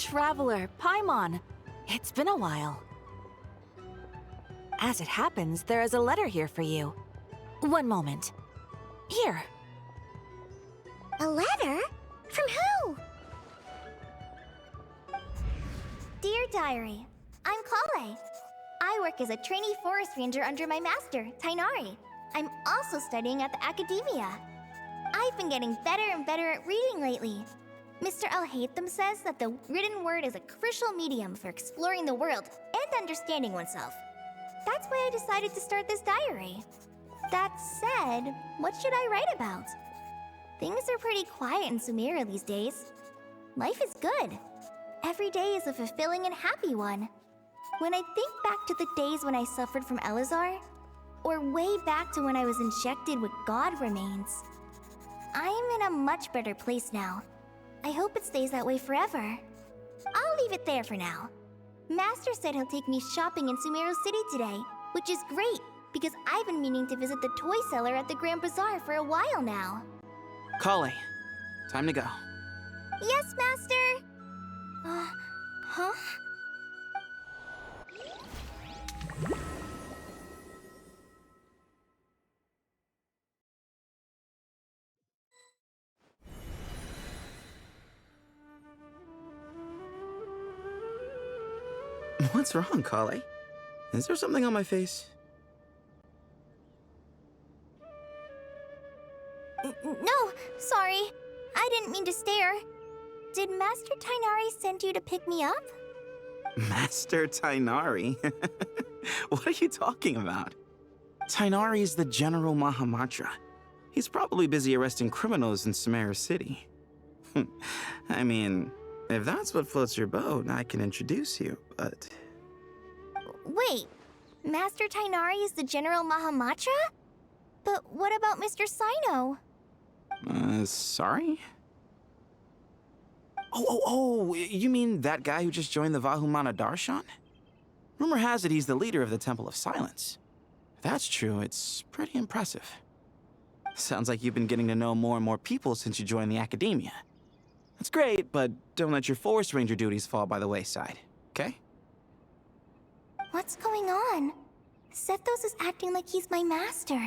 Traveler, Paimon. It's been a while. As it happens, there is a letter here for you. One moment. Here. A letter? From who? Dear Diary, I'm Kale. I work as a trainee forest ranger under my master, Tainari. I'm also studying at the academia. I've been getting better and better at reading lately. Mr. Al-Haytham says that the written word is a crucial medium for exploring the world and understanding oneself. That's why I decided to start this diary. That said, what should I write about? Things are pretty quiet in Sumeru these days. Life is good. Every day is a fulfilling and happy one. When I think back to the days when I suffered from Elazar, or way back to when I was injected with God remains, I am in a much better place now. I hope it stays that way forever. I'll leave it there for now. Master said he'll take me shopping in Sumeru City today, which is great, because I've been meaning to visit the toy seller at the Grand Bazaar for a while now. Kale, time to go. Yes, Master! Huh? What's wrong, Kale? Is there something on my face? No, sorry. I didn't mean to stare. Did Master Tainari send you to pick me up? Master Tainari? What are you talking about? Tainari is the General Mahamatra. He's probably busy arresting criminals in Sumeru City. I mean, if that's what floats your boat, I can introduce you, but... Wait, Master Tainari is the General Mahamatra? But what about Mr. Sino? Sorry? Oh, you mean that guy who just joined the Vahumana Darshan? Rumor has it he's the leader of the Temple of Silence. If that's true, it's pretty impressive. Sounds like you've been getting to know more and more people since you joined the academia. That's great, but don't let your forest ranger duties fall by the wayside, okay? What's going on? Sethos is acting like he's my master,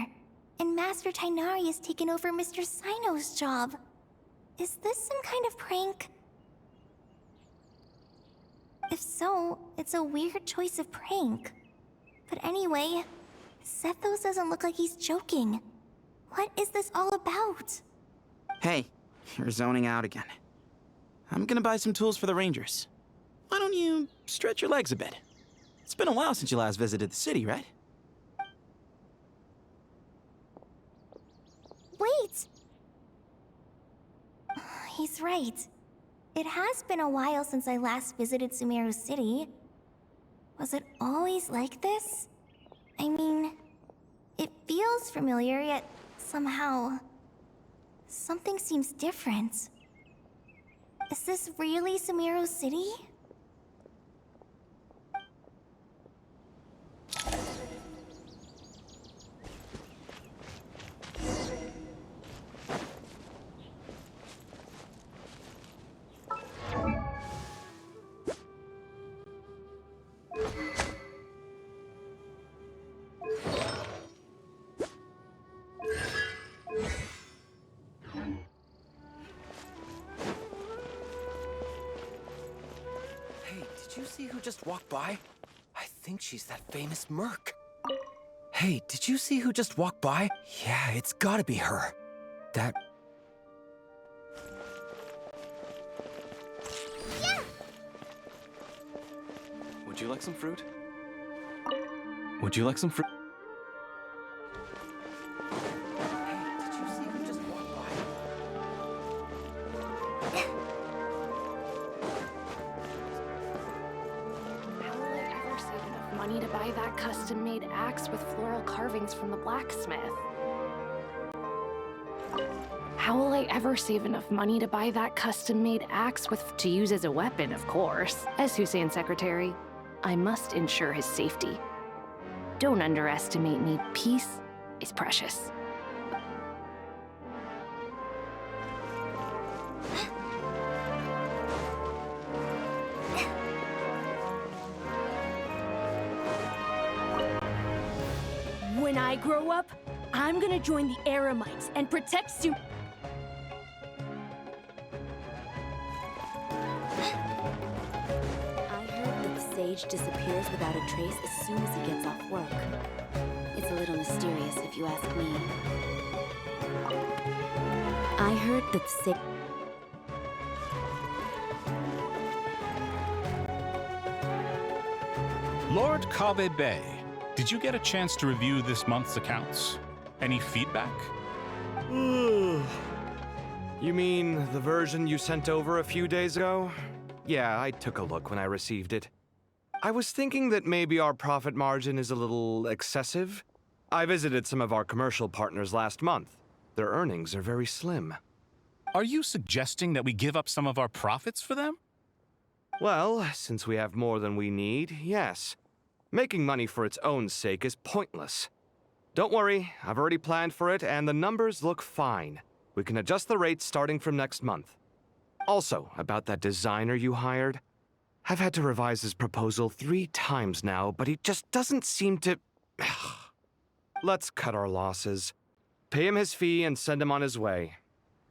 and Master Tainari has taken over Mr. Sino's job. Is this some kind of prank? If so, it's a weird choice of prank. But anyway, Sethos doesn't look like he's joking. What is this all about? Hey, you're zoning out again. I'm gonna buy some tools for the rangers. Why don't you stretch your legs a bit? It's been a while since you last visited the city, right? Wait! He's right. It has been a while since I last visited Sumeru City. Was it always like this? I mean, it feels familiar, yet somehow... something seems different. Is this really Sumeru City? Did you see who just walked by? I think she's that famous merc. Hey, did you see who just walked by? Yeah, it's gotta be her. That... Yeah! Would you like some fruit? Would you like some fruit? Hey, did you see who just walked by? How will I ever save enough money to buy that custom-made axe with floral carvings from the blacksmith? How will I ever save enough money to buy that custom-made axe to use as a weapon, of course? As Hussein's secretary, I must ensure his safety. Don't underestimate me. Peace is precious. When I grow up, I'm gonna join the Eremites and protect Su- I heard that the sage disappears without a trace as soon as he gets off work. It's a little mysterious, if you ask me. I heard that the sage... Lord Kave Bay, did you get a chance to review this month's accounts? Any feedback? You mean the version you sent over a few days ago? Yeah, I took a look when I received it. I was thinking that maybe our profit margin is a little excessive. I visited some of our commercial partners last month. Their earnings are very slim. Are you suggesting that we give up some of our profits for them? Well, since we have more than we need, yes. Making money for its own sake is pointless. Don't worry, I've already planned for it, and the numbers look fine. We can adjust the rates starting from next month. Also, about that designer you hired, I've had to revise his proposal 3 times now, but he just doesn't seem to... Let's cut our losses. Pay him his fee and send him on his way.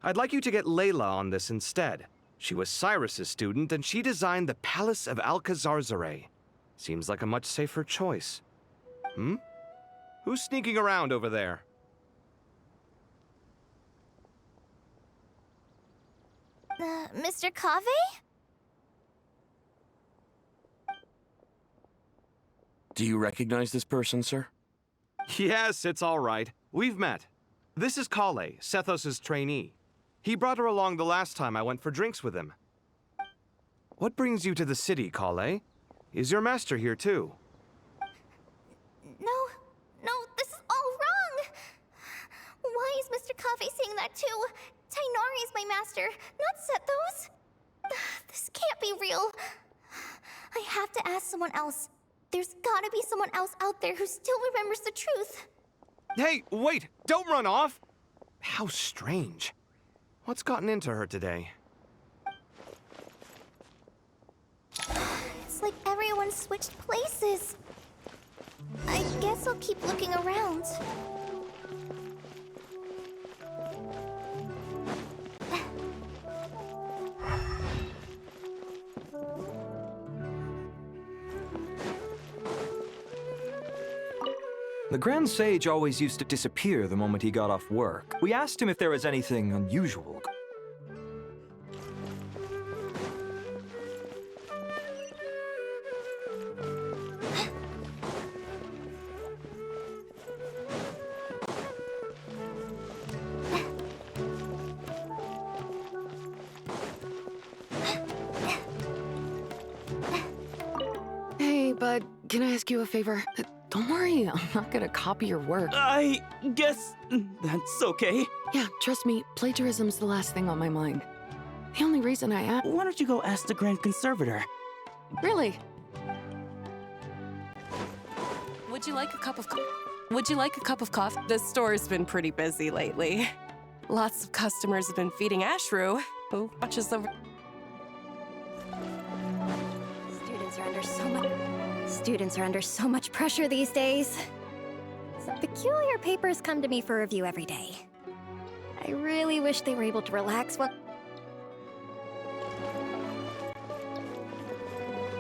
I'd like you to get Layla on this instead. She was Cyrus's student, and she designed the Palace of Alcazarzare. Seems like a much safer choice. Who's sneaking around over there? Mr. Cave? Do you recognize this person, sir? Yes, it's all right. We've met. This is Kale, Sethos' trainee. He brought her along the last time I went for drinks with him. What brings you to the city, Kale? Is your master here too? No, this is all wrong! Why is Mr. Cave saying that too? Tainari is my master, not Sethos. This can't be real. I have to ask someone else. There's gotta be someone else out there who still remembers the truth. Hey, wait! Don't run off! How strange. What's gotten into her today? It's like everyone switched places. I guess I'll keep looking around. The Grand Sage always used to disappear the moment he got off work. We asked him if there was anything unusual. Hey, bud, can I ask you a favor? Don't worry, I'm not gonna copy your work. I guess that's okay. Yeah, trust me, plagiarism's the last thing on my mind. The only reason I asked... Why don't you go ask the Grand Conservator? Really? Would you like a cup of coffee? This store's been pretty busy lately. Lots of customers have been feeding Ashru, who watches over... Students are under so much pressure these days. Some peculiar papers come to me for review every day. I really wish they were able to relax while...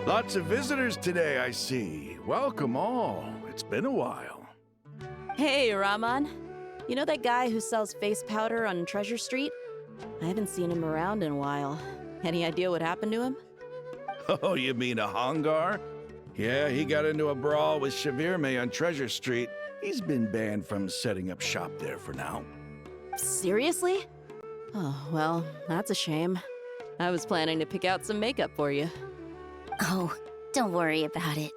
Lots of visitors today, I see. Welcome all. It's been a while. Hey, Rahman. You know that guy who sells face powder on Treasure Street? I haven't seen him around in a while. Any idea what happened to him? Oh, you mean a Hongar? Yeah, he got into a brawl with Shavirme on Treasure Street. He's been banned from setting up shop there for now. Seriously? Oh, well, that's a shame. I was planning to pick out some makeup for you. Oh, don't worry about it.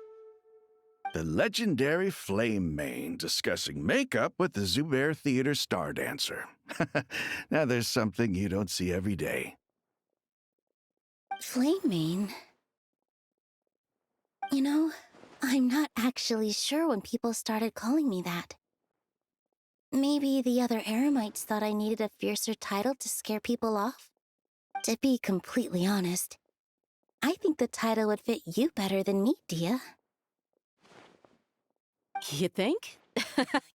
The legendary Flame Mane discussing makeup with the Zubair Theater star dancer. Now there's something you don't see every day. Flame Mane? You know, I'm not actually sure when people started calling me that. Maybe the other Eremites thought I needed a fiercer title to scare people off? To be completely honest, I think the title would fit you better than me, Dia. You think?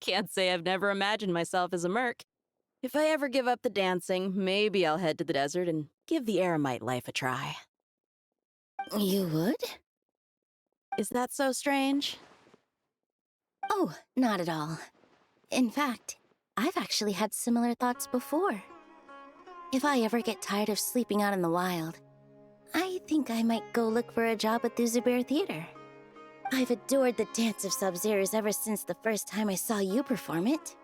Can't say I've never imagined myself as a merc. If I ever give up the dancing, maybe I'll head to the desert and give the eremite life a try. You would? Is that so strange? Oh, not at all. In fact, I've actually had similar thoughts before. If I ever get tired of sleeping out in the wild, I think I might go look for a job at the Zubair Theater. I've adored the dance of Sub-Zeros ever since the first time I saw you perform it.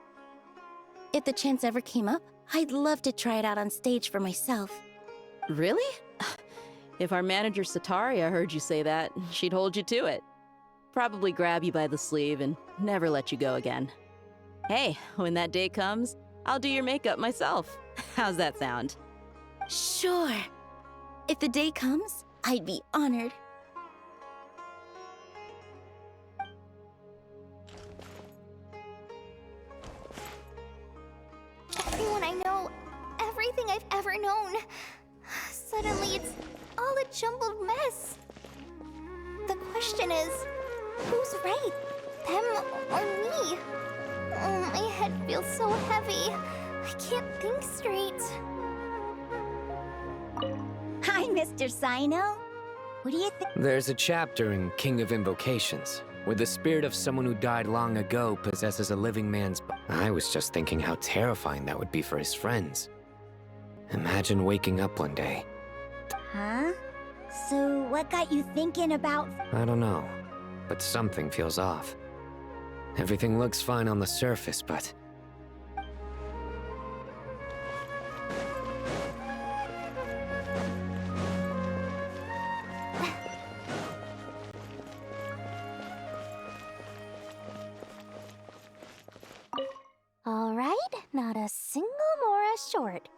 If the chance ever came up, I'd love to try it out on stage for myself. Really? If our manager Sataria heard you say that, she'd hold you to it. Probably grab you by the sleeve and never let you go again. Hey, when that day comes, I'll do your makeup myself. How's that sound? Sure. If the day comes, I'd be honored. Everyone I know, everything I've ever known. Suddenly it's all a jumbled mess. The question is, who's right? Them or me? Oh, my head feels so heavy. I can't think straight. Hi, Mr. Sino. What do you think? There's a chapter in King of Invocations where the spirit of someone who died long ago possesses a living man's body. I was just thinking how terrifying that would be for his friends. Imagine waking up one day. Huh? So what got you thinking about... I don't know, but something feels off. Everything looks fine on the surface, but... All right, not a single Mora short.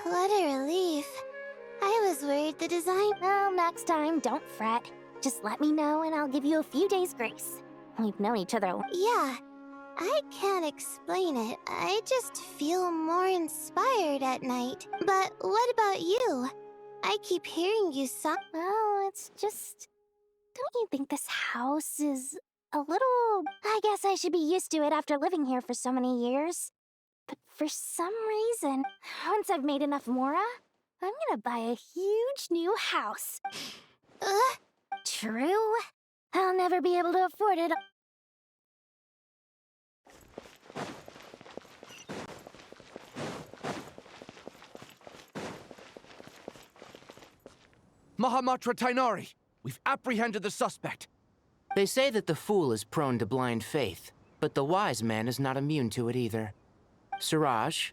What a relief. I was worried the design... Well, next time, don't fret. Just let me know and I'll give you a few days' grace. We've known each other... Yeah, I can't explain it. I just feel more inspired at night. But what about you? I keep hearing you song... Well, it's just... Don't you think this house is a little... I guess I should be used to it after living here for so many years. But for some reason, once I've made enough Mora, I'm gonna buy a huge new house. True. I'll never be able to afford it. Mahamatra Tainari, we've apprehended the suspect. They say that the fool is prone to blind faith, but the wise man is not immune to it either. Suraj,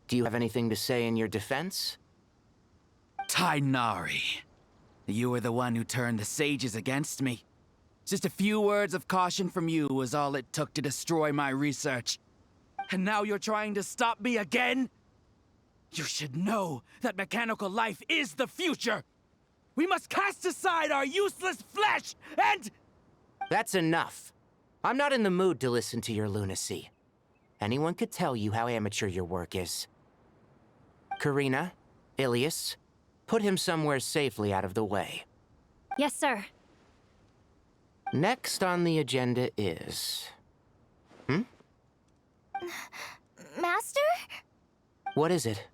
do you have anything to say in your defense? Tainari, you were the one who turned the sages against me. Just a few words of caution from you was all it took to destroy my research. And now you're trying to stop me again? You should know that mechanical life is the future! We must cast aside our useless flesh and... That's enough. I'm not in the mood to listen to your lunacy. Anyone could tell you how amateur your work is. Karina, Ilias, put him somewhere safely out of the way. Yes, sir. Next on the agenda is... Master? What is it?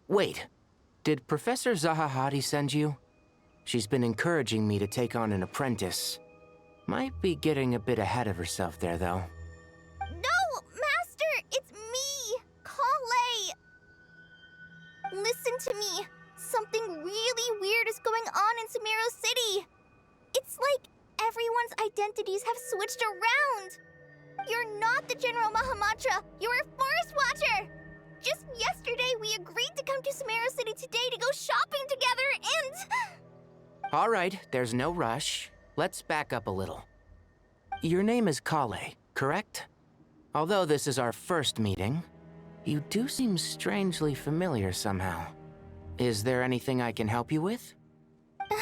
Wait, did Professor Zahahati send you? She's been encouraging me to take on an apprentice. Might be getting a bit ahead of herself there, though. No, Master! It's me! Kale! Listen to me. Something really weird is going on in Sumeru City. It's like everyone's identities have switched around. You're not the General Mahamatra. You're a Forest Watcher. Just yesterday, we agreed to come to Sumeru City today to go shopping together and... All right, there's no rush. Let's back up a little. Your name is Kale, correct? Although this is our first meeting, you do seem strangely familiar somehow. Is there anything I can help you with? No.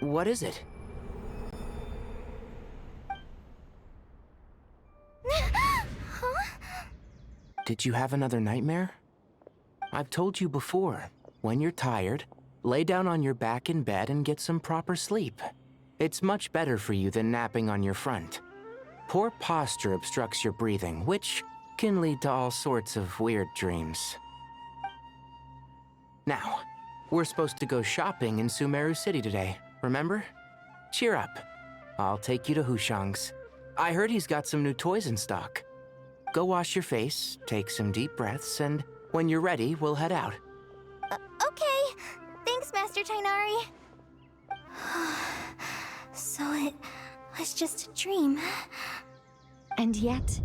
What is it? Did you have another nightmare? I've told you before, when you're tired, lay down on your back in bed and get some proper sleep. It's much better for you than napping on your front. Poor posture obstructs your breathing, which can lead to all sorts of weird dreams. Now, we're supposed to go shopping in Sumeru City today, remember? Cheer up. I'll take you to Hushang's. I heard he's got some new toys in stock. Go wash your face, take some deep breaths, and when you're ready, we'll head out. Okay. Thanks, Master Tainari. So it was just a dream. And yet,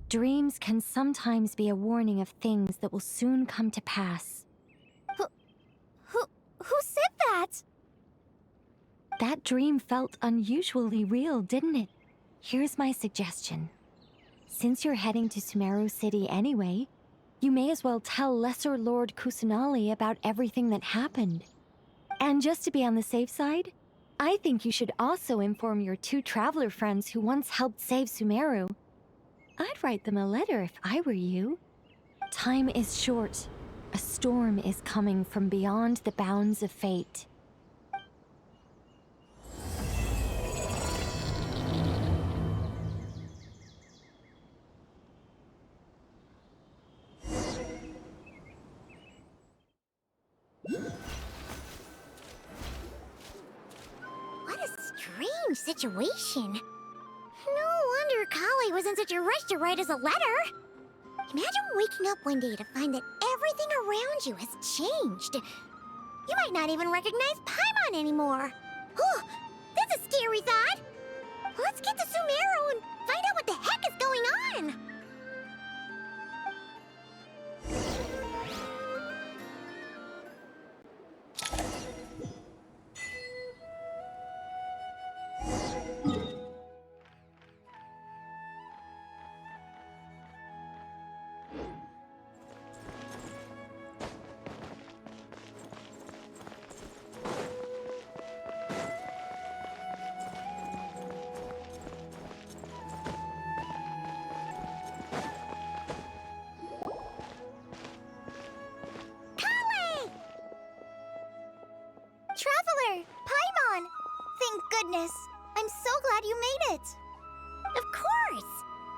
dreams can sometimes be a warning of things that will soon come to pass. Who said that? That dream felt unusually real, didn't it? Here's my suggestion. Since you're heading to Sumeru City anyway, you may as well tell Lesser Lord Kusanali about everything that happened. And just to be on the safe side, I think you should also inform your 2 traveler friends who once helped save Sumeru. I'd write them a letter if I were you. Time is short. A storm is coming from beyond the bounds of fate. What a strange situation. No wonder Kali was in such a rush to write us a letter. Imagine waking up one day to find that everything around you has changed. You might not even recognize Paimon anymore. Oh, that's a scary thought. Let's get to Sumeru and find out what the heck is going on. Traveler! Paimon! Thank goodness. I'm so glad you made it. Of course!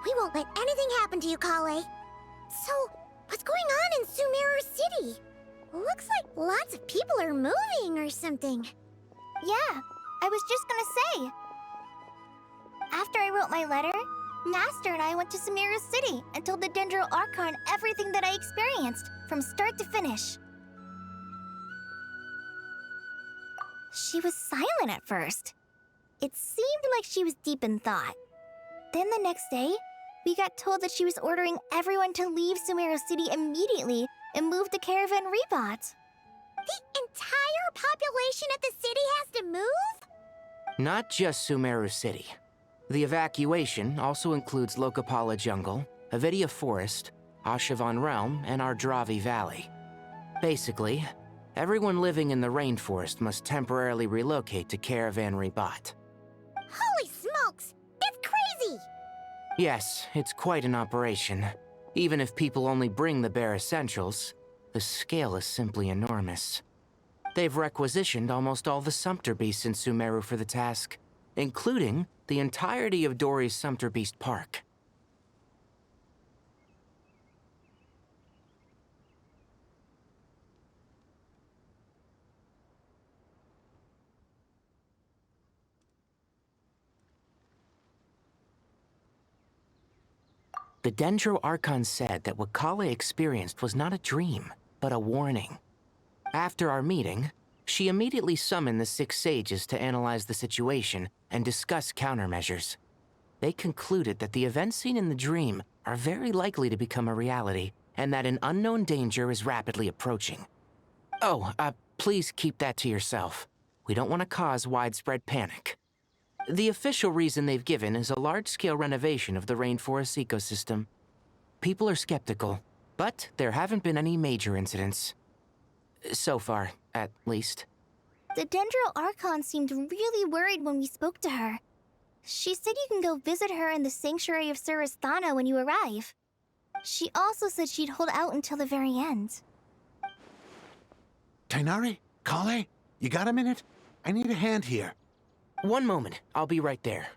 We won't let anything happen to you, Kale. So, what's going on in Sumeru City? Looks like lots of people are moving or something. Yeah, I was just gonna say. After I wrote my letter, Master and I went to Sumeru City and told the Dendro Archon everything that I experienced, from start to finish. She was silent at first. It seemed like she was deep in thought. Then the next day, we got told that she was ordering everyone to leave Sumeru City immediately and move to Caravan Rebot. The entire population at the city has to move? Not just Sumeru City. The evacuation also includes Lokapala Jungle, Avidia Forest, Ashavan Realm, and Ardravi Valley. Basically, everyone living in the rainforest must temporarily relocate to Caravan Rebot. Holy smokes! That's crazy! Yes, it's quite an operation. Even if people only bring the bare essentials, the scale is simply enormous. They've requisitioned almost all the Sumpter Beasts in Sumeru for the task, including the entirety of Dori's Sumpter Beast Park. The Dendro Archon said that what Kale experienced was not a dream, but a warning. After our meeting, she immediately summoned the 6 sages to analyze the situation and discuss countermeasures. They concluded that the events seen in the dream are very likely to become a reality, and that an unknown danger is rapidly approaching. Oh, please keep that to yourself. We don't want to cause widespread panic. The official reason they've given is a large-scale renovation of the rainforest ecosystem. People are skeptical, but there haven't been any major incidents. So far, at least. The Dendro Archon seemed really worried when we spoke to her. She said you can go visit her in the Sanctuary of Surasthana when you arrive. She also said she'd hold out until the very end. Tighnari? Kale? You got a minute? I need a hand here. One moment, I'll be right there.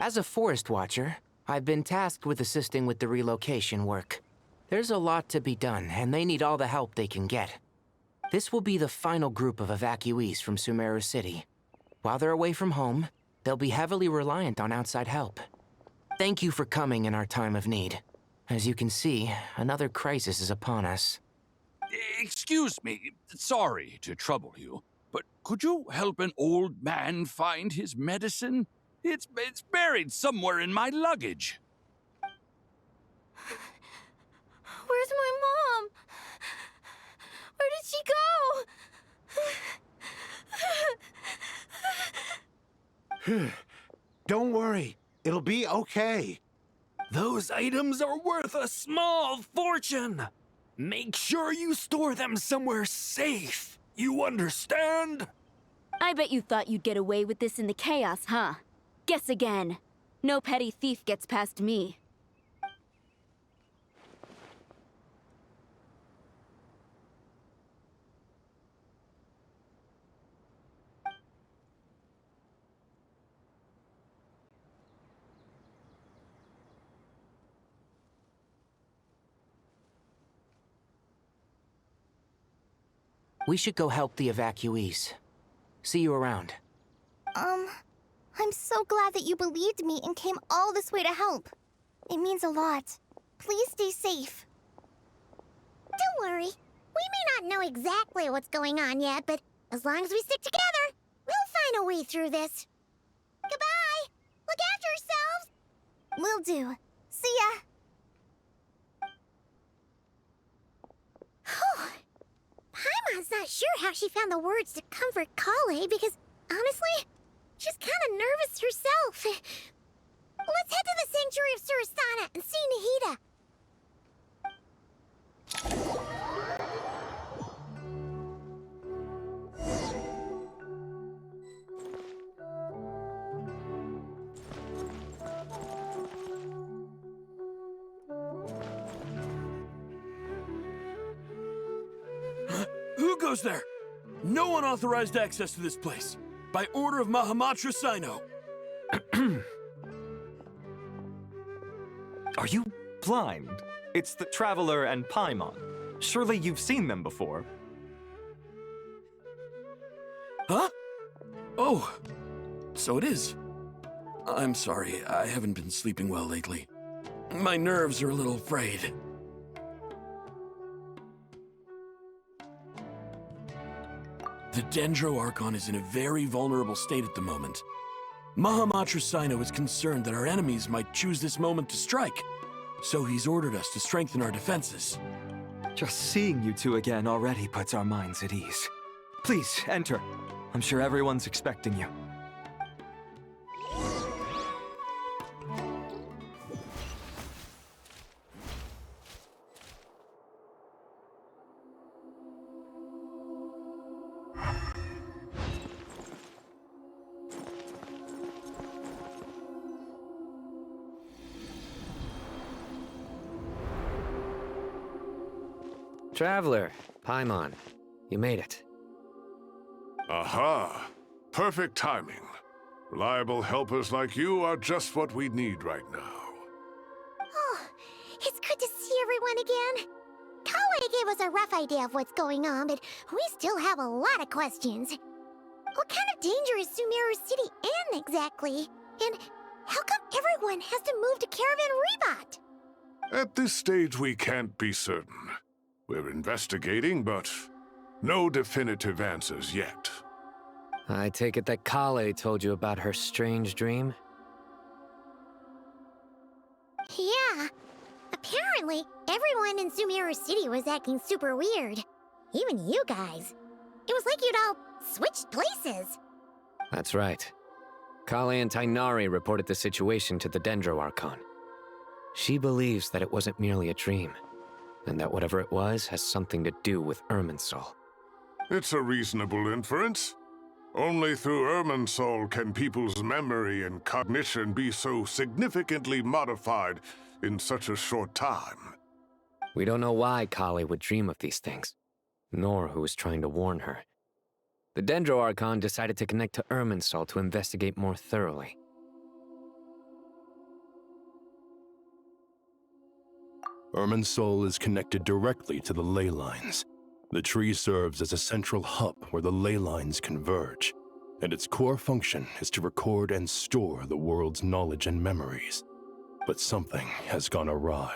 As a forest watcher, I've been tasked with assisting with the relocation work. There's a lot to be done, and they need all the help they can get. This will be the final group of evacuees from Sumeru City. While they're away from home, they'll be heavily reliant on outside help. Thank you for coming in our time of need. As you can see, another crisis is upon us. Excuse me, sorry to trouble you, but could you help an old man find his medicine? It's buried somewhere in my luggage. Where's my mom? Where did she go? Don't worry. It'll be okay. Those items are worth a small fortune. Make sure you store them somewhere safe. You understand? I bet you thought you'd get away with this in the chaos, huh? Guess again. No petty thief gets past me. We should go help the evacuees. See you around. I'm so glad that you believed me and came all this way to help. It means a lot. Please stay safe. Don't worry. We may not know exactly what's going on yet, but as long as we stick together, we'll find a way through this. Goodbye! Look after yourselves! Will do. See ya! Paimon's not sure how she found the words to comfort Kale because, honestly, she's kind of nervous herself. Let's head to the Sanctuary of Surasana and see Nahida. Who goes there? No unauthorized access to this place. By order of Mahamatra Sino. Are you blind? It's the Traveler and Paimon. Surely you've seen them before. Huh? Oh, so it is. I'm sorry, I haven't been sleeping well lately. My nerves are a little frayed. The Dendro Archon is in a very vulnerable state at the moment. Mahamatra Sino is concerned that our enemies might choose this moment to strike, so he's ordered us to strengthen our defenses. Just seeing you two again already puts our minds at ease. Please, enter. I'm sure everyone's expecting you. Traveler, Paimon, you made it. Aha! Perfect timing. Reliable helpers like you are just what we need right now. Oh, it's good to see everyone again. Kale gave us a rough idea of what's going on, but we still have a lot of questions. What kind of danger is Sumeru City in exactly? And how come everyone has to move to Caravan Rebot? At this stage, we can't be certain. We're investigating, but no definitive answers yet. I take it that Kale told you about her strange dream? Yeah. Apparently, everyone in Sumeru City was acting super weird. Even you guys. It was like you'd all switched places. That's right. Kale and Tighnari reported the situation to the Dendro Archon. She believes that it wasn't merely a dream, and that whatever it was has something to do with Irminsul. It's a reasonable inference. Only through Irminsul can people's memory and cognition be so significantly modified in such a short time. We don't know why Kali would dream of these things, nor who was trying to warn her. The Dendro Archon decided to connect to Irminsul to investigate more thoroughly. Irminsul is connected directly to the ley lines. The tree serves as a central hub where the ley lines converge, and its core function is to record and store the world's knowledge and memories. But something has gone awry,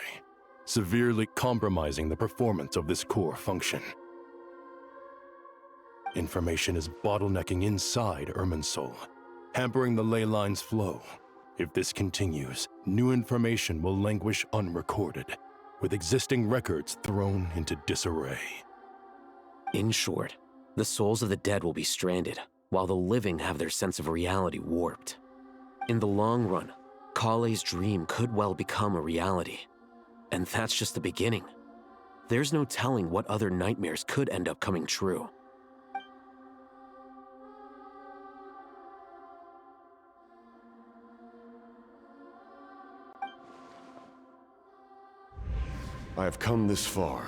severely compromising the performance of this core function. Information is bottlenecking inside Irminsul, hampering the ley line's flow. If this continues, new information will languish unrecorded, with existing records thrown into disarray. In short, the souls of the dead will be stranded, while the living have their sense of reality warped. In the long run, Kale's dream could well become a reality. And that's just the beginning. There's no telling what other nightmares could end up coming true. I have come this far,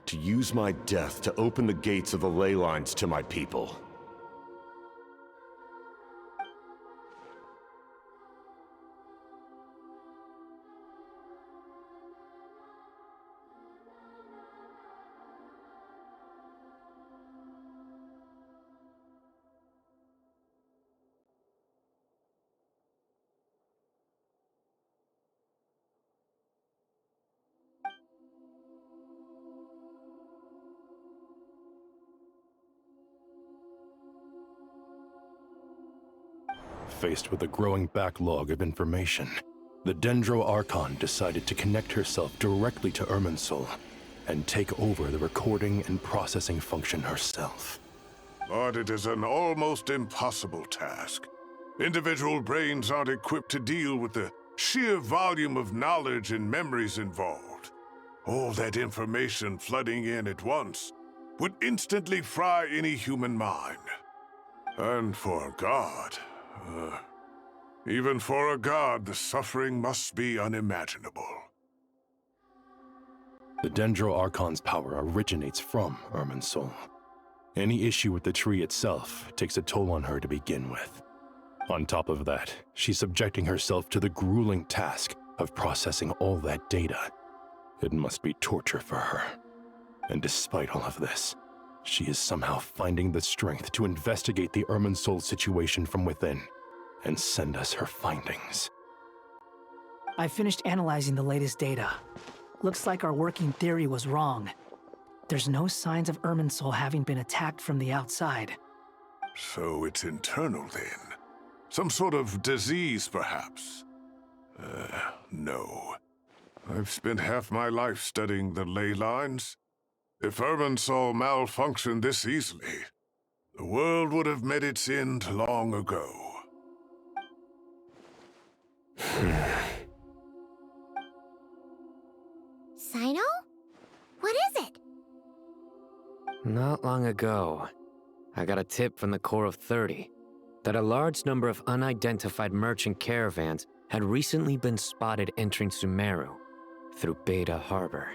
to use my death to open the gates of the ley lines to my people. Faced with a growing backlog of information, the Dendro Archon decided to connect herself directly to Irminsul and take over the recording and processing function herself. But it is an almost impossible task. Individual brains aren't equipped to deal with the sheer volume of knowledge and memories involved. All that information flooding in at once would instantly fry any human mind. And for a god, even for a god, the suffering must be unimaginable. The Dendro Archon's power originates from Irminsul. Any issue with the tree itself takes a toll on her to begin with. On top of that, she's subjecting herself to the grueling task of processing all that data. It must be torture for her. And despite all of this, she is somehow finding the strength to investigate the Irminsul situation from within and send us her findings. I finished analyzing the latest data. Looks like our working theory was wrong. There's no signs of Irminsul having been attacked from the outside. So it's internal then? Some sort of disease, perhaps? No. I've spent half my life studying the ley lines. If Irminsul malfunctioned this easily, the world would have met its end long ago. Sino? What is it? Not long ago, I got a tip from the Core of 30 that a large number of unidentified merchant caravans had recently been spotted entering Sumeru through Beta Harbor.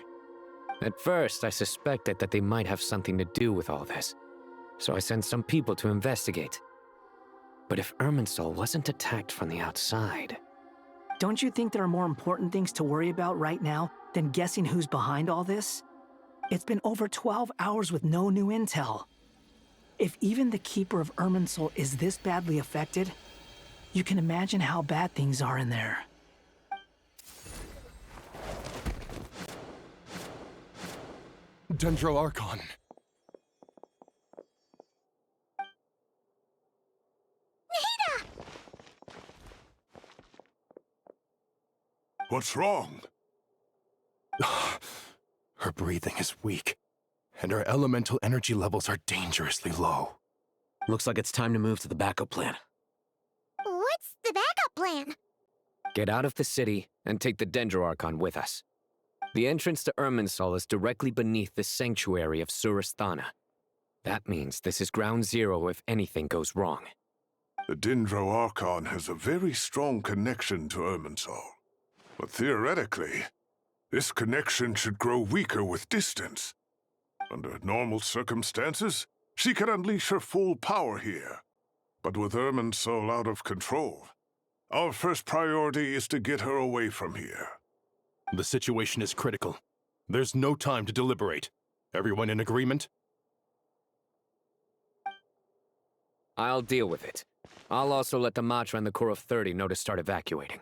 At first, I suspected that they might have something to do with all this, so I sent some people to investigate. But if Irminsul wasn't attacked from the outside... Don't you think there are more important things to worry about right now than guessing who's behind all this? It's been over 12 hours with no new intel. If even the Keeper of Irminsul is this badly affected, you can imagine how bad things are in there. Dendro Archon. What's wrong? Her breathing is weak, and her elemental energy levels are dangerously low. Looks like it's time to move to the backup plan. What's the backup plan? Get out of the city and take the Dendro Archon with us. The entrance to Irminsul is directly beneath the sanctuary of Surasthana. That means this is ground zero if anything goes wrong. The Dendro Archon has a very strong connection to Irminsul. But theoretically, This connection should grow weaker with distance. Under normal circumstances, she could unleash her full power here. But with Irminsul out of control, our first priority is to get her away from here. The situation is critical. There's no time to deliberate. Everyone in agreement? I'll deal with it. I'll also let the Matra and the Core of 30 know to start evacuating.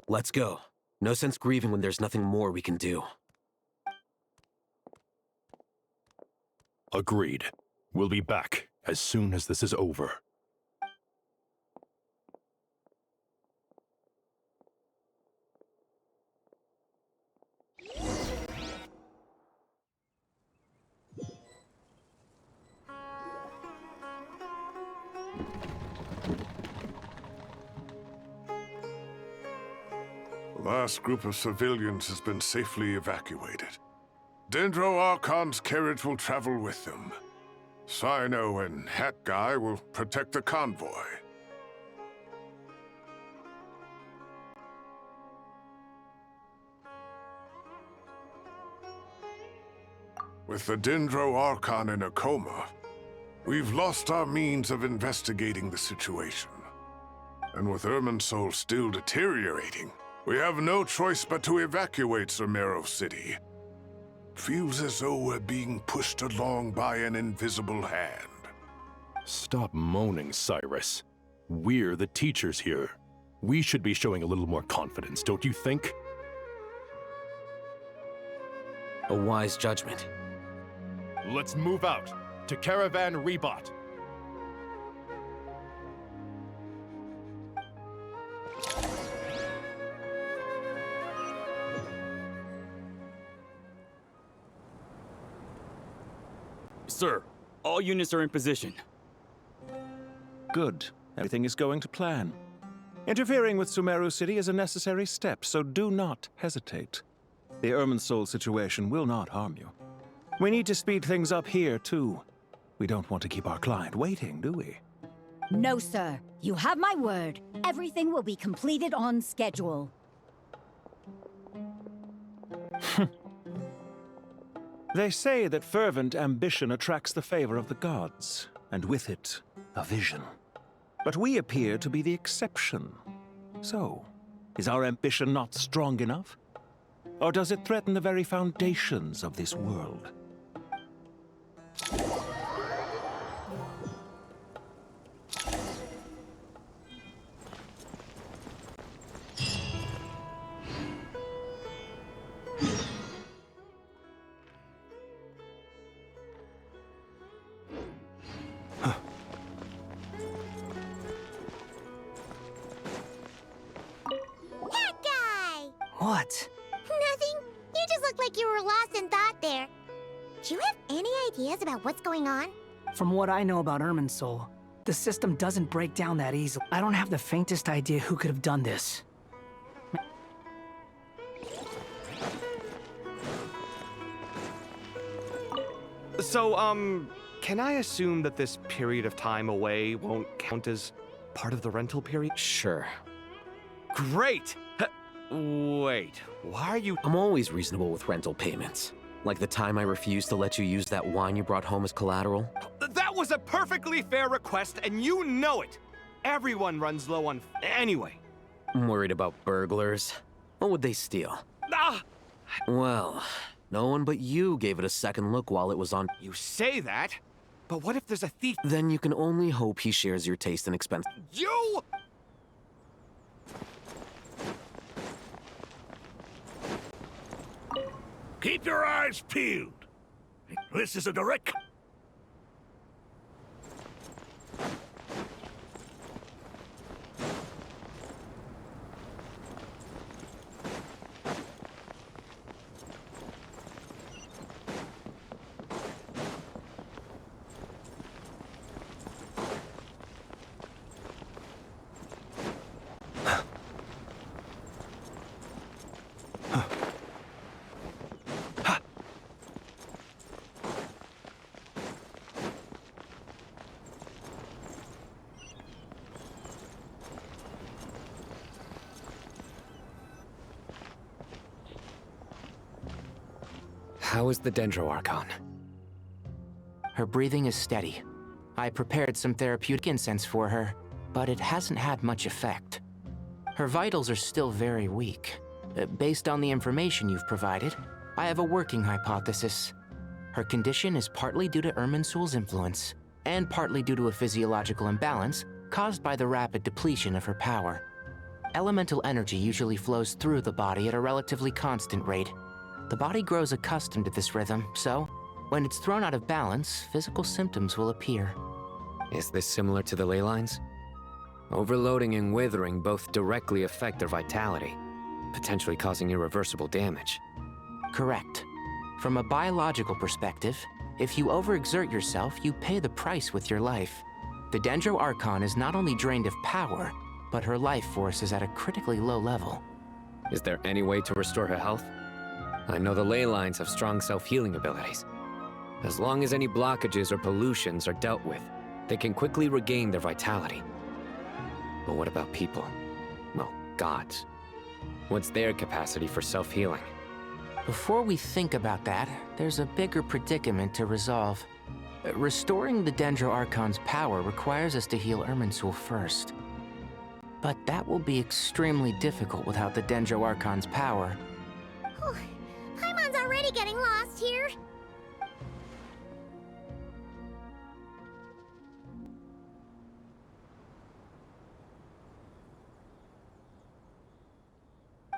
Let's go. No sense grieving when there's nothing more we can do. Agreed. We'll be back as soon as this is over. The last group of civilians has been safely evacuated. Dendro Archon's carriage will travel with them. Sino and Hat Guy will protect the convoy. With the Dendro Archon in a coma, we've lost our means of investigating the situation. And with Irminsul still deteriorating, we have no choice but to evacuate Sumeru City. Feels as though we're being pushed along by an invisible hand. Stop moaning, Cyrus. We're the teachers here. We should be showing a little more confidence, don't you think? A wise judgment. Let's move out to Caravan Rebot. Sir, all units are in position. Good. Everything is going to plan. Interfering with Sumeru City is a necessary step, so do not hesitate. The Irminsul situation will not harm you. We need to speed things up here, too. We don't want to keep our client waiting, do we? No, sir. You have my word. Everything will be completed on schedule. They say that fervent ambition attracts the favor of the gods, and with it, a vision. But we appear to be the exception. So, is our ambition not strong enough? Or does it threaten the very foundations of this world? What? Nothing. You just looked like you were lost in thought there. Do you have any ideas about what's going on? From what I know about Irminsul, the system doesn't break down that easily. I don't have the faintest idea who could have done this. So, can I assume that this period of time away won't count as part of the rental period? Sure. Great! Wait, why are you— I'm always reasonable with rental payments. Like the time I refused to let you use that wine you brought home as collateral. That was a perfectly fair request, and you know it! Everyone runs low on— Anyway. I'm worried about burglars. What would they steal? Ah! Well, no one but you gave it a second look while it was on— You say that, but what if there's a thief— Then you can only hope he shares your taste in expense— You— Keep your eyes peeled. This is a direct... How is the Dendro Archon? Her breathing is steady. I prepared some therapeutic incense for her, but it hasn't had much effect. Her vitals are still very weak. Based on the information you've provided, I have a working hypothesis. Her condition is partly due to Irminsul's influence, and partly due to a physiological imbalance caused by the rapid depletion of her power. Elemental energy usually flows through the body at a relatively constant rate. The body grows accustomed to this rhythm, so when it's thrown out of balance, physical symptoms will appear. Is this similar to the ley lines? Overloading and withering both directly affect their vitality, potentially causing irreversible damage. Correct. From a biological perspective, if you overexert yourself, you pay the price with your life. The Dendro Archon is not only drained of power, but her life force is at a critically low level. Is there any way to restore her health? I know the ley lines have strong self-healing abilities. As long as any blockages or pollutions are dealt with, they can quickly regain their vitality. But what about people? Well, gods. What's their capacity for self-healing? Before we think about that, there's a bigger predicament to resolve. Restoring the Dendro Archon's power requires us to heal Irminsul first. But that will be extremely difficult without the Dendro Archon's power. Paimon's already getting lost here.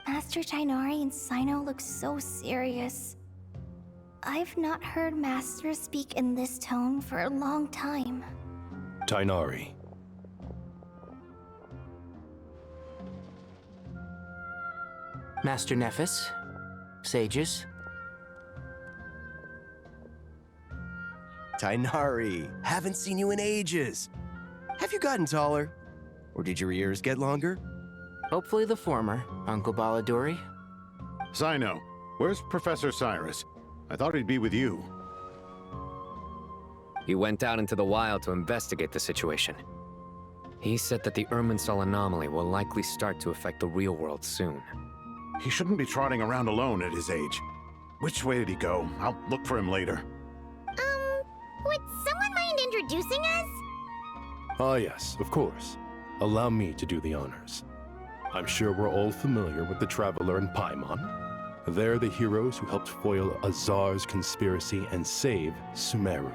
Master Tighnari and Cyno look so serious. I've not heard Master speak in this tone for a long time. Tighnari. Master Nephis, sages. Tighnari, haven't seen you in ages. Have you gotten taller? Or did your ears get longer? Hopefully the former, Uncle Baladuri. Cyno, where's Professor Cyrus? I thought he'd be with you. He went out into the wild to investigate the situation. He said that the Irminsul anomaly will likely start to affect the real world soon. He shouldn't be trotting around alone at his age. Which way did he go? I'll look for him later. Would someone mind introducing us? Ah, yes, of course. Allow me to do the honors. I'm sure we're all familiar with the Traveler and Paimon. They're the heroes who helped foil Azar's conspiracy and save Sumeru.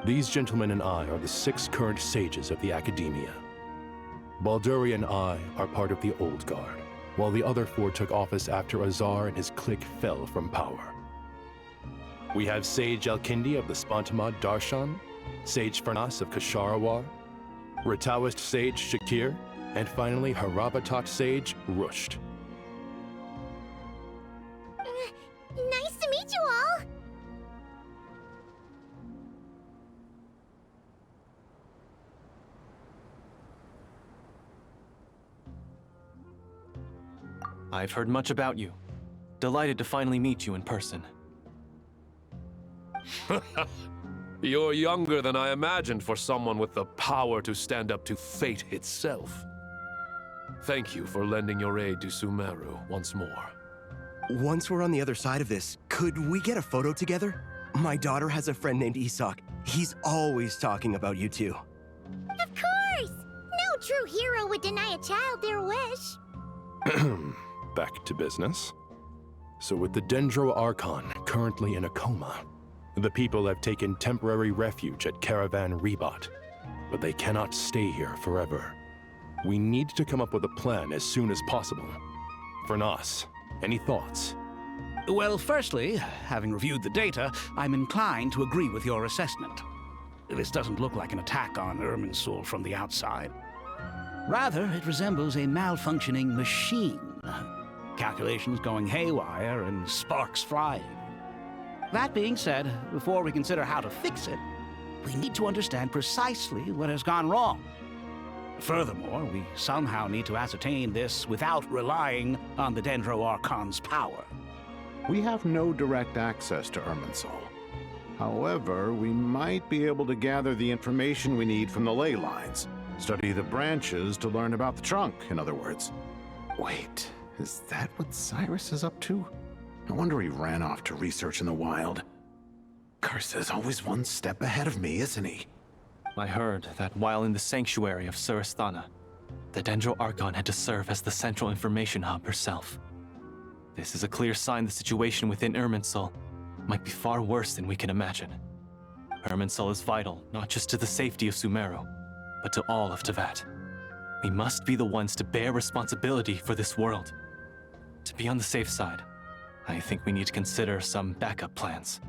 These gentlemen and I are the 6 current sages of the Academia. Balduri and I are part of the Old Guard, while the other 4 took office after Azar and his clique fell from power. We have Sage Elkindi of the Spontamad Darshan, Sage Fernas of Kasharawar, Ritaoist Sage Shakir, and finally Harabatot Sage Rusht. Nice to meet you all! I've heard much about you. Delighted to finally meet you in person. You're younger than I imagined for someone with the power to stand up to fate itself. Thank you for lending your aid to Sumeru once more. Once we're on the other side of this, could we get a photo together? My daughter has a friend named Isak. He's always talking about you two. Of course! No true hero would deny a child their wish. Back to business. So with the Dendro Archon currently in a coma, the people have taken temporary refuge at Caravan Rebot, but they cannot stay here forever. We need to come up with a plan as soon as possible. Fernas, any thoughts? Well, firstly, having reviewed the data, I'm inclined to agree with your assessment. This doesn't look like an attack on Irminsul from the outside. Rather, it resembles a malfunctioning machine. Calculations going haywire and sparks flying. That being said, before we consider how to fix it, we need to understand precisely what has gone wrong. Furthermore, we somehow need to ascertain this without relying on the Dendro Archon's power. We have no direct access to Irminsul. However, we might be able to gather the information we need from the ley lines. Study the branches to learn about the trunk, in other words. Wait, is that what Cyrus is up to? No wonder he ran off to research in the wild. Curse's always one step ahead of me, isn't he? I heard that while in the sanctuary of Surasthana, the Dendro Archon had to serve as the central information hub herself. This is a clear sign the situation within Irminsul might be far worse than we can imagine. Irminsul is vital not just to the safety of Sumeru, but to all of Teyvat. We must be the ones to bear responsibility for this world. To be on the safe side, I think we need to consider some backup plans.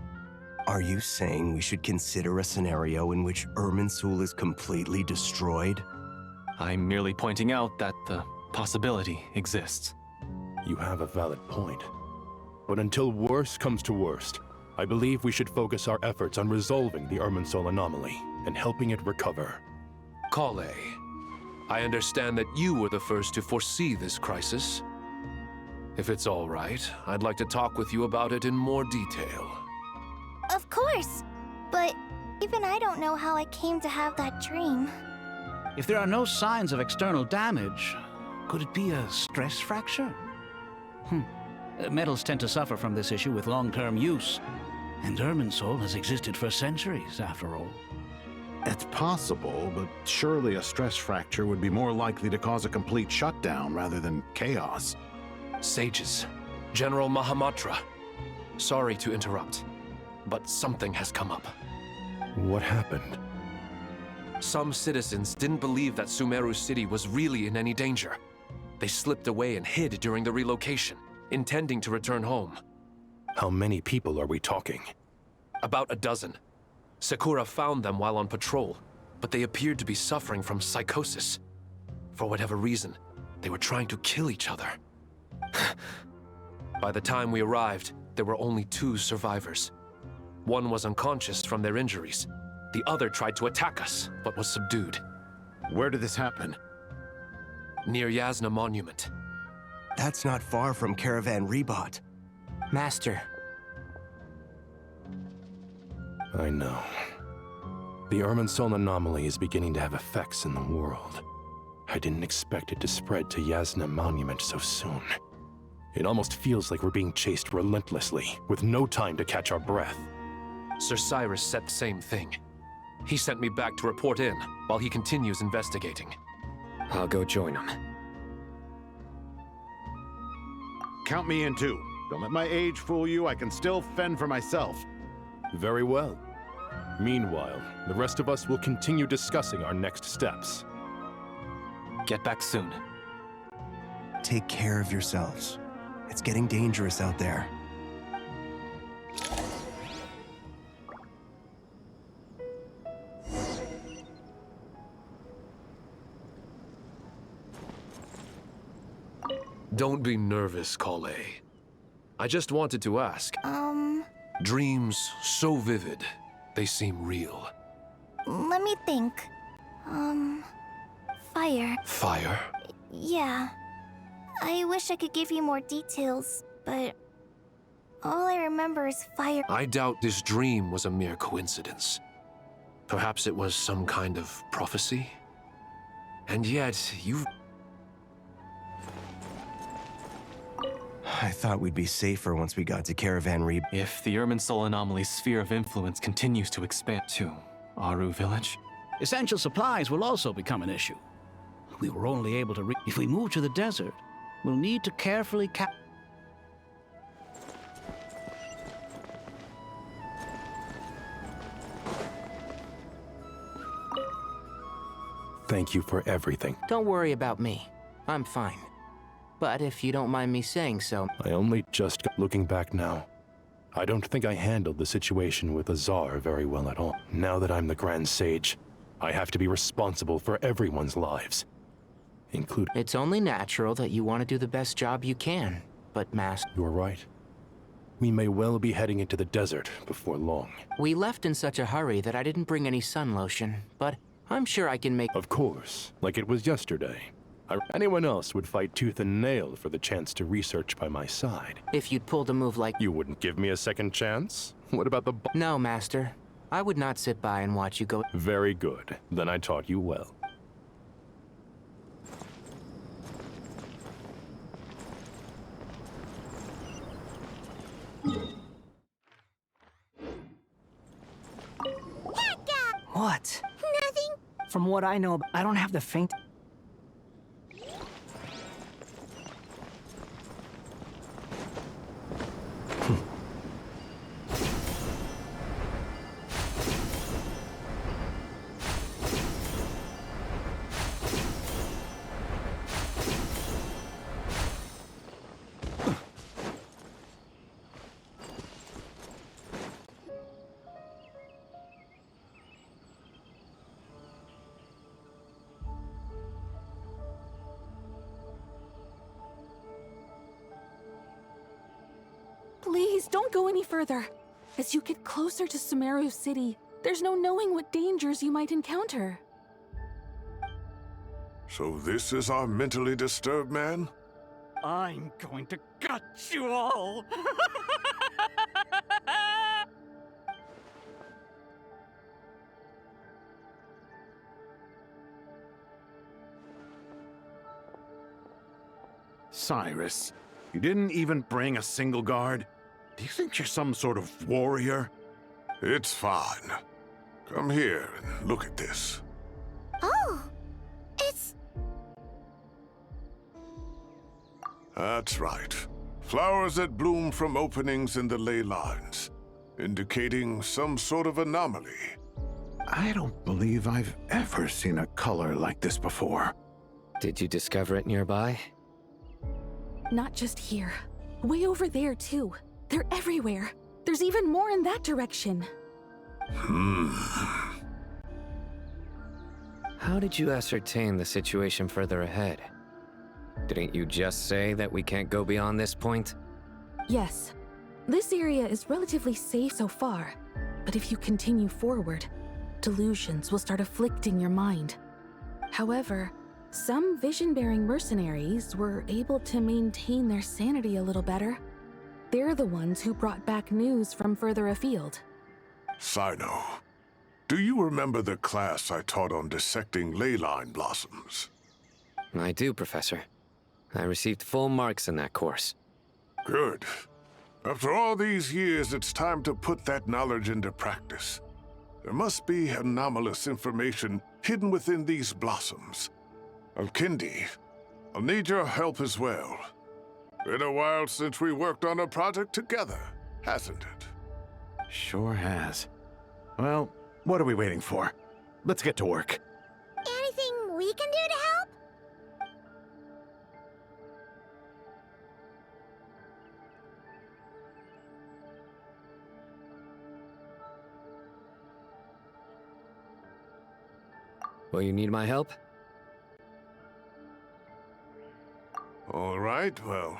Are you saying we should consider a scenario in which Irminsul is completely destroyed? I'm merely pointing out that the possibility exists. You have a valid point. But until worst comes to worst, I believe we should focus our efforts on resolving the Irminsul anomaly and helping it recover. Kale, I understand that you were the first to foresee this crisis. If it's all right, I'd like to talk with you about it in more detail. Of course! But even I don't know how I came to have that dream. If there are no signs of external damage, could it be a stress fracture? Metals tend to suffer from this issue with long-term use, and Irminsul has existed for centuries, after all. It's possible, but surely a stress fracture would be more likely to cause a complete shutdown rather than chaos. Sages, General Mahamatra, sorry to interrupt, but something has come up. What happened? Some citizens didn't believe that Sumeru City was really in any danger. They slipped away and hid during the relocation, intending to return home. How many people are we talking? About a dozen. Sakura found them while on patrol, but they appeared to be suffering from psychosis. For whatever reason, they were trying to kill each other. By the time we arrived, there were only 2 survivors. One was unconscious from their injuries. The other tried to attack us, but was subdued. Where did this happen? Near Yasna Monument. That's not far from Caravan Rebot. Master. I know. The Irminsul anomaly is beginning to have effects in the world. I didn't expect it to spread to Yasna Monument so soon. It almost feels like we're being chased relentlessly, with no time to catch our breath. Sir Cyrus said the same thing. He sent me back to report in, while he continues investigating. I'll go join him. Count me in too. Don't let my age fool you, I can still fend for myself. Very well. Meanwhile, the rest of us will continue discussing our next steps. Get back soon. Take care of yourselves. It's getting dangerous out there. Don't be nervous, Kale. I just wanted to ask. Dreams so vivid, they seem real. Let me think. Fire. Fire? Yeah. I wish I could give you more details, but all I remember is fire. I doubt this dream was a mere coincidence. Perhaps it was some kind of prophecy? And yet, you... I thought we'd be safer once we got to Caravan Rebot. If the Irminsul anomaly's sphere of influence continues to expand to Aru Village, essential supplies will also become an issue. We were only able to if we move to the desert, we'll need to carefully Thank you for everything. Don't worry about me. I'm fine. But if you don't mind me saying so... I only just got looking back now. I don't think I handled the situation with Azar very well at all. Now that I'm the Grand Sage, I have to be responsible for everyone's lives, including... It's only natural that you want to do the best job you can, but Master... You're right. We may well be heading into the desert before long. We left in such a hurry that I didn't bring any sun lotion, but I'm sure I can make... Of course, like it was yesterday. Anyone else would fight tooth and nail for the chance to research by my side. If you'd pulled a move like... You wouldn't give me a second chance? What about the... No, Master. I would not sit by and watch you go... Very good. Then I taught you well. What? Nothing. From what I know, I don't have the faint... Please, don't go any further. As you get closer to Sumeru City, there's no knowing what dangers you might encounter. So this is our mentally disturbed man? I'm going to gut you all! Cyrus, you didn't even bring a single guard? Do you think you're some sort of warrior? It's fine. Come here and look at this. Oh, it's... That's right. Flowers that bloom from openings in the ley lines, indicating some sort of anomaly. I don't believe I've ever seen a color like this before. Did you discover it nearby? Not just here. Way over there, too. They're everywhere. There's even more in that direction. How did you ascertain the situation further ahead? Didn't you just say that we can't go beyond this point? Yes. This area is relatively safe so far, but if you continue forward, delusions will start afflicting your mind. However, some vision-bearing mercenaries were able to maintain their sanity a little better. They're the ones who brought back news from further afield. Sino, do you remember the class I taught on dissecting ley line blossoms? I do, Professor. I received full marks in that course. Good. After all these years, it's time to put that knowledge into practice. There must be anomalous information hidden within these blossoms. Alkindi, I'll need your help as well. Been a while since we worked on a project together, hasn't it? Sure has. Well, what are we waiting for? Let's get to work. Anything we can do to help? Will you need my help? All right, well,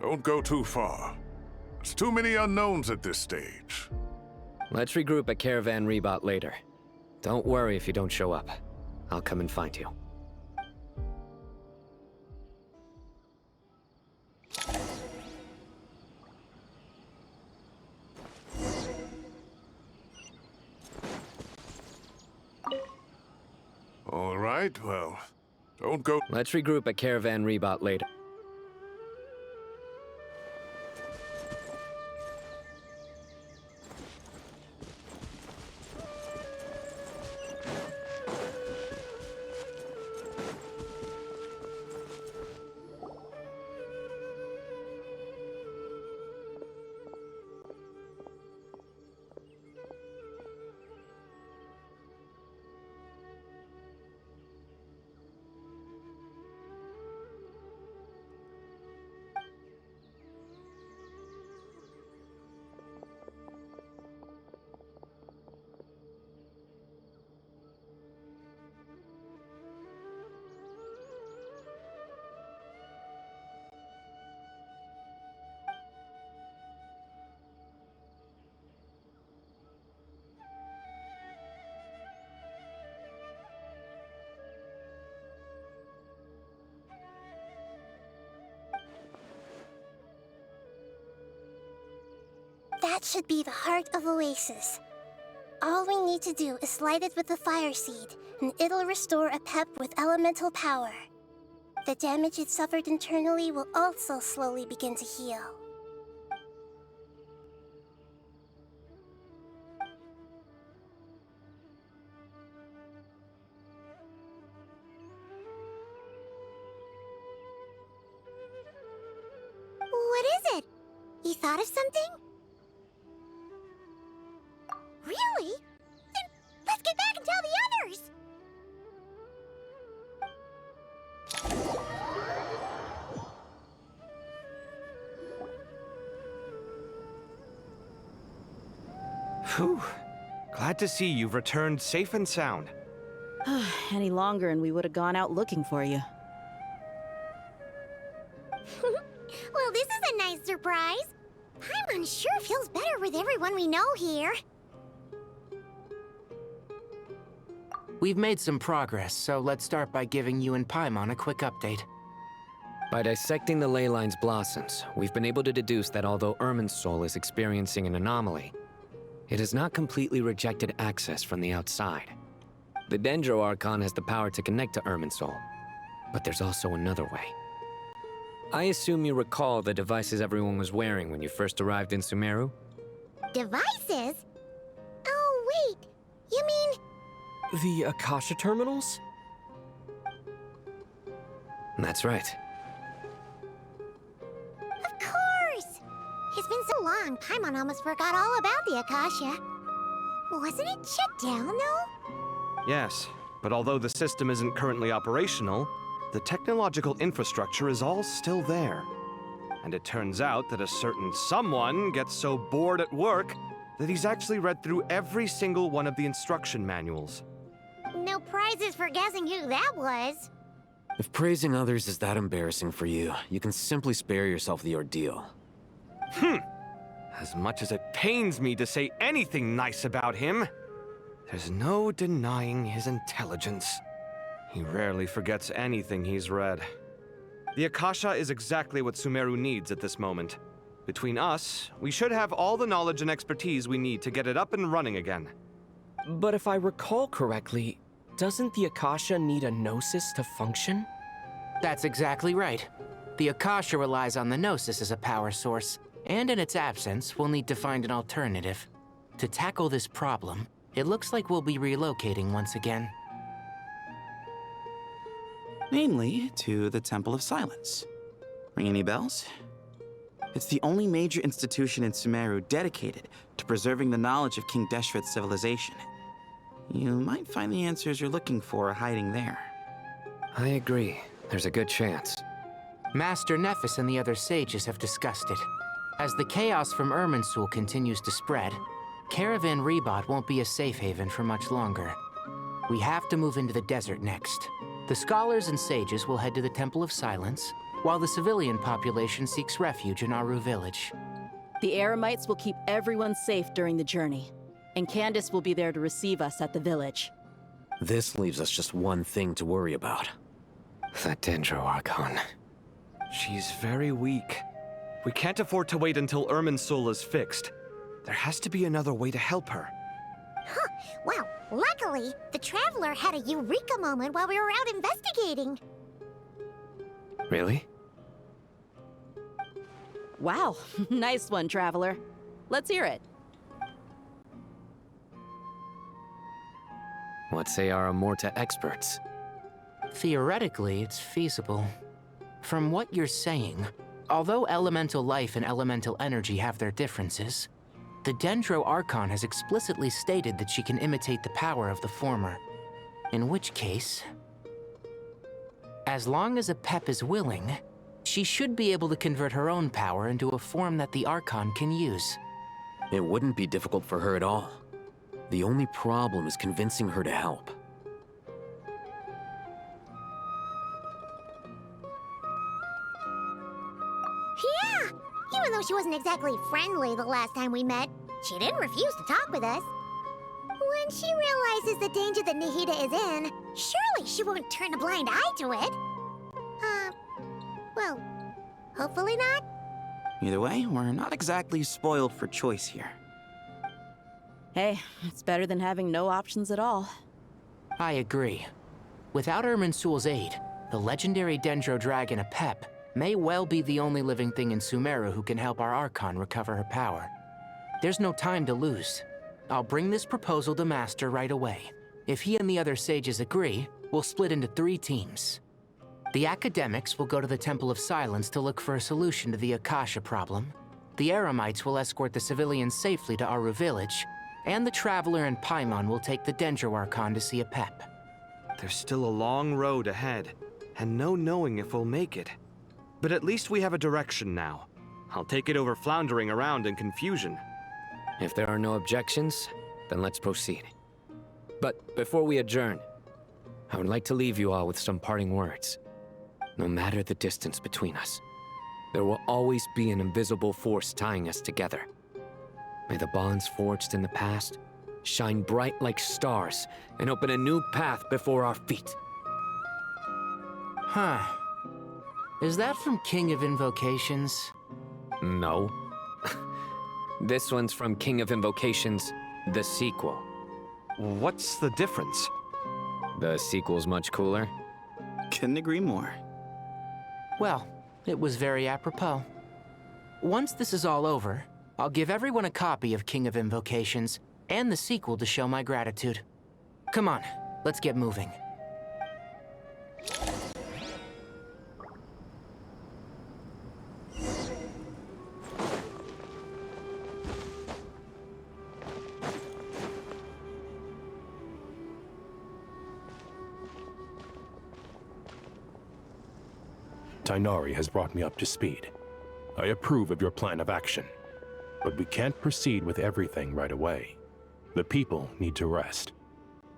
don't go too far. There's too many unknowns at this stage. Let's regroup at Caravan Rebot later. Don't worry if you don't show up. I'll come and find you. All right, well, don't go... Let's regroup at Caravan Rebot later. That should be the heart of Oasis. All we need to do is light it with the fire seed, and it'll restore a pep with elemental power. The damage it suffered internally will also slowly begin to heal. thought of something? Really? Then let's get back and tell the others! Whew. Glad to see you've returned safe and sound. Any longer and we would have gone out looking for you. Well, this is a nice surprise. Paimon sure feels better with everyone we know here. We've made some progress, so let's start by giving you and Paimon a quick update. By dissecting the ley line's blossoms, we've been able to deduce that although Irminsul is experiencing an anomaly, it has not completely rejected access from the outside. The Dendro Archon has the power to connect to Irminsul, but there's also another way. I assume you recall the devices everyone was wearing when you first arrived in Sumeru? Devices? Oh, wait. You mean... The Akasha terminals? That's right. Of course! It's been so long, Paimon almost forgot all about the Akasha. Wasn't it shut down, though? Yes, but although the system isn't currently operational, the technological infrastructure is all still there. And it turns out that a certain someone gets so bored at work that he's actually read through every single one of the instruction manuals. No prizes for guessing who that was. If praising others is that embarrassing for you, you can simply spare yourself the ordeal. As much as it pains me to say anything nice about him, there's no denying his intelligence. He rarely forgets anything he's read. The Akasha is exactly what Sumeru needs at this moment. Between us, we should have all the knowledge and expertise we need to get it up and running again. But if I recall correctly, doesn't the Akasha need a Gnosis to function? That's exactly right. The Akasha relies on the Gnosis as a power source, and in its absence, we'll need to find an alternative. To tackle this problem, it looks like we'll be relocating once again. Namely, to the Temple of Silence. Ring any bells? It's the only major institution in Sumeru dedicated to preserving the knowledge of King Deshret's civilization. You might find the answers you're looking for hiding there. I agree. There's a good chance. Master Nephis and the other sages have discussed it. As the chaos from Irminsul continues to spread, Caravan Rebot won't be a safe haven for much longer. We have to move into the desert next. The scholars and sages will head to the Temple of Silence, while the civilian population seeks refuge in Aru village. The Eremites will keep everyone safe during the journey, and Candace will be there to receive us at the village. This leaves us just one thing to worry about. That Dendro Archon. She's very weak. We can't afford to wait until Irminsul is fixed. There has to be another way to help her. Huh. Well, luckily, the Traveler had a eureka moment while we were out investigating. Really? Wow, nice one, Traveler. Let's hear it. What say our Amorta experts? Theoretically, it's feasible. From what you're saying, although elemental life and elemental energy have their differences, the Dendro Archon has explicitly stated that she can imitate the power of the former. In which case, as long as Apep is willing, she should be able to convert her own power into a form that the Archon can use. It wouldn't be difficult for her at all. The only problem is convincing her to help. Yeah! Even though she wasn't exactly friendly the last time we met, she didn't refuse to talk with us. When she realizes the danger that Nahida is in, surely she won't turn a blind eye to it. Well, hopefully not. Either way, we're not exactly spoiled for choice here. Hey, it's better than having no options at all. I agree. Without Irminsul's aid, the legendary Dendro Dragon Apep may well be the only living thing in Sumeru who can help our Archon recover her power. There's no time to lose. I'll bring this proposal to Master right away. If he and the other sages agree, we'll split into 3 teams. The academics will go to the Temple of Silence to look for a solution to the Akasha problem. The Eremites will escort the civilians safely to Aru village, and the Traveler and Paimon will take the Dendro Archon to see a pep. There's still a long road ahead, and no knowing if we'll make it. But at least we have a direction now. I'll take it over floundering around in confusion. If there are no objections, then let's proceed. But before we adjourn, I would like to leave you all with some parting words. No matter the distance between us, there will always be an invisible force tying us together. May the bonds forged in the past shine bright like stars and open a new path before our feet. Huh. Is that from King of Invocations? No. This one's from King of Invocations, the sequel. What's the difference? The sequel's much cooler. Couldn't agree more. Well, it was very apropos. Once this is all over, I'll give everyone a copy of King of Invocations and the sequel to show my gratitude. Come on, let's get moving. Tighnari has brought me up to speed. I approve of your plan of action, but we can't proceed with everything right away. The people need to rest.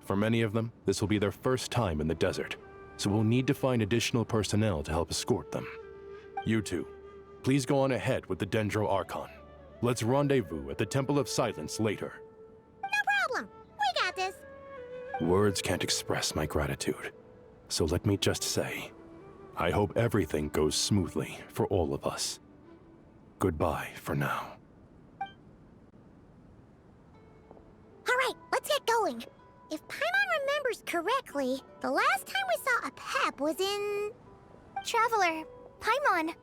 For many of them, this will be their first time in the desert, so we'll need to find additional personnel to help escort them. You two, please go on ahead with the Dendro Archon. Let's rendezvous at the Temple of Silence later. No problem. We got this. Words can't express my gratitude, so let me just say, I hope everything goes smoothly for all of us. Goodbye for now. All right, let's get going. If Paimon remembers correctly, the last time we saw a pep was in... Traveler, Paimon.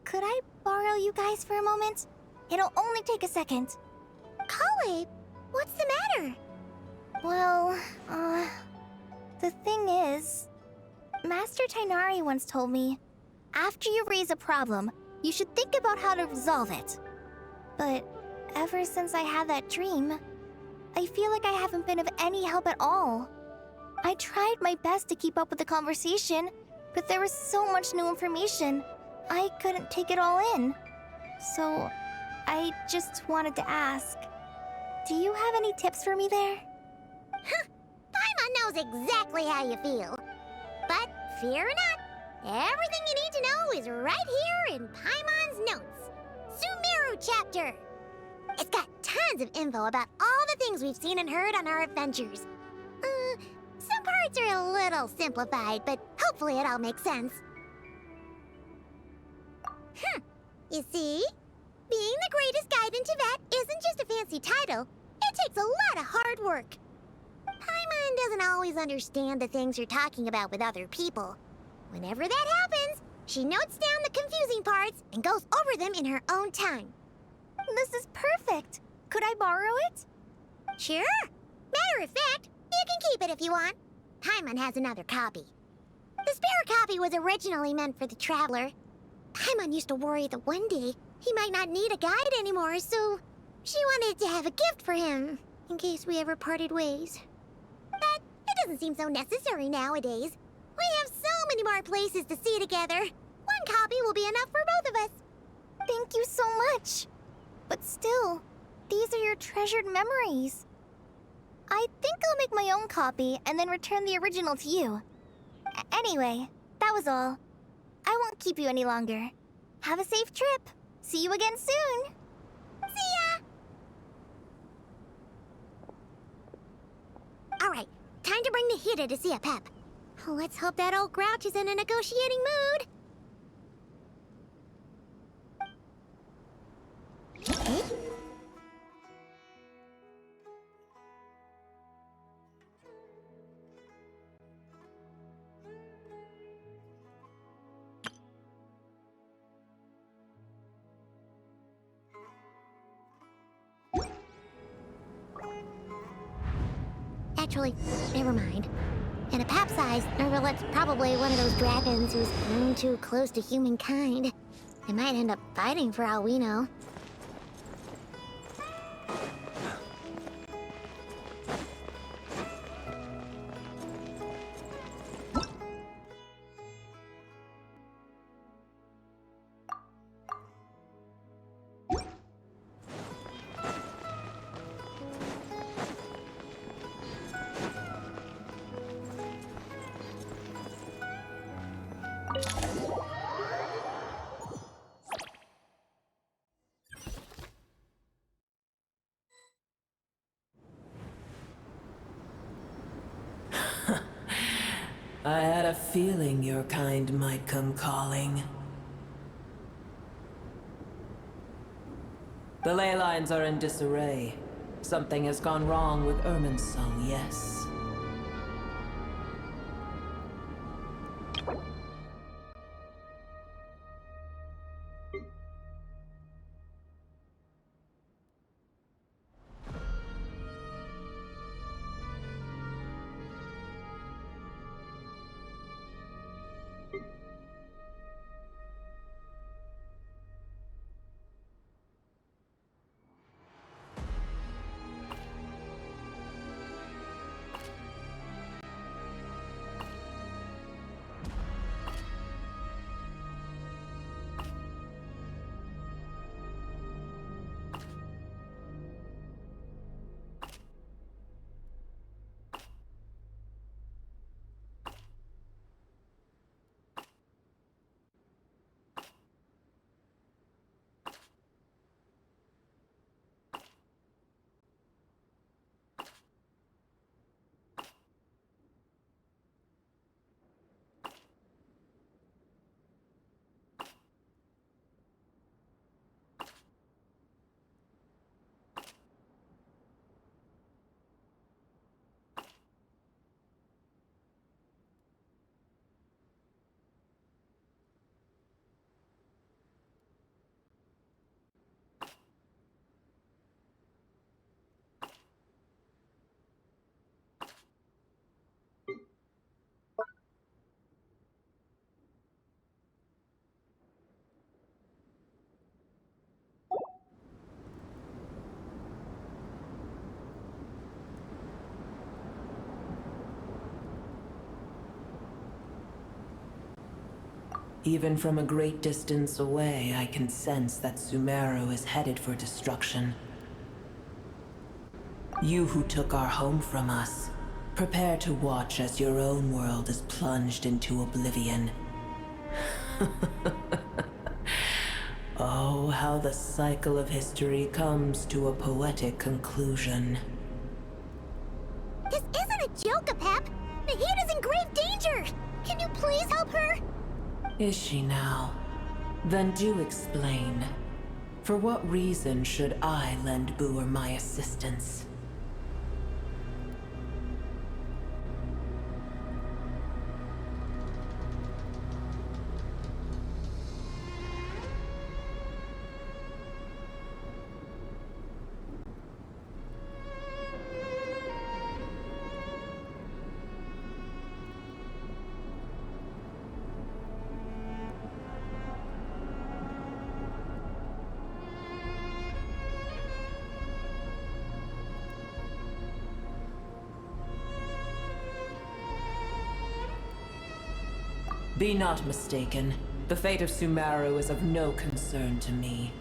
Could I borrow you guys for a moment? It'll only take a second. Kale, what's the matter? Well, the thing is, Master Tighnari once told me, after you raise a problem, you should think about how to resolve it. But ever since I had that dream, I feel like I haven't been of any help at all. I tried my best to keep up with the conversation, but there was so much new information, I couldn't take it all in. So, I just wanted to ask, do you have any tips for me there? Huh, Paimon knows exactly how you feel. But fear not, everything you need to know is right here in Paimon's notes. Sumeru chapter. It's got tons of info about all the things we've seen and heard on our adventures. Some parts are a little simplified, but hopefully it all makes sense. You see? Being the greatest guide in Tibet isn't just a fancy title. It takes a lot of hard work. Paimon doesn't always understand the things you're talking about with other people. Whenever that happens, she notes down the confusing parts and goes over them in her own time. This is perfect. Could I borrow it? Sure. Matter of fact, you can keep it if you want. Paimon has another copy. The spare copy was originally meant for the Traveler. Paimon used to worry that one day he might not need a guide anymore, so she wanted to have a gift for him, in case we ever parted ways. But it doesn't seem so necessary nowadays. We have so many more places to see together. One copy will be enough for both of us. Thank you so much. But still, these are your treasured memories. I think I'll make my own copy and then return the original to you. Anyway, that was all. I won't keep you any longer. Have a safe trip. See you again soon. See ya! All right, time to bring the Hida to see a pep. Let's hope that old grouch is in a negotiating mood. Actually, never mind. In a pap size, well, it's probably one of those dragons who's too close to humankind. They might end up fighting for all we know. I had a feeling your kind might come calling. The ley lines are in disarray. Something has gone wrong with Irminsul, yes. Even from a great distance away, I can sense that Sumeru is headed for destruction. You who took our home from us, prepare to watch as your own world is plunged into oblivion. Oh, how the cycle of history comes to a poetic conclusion. This isn't a joke, Apep! Nahida's in grave danger! Can you please help her? Is she now? Then do explain. For what reason should I lend Boor my assistance? Be not mistaken. The fate of Sumeru is of no concern to me.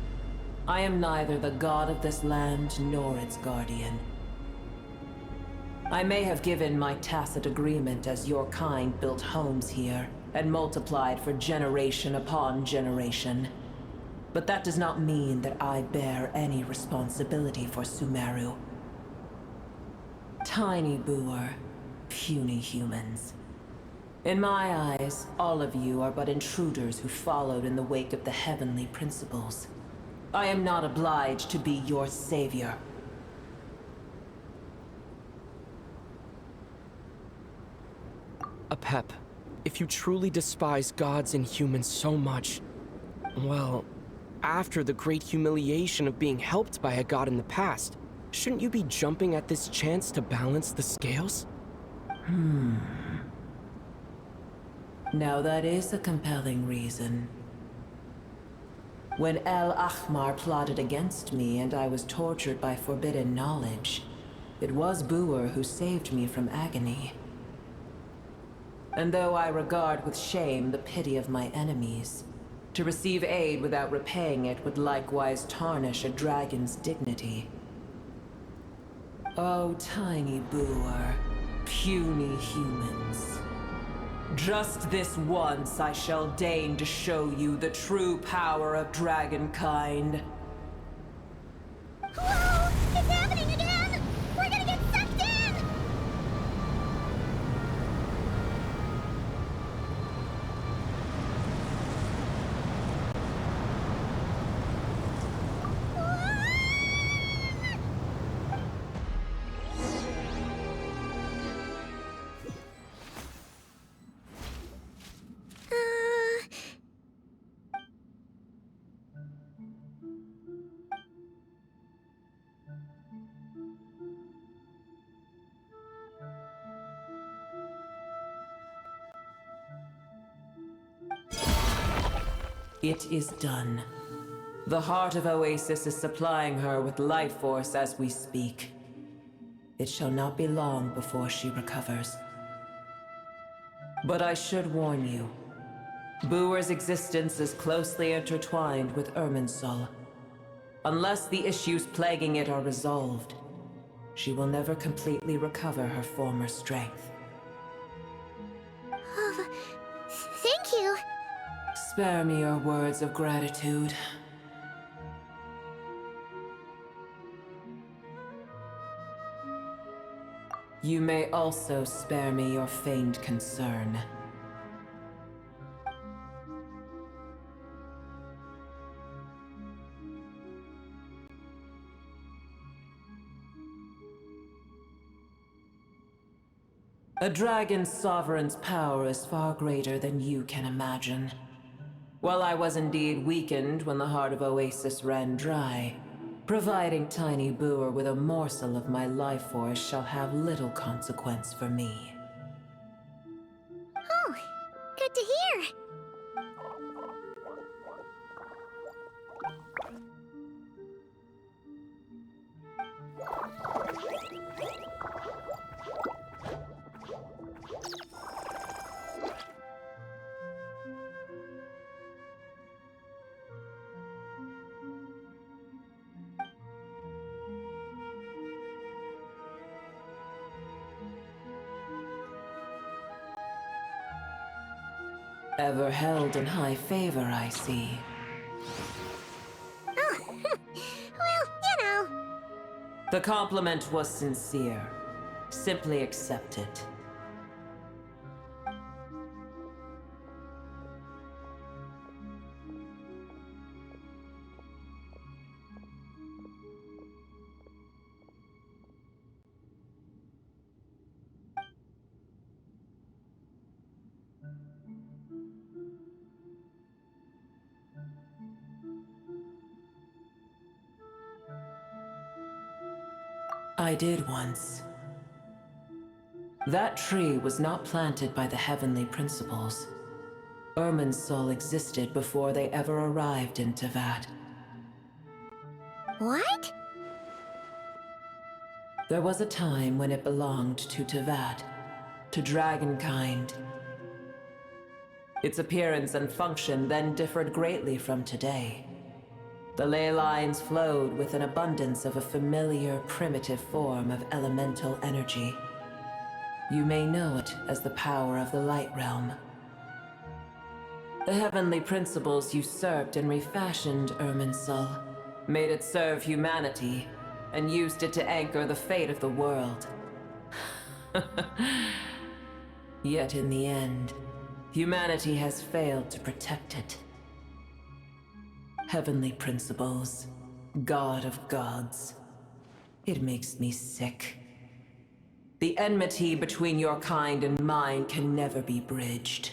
I am neither the god of this land nor its guardian. I may have given my tacit agreement as your kind built homes here and multiplied for generation upon generation. But that does not mean that I bear any responsibility for Sumeru. Tiny Boor, puny humans. In my eyes, all of you are but intruders who followed in the wake of the heavenly principles. I am not obliged to be your savior. Apep, if you truly despise gods and humans so much, well, after the great humiliation of being helped by a god in the past, shouldn't you be jumping at this chance to balance the scales? Now that is a compelling reason. When El Ahmar plotted against me and I was tortured by forbidden knowledge, it was Buer who saved me from agony. And though I regard with shame the pity of my enemies, to receive aid without repaying it would likewise tarnish a dragon's dignity. Oh, tiny Buer, puny humans. Just this once I shall deign to show you the true power of dragonkind. Whoa! It's happening again! We're gonna get sucked in! It is done. The heart of Oasis is supplying her with life force as we speak. It shall not be long before she recovers. But I should warn you, Buer's existence is closely intertwined with Irminsul. Unless the issues plaguing it are resolved, she will never completely recover her former strength. Thank you. Spare me your words of gratitude. You may also spare me your feigned concern. A dragon's sovereign's power is far greater than you can imagine. While I was indeed weakened when the heart of Oasis ran dry, providing tiny Buer with a morsel of my life force shall have little consequence for me. Oh, good to hear. Ever held in high favor, I see. Oh, well, you know. The compliment was sincere. Simply accept it. I did once. That tree was not planted by the heavenly principles. Irminsul existed before they ever arrived in Tevat. What? There was a time when it belonged to Tevat, to dragonkind. Its appearance and function then differed greatly from today. The ley lines flowed with an abundance of a familiar, primitive form of elemental energy. You may know it as the power of the Light Realm. The heavenly principles usurped and refashioned Irminsul, made it serve humanity, and used it to anchor the fate of the world. Yet in the end, humanity has failed to protect it. Heavenly principles, God of gods. It makes me sick. The enmity between your kind and mine can never be bridged.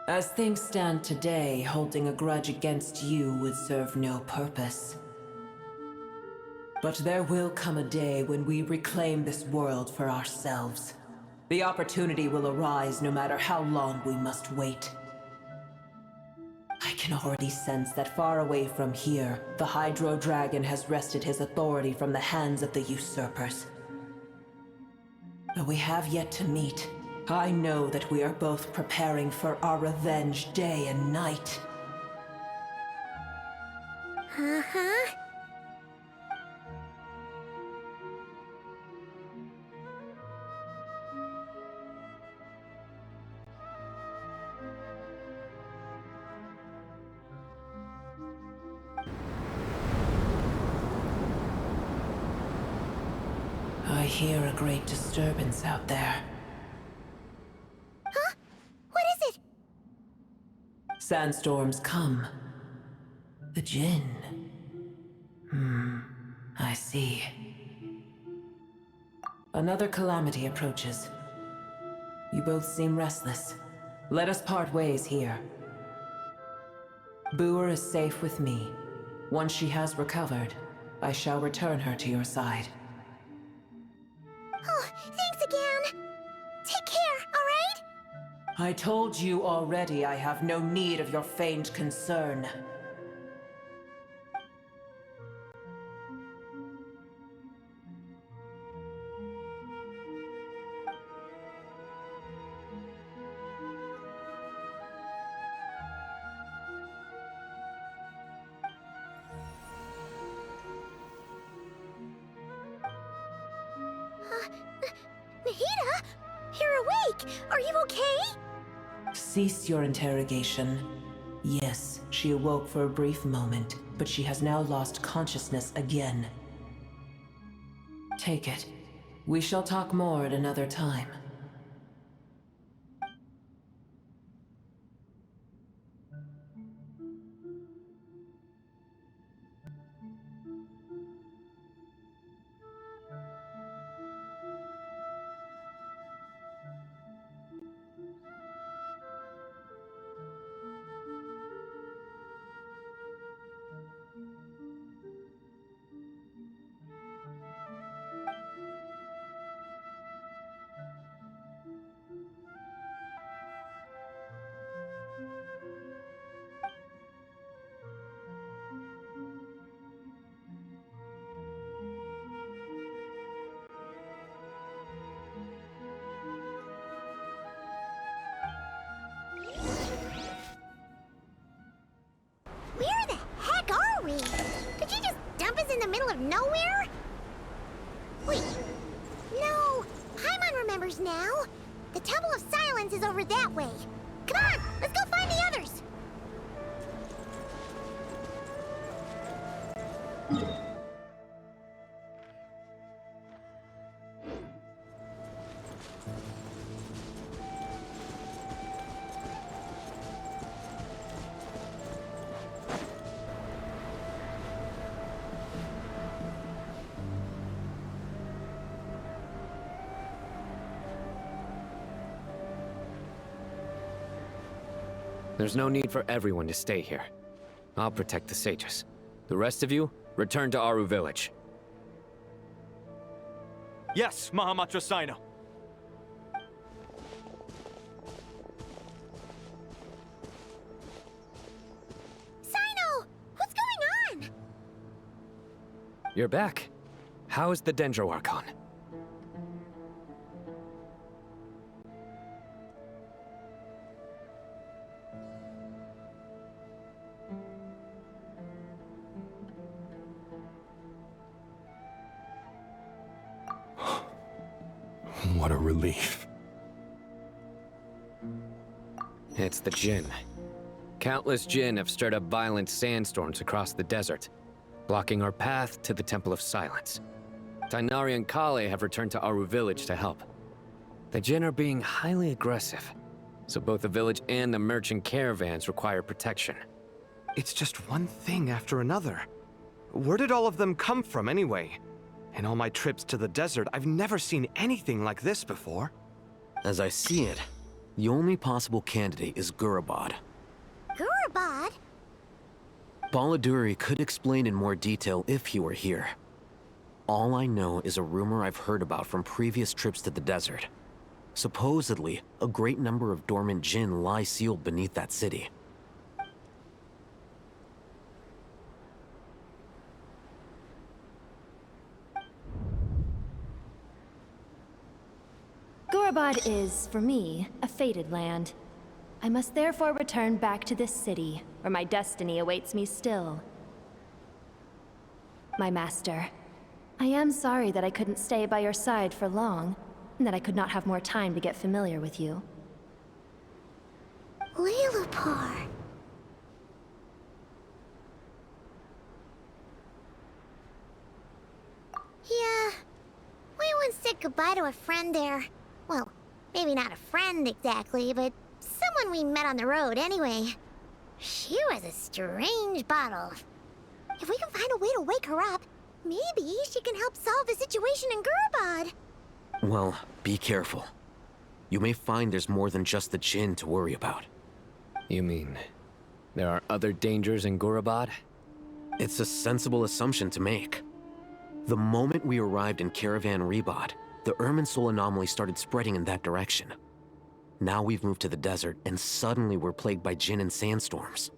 As things stand today, holding a grudge against you would serve no purpose. But there will come a day when we reclaim this world for ourselves. The opportunity will arise no matter how long we must wait. I can already sense that far away from here, the Hydro Dragon has wrested his authority from the hands of the usurpers. Though we have yet to meet, I know that we are both preparing for our revenge day and night. Uh-huh. I hear a great disturbance out there. Huh? What is it? Sandstorms come. The Jinn. I see. Another calamity approaches. You both seem restless. Let us part ways here. Boer is safe with me. Once she has recovered, I shall return her to your side. Oh, thanks again. Take care, alright? I told you already I have no need of your feigned concern. Nahida? You're awake! Are you okay? Cease your interrogation. Yes, she awoke for a brief moment, but she has now lost consciousness again. Take it. We shall talk more at another time. Where the heck are we? Did you just dump us in the middle of nowhere? Wait. No, Paimon remembers now. The Temple of Silence is over that way. Come on, let's go find the others. There's no need for everyone to stay here. I'll protect the sages. The rest of you, return to Aru village. Yes, Mahamatra Sino. Sino! What's going on? You're back. How is the Dendro Archon? What a relief. It's the Jinn. Countless Jinn have stirred up violent sandstorms across the desert, blocking our path to the Temple of Silence. Tainari and Kale have returned to Aru village to help. The Jinn are being highly aggressive, so both the village and the merchant caravans require protection. It's just one thing after another. Where did all of them come from anyway? In all my trips to the desert, I've never seen anything like this before. As I see it, the only possible candidate is Gurabad. Gurabad? Baladuri could explain in more detail if he were here. All I know is a rumor I've heard about from previous trips to the desert. Supposedly, a great number of dormant Jinn lie sealed beneath that city. Gorabad is, for me, a fated land. I must therefore return back to this city, where my destiny awaits me still. My master, I am sorry that I couldn't stay by your side for long, and that I could not have more time to get familiar with you. Lilipar. Yeah, we once said goodbye to a friend there. Well, maybe not a friend exactly, but someone we met on the road anyway. She was a strange bottle. If we can find a way to wake her up, maybe she can help solve the situation in Gurabad. Well, be careful. You may find there's more than just the Jinn to worry about. You mean, there are other dangers in Gurabad? It's a sensible assumption to make. The moment we arrived in Caravan Rebod, the Irminsul anomaly started spreading in that direction. Now we've moved to the desert, and suddenly we're plagued by Jinn and sandstorms.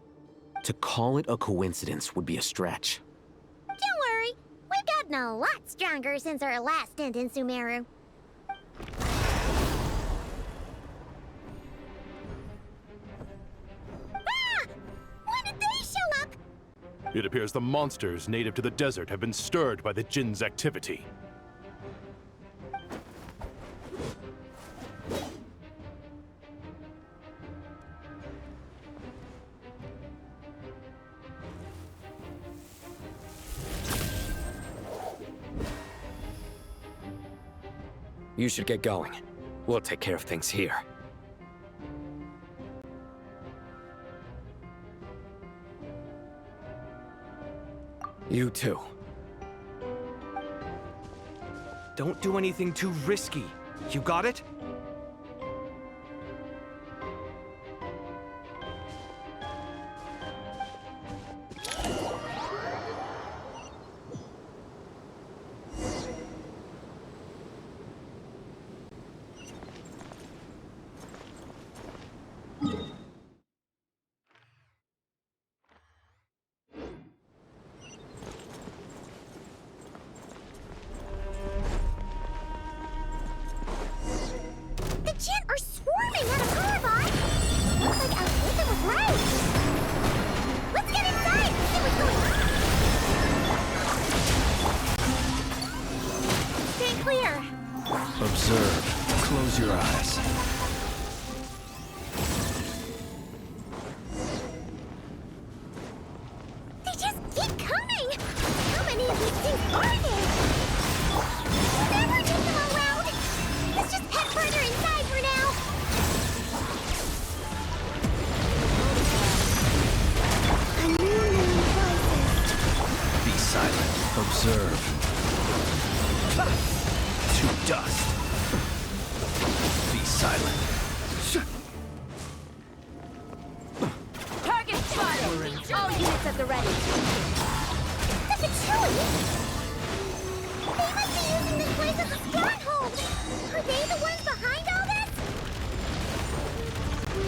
To call it a coincidence would be a stretch. Don't worry, we've gotten a lot stronger since our last stint in Sumeru. Ah! When did they show up? It appears the monsters native to the desert have been stirred by the Jinn's activity. You should get going. We'll take care of things here. You too. Don't do anything too risky. You got it? The Jinn are swarming out of Gurabad! Looks like Alvita was right! Let's get inside and see what's going on! Stay clear! Observe. Close your eyes. They just keep coming! How many of these things are there? Never take them all out! Let's just head further inside for now! A new name voices. Be silent. Observe. To dust. Be silent. Target spotted! All units at the ready. The Fatui! They must be using this place as a stronghold! Are they the ones behind all this?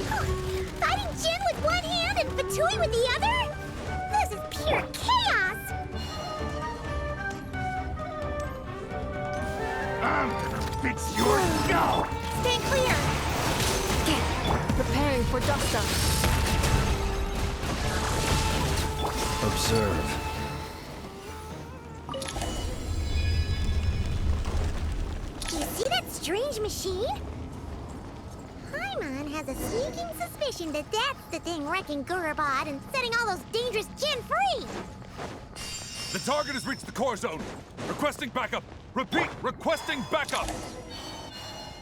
Huh. Fighting Jinn with one hand and Fatui with the other? This is pure chaos! I'm gonna fix your skull! Stand clear! Preparing for dust-up. Observe. Do you see that strange machine? Paimon has a sneaking suspicion that that's the thing wrecking Gurabad and setting all those dangerous Jinn free! The target has reached the core zone. Requesting backup. Repeat, requesting backup.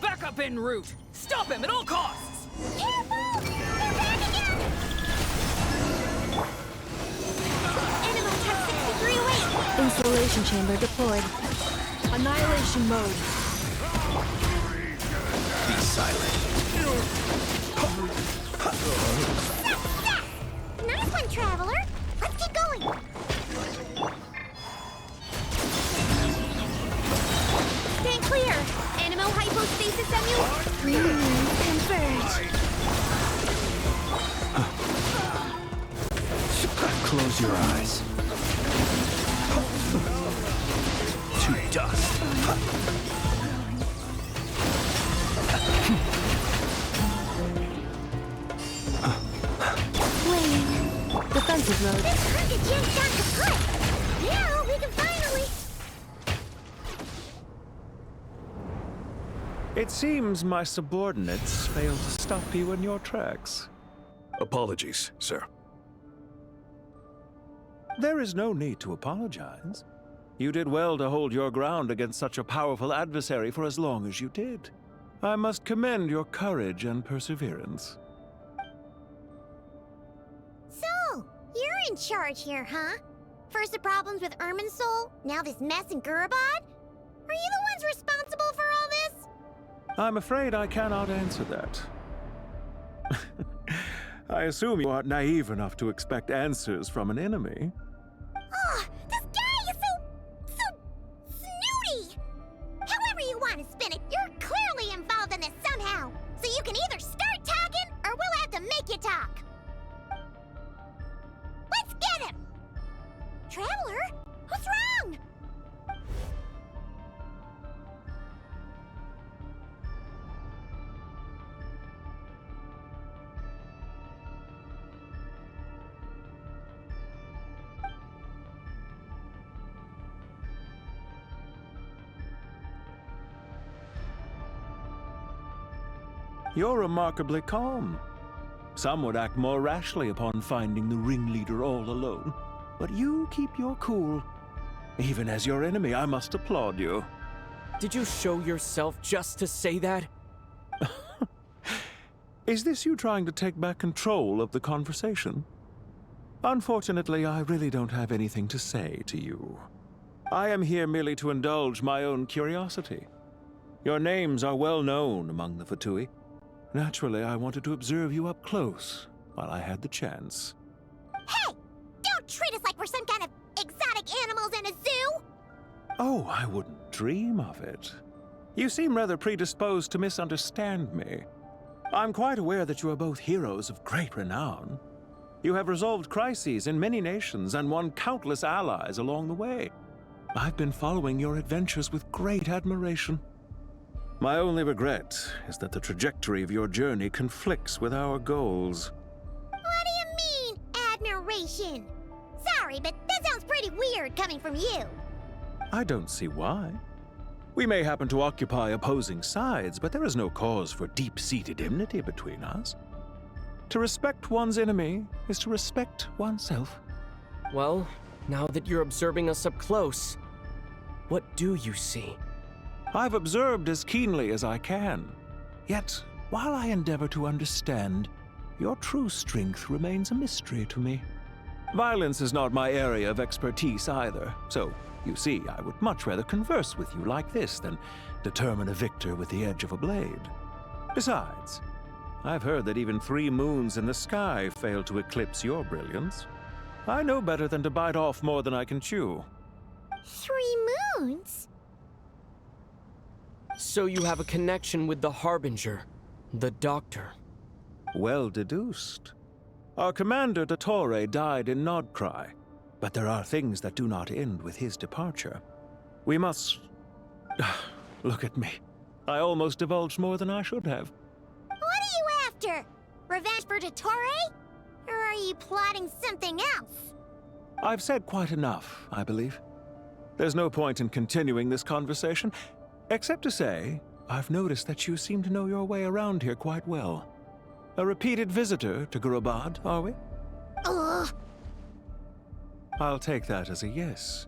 Backup en route! Stop him at all costs! Careful! They're back again! Animal Tech 63 away! Installation chamber deployed. Annihilation mode. Be silent. Success! Nice one, Traveler! Let's keep going! Stand clear! Animo hypostasis emule, Close your eyes. To dust. Defensive mode. This hurted Jen's got kaput! Now we can finally... It seems my subordinates failed to stop you in your tracks. Apologies, sir. There is no need to apologize. You did well to hold your ground against such a powerful adversary for as long as you did. I must commend your courage and perseverance. So, you're in charge here, huh? First the problems with Irminsul, now this mess in Gurabad? Are you the ones responsible for all this? I'm afraid I cannot answer that. I assume you aren't naive enough to expect answers from an enemy. Oh, this guy is so snooty! However you want to spin it, you're clearly involved in this somehow. So you can either start talking, or we'll have to make you talk. Let's get him! Traveler? What's wrong? You're remarkably calm. Some would act more rashly upon finding the ringleader all alone. But you keep your cool. Even as your enemy, I must applaud you. Did you show yourself just to say that? Is this you trying to take back control of the conversation? Unfortunately, I really don't have anything to say to you. I am here merely to indulge my own curiosity. Your names are well known among the Fatui. Naturally, I wanted to observe you up close while I had the chance. Hey! Don't treat us like we're some kind of exotic animals in a zoo! Oh, I wouldn't dream of it. You seem rather predisposed to misunderstand me. I'm quite aware that you are both heroes of great renown. You have resolved crises in many nations and won countless allies along the way. I've been following your adventures with great admiration. My only regret is that the trajectory of your journey conflicts with our goals. What do you mean, admiration? Sorry, but that sounds pretty weird coming from you. I don't see why. We may happen to occupy opposing sides, but there is no cause for deep-seated enmity between us. To respect one's enemy is to respect oneself. Well, now that you're observing us up close, what do you see? I've observed as keenly as I can. Yet, while I endeavor to understand, your true strength remains a mystery to me. Violence is not my area of expertise either, so, you see, I would much rather converse with you like this than determine a victor with the edge of a blade. Besides, I've heard that even 3 moons in the sky fail to eclipse your brilliance. I know better than to bite off more than I can chew. 3 moons? So you have a connection with the Harbinger, the Doctor. Well deduced. Our commander, Dottore, died in Nodcry, but there are things that do not end with his departure. We must... Look at me. I almost divulged more than I should have. What are you after? Revenge for Dottore? Or are you plotting something else? I've said quite enough, I believe. There's no point in continuing this conversation, except to say, I've noticed that you seem to know your way around here quite well. A repeated visitor to Gurabad, are we? Ugh. I'll take that as a yes.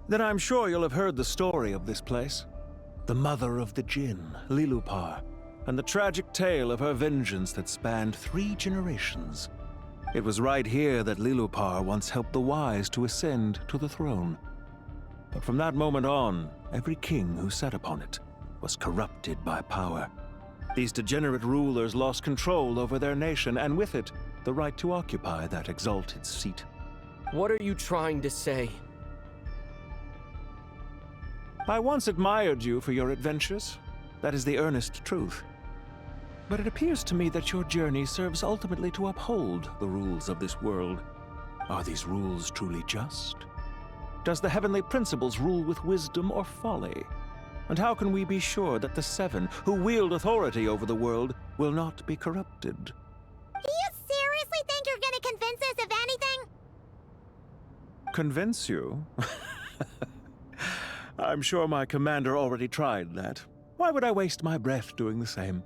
Then I'm sure you'll have heard the story of this place. The mother of the Jinn, Lilupar, and the tragic tale of her vengeance that spanned 3 generations. It was right here that Lilupar once helped the wise to ascend to the throne. But from that moment on, every king who sat upon it was corrupted by power. These degenerate rulers lost control over their nation, and with it, the right to occupy that exalted seat. What are you trying to say? I once admired you for your adventures. That is the earnest truth. But it appears to me that your journey serves ultimately to uphold the rules of this world. Are these rules truly just? Does the heavenly principles rule with wisdom or folly? And how can we be sure that the Seven, who wield authority over the world, will not be corrupted? Do you seriously think you're gonna convince us of anything? Convince you? I'm sure my commander already tried that. Why would I waste my breath doing the same?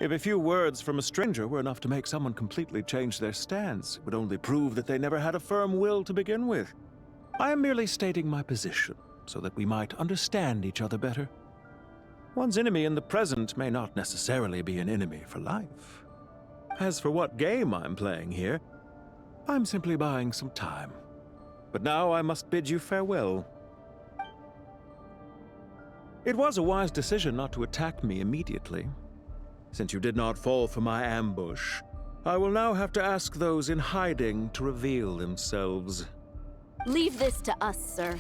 If a few words from a stranger were enough to make someone completely change their stance, it would only prove that they never had a firm will to begin with. I am merely stating my position, so that we might understand each other better. One's enemy in the present may not necessarily be an enemy for life. As for what game I'm playing here, I'm simply buying some time. But now I must bid you farewell. It was a wise decision not to attack me immediately. Since you did not fall for my ambush, I will now have to ask those in hiding to reveal themselves. Leave this to us, sir.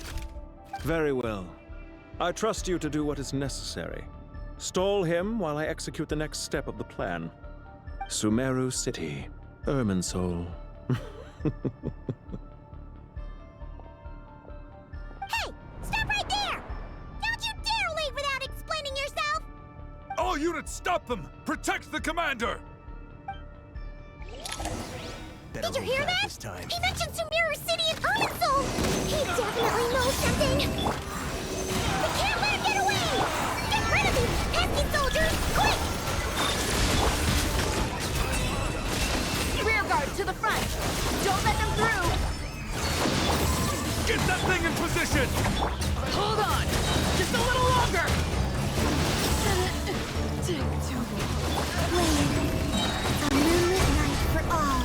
Very well. I trust you to do what is necessary. Stall him while I execute the next step of the plan. Sumeru City, Irminsul. Hey! Stop right there! Don't you dare leave without explaining yourself! All units, stop them! Protect the commander! Did you hear that? He mentioned Sumeru City and Irminsul! He definitely knows something! We can't let him get away! Get rid of these pesky soldiers! Quick! Rear guard to the front! Don't let them through! Get that thing in position! Hold on! Just a little longer! A moonlit night for all.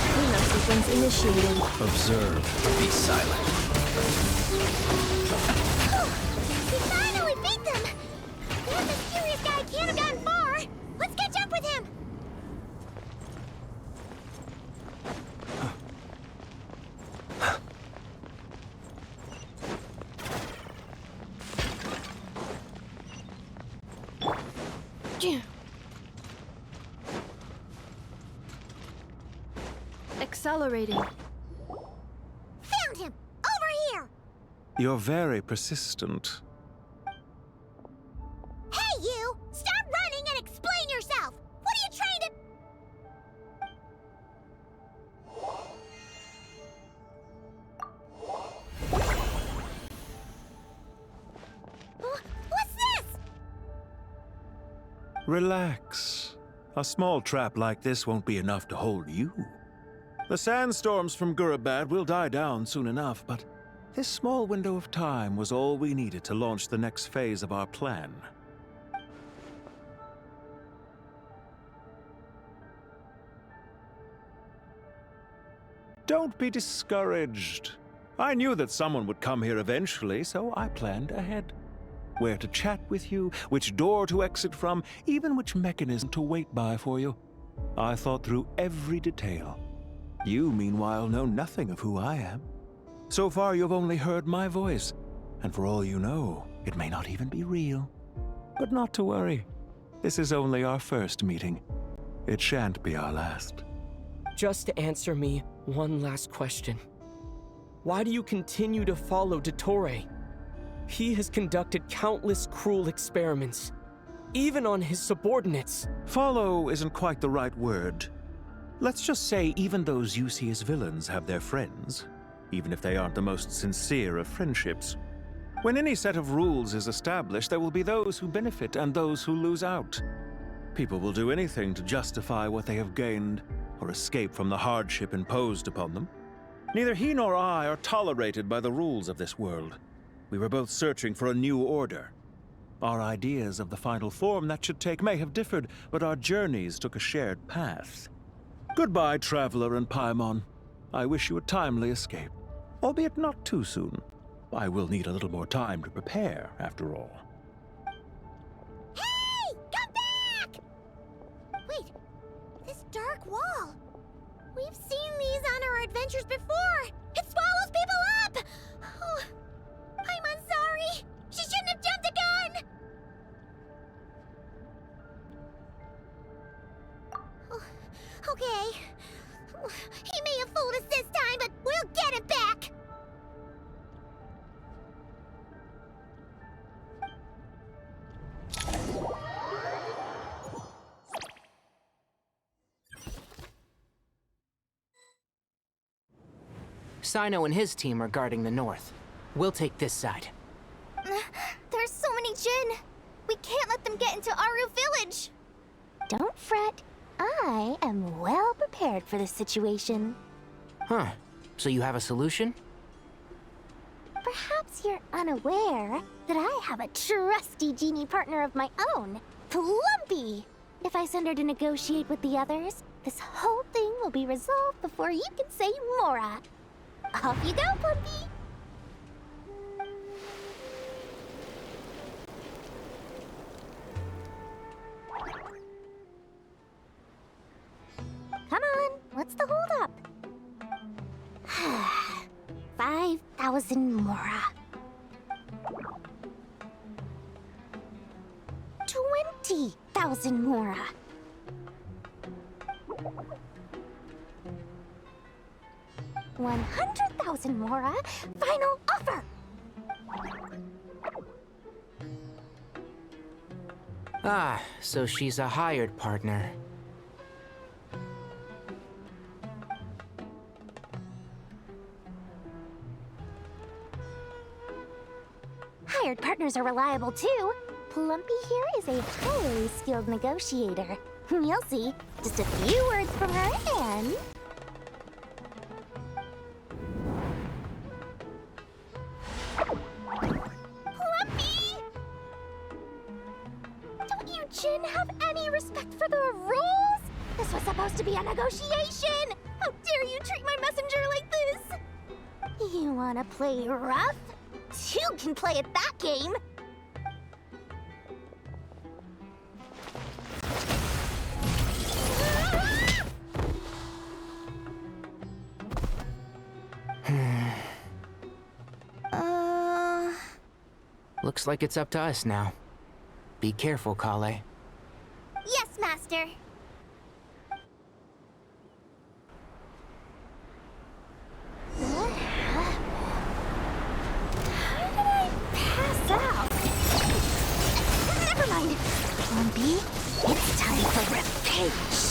Cleanup sequence initiated. Observe. Be silent. We finally beat them! That mysterious guy can't have gotten far! Let's catch up with him! Accelerating. Found him! Over here! You're very persistent. Hey, you! Stop running and explain yourself! What are you trying to... What's this? Relax. A small trap like this won't be enough to hold you. The sandstorms from Gurabad will die down soon enough, but this small window of time was all we needed to launch the next phase of our plan. Don't be discouraged. I knew that someone would come here eventually, so I planned ahead. Where to chat with you, which door to exit from, even which mechanism to wait by for you. I thought through every detail. You, meanwhile, know nothing of who I am. So far, you've only heard my voice, and for all you know, it may not even be real. But not to worry. This is only our first meeting. It shan't be our last. Just answer me one last question. Why do you continue to follow Dottore? He has conducted countless cruel experiments, even on his subordinates. Follow isn't quite the right word. Let's just say even those you see as villains have their friends, even if they aren't the most sincere of friendships. When any set of rules is established, there will be those who benefit and those who lose out. People will do anything to justify what they have gained or escape from the hardship imposed upon them. Neither he nor I are tolerated by the rules of this world. We were both searching for a new order. Our ideas of the final form that should take may have differed, but our journeys took a shared path. Goodbye, Traveler and Paimon. I wish you a timely escape, albeit not too soon. I will need a little more time to prepare, after all. Hey! Come back! Wait, this dark wall. We've seen these on our adventures before. It swallows people up! Oh, I'm sorry. She shouldn't have jumped the gun! Okay. He may have fooled us this time, but we'll get him back! Sino and his team are guarding the north. We'll take this side. There's so many Jin! We can't let them get into Aru Village! Don't fret. I am well prepared for this situation. Huh. So you have a solution? Perhaps you're unaware that I have a trusty genie partner of my own, Plumpy. If I send her to negotiate with the others, this whole thing will be resolved before you can say Mora. Off you go, Plumpy! Come on, what's the holdup? 5,000 Mora. 20,000 Mora. 100,000 Mora. Final offer. Ah, so she's a hired partner. Hired partners are reliable too. Plumpy here is a highly skilled negotiator. You'll see. Just a few words from her and... Plumpy! Don't you Jin have any respect for the rules? This was supposed to be a negotiation! How dare you treat my messenger like this? You wanna play rough? Two can play at that game! Looks like it's up to us now. Be careful, Kale. Yes, Master. Pass out. Never mind. Plumpy, it's time for revenge.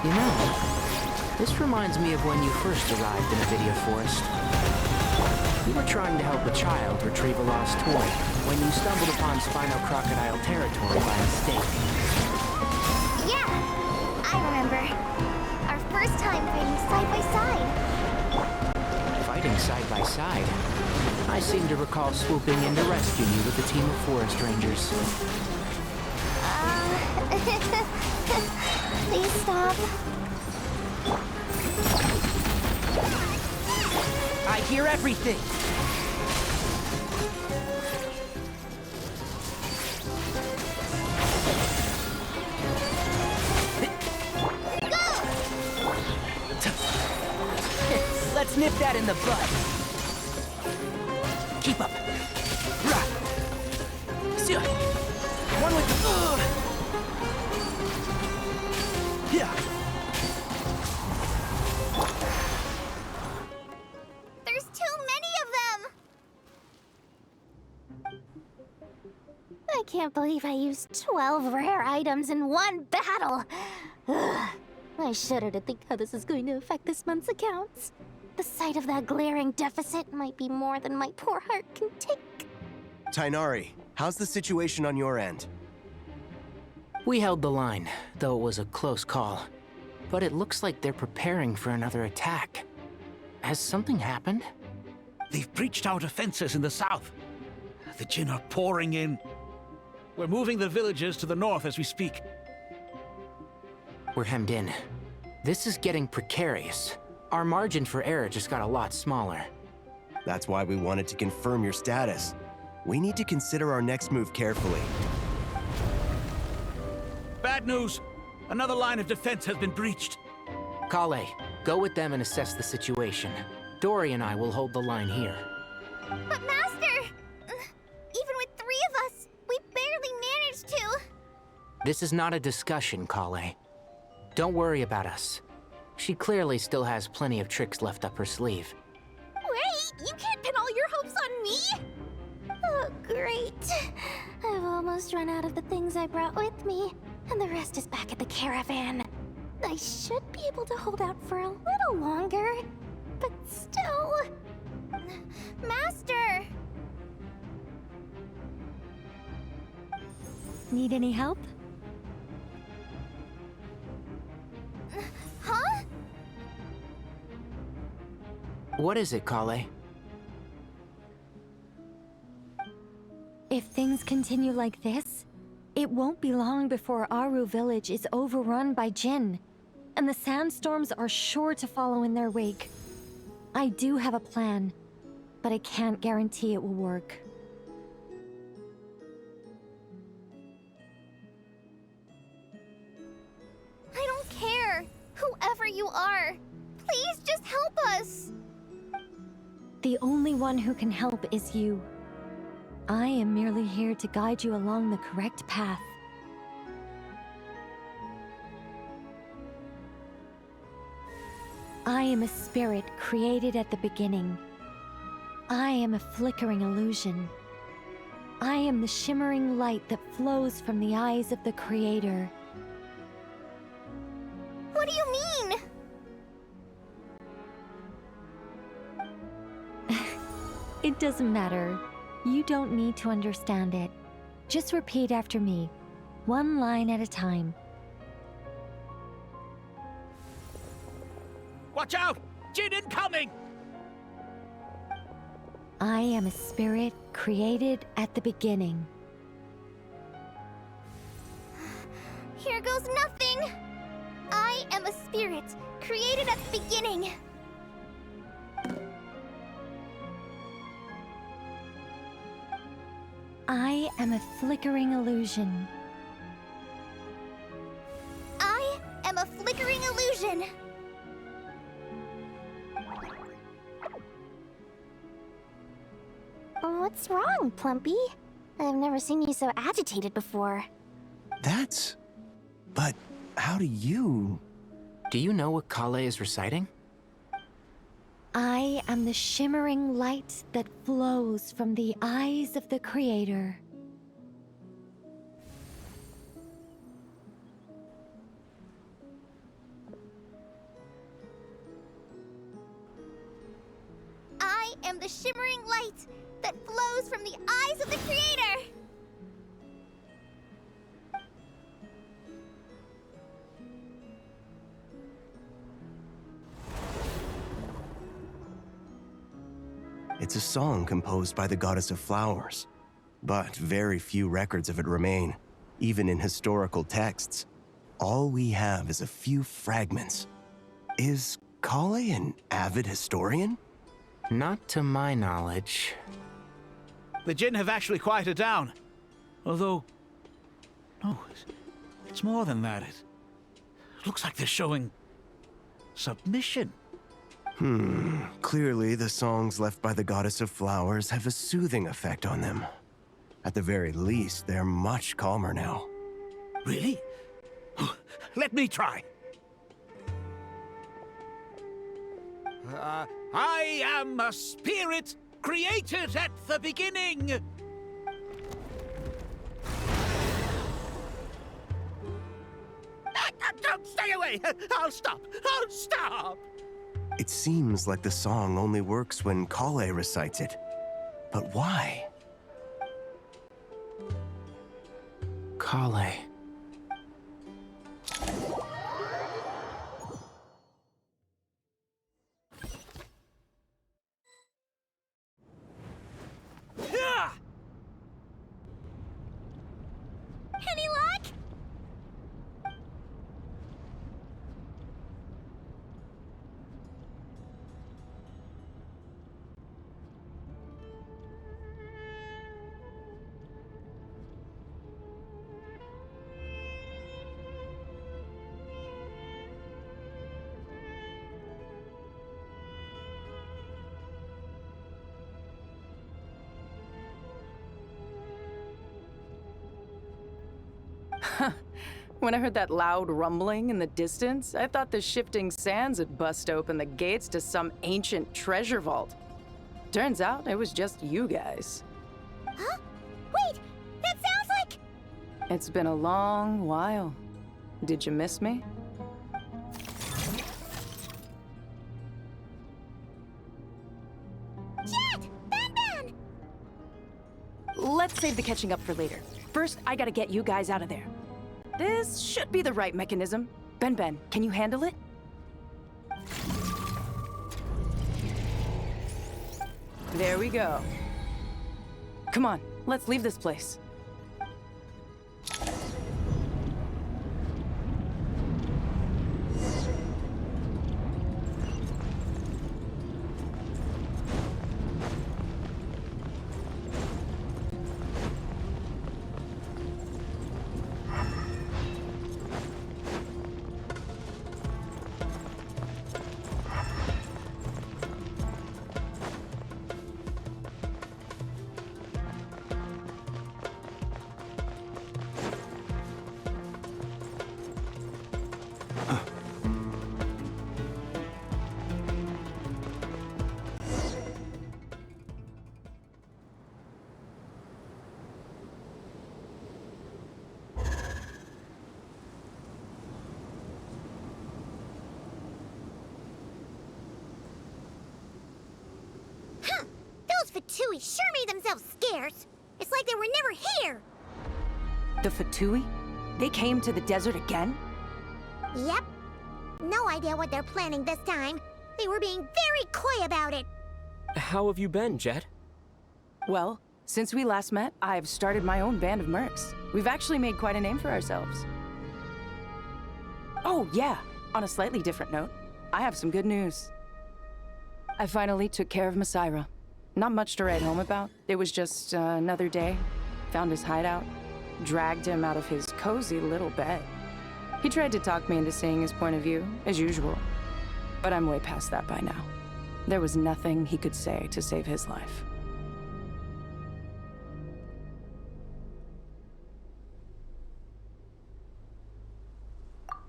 You know, this reminds me of when you first arrived in Avidia Forest. You were trying to help a child retrieve a lost toy when you stumbled upon Spino Crocodile territory by mistake. Yeah, I remember. Our first time fighting side by side. Fighting side by side? I seem to recall swooping in to rescue you with a team of forest rangers. Please stop. I hear everything! Let's nip that in the bud. Keep up. One with the... Yeah. There's too many of them! I can't believe I used 12 rare items in one battle. Ugh. I shudder to think how this is going to affect this month's accounts. The sight of that glaring deficit might be more than my poor heart can take. Tainari, how's the situation on your end? We held the line, though it was a close call. But it looks like they're preparing for another attack. Has something happened? They've breached our defenses in the south. The Jin are pouring in. We're moving the villagers to the north as we speak. We're hemmed in. This is getting precarious. Our margin for error just got a lot smaller. That's why we wanted to confirm your status. We need to consider our next move carefully. Bad news! Another line of defense has been breached. Kale, go with them and assess the situation. Dory and I will hold the line here. But Master! Even with 3 of us, we barely managed to. This is not a discussion, Kale. Don't worry about us. She clearly still has plenty of tricks left up her sleeve. Wait, you can't pin all your hopes on me! Oh, great. I've almost run out of the things I brought with me, and the rest is back at the caravan. I should be able to hold out for a little longer, but still... Master! Need any help? Huh? What is it, Kale? If things continue like this, it won't be long before Aru village is overrun by Jinn, and the sandstorms are sure to follow in their wake. I do have a plan, but I can't guarantee it will work. I don't care, whoever you are. Please just help us. The only one who can help is you. I am merely here to guide you along the correct path. I am a spirit created at the beginning. I am a flickering illusion. I am the shimmering light that flows from the eyes of the Creator. What do you mean? It doesn't matter. You don't need to understand it. Just repeat after me, one line at a time. Watch out! Jinn incoming! I am a spirit created at the beginning. Here goes nothing. I am a spirit created at the beginning. I am a flickering illusion. I am a flickering illusion. What's wrong, Plumpy? I've never seen you so agitated before. But how do you... Do you know what Kale is reciting? I am the shimmering light that flows from the eyes of the Creator. I am the shimmering light that flows from the eyes of the Creator! It's a song composed by the goddess of flowers, but very few records of it remain, even in historical texts. All we have is a few fragments. Is Kale an avid historian? Not to my knowledge. The Jinn have actually quieted down. Although... No, it's more than that. It looks like they're showing... submission. Clearly the songs left by the goddess of flowers have a soothing effect on them. At the very least, they're much calmer now. Really? Let me try. I am a spirit created at the beginning. Don't stay away. I'll stop. I'll stop. It seems like the song only works when Kale recites it. But why? Kale. Any luck? When I heard that loud rumbling in the distance, I thought the shifting sands had bust open the gates to some ancient treasure vault. Turns out it was just you guys. Huh? Wait, that sounds like... It's been a long while. Did you miss me? Jet! Ben! Let's save the catching up for later. First, I gotta get you guys out of there. This should be the right mechanism. Ben, can you handle it? There we go. Come on, let's leave this place. Fatui sure made themselves scarce. It's like they were never here. The Fatui? They came to the desert again? Yep. No idea what they're planning this time. They were being very coy about it. How have you been, Jet? Well, since we last met, I've started my own band of mercs. We've actually made quite a name for ourselves. Oh, yeah. On a slightly different note, I have some good news. I finally took care of Masaira. Not much to write home about. It was just another day. Found his hideout. Dragged him out of his cozy little bed. He tried to talk me into seeing his point of view, as usual. But I'm way past that by now. There was nothing he could say to save his life.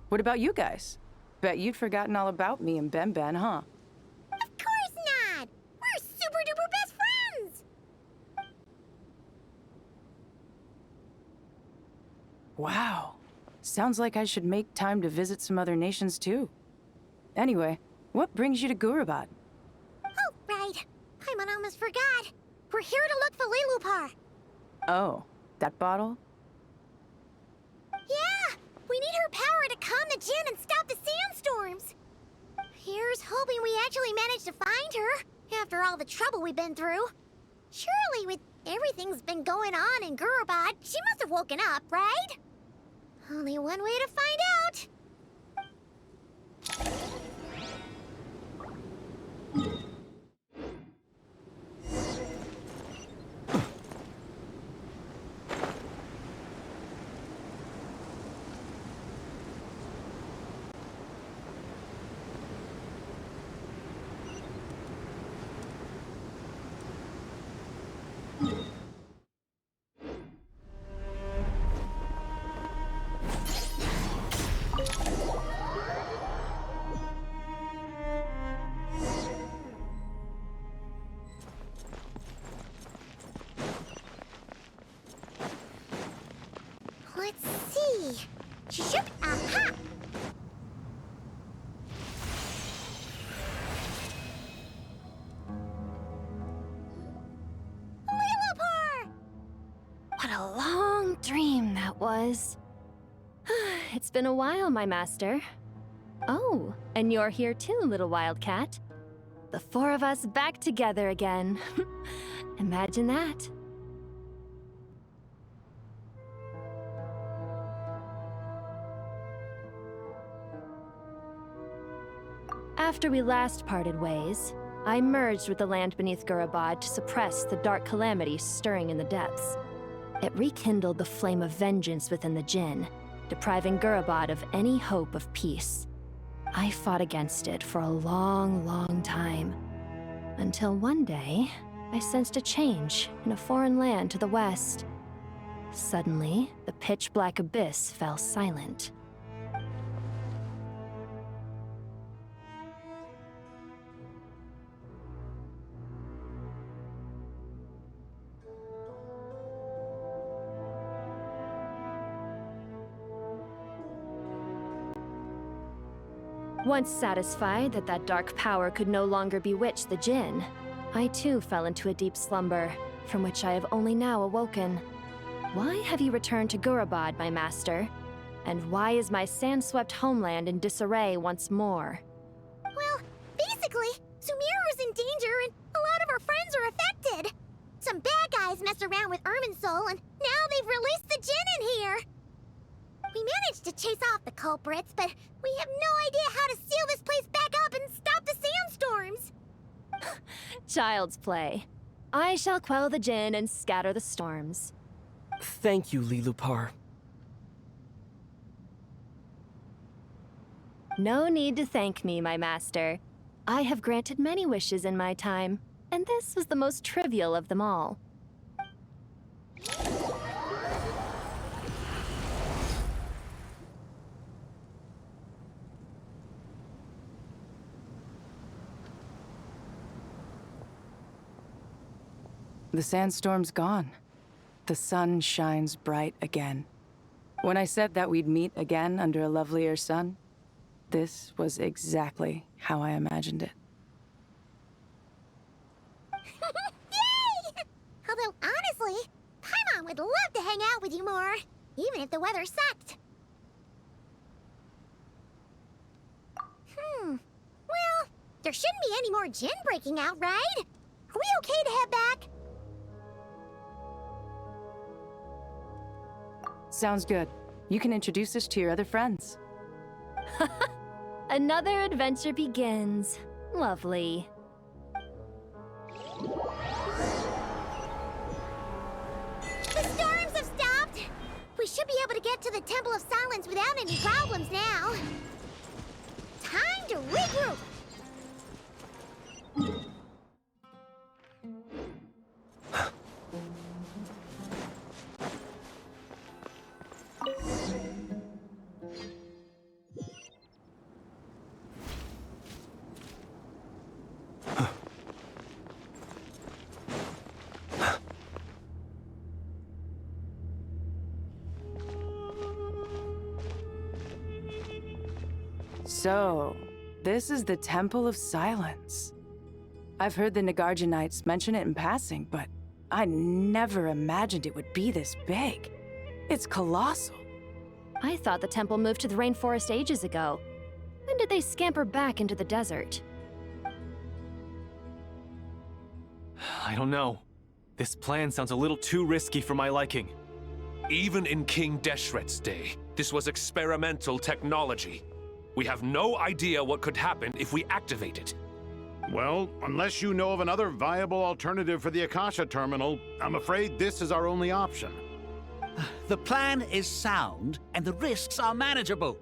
What about you guys? Bet you'd forgotten all about me and Ben, huh? Of course not! We're super duper best friends! Wow. Sounds like I should make time to visit some other nations too. Anyway, what brings you to Gurabat? Oh, right. I almost forgot. We're here to look for Lilupar. Oh, that bottle? Yeah! We need her power to calm the Jinn and stop the sandstorms. Here's hoping we actually manage to find her, after all the trouble we've been through. Surely, with everything's been going on in Gurabat, she must have woken up, right? Only one way to find out. Let's see. Shoot! Aha! Lilupar! What a long dream that was. It's been a while, my master. Oh, and you're here too, little wildcat. The four of us back together again. Imagine that. After we last parted ways, I merged with the land beneath Gurabad to suppress the dark calamity stirring in the depths. It rekindled the flame of vengeance within the Jinn, depriving Gurabad of any hope of peace. I fought against it for a long, long time, until one day, I sensed a change in a foreign land to the west. Suddenly, the pitch-black abyss fell silent. Once satisfied that that dark power could no longer bewitch the Jinn, I too fell into a deep slumber, from which I have only now awoken. Why have you returned to Gurabad, my master? And why is my sand-swept homeland in disarray once more? Well, basically, Sumeru's in danger and a lot of our friends are affected. Some bad guys messed around with Irminsul and now they've released the Jinn in here. We managed to chase off the culprits, but we have no idea how to seal this place back up and stop the sandstorms. Child's play. I shall quell the Jinn and scatter the storms. Thank you, Lilupar. No need to thank me, my master. I have granted many wishes in my time, and this was the most trivial of them all. The sandstorm's gone. The sun shines bright again. When I said that we'd meet again under a lovelier sun, this was exactly how I imagined it. Yay! Although, honestly, Paimon would love to hang out with you more, even if the weather sucked. Well, there shouldn't be any more Jinn breaking out, right? Are we okay to head back? Sounds good. You can introduce us to your other friends. Another adventure begins. Lovely. The storms have stopped! We should be able to get to the Temple of Silence without any problems now. Time to regroup! So, this is the Temple of Silence. I've heard the Nagarjanites mention it in passing, but I never imagined it would be this big. It's colossal. I thought the temple moved to the rainforest ages ago. When did they scamper back into the desert? I don't know. This plan sounds a little too risky for my liking. Even in King Deshret's day, this was experimental technology. We have no idea what could happen if we activate it. Well, unless you know of another viable alternative for the Akasha terminal, I'm afraid this is our only option. The plan is sound, and the risks are manageable.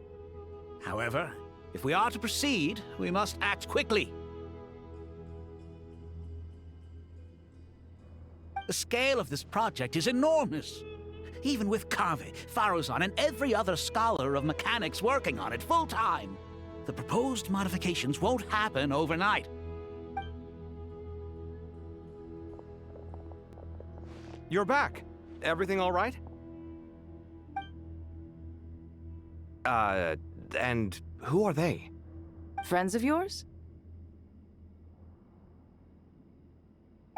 However, if we are to proceed, we must act quickly. The scale of this project is enormous. Even with Kaveh, Faruzan, and every other scholar of mechanics working on it full-time, the proposed modifications won't happen overnight. You're back. Everything all right? And who are they? Friends of yours?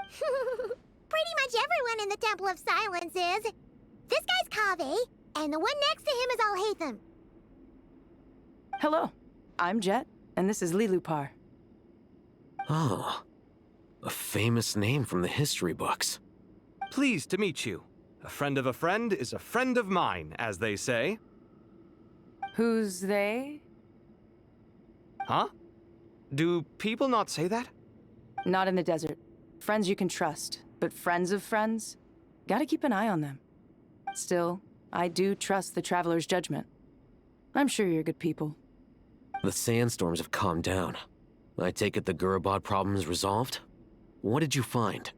Pretty much everyone in the Temple of Silence is. This guy's Kaveh, and the one next to him is Alhaitham. Hello, I'm Jet, and this is Lilupar. Ah, a famous name from the history books. Pleased to meet you. A friend of a friend is a friend of mine, as they say. Who's they? Huh? Do people not say that? Not in the desert. Friends you can trust, but friends of friends? Gotta keep an eye on them. Still, I do trust the Traveler's judgment. I'm sure you're good people. The sandstorms have calmed down. I take it the Gurabad problem is resolved? What did you find?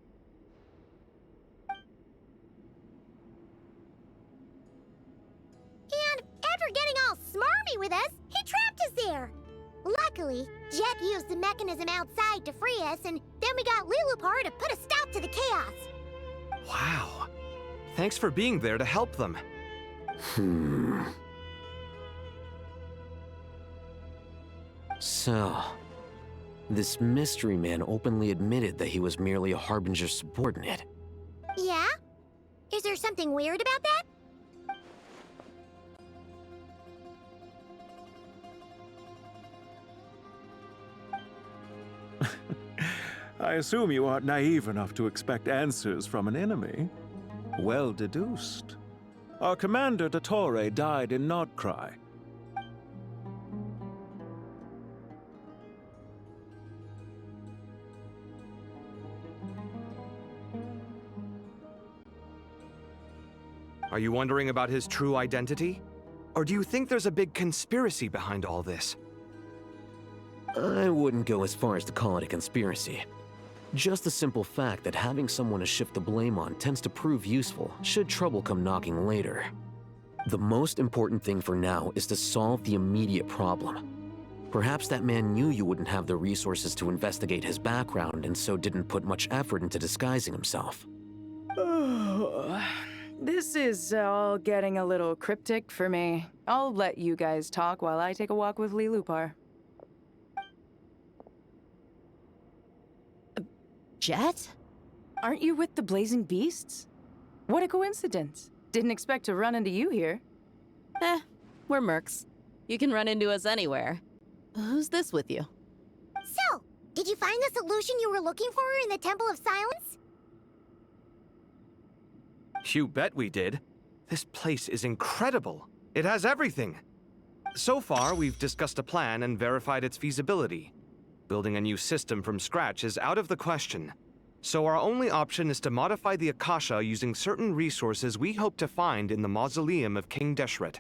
Luckily, Jet used the mechanism outside to free us, and then we got Lilupar to put a stop to the chaos. Wow. Thanks for being there to help them. So, this mystery man openly admitted that he was merely a Harbinger's subordinate. Yeah? Is there something weird about that? I assume you aren't naive enough to expect answers from an enemy. Well deduced. Our commander, Dottore, died in Nordcry. Are you wondering about his true identity? Or do you think there's a big conspiracy behind all this? I wouldn't go as far as to call it a conspiracy. Just the simple fact that having someone to shift the blame on tends to prove useful should trouble come knocking later. The most important thing for now is to solve the immediate problem. Perhaps that man knew you wouldn't have the resources to investigate his background and so didn't put much effort into disguising himself. This is all getting a little cryptic for me. I'll let you guys talk while I take a walk with Lilupar. Jet? Aren't you with the Blazing Beasts? What a coincidence. Didn't expect to run into you here. We're mercs. You can run into us anywhere. Who's this with you? So, did you find the solution you were looking for in the Temple of Silence? You bet we did. This place is incredible. It has everything. So far, we've discussed a plan and verified its feasibility. Building a new system from scratch is out of the question. So our only option is to modify the Akasha using certain resources we hope to find in the mausoleum of King Deshret.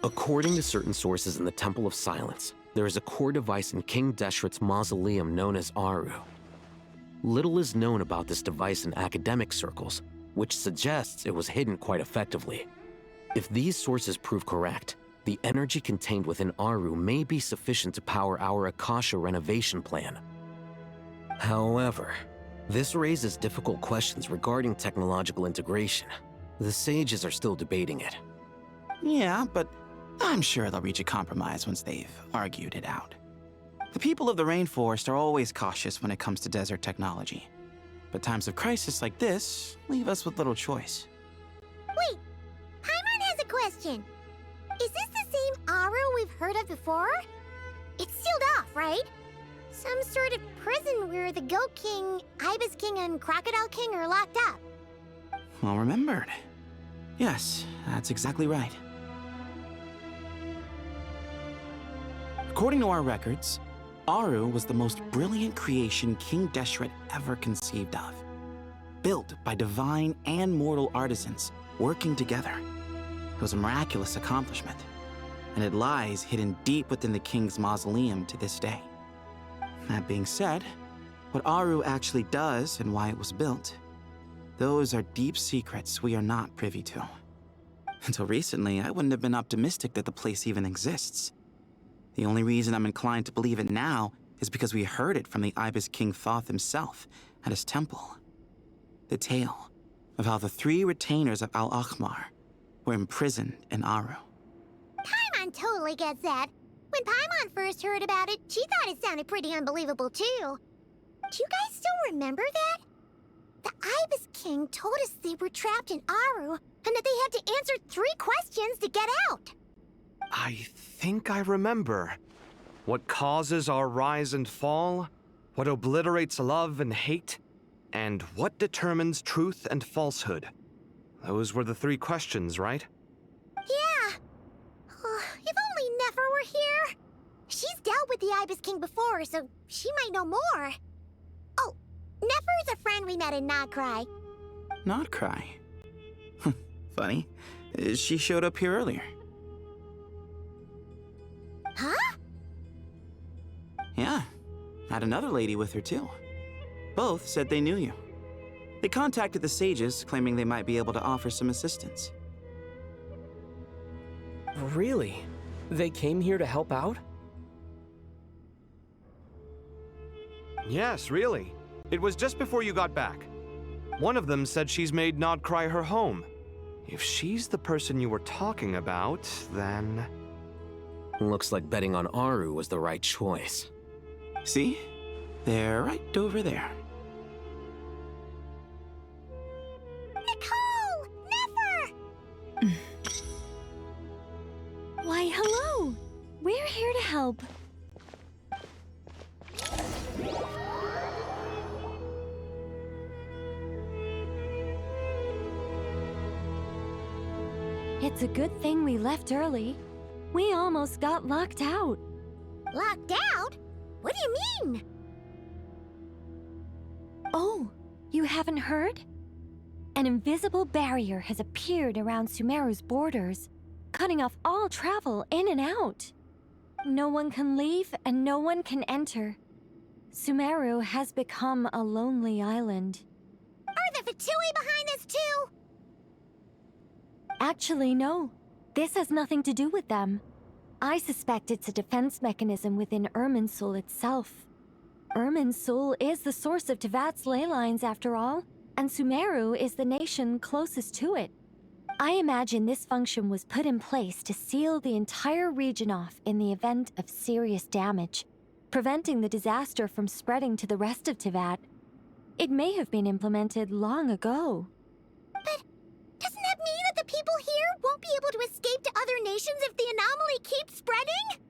According to certain sources in the Temple of Silence, there is a core device in King Deshret's mausoleum known as Aru. Little is known about this device in academic circles, which suggests it was hidden quite effectively. If these sources prove correct, the energy contained within Aru may be sufficient to power our Akasha renovation plan. However, this raises difficult questions regarding technological integration. The sages are still debating it. Yeah, but I'm sure they'll reach a compromise once they've argued it out. The people of the rainforest are always cautious when it comes to desert technology. But times of crisis like this leave us with little choice. Wait, Paimon has a question. Is this the same Aru we've heard of before? It's sealed off, right? Some sort of prison where the Goat King, Ibis King, and Crocodile King are locked up. Well remembered. Yes, that's exactly right. According to our records, Aru was the most brilliant creation King Deshret ever conceived of. Built by divine and mortal artisans working together. It was a miraculous accomplishment, and it lies hidden deep within the king's mausoleum to this day. That being said, what Aru actually does and why it was built, those are deep secrets we are not privy to. Until recently, I wouldn't have been optimistic that the place even exists. The only reason I'm inclined to believe it now is because we heard it from the Ibis King Thoth himself at his temple. The tale of how the 3 retainers of Al-Akhmar were imprisoned in Aru. Paimon totally gets that. When Paimon first heard about it, she thought it sounded pretty unbelievable too. Do you guys still remember that? The Ibis King told us they were trapped in Aru and that they had to answer 3 questions to get out. I think I remember. What causes our rise and fall? What obliterates love and hate? And what determines truth and falsehood? Those were the 3 questions, right? Yeah. Oh, if only Nefer were here. She's dealt with the Ibis King before, so she might know more. Oh, Nefer is a friend we met in Nodcry. Nodcry? Funny. She showed up here earlier. Huh? Yeah. Had another lady with her too. Both said they knew you. They contacted the sages, claiming they might be able to offer some assistance. Really? They came here to help out? Yes, really. It was just before you got back. One of them said she's made Nod Cry her home. If she's the person you were talking about, then... Looks like betting on Aru was the right choice. See? They're right over there. Nicole! Never! Why, hello! We're here to help. It's a good thing we left early. We almost got locked out. Locked out? What do you mean? Oh, you haven't heard? An invisible barrier has appeared around Sumeru's borders, cutting off all travel in and out. No one can leave and no one can enter. Sumeru has become a lonely island. Are the Fatui behind this too? Actually, no. This has nothing to do with them. I suspect it's a defense mechanism within Irminsul itself. Irminsul is the source of Tevat's ley lines, after all, and Sumeru is the nation closest to it. I imagine this function was put in place to seal the entire region off in the event of serious damage, preventing the disaster from spreading to the rest of Tevat. It may have been implemented long ago. But doesn't that mean that the people here won't be able to escape to other nations if the anomaly keeps spreading?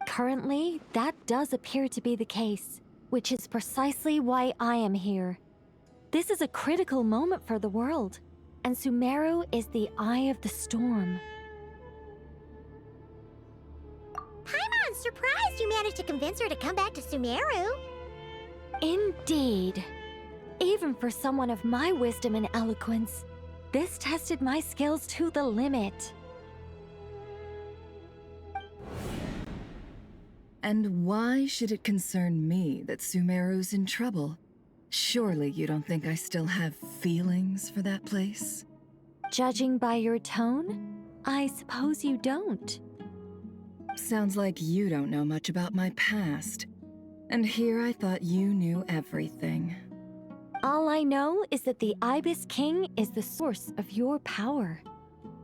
Currently, that does appear to be the case, which is precisely why I am here. This is a critical moment for the world, and Sumeru is the eye of the storm. Paimon's surprised you managed to convince her to come back to Sumeru. Indeed. Even for someone of my wisdom and eloquence, this tested my skills to the limit. And why should it concern me that Sumeru's in trouble? Surely you don't think I still have feelings for that place? Judging by your tone, I suppose you don't. Sounds like you don't know much about my past. And here I thought you knew everything. All I know is that the Ibis King is the source of your power.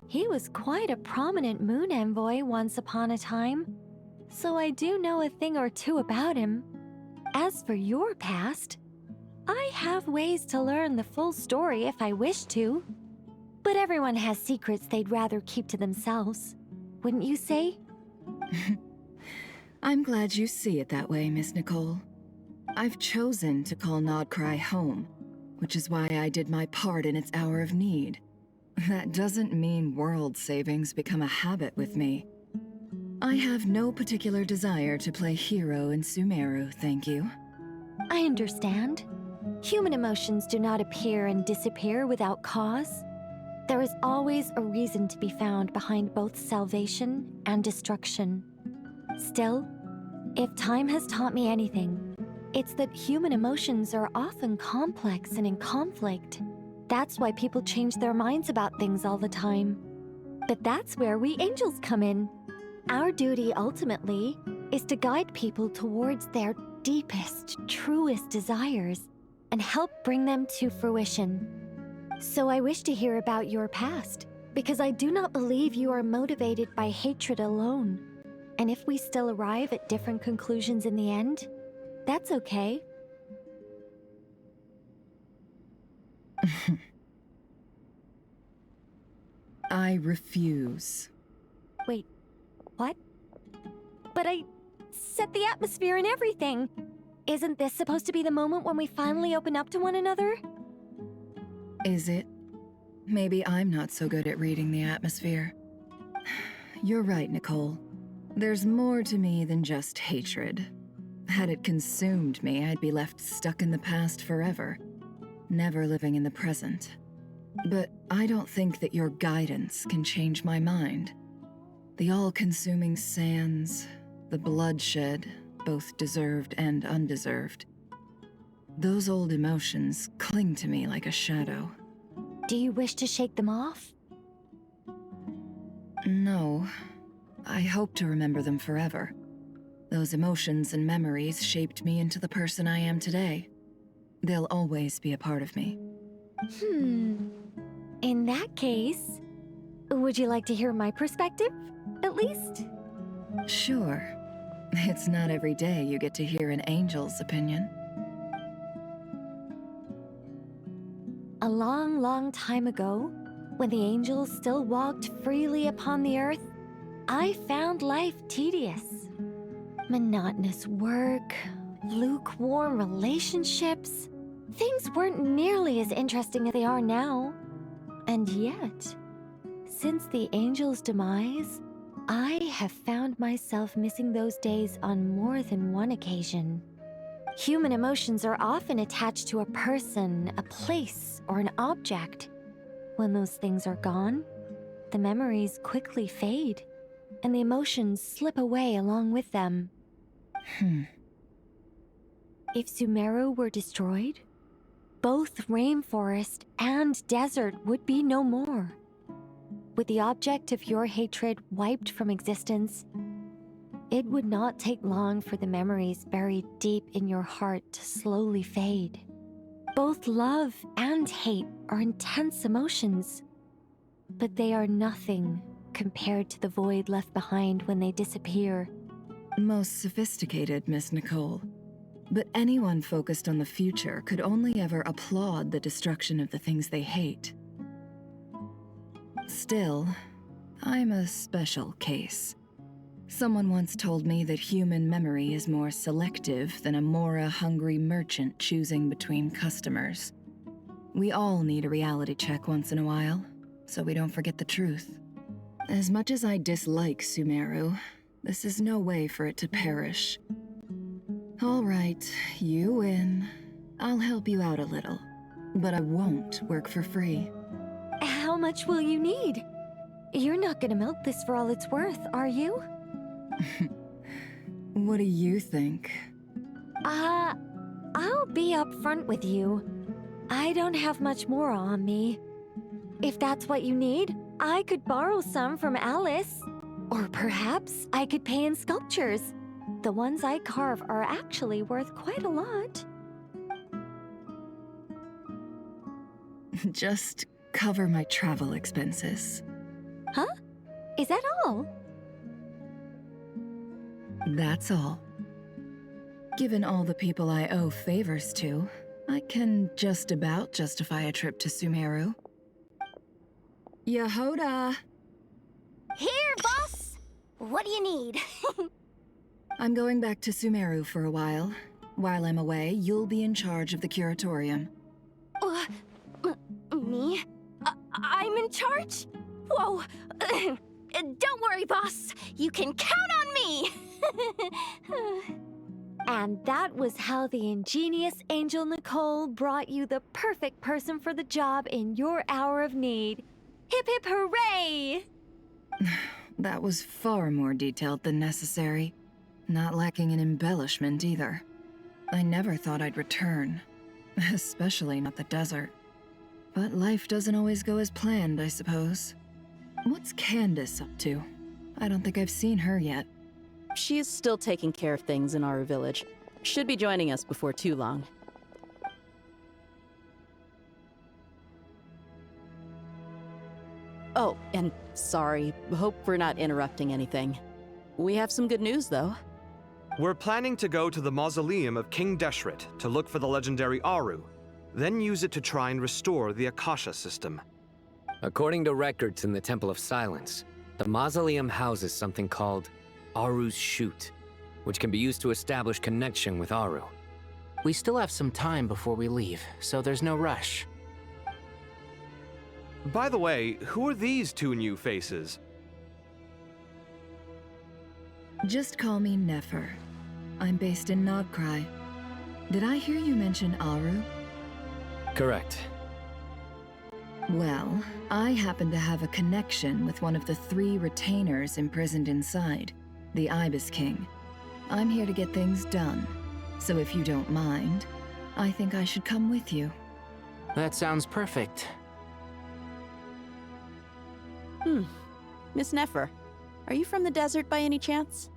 He was quite a prominent moon envoy once upon a time, so I do know a thing or two about him. As for your past, I have ways to learn the full story if I wish to. But everyone has secrets they'd rather keep to themselves, wouldn't you say? I'm glad you see it that way, Miss Nicole. I've chosen to call Nodcry home, which is why I did my part in its hour of need. That doesn't mean world savings become a habit with me. I have no particular desire to play hero in Sumeru, thank you. I understand. Human emotions do not appear and disappear without cause. There is always a reason to be found behind both salvation and destruction. Still, if time has taught me anything, it's that human emotions are often complex and in conflict. That's why people change their minds about things all the time. But that's where we angels come in. Our duty, ultimately, is to guide people towards their deepest, truest desires and help bring them to fruition. So I wish to hear about your past, because I do not believe you are motivated by hatred alone. And if we still arrive at different conclusions in the end, that's okay. I refuse. Wait, what? But I set the atmosphere and everything. Isn't this supposed to be the moment when we finally open up to one another? Is it? Maybe I'm not so good at reading the atmosphere. You're right, Nicole. There's more to me than just hatred. Had it consumed me, I'd be left stuck in the past forever, never living in the present. But I don't think that your guidance can change my mind. The all-consuming sands, the bloodshed, both deserved and undeserved. Those old emotions cling to me like a shadow. Do you wish to shake them off? No. I hope to remember them forever. Those emotions and memories shaped me into the person I am today. They'll always be a part of me. In that case, would you like to hear my perspective, at least? Sure. It's not every day you get to hear an angel's opinion. A long, long time ago, when the angels still walked freely upon the earth, I found life tedious. Monotonous work, lukewarm relationships. Things weren't nearly as interesting as they are now. And yet, since the angels' demise, I have found myself missing those days on more than one occasion. Human emotions are often attached to a person, a place, or an object. When those things are gone, the memories quickly fade, and the emotions slip away along with them. If Sumeru were destroyed, both rainforest and desert would be no more. With the object of your hatred wiped from existence, it would not take long for the memories buried deep in your heart to slowly fade. Both love and hate are intense emotions, but they are nothing compared to the void left behind when they disappear. Most sophisticated, Miss Nicole. But anyone focused on the future could only ever applaud the destruction of the things they hate. Still, I'm a special case. Someone once told me that human memory is more selective than a Mora-hungry merchant choosing between customers. We all need a reality check once in a while, so we don't forget the truth. As much as I dislike Sumeru, this is no way for it to perish. All right, you win. I'll help you out a little, but I won't work for free. How much will you need? You're not gonna milk this for all it's worth, are you? What do you think? I'll be upfront with you. I don't have much more on me. If that's what you need, I could borrow some from Alice. Or perhaps I could pay in sculptures. The ones I carve are actually worth quite a lot. Just cover my travel expenses. Huh? Is that all? That's all. Given all the people I owe favors to, I can just about justify a trip to Sumeru. Yehoda! Here, boss! What do you need? I'm going back to Sumeru for a while. While I'm away, you'll be in charge of the curatorium. Me? I'm in charge? Whoa! Don't worry, boss. You can count on me! And that was how the ingenious Angel Nicole brought you the perfect person for the job in your hour of need. Hip hip hooray! That was far more detailed than necessary. Not lacking in embellishment either. I never thought I'd return. Especially not the desert. But life doesn't always go as planned, I suppose. What's Candace up to? I don't think I've seen her yet. She is still taking care of things in our village. Should be joining us before too long. Oh, and sorry. Hope we're not interrupting anything. We have some good news, though. We're planning to go to the mausoleum of King Deshret to look for the legendary Aru, then use it to try and restore the Akasha system. According to records in the Temple of Silence, the mausoleum houses something called Aru's Shoot, which can be used to establish connection with Aru. We still have some time before we leave, so there's no rush. By the way, who are these two new faces? Just call me Nefer. I'm based in Nodcry. Did I hear you mention Aru? Correct. Well, I happen to have a connection with one of the 3 retainers imprisoned inside, the Ibis King. I'm here to get things done, so if you don't mind, I think I should come with you. That sounds perfect. Miss Nefer, are you from the desert by any chance?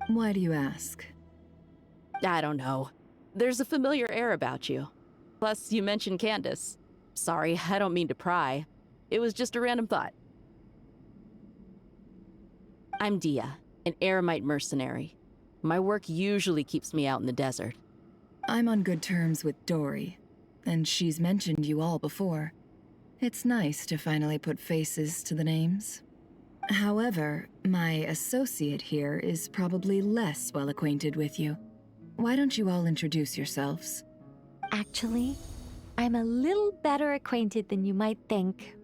Why do you ask? I don't know. There's a familiar air about you. Plus, you mentioned Candace. Sorry, I don't mean to pry. It was just a random thought. I'm Dia, an eremite mercenary. My work usually keeps me out in the desert. I'm on good terms with Dory, and she's mentioned you all before. It's nice to finally put faces to the names. However, my associate here is probably less well acquainted with you. Why don't you all introduce yourselves? Actually, I'm a little better acquainted than you might think.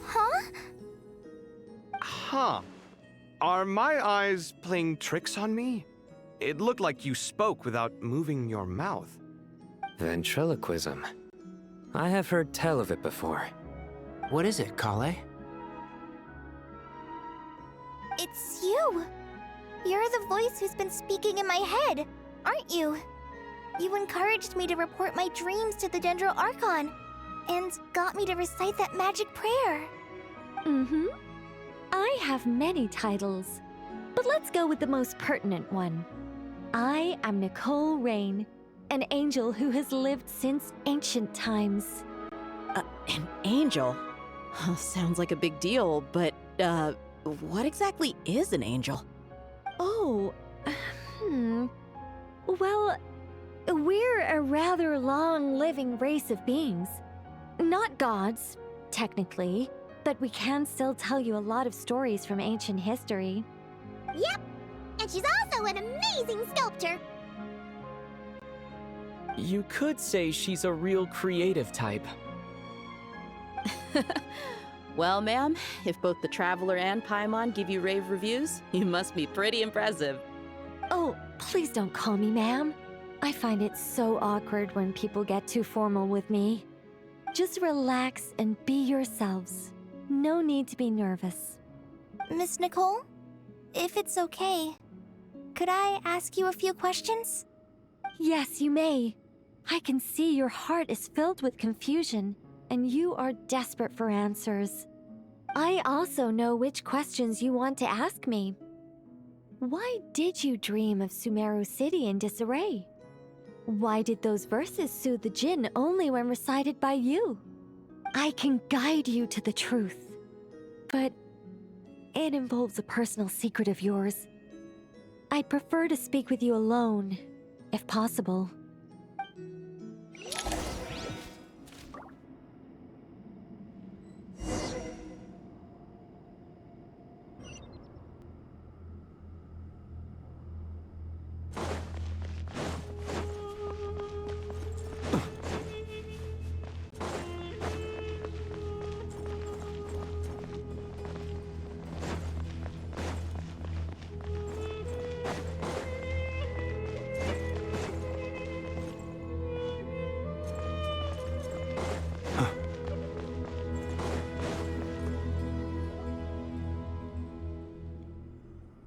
Huh? Huh. Are my eyes playing tricks on me? It looked like you spoke without moving your mouth. Ventriloquism. I have heard tell of it before. What is it, Kale? It's you! You're the voice who's been speaking in my head, aren't you? You encouraged me to report my dreams to the Dendro Archon, and got me to recite that magic prayer. I have many titles, but let's go with the most pertinent one. I am Nicole Rain, an angel who has lived since ancient times. An angel? Sounds like a big deal, but, what exactly is an angel? Oh, Well, we're a rather long-living race of beings. Not gods, technically, but we can still tell you a lot of stories from ancient history. Yep, and she's also an amazing sculptor. You could say she's a real creative type. Well, ma'am, if both the Traveler and Paimon give you rave reviews, you must be pretty impressive. Oh, please don't call me ma'am. I find it so awkward when people get too formal with me. Just relax and be yourselves. No need to be nervous. Miss Nicole, if it's okay, could I ask you a few questions? Yes, you may. I can see your heart is filled with confusion, and you are desperate for answers. I also know which questions you want to ask me. Why did you dream of Sumeru City in disarray? Why did those verses soothe the Jinn only when recited by you? I can guide you to the truth, but it involves a personal secret of yours. I'd prefer to speak with you alone, if possible.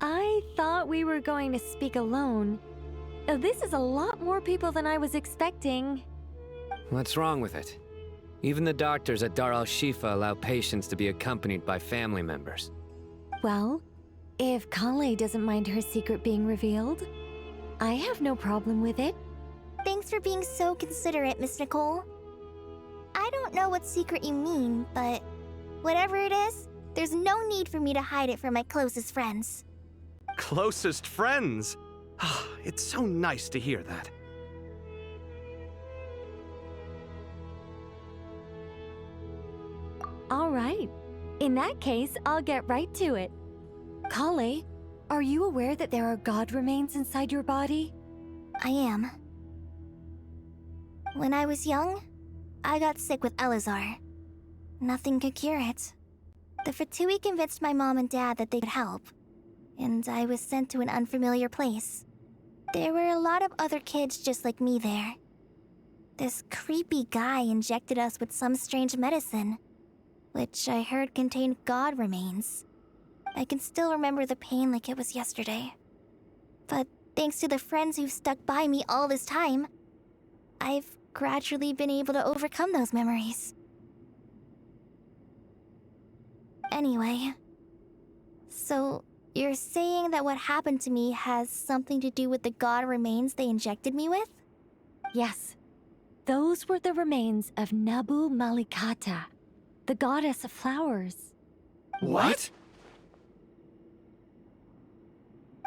I thought we were going to speak alone. This is a lot more people than I was expecting. What's wrong with it? Even the doctors at Dar al-Shifa allow patients to be accompanied by family members. Well, if Kale doesn't mind her secret being revealed, I have no problem with it. Thanks for being so considerate, Miss Nicole. I don't know what secret you mean, but whatever it is, there's no need for me to hide it from my closest friends. Closest friends? It's so nice to hear that. All right. In that case, I'll get right to it. Kale, are you aware that there are god remains inside your body? I am. When I was young, I got sick with Elazar. Nothing could cure it. The Fatui convinced my mom and dad that they could help, and I was sent to an unfamiliar place. There were a lot of other kids just like me there. This creepy guy injected us with some strange medicine, which I heard contained god remains. I can still remember the pain like it was yesterday. But thanks to the friends who've stuck by me all this time, I've gradually been able to overcome those memories. Anyway, so you're saying that what happened to me has something to do with the god remains they injected me with? Yes. Those were the remains of Nabu Malikata, the goddess of flowers. What?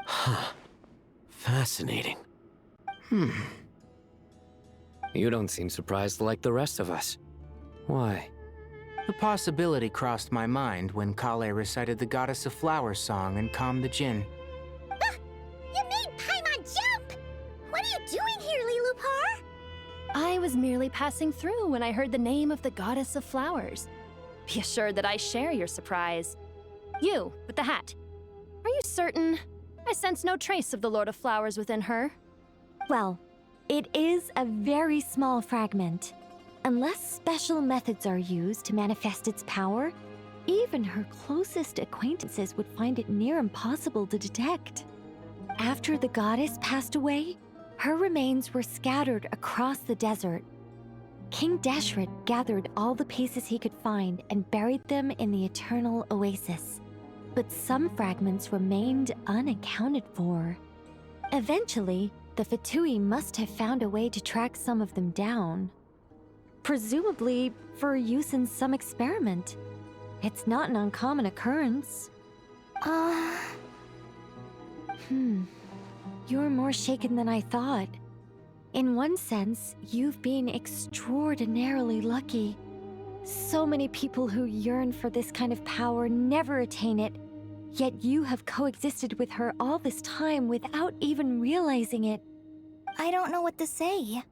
Huh. Fascinating. You don't seem surprised like the rest of us. Why? The possibility crossed my mind when Kale recited the Goddess of Flowers song and calmed the Jinn. You made Paimon jump! What are you doing here, Lilupar? I was merely passing through when I heard the name of the Goddess of Flowers. Be assured that I share your surprise. You, with the hat. Are you certain? I sense no trace of the Lord of Flowers within her. Well, it is a very small fragment. Unless special methods are used to manifest its power, even her closest acquaintances would find it near impossible to detect. After the goddess passed away, her remains were scattered across the desert. King Deshret gathered all the pieces he could find and buried them in the Eternal Oasis. But some fragments remained unaccounted for. Eventually, the Fatui must have found a way to track some of them down. Presumably for use in some experiment. It's not an uncommon occurrence. You're more shaken than I thought. In one sense, you've been extraordinarily lucky. So many people who yearn for this kind of power never attain it, yet you have coexisted with her all this time without even realizing it. I don't know what to say.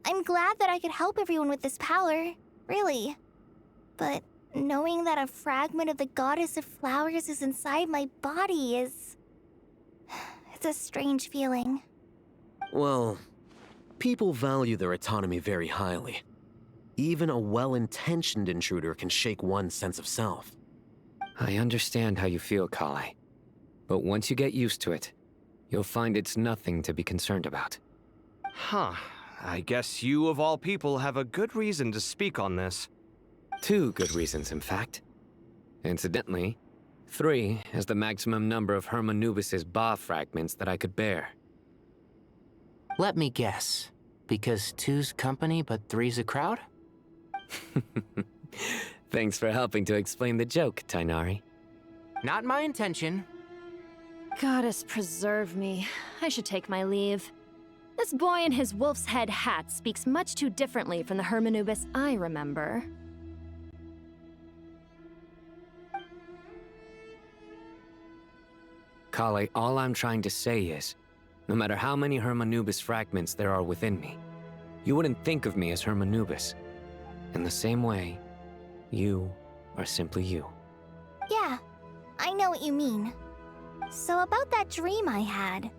I'm glad that I could help everyone with this power, really. But knowing that a fragment of the Goddess of Flowers is inside my body is... it's a strange feeling. Well, people value their autonomy very highly. Even a well-intentioned intruder can shake one's sense of self. I understand how you feel, Kale. But once you get used to it, you'll find it's nothing to be concerned about. Huh. I guess you, of all people, have a good reason to speak on this. 2 good reasons, in fact. Incidentally, 3 is the maximum number of Hermanubis' Ba fragments that I could bear. Let me guess. Because 2's company, but 3's a crowd? Thanks for helping to explain the joke, Tainari. Not my intention. Goddess preserve me. I should take my leave. This boy in his wolf's head hat speaks much too differently from the Hermanubis I remember. Kale, all I'm trying to say is, no matter how many Hermanubis fragments there are within me, you wouldn't think of me as Hermanubis. In the same way, you are simply you. Yeah, I know what you mean. So about that dream I had,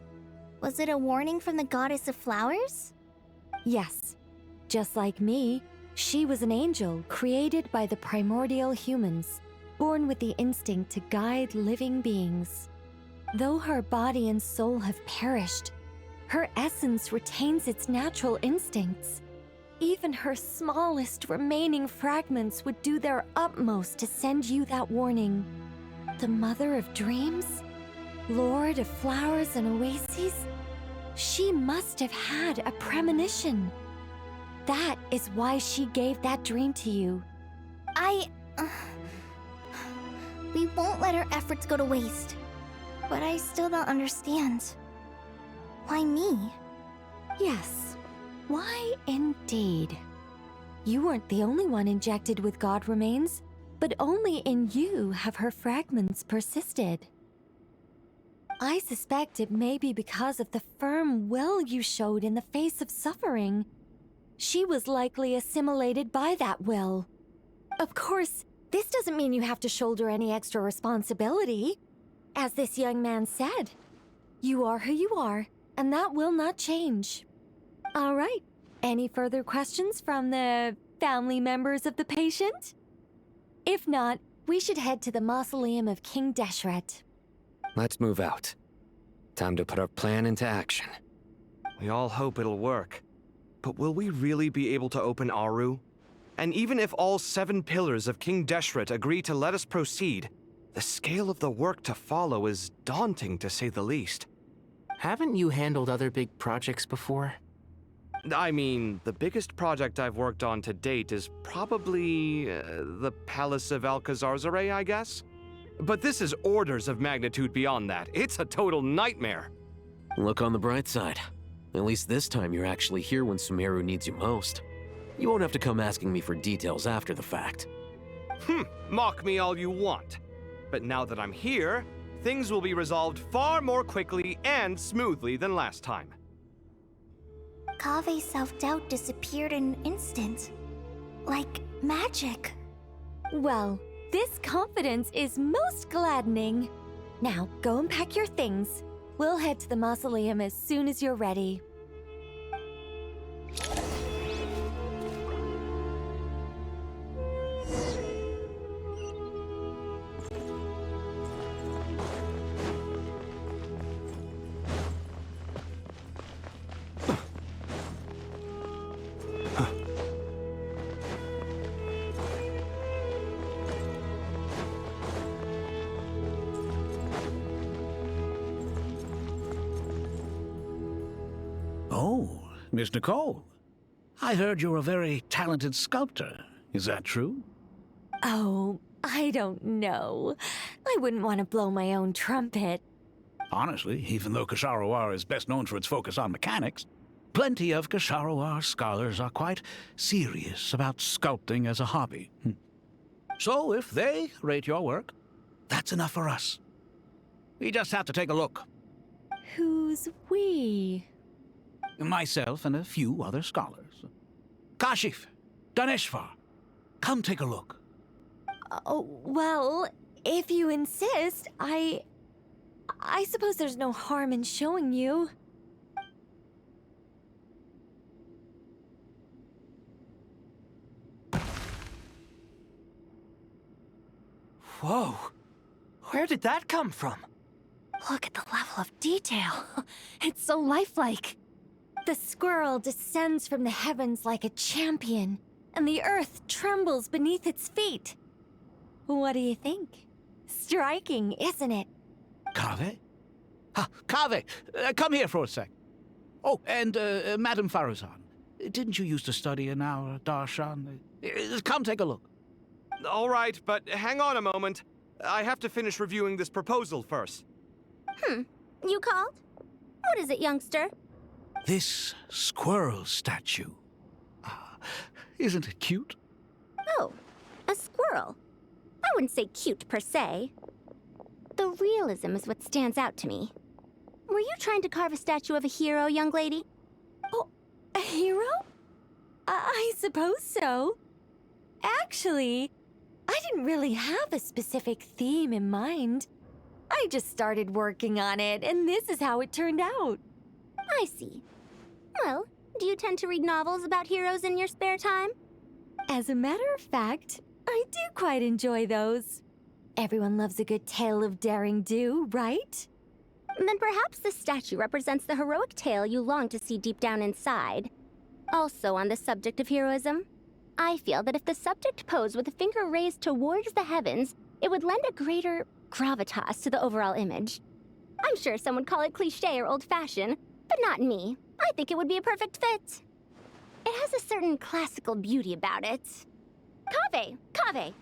was it a warning from the Goddess of Flowers? Yes. Just like me, she was an angel created by the primordial humans, born with the instinct to guide living beings. Though her body and soul have perished, her essence retains its natural instincts. Even her smallest remaining fragments would do their utmost to send you that warning. The Mother of Dreams? Lord of Flowers and Oases? She must have had a premonition. That is why she gave that dream to you. We won't let our efforts go to waste. But I still don't understand. Why me? Yes. Why indeed? You weren't the only one injected with God remains, but only in you have her fragments persisted. I suspect it may be because of the firm will you showed in the face of suffering. She was likely assimilated by that will. Of course, this doesn't mean you have to shoulder any extra responsibility. As this young man said, you are who you are, and that will not change. All right, any further questions from the family members of the patient? If not, we should head to the mausoleum of King Deshret. Let's move out. Time to put our plan into action. We all hope it'll work. But will we really be able to open Aru? And even if all 7 pillars of King Deshret agree to let us proceed, the scale of the work to follow is daunting, to say the least. Haven't you handled other big projects before? I mean, the biggest project I've worked on to date is probably the Palace of Alcazarzaray, I guess? But this is orders of magnitude beyond that. It's a total nightmare. Look on the bright side. At least this time you're actually here when Sumeru needs you most. You won't have to come asking me for details after the fact. Mock me all you want. But now that I'm here, things will be resolved far more quickly and smoothly than last time. Kave's self-doubt disappeared in an instant. Like magic. Well, this confidence is most gladdening. Now, go and pack your things. We'll head to the mausoleum as soon as you're ready. Oh, Miss Nicole. I heard you're a very talented sculptor. Is that true? Oh, I don't know. I wouldn't want to blow my own trumpet. Honestly, even though Kasharawar is best known for its focus on mechanics, plenty of Kasharawar scholars are quite serious about sculpting as a hobby. So if they rate your work, that's enough for us. We just have to take a look. Who's we? Myself and a few other scholars. Kashif, Daneshvar, come take a look. Oh, well, if you insist, I suppose there's no harm in showing you. Whoa! Where did that come from? Look at the level of detail. It's so lifelike. The squirrel descends from the heavens like a champion, and the earth trembles beneath its feet. What do you think? Striking, isn't it? Kaveh? Kaveh, come here for a sec. Oh, and Madame Faruzan, didn't you used to study in our darshan? Come take a look. All right, but hang on a moment. I have to finish reviewing this proposal first. You called? What is it, youngster? This squirrel statue. Isn't it cute? Oh, a squirrel. I wouldn't say cute per se. The realism is what stands out to me. Were you trying to carve a statue of a hero, young lady? Oh, a hero? I suppose so. Actually, I didn't really have a specific theme in mind. I just started working on it, and this is how it turned out. I see. Well, do you tend to read novels about heroes in your spare time? As a matter of fact, I do quite enjoy those. Everyone loves a good tale of daring do, right? Then perhaps this statue represents the heroic tale you long to see deep down inside. Also on the subject of heroism, I feel that if the subject posed with a finger raised towards the heavens, it would lend a greater gravitas to the overall image. I'm sure some would call it cliché or old-fashioned, but not me. I think it would be a perfect fit. It has a certain classical beauty about it. Kaveh!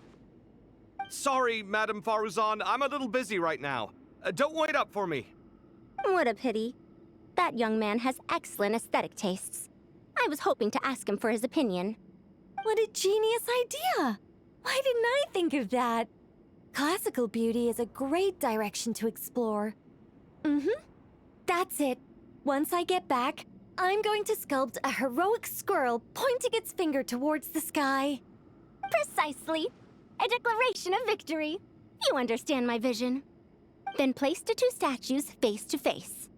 Sorry, Madame Faruzan, I'm a little busy right now. Don't wait up for me. What a pity. That young man has excellent aesthetic tastes. I was hoping to ask him for his opinion. What a genius idea! Why didn't I think of that? Classical beauty is a great direction to explore. That's it. Once I get back, I'm going to sculpt a heroic squirrel pointing its finger towards the sky. Precisely. A declaration of victory. You understand my vision. Then place the two statues face to face.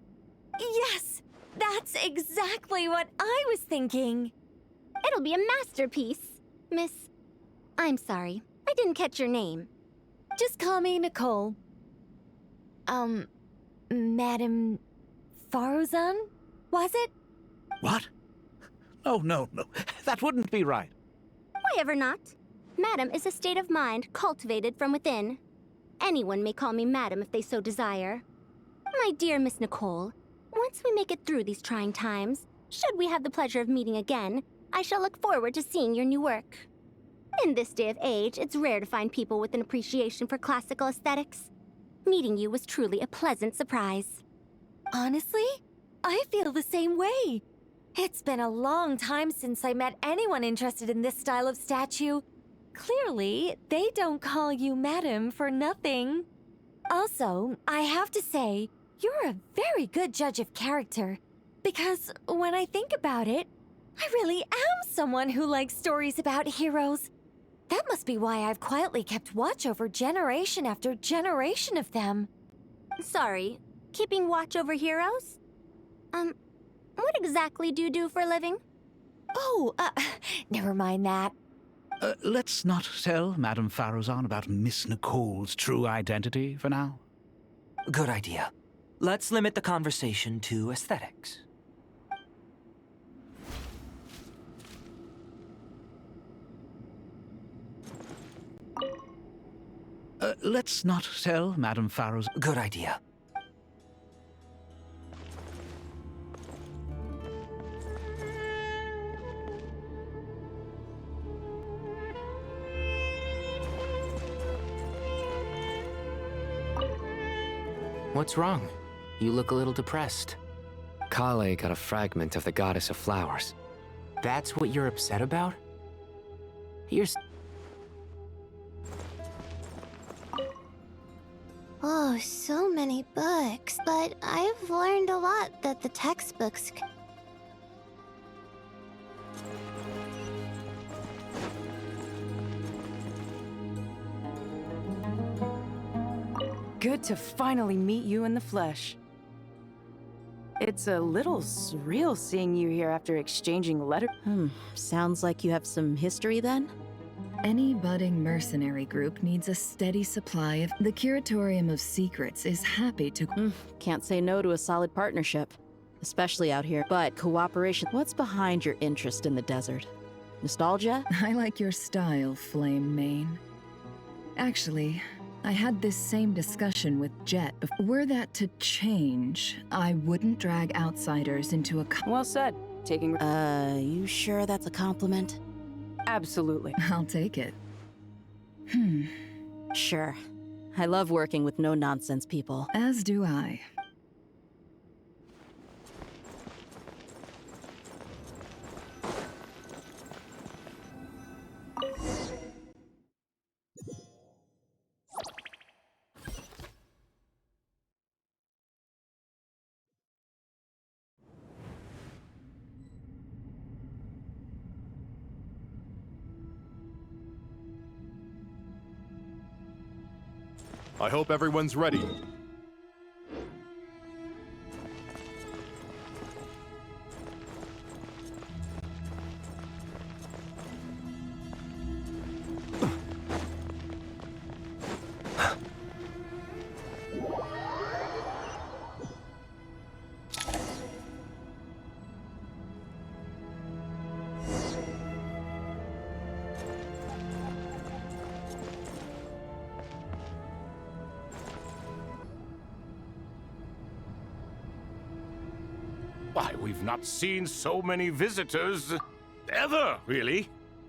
Yes! That's exactly what I was thinking. It'll be a masterpiece. Miss... I'm sorry. I didn't catch your name. Just call me Nicole. Madam Faruzan? Was it? What? Oh, no. That wouldn't be right. Why ever not? Madam is a state of mind cultivated from within. Anyone may call me Madam if they so desire. My dear Miss Nicole, once we make it through these trying times, should we have the pleasure of meeting again, I shall look forward to seeing your new work. In this day of age, it's rare to find people with an appreciation for classical aesthetics. Meeting you was truly a pleasant surprise. Honestly, I feel the same way. It's been a long time since I met anyone interested in this style of statue. Clearly, they don't call you Madam for nothing. Also, I have to say, you're a very good judge of character. Because when I think about it, I really am someone who likes stories about heroes. That must be why I've quietly kept watch over generation after generation of them. Sorry, keeping watch over heroes? What exactly do you do for a living? Oh, never mind that. Let's not tell Madame Faruzan about Miss Nicole's true identity for now. Good idea. Let's limit the conversation to aesthetics. Let's not tell Madame Faruzan. Good idea. What's wrong? You look a little depressed. Kale got a fragment of the Goddess of Flowers. That's what you're upset about? Oh, so many books. But I've learned a lot that the textbooks... Good to finally meet you in the flesh. It's a little surreal seeing you here after exchanging letters. Sounds like you have some history then? Any budding mercenary group needs a steady supply of... The Curatorium of Secrets is happy to... Can't say no to a solid partnership, especially out here. But cooperation... What's behind your interest in the desert? Nostalgia? I like your style, Flame Mane. Actually, I had this same discussion with Jet. Were that to change, I wouldn't drag outsiders into a... Well said. Taking... You sure that's a compliment? Absolutely. I'll take it. Sure. I love working with no-nonsense people. As do I. I hope everyone's ready. Why, we've not seen so many visitors ever, really.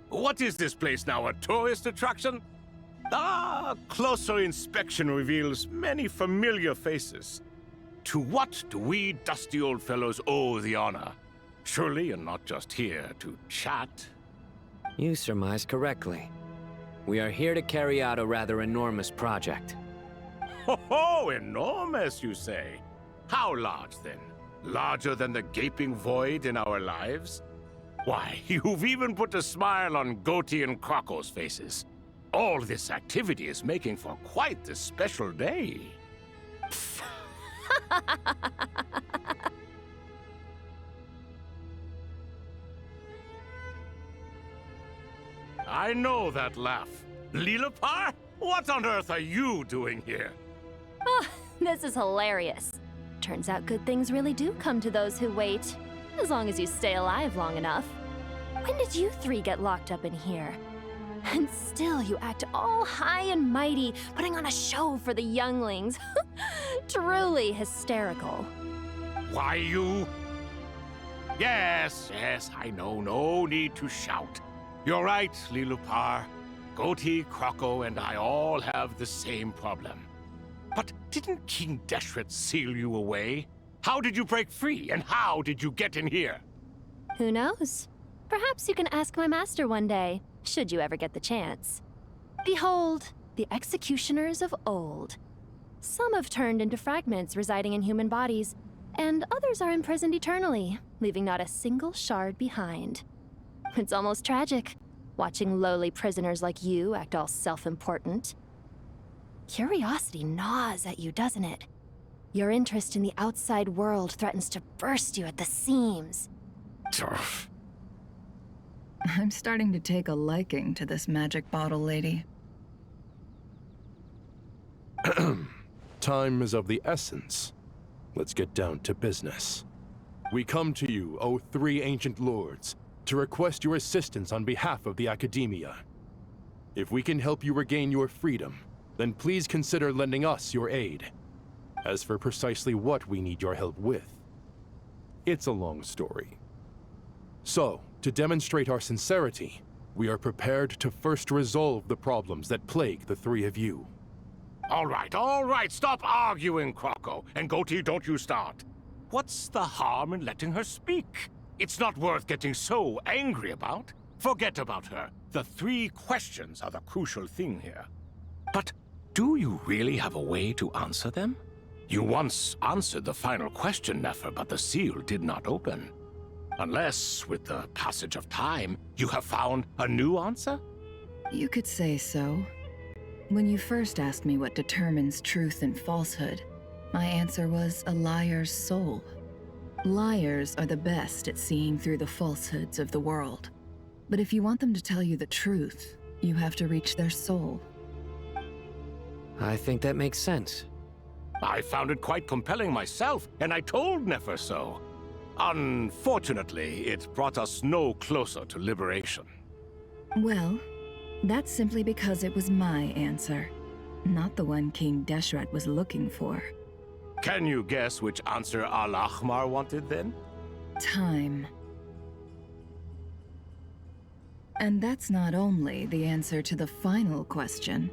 What is this place now, a tourist attraction? Ah, closer inspection reveals many familiar faces. To what do we dusty old fellows owe the honor? Surely you're not just here to chat. You surmise correctly. We are here to carry out a rather enormous project. Ho, enormous, you say? How large, then? Larger than the gaping void in our lives? Why, you've even put a smile on Goatee and Crocco's faces. All this activity is making for quite the special day. I know that laugh. Lilipar? What on earth are you doing here? Oh, this is hilarious. Turns out good things really do come to those who wait, as long as you stay alive long enough. When did you three get locked up in here? And still you act all high and mighty, putting on a show for the younglings. Truly hysterical. Why, you... Yes, I know. No need to shout. You're right, Lilupar. Goatee, Croco, and I all have the same problem. But didn't King Deshret seal you away? How did you break free, and how did you get in here? Who knows? Perhaps you can ask my master one day, should you ever get the chance. Behold, the executioners of old. Some have turned into fragments residing in human bodies, and others are imprisoned eternally, leaving not a single shard behind. It's almost tragic, watching lowly prisoners like you act all self-important. Curiosity gnaws at you, doesn't it? Your interest in the outside world threatens to burst you at the seams. Turf. I'm starting to take a liking to this magic bottle lady. Time is of the essence. Let's get down to business. We come to you, O three ancient lords, to request your assistance on behalf of the Academia. If we can help you regain your freedom, then please consider lending us your aid. As for precisely what we need your help with, it's a long story. So, to demonstrate our sincerity, we are prepared to first resolve the problems that plague the three of you. All right, stop arguing, Croco. And Goatee, don't you start. What's the harm in letting her speak? It's not worth getting so angry about. Forget about her. The three questions are the crucial thing here. But do you really have a way to answer them? You once answered the final question, Nefer, but the seal did not open. Unless, with the passage of time, you have found a new answer? You could say so. When you first asked me what determines truth and falsehood, my answer was a liar's soul. Liars are the best at seeing through the falsehoods of the world. But if you want them to tell you the truth, you have to reach their soul. I think that makes sense. I found it quite compelling myself, and I told Nefer so. Unfortunately, it brought us no closer to liberation. Well, that's simply because it was my answer, not the one King Deshret was looking for. Can you guess which answer Al-Ahmar wanted then? Time. And that's not only the answer to the final question,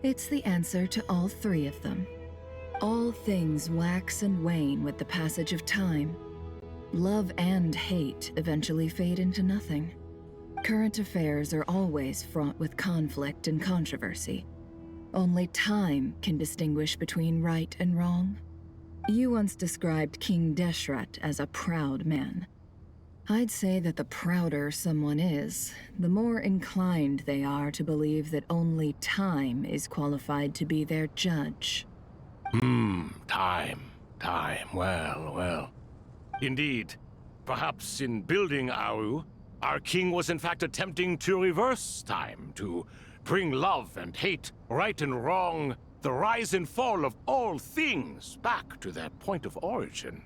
it's the answer to all three of them. All things wax and wane with the passage of time. Love and hate eventually fade into nothing. Current affairs are always fraught with conflict and controversy. Only time can distinguish between right and wrong. You once described King Deshret as a proud man. I'd say that the prouder someone is, the more inclined they are to believe that only time is qualified to be their judge. Time. Well. Indeed. Perhaps in building Aru, our king was in fact attempting to reverse time, to bring love and hate, right and wrong, the rise and fall of all things back to their point of origin.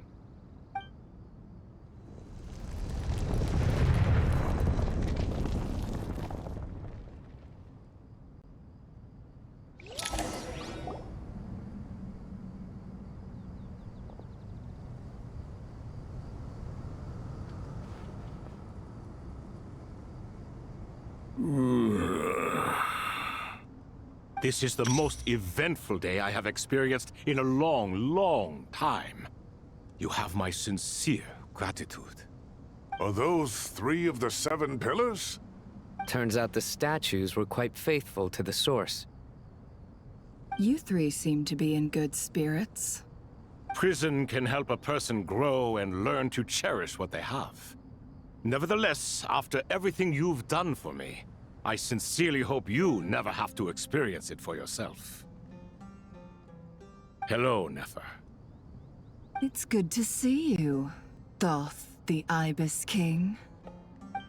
This is the most eventful day I have experienced in a long time. You have my sincere gratitude. Are those 3 of the 7 pillars? Turns out the statues were quite faithful to the source. You three seem to be in good spirits. Prison can help a person grow and learn to cherish what they have. Nevertheless, after everything you've done for me, I sincerely hope you never have to experience it for yourself. Hello, Nefer. It's good to see you, Thoth the Ibis King.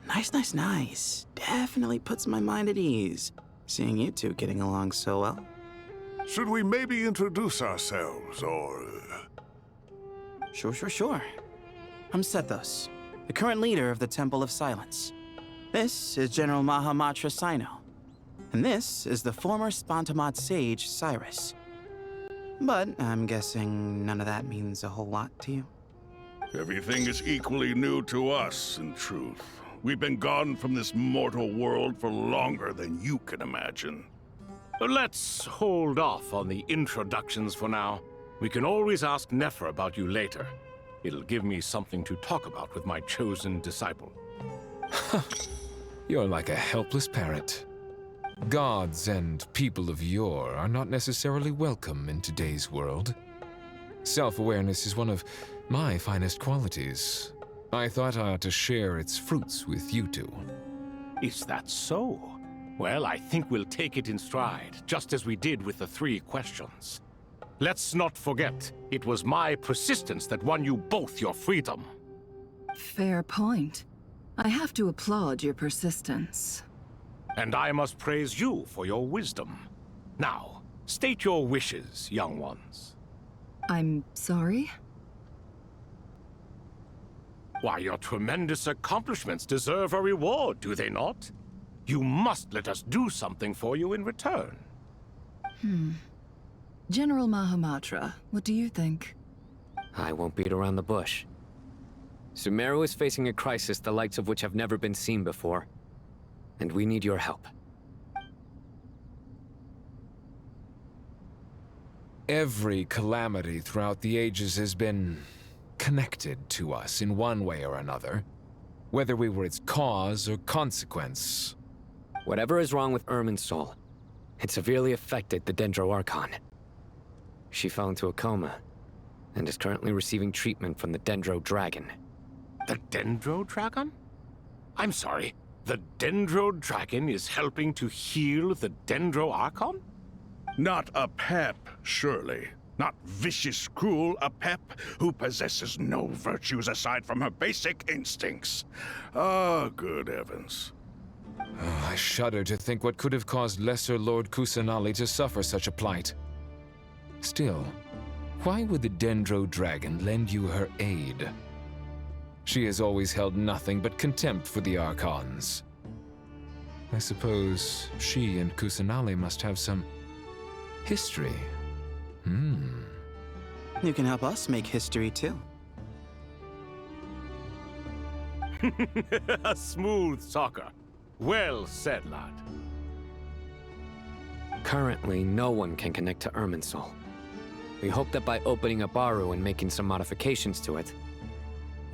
Nice. Definitely puts my mind at ease. Seeing you two getting along so well. Should we maybe introduce ourselves, or... Sure. I'm Sethos, the current leader of the Temple of Silence. This is General Mahamatra Sino. And this is the former Spantamad sage, Cyrus. But I'm guessing none of that means a whole lot to you. Everything is equally new to us, in truth. We've been gone from this mortal world for longer than you can imagine. Let's hold off on the introductions for now. We can always ask Nefer about you later. It'll give me something to talk about with my chosen disciple. You're like a helpless parrot. Gods and people of yore are not necessarily welcome in today's world. Self-awareness is one of my finest qualities. I thought I ought to share its fruits with you two. Is that so? Well, I think we'll take it in stride, just as we did with the 3 questions. Let's not forget, it was my persistence that won you both your freedom. Fair point. I have to applaud your persistence. And I must praise you for your wisdom. Now, state your wishes, young ones. I'm sorry? Why, your tremendous accomplishments deserve a reward, do they not? You must let us do something for you in return. General Mahamatra, what do you think? I won't beat around the bush. Sumeru is facing a crisis the likes of which have never been seen before. And we need your help. Every calamity throughout the ages has been connected to us in one way or another, whether we were its cause or consequence. Whatever is wrong with Irminsul, it severely affected the Dendro Archon. She fell into a coma, and is currently receiving treatment from the Dendro Dragon. The Dendro Dragon? I'm sorry, the Dendro Dragon is helping to heal the Dendro Archon? Not a pep, surely. Not vicious, cruel a pep who possesses no virtues aside from her basic instincts. Ah, good heavens. I shudder to think what could have caused Lesser Lord Kusanali to suffer such a plight. Still, why would the Dendro Dragon lend you her aid? She has always held nothing but contempt for the Archons. I suppose she and Kusanali must have some history. You can help us make history too. A smooth talker. Well said, lad. Currently, no one can connect to Irminsul. We hope that by opening up Aru and making some modifications to it,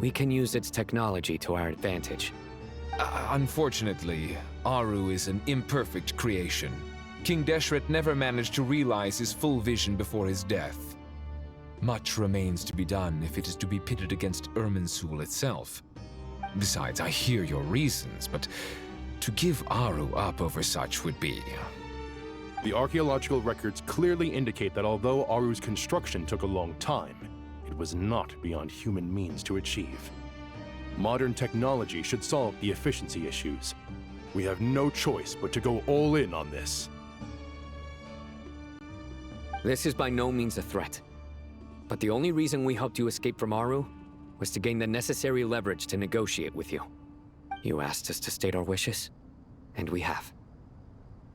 we can use its technology to our advantage. Unfortunately, Aru is an imperfect creation. King Deshret never managed to realize his full vision before his death. Much remains to be done if it is to be pitted against Irminsul itself. Besides, I hear your reasons, but to give Aru up over such would be... The archaeological records clearly indicate that although Aru's construction took a long time, it was not beyond human means to achieve. Modern technology should solve the efficiency issues. We have no choice but to go all in on this. This is by no means a threat. But the only reason we helped you escape from Aru was to gain the necessary leverage to negotiate with you. You asked us to state our wishes, and we have.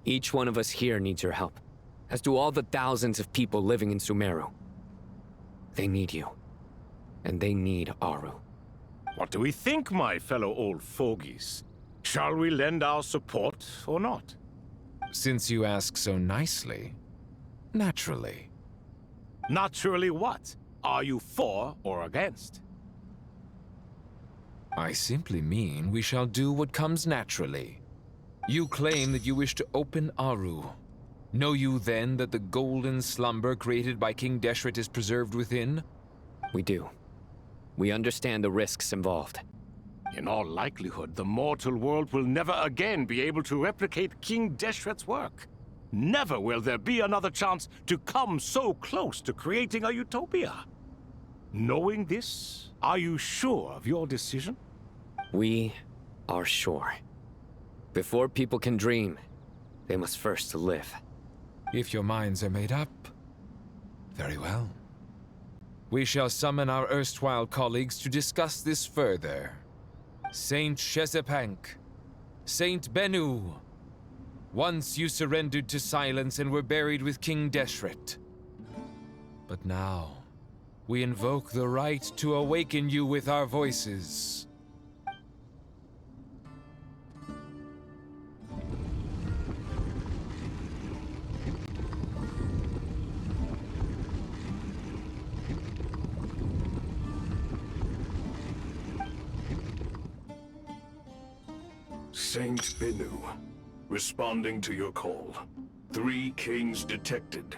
Each one of us here needs your help, as do all the thousands of people living in Sumeru. They need you, and they need Aru. What do we think, my fellow old fogies? Shall we lend our support or not? Since you ask so nicely, naturally. Naturally what? Are you for or against? I simply mean we shall do what comes naturally. You claim that you wish to open Aru. Know you then that the golden slumber created by King Deshret is preserved within? We do. We understand the risks involved. In all likelihood, the mortal world will never again be able to replicate King Deshret's work. Never will there be another chance to come so close to creating a utopia. Knowing this, are you sure of your decision? We are sure. Before people can dream, They must first live. If your minds are made up, very well. We shall summon our erstwhile colleagues to discuss this further. Saint Shezepank, Saint Bennu, once you surrendered to silence and were buried with King Deshret. But now, we invoke the right to awaken you with our voices. Saint Bennu, responding to your call. 3 kings detected.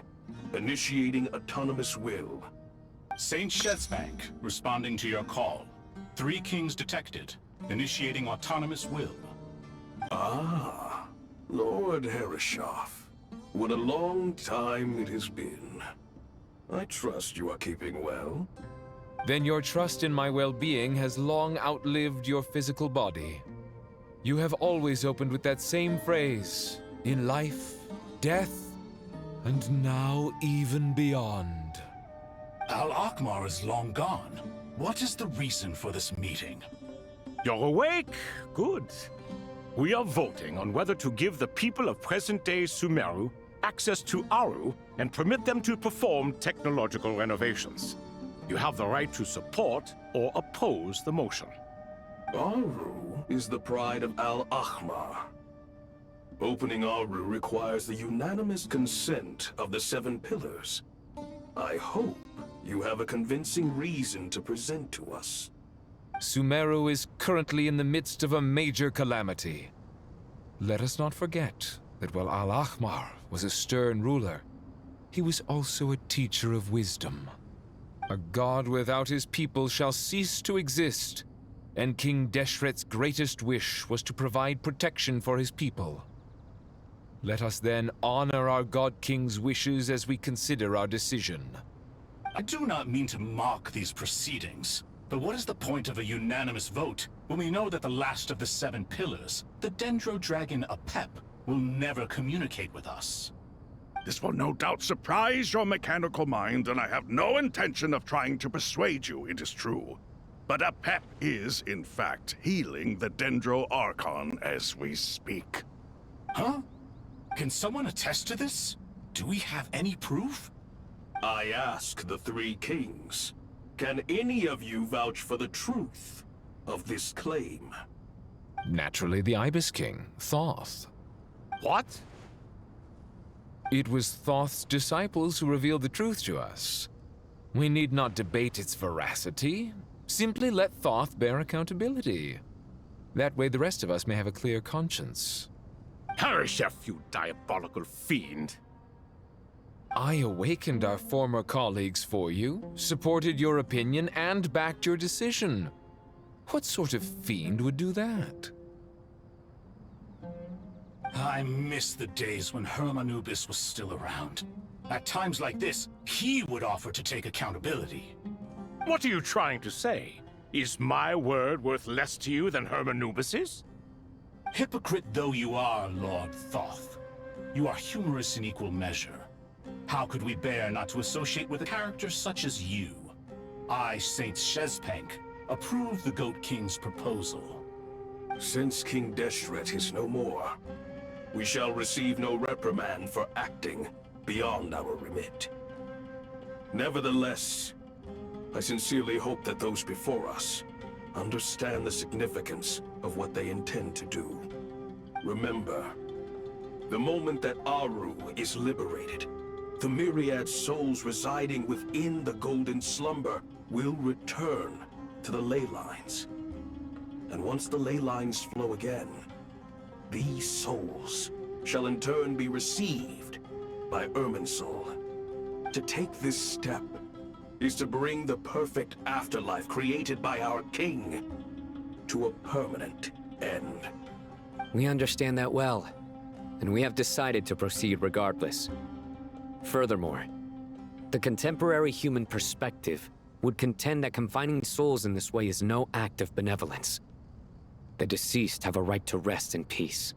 Initiating autonomous will. Saint Shezbank, responding to your call. 3 kings detected. Initiating autonomous will. Ah, Lord Herreshoff. What a long time it has been. I trust you are keeping well. Then your trust in my well-being has long outlived your physical body. You have always opened with that same phrase, in life, death, and now even beyond. Al-Akmar is long gone. What is the reason for this meeting? You're awake? Good. We are voting on whether to give the people of present-day Sumeru access to Aru and permit them to perform technological renovations. You have the right to support or oppose the motion. Aru is the pride of Al-Ahmar. Opening Aru requires the unanimous consent of the 7 pillars. I hope you have a convincing reason to present to us. Sumeru is currently in the midst of a major calamity. Let us not forget that while Al-Ahmar was a stern ruler, he was also a teacher of wisdom. A god without his people shall cease to exist, and King Deshret's greatest wish was to provide protection for his people. Let us then honor our God King's wishes as we consider our decision. I do not mean to mock these proceedings, but what is the point of a unanimous vote when we know that the last of the 7 pillars, the Dendro Dragon Apep, will never communicate with us? This will no doubt surprise your mechanical mind, and I have no intention of trying to persuade you it is true. But Apep is, in fact, healing the Dendro Archon as we speak. Huh? Can someone attest to this? Do we have any proof? I ask the 3 kings, can any of you vouch for the truth of this claim? Naturally, the Ibis King, Thoth. What? It was Thoth's disciples who revealed the truth to us. We need not debate its veracity. Simply let Thoth bear accountability. That way the rest of us may have a clear conscience. Herreshoff, you diabolical fiend! I awakened our former colleagues for you, supported your opinion, and backed your decision. What sort of fiend would do that? I miss the days when Hermanubis was still around. At times like this, he would offer to take accountability. What are you trying to say? Is my word worth less to you than Hermanubis's? Hypocrite though you are, Lord Thoth, you are humorous in equal measure. How could we bear not to associate with a character such as you? I, Saint Shezpank, approve the Goat King's proposal. Since King Deshret is no more, we shall receive no reprimand for acting beyond our remit. Nevertheless, I sincerely hope that those before us understand the significance of what they intend to do. Remember, the moment that Aru is liberated, the myriad souls residing within the Golden Slumber will return to the ley lines. And once the ley lines flow again, these souls shall in turn be received by Irminsul. To take this step is to bring the perfect afterlife created by our king to a permanent end. We understand that well, and we have decided to proceed regardless. Furthermore, the contemporary human perspective would contend that confining souls in this way is no act of benevolence. The deceased have a right to rest in peace.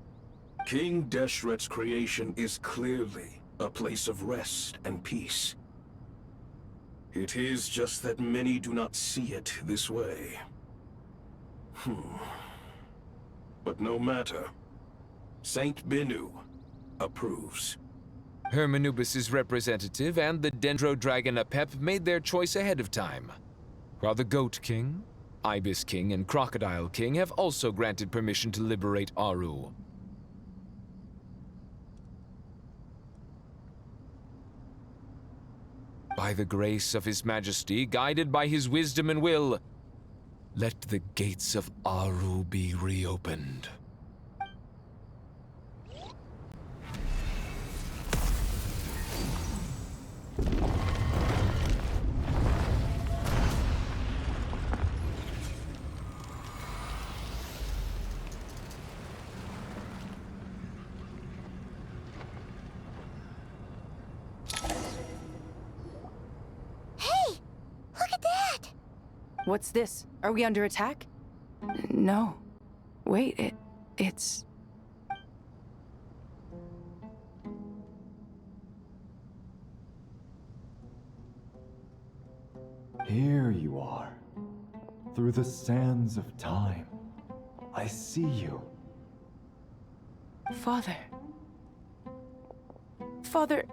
King Deshret's creation is clearly a place of rest and peace. It is just that many do not see it this way. But no matter. Saint Binu approves. Hermanubis' representative and the Dendro Dragon Apep made their choice ahead of time, while the Goat King, Ibis King, and Crocodile King have also granted permission to liberate Aru. By the grace of His Majesty, guided by his wisdom and will, let the gates of Aru be reopened. What's this? Are we under attack? No. Wait, it's... Here you are. Through the sands of time. I see you. Father. Father,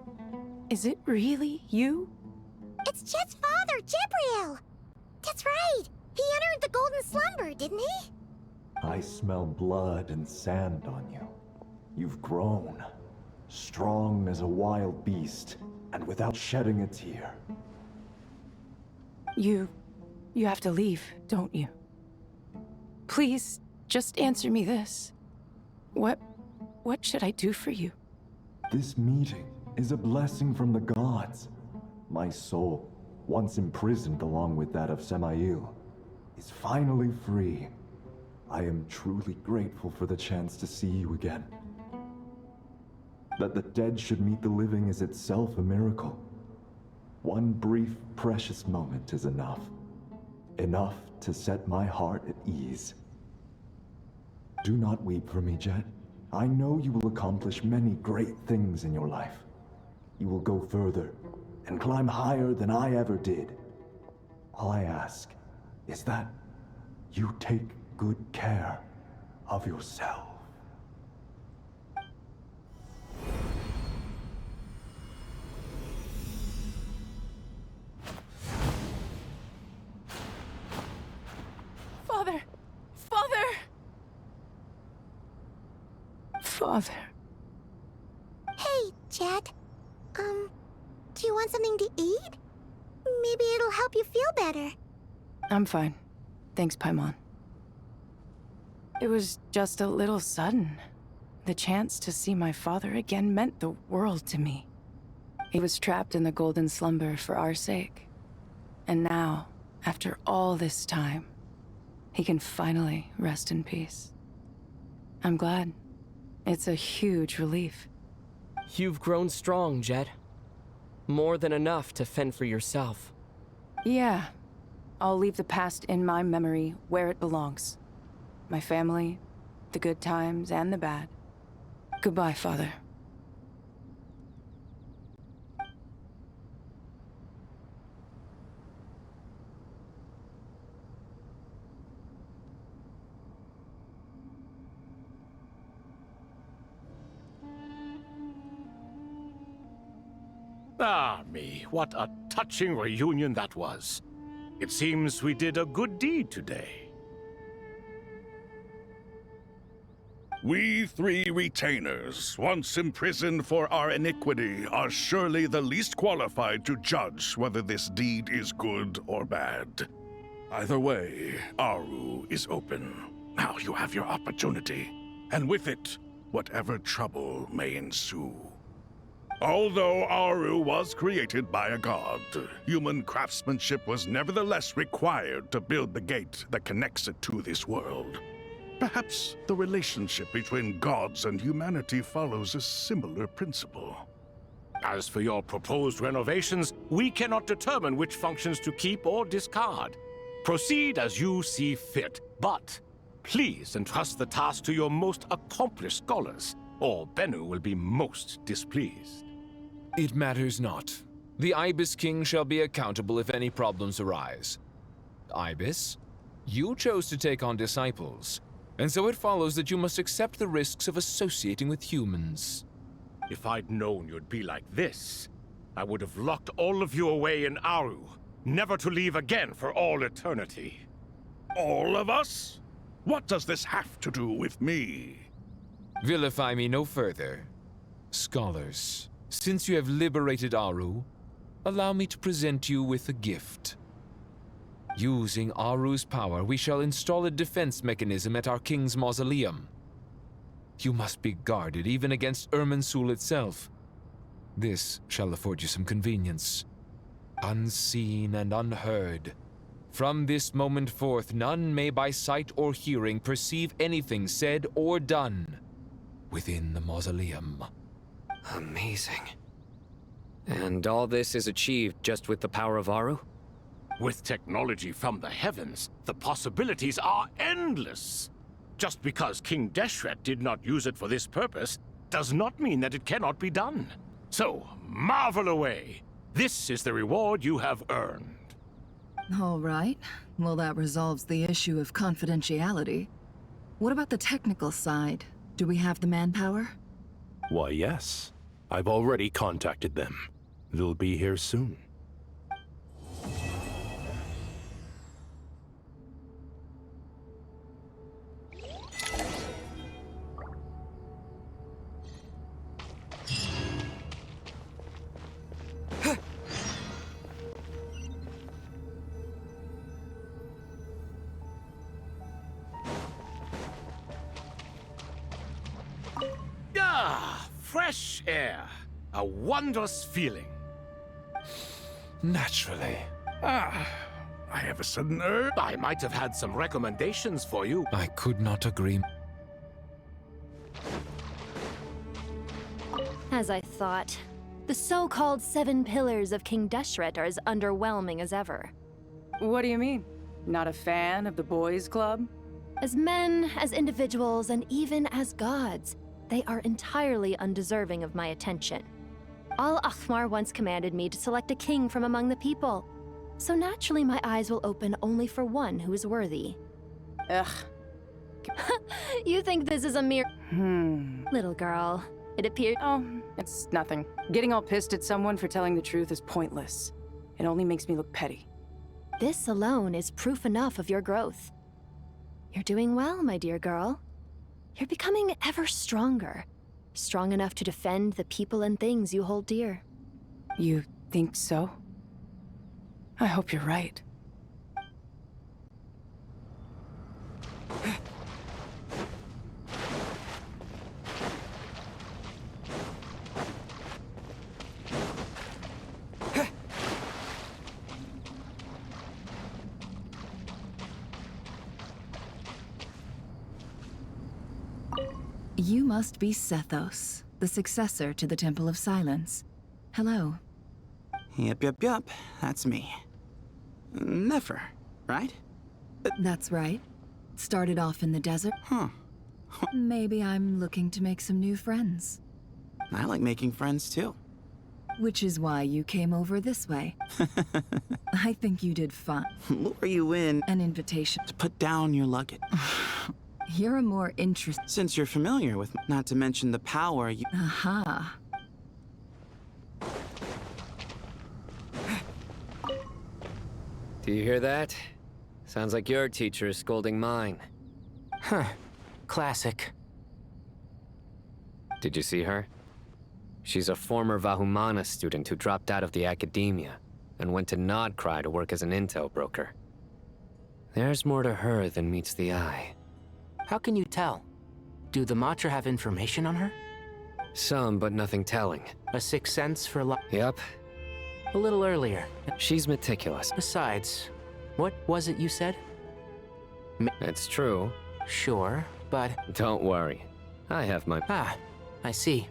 is it really you? It's Jet's father, Jibril! That's right! He entered the Golden Slumber, didn't he? I smell blood and sand on you. You've grown. Strong as a wild beast, and without shedding a tear. You have to leave, don't you? Please, just answer me this. What should I do for you? This meeting is a blessing from the gods. My soul, once imprisoned along with that of Samael, is finally free. I am truly grateful for the chance to see you again. That the dead should meet the living is itself a miracle. One brief, precious moment is enough. Enough to set my heart at ease. Do not weep for me, Jet. I know you will accomplish many great things in your life. You will go further and climb higher than I ever did. All I ask is that you take good care of yourself. Father! Father! Father. Hey, Jet. Do you want something to eat? Maybe it'll help you feel better. I'm fine. Thanks, Paimon. It was just a little sudden. The chance to see my father again meant the world to me. He was trapped in the Golden Slumber for our sake. And now, after all this time, he can finally rest in peace. I'm glad. It's a huge relief. You've grown strong, Jet. More than enough to fend for yourself. Yeah. I'll leave the past in my memory where it belongs. My family, the good times and the bad. Goodbye, Father. Ah, me, what a touching reunion that was. It seems we did a good deed today. We three retainers, once imprisoned for our iniquity, are surely the least qualified to judge whether this deed is good or bad. Either way, Aru is open. Now you have your opportunity, and with it, whatever trouble may ensue. Although Aru was created by a god, human craftsmanship was nevertheless required to build the gate that connects it to this world. Perhaps the relationship between gods and humanity follows a similar principle. As for your proposed renovations, we cannot determine which functions to keep or discard. Proceed as you see fit, but please entrust the task to your most accomplished scholars. or Bennu will be most displeased. It matters not. The Ibis King shall be accountable if any problems arise. Ibis, you chose to take on disciples, and so it follows that you must accept the risks of associating with humans. If I'd known you'd be like this, I would have locked all of you away in Aru, never to leave again for all eternity. All of us? What does this have to do with me? Vilify me no further. Scholars, since you have liberated Aru, allow me to present you with a gift. Using Aru's power, we shall install a defense mechanism at our king's mausoleum. You must be guarded even against Irminsul itself. This shall afford you some convenience. Unseen and unheard. From this moment forth, none may by sight or hearing perceive anything said or done within the mausoleum. Amazing. And all this is achieved just with the power of Aru? With technology from the heavens, the possibilities are endless. Just because King Deshret did not use it for this purpose does not mean that it cannot be done. So, marvel away. This is the reward you have earned. All right. Well, that resolves the issue of confidentiality. What about the technical side? Do we have the manpower? Why, yes. I've already contacted them. They'll be here soon. Fresh air. A wondrous feeling. Naturally. I have a sudden urge. I might have had some recommendations for you. I could not agree. As I thought, the so-called 7 pillars of King Deshret are as underwhelming as ever. What do you mean? Not a fan of the boys' club? As men, as individuals, and even as gods, they are entirely undeserving of my attention. Al-Akhmar once commanded me to select a king from among the people, so naturally my eyes will open only for one who is worthy. Ugh. You think this is a mere... Little girl, it appears... Oh, it's nothing. Getting all pissed at someone for telling the truth is pointless. It only makes me look petty. This alone is proof enough of your growth. You're doing well, my dear girl. You're becoming ever stronger. Strong enough to defend the people and things you hold dear. You think so? I hope you're right. You must be Sethos, the successor to the Temple of Silence. Hello. Yup. That's me. Nefer, right? That's right. Started off in the desert. Maybe I'm looking to make some new friends. I like making friends too. Which is why you came over this way. I think you did fine. Lure you in. An invitation. To put down your luggage. You're a more interesting... Since you're familiar with me, not to mention the power you... Aha. Do you hear that? Sounds like your teacher is scolding mine. Huh. Classic. Did you see her? She's a former Vahumana student who dropped out of the academia and went to Nodcry to work as an intel broker. There's more to her than meets the eye. How can you tell? Do the Matra have information on her? Some, but nothing telling. A sixth sense for Yep. A little earlier. She's meticulous. Besides, what was it you said? It's true. Sure, but... Don't worry. I have my... Ah, I see.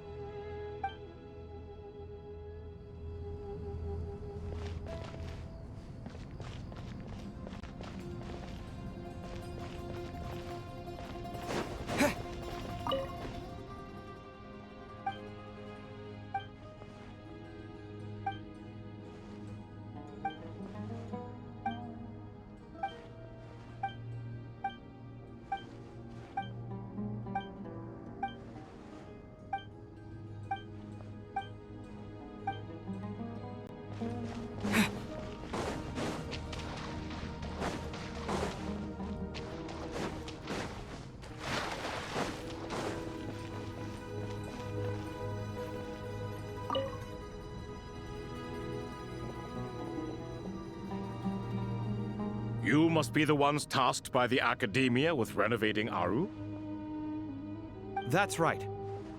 You must be the ones tasked by the Academia with renovating Aru? That's right.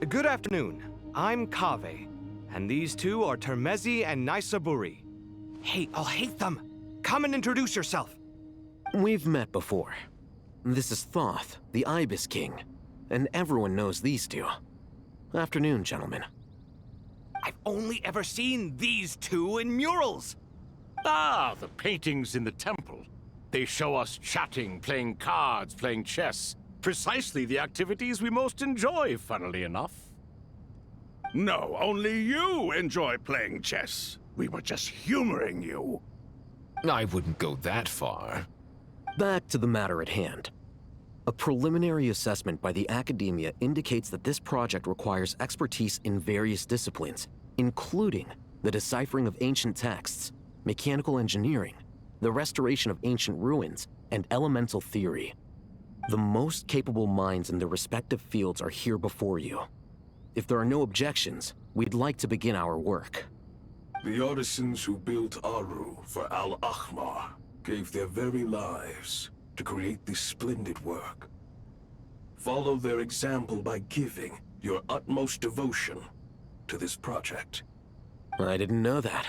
Good afternoon. I'm Kaveh, and these two are Termezi and Naisaburi. Hey, I'll hate them! Come and introduce yourself! We've met before. This is Thoth, the Ibis King, and everyone knows these two. Afternoon, gentlemen. I've only ever seen these two in murals! Ah, the paintings in the temple. They show us chatting, playing cards, playing chess. Precisely the activities we most enjoy, funnily enough. No, only you enjoy playing chess. We were just humoring you. I wouldn't go that far. Back to the matter at hand. A preliminary assessment by the Academia indicates that this project requires expertise in various disciplines, including the deciphering of ancient texts, mechanical engineering, the restoration of ancient ruins, and elemental theory. The most capable minds in their respective fields are here before you. If there are no objections, we'd like to begin our work. The artisans who built Aru for Al-Ahmar gave their very lives to create this splendid work. Follow their example by giving your utmost devotion to this project. I didn't know that.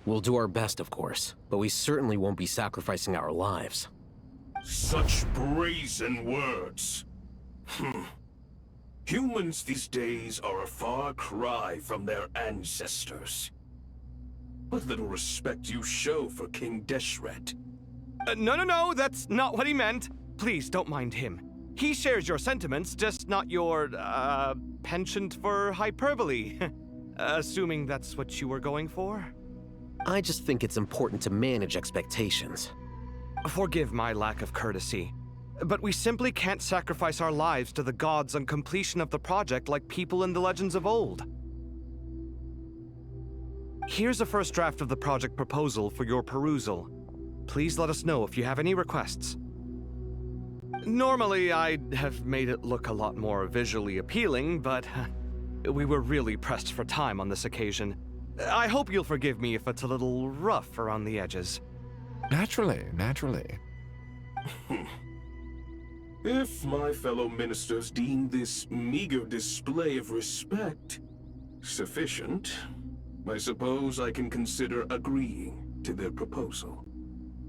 We'll do our best, of course, but we certainly won't be sacrificing our lives. Such brazen words. Humans these days are a far cry from their ancestors. What little respect you show for King Deshret. No, that's not what he meant. Please, don't mind him. He shares your sentiments, just not your, penchant for hyperbole. Assuming that's what you were going for? I just think it's important to manage expectations. Forgive my lack of courtesy, but we simply can't sacrifice our lives to the gods on completion of the project like people in the legends of old. Here's a first draft of the project proposal for your perusal. Please let us know if you have any requests. Normally, I'd have made it look a lot more visually appealing, but we were really pressed for time on this occasion. I hope you'll forgive me if it's a little rough around the edges. Naturally. If my fellow ministers deem this meager display of respect sufficient, I suppose I can consider agreeing to their proposal.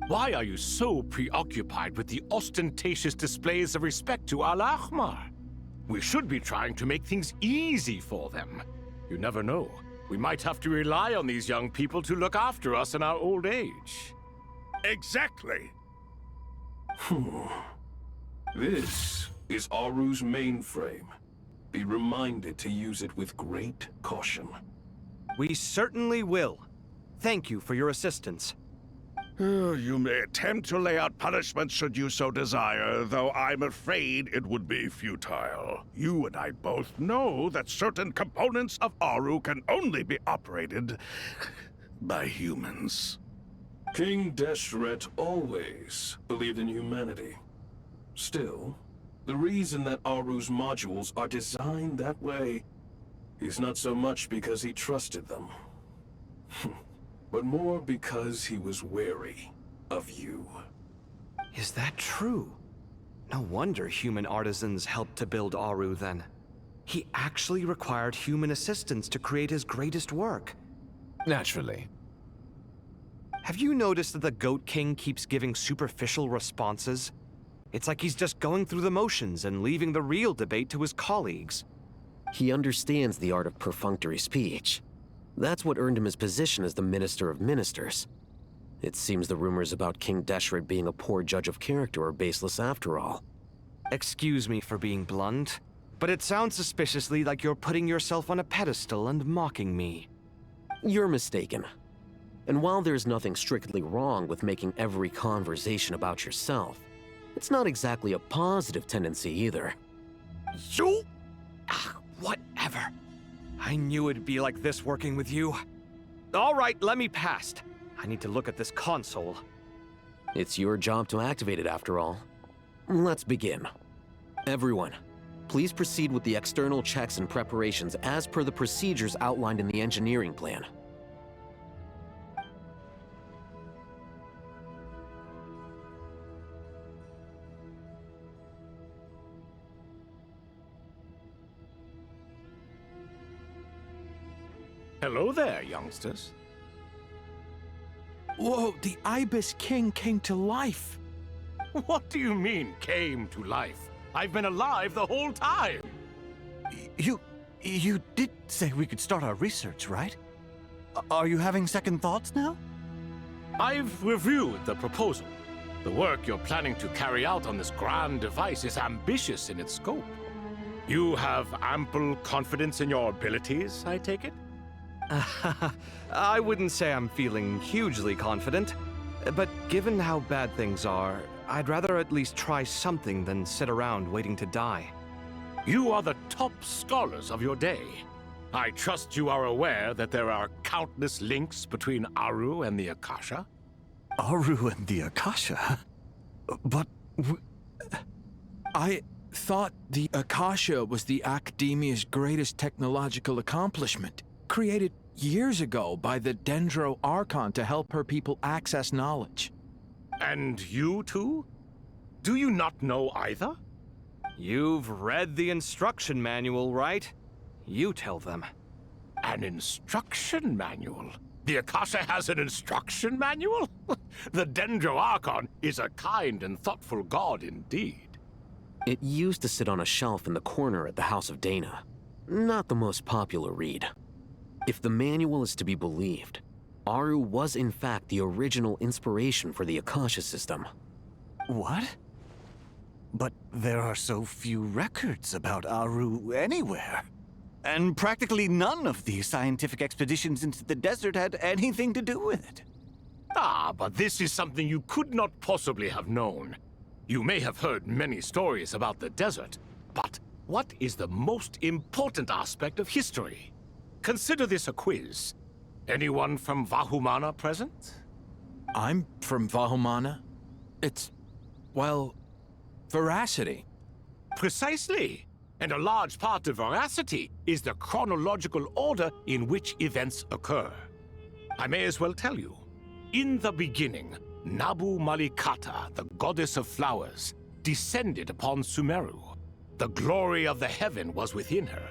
Why are you so preoccupied with the ostentatious displays of respect to Al-Ahmar? We should be trying to make things easy for them. You never know. We might have to rely on these young people to look after us in our old age. Exactly. This is Aru's mainframe. Be reminded to use it with great caution. We certainly will. Thank you for your assistance. You may attempt to lay out punishment should you so desire, though I'm afraid it would be futile. You and I both know that certain components of Aru can only be operated by humans. King Deshret always believed in humanity. Still, the reason that Aru's modules are designed that way is not so much because he trusted them, but more because he was wary of you. Is that true? No wonder human artisans helped to build Aru then. He actually required human assistance to create his greatest work. Naturally. Have you noticed that the Goat King keeps giving superficial responses? It's like he's just going through the motions and leaving the real debate to his colleagues. He understands the art of perfunctory speech. That's what earned him his position as the Minister of Ministers. It seems the rumors about King Deshret being a poor judge of character are baseless after all. Excuse me for being blunt, but it sounds suspiciously like you're putting yourself on a pedestal and mocking me. You're mistaken. And while there's nothing strictly wrong with making every conversation about yourself, it's not exactly a positive tendency either. You? Whatever. I knew it'd be like this working with you. All right, let me past. I need to look at this console. It's your job to activate it after all. Let's begin. Everyone, please proceed with the external checks and preparations as per the procedures outlined in the engineering plan. Hello there, youngsters. Whoa, the Ibis King came to life. What do you mean, came to life? I've been alive the whole time. You did say we could start our research, right? Are you having second thoughts now? I've reviewed the proposal. The work you're planning to carry out on this grand device is ambitious in its scope. You have ample confidence in your abilities, I take it? I wouldn't say I'm feeling hugely confident, but given how bad things are, I'd rather at least try something than sit around waiting to die. You are the top scholars of your day. I trust you are aware that there are countless links between Aru and the Akasha? Aru and the Akasha? But I thought the Akasha was the Academia's greatest technological accomplishment, created years ago by the Dendro Archon to help her people access knowledge. And you too? Do you not know either? You've read the instruction manual, right? You tell them. An instruction manual? The Akasha has an instruction manual? The Dendro Archon is a kind and thoughtful god indeed. It used to sit on a shelf in the corner at the House of Dana. Not the most popular read. If the manual is to be believed, Aru was in fact the original inspiration for the Akasha system. what? But there are so few records about Aru anywhere. And practically none of these scientific expeditions into the desert had anything to do with it. Ah, but this is something you could not possibly have known. You may have heard many stories about the desert, but what is the most important aspect of history? Consider this a quiz. Anyone from Vahumana present? I'm from Vahumana. It's, well, veracity. Precisely. And a large part of veracity is the chronological order in which events occur. I may as well tell you. In the beginning, Nabu Malikata, the goddess of flowers, descended upon Sumeru. The glory of the heaven was within her.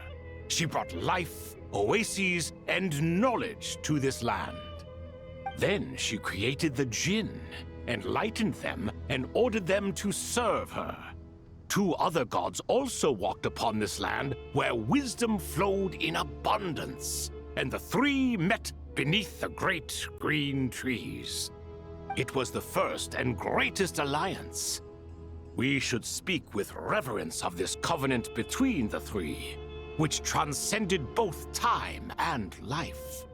She brought life, oases, and knowledge to this land. Then she created the Jinn, enlightened them, and ordered them to serve her. Two other gods also walked upon this land where wisdom flowed in abundance, and the three met beneath the great green trees. It was the first and greatest alliance. We should speak with reverence of this covenant between the three, which transcended both time and life.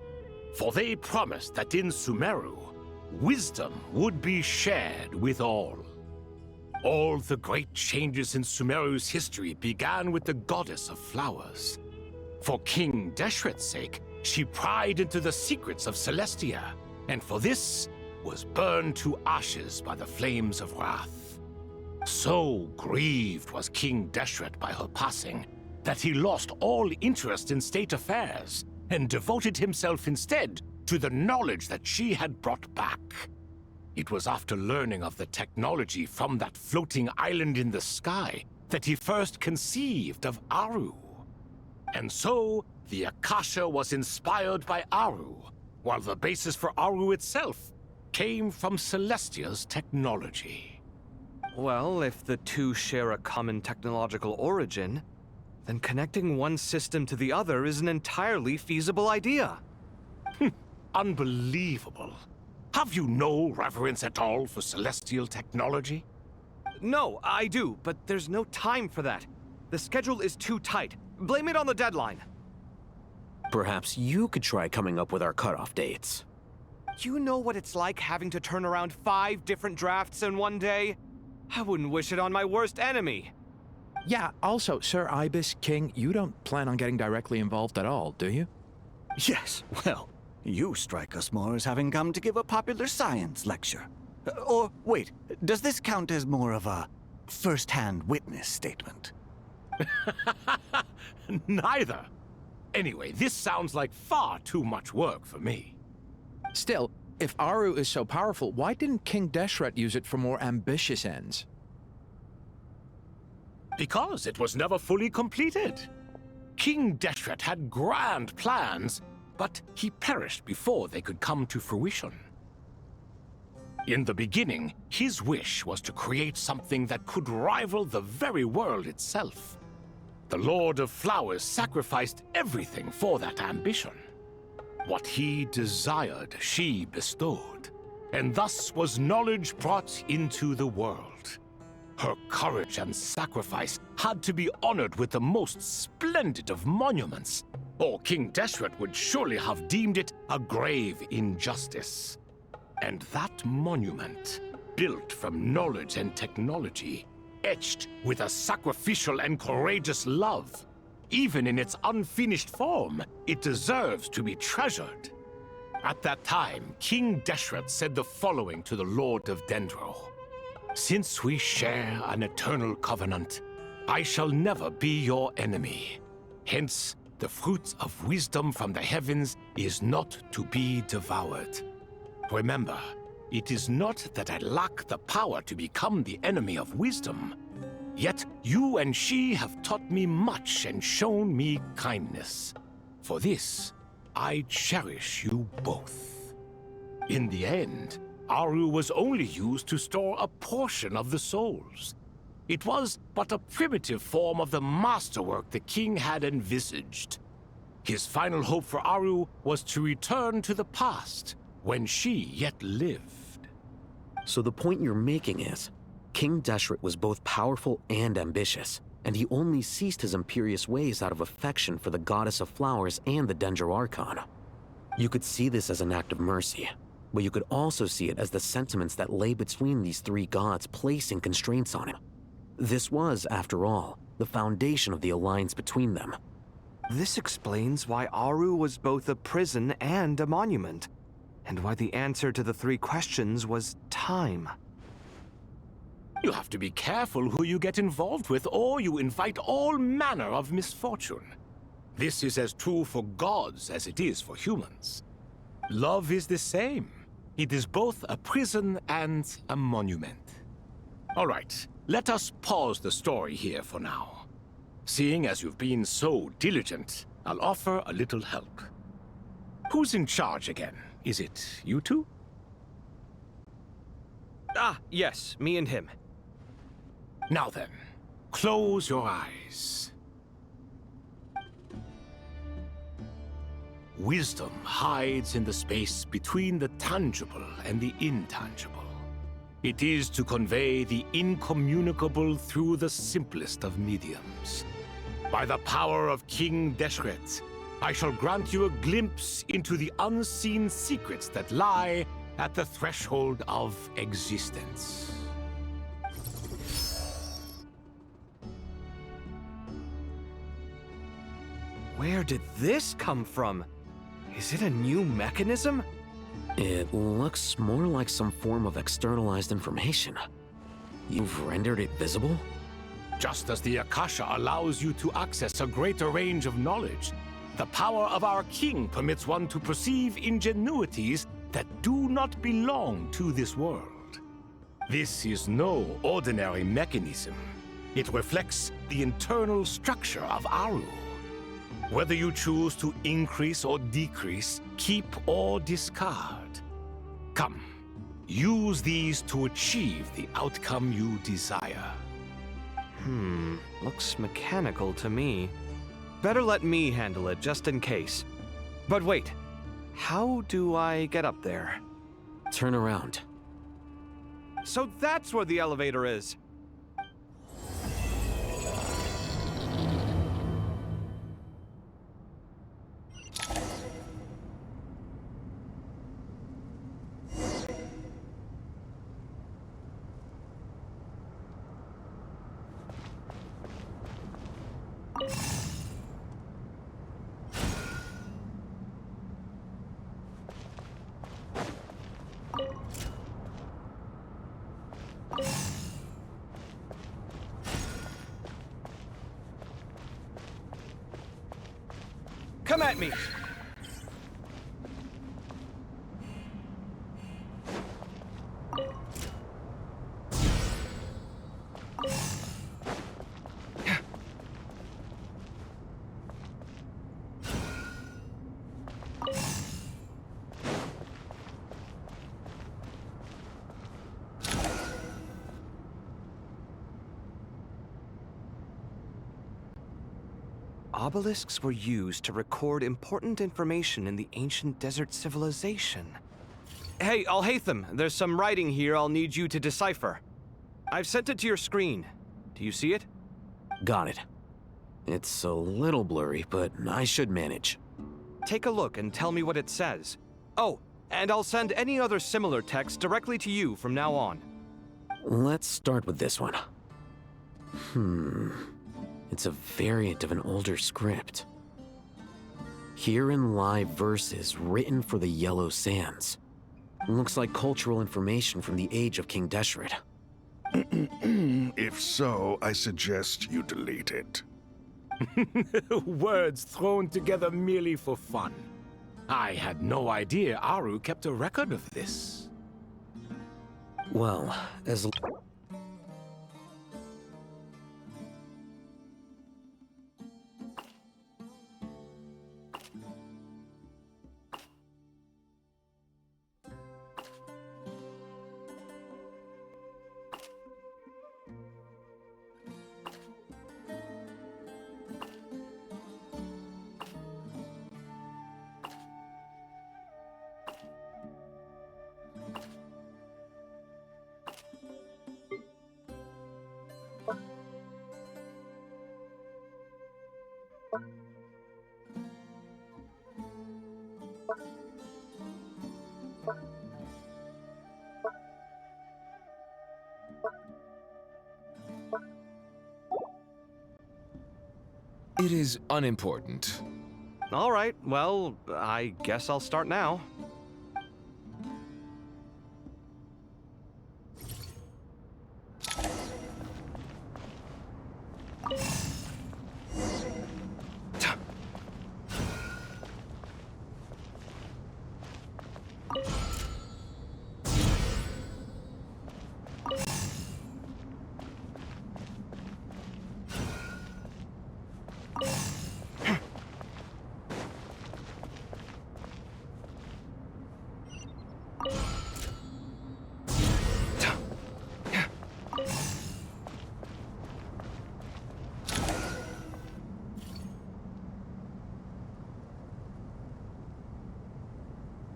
For they promised that in Sumeru, wisdom would be shared with all. All the great changes in Sumeru's history began with the goddess of flowers. For King Deshret's sake, she pried into the secrets of Celestia, and for this was burned to ashes by the flames of wrath. So grieved was King Deshret by her passing that he lost all interest in state affairs and devoted himself instead to the knowledge that she had brought back. It was after learning of the technology from that floating island in the sky that he first conceived of Aru. And so, the Akasha was inspired by Aru, while the basis for Aru itself came from Celestia's technology. Well, if the two share a common technological origin, then connecting one system to the other is an entirely feasible idea. Unbelievable. Have you no reverence at all for celestial technology? No, I do, but there's no time for that. The schedule is too tight. Blame it on the deadline. Perhaps you could try coming up with our cutoff dates. You know what it's like having to turn around 5 different drafts in one day? I wouldn't wish it on my worst enemy. Yeah, also, Sir Ibis King, you don't plan on getting directly involved at all, do you? Yes, well, You strike us more as having come to give a popular science lecture. Or, wait, does this count as more of a first-hand witness statement? Neither. Anyway, this sounds like far too much work for me. Still, if Aru is so powerful, why didn't King Deshret use it for more ambitious ends? Because it was never fully completed. King Deshret had grand plans, but he perished before they could come to fruition. In the beginning, his wish was to create something that could rival the very world itself. The Lord of Flowers sacrificed everything for that ambition. What he desired, she bestowed, and thus was knowledge brought into the world. Her courage and sacrifice had to be honored with the most splendid of monuments, or King Deshret would surely have deemed it a grave injustice. And that monument, built from knowledge and technology, etched with a sacrificial and courageous love, even in its unfinished form, it deserves to be treasured. At that time, King Deshret said the following to the Lord of Dendro. Since we share an eternal covenant, I shall never be your enemy. Hence, the fruit of wisdom from the heavens is not to be devoured. Remember, it is not that I lack the power to become the enemy of wisdom. Yet you and she have taught me much and shown me kindness. For this, I cherish you both. In the end, Aru was only used to store a portion of the souls. It was but a primitive form of the masterwork the king had envisaged. His final hope for Aru was to return to the past, when she yet lived. So the point you're making is, King Deshret was both powerful and ambitious, and he only ceased his imperious ways out of affection for the Goddess of Flowers and the Dendro Archon. You could see this as an act of mercy, but you could also see it as the sentiments that lay between these three gods placing constraints on him. This was, after all, the foundation of the alliance between them. This explains why Aru was both a prison and a monument, and why the answer to the three questions was time. You have to be careful who you get involved with, or you invite all manner of misfortune. This is as true for gods as it is for humans. Love is the same. It is both a prison and a monument. All right, let us pause the story here for now. Seeing as you've been so diligent, I'll offer a little help. Who's in charge again? Is it you two? Ah, yes, me and him. Now then, close your eyes. Wisdom hides in the space between the tangible and the intangible. It is to convey the incommunicable through the simplest of mediums. By the power of King Deshret, I shall grant you a glimpse into the unseen secrets that lie at the threshold of existence. Where did this come from? Is it a new mechanism? It looks more like some form of externalized information. You've rendered it visible? Just as the Akasha allows you to access a greater range of knowledge, the power of our king permits one to perceive ingenuities that do not belong to this world. This is no ordinary mechanism. It reflects the internal structure of Aru. Whether you choose to increase or decrease, keep or discard. Come, use these to achieve the outcome you desire. Looks mechanical to me. Better let me handle it, just in case. But wait, how do I get up there? Turn around. So that's where the elevator is. Come at me! Obelisks were used to record important information in the ancient desert civilization. Hey, Alhaitham, there's some writing here I'll need you to decipher. I've sent it to your screen. Do you see it? Got it. It's a little blurry, but I should manage. Take a look and tell me what it says. Oh, and I'll send any other similar text directly to you from now on. Let's start with this one. It's a variant of an older script. Herein lie verses written for the Yellow Sands. Looks like cultural information from the age of King Deshret. If so, I suggest you delete it. Words thrown together merely for fun. I had no idea Aru kept a record of this. Well, as... It is unimportant. All right, well, I guess I'll start now.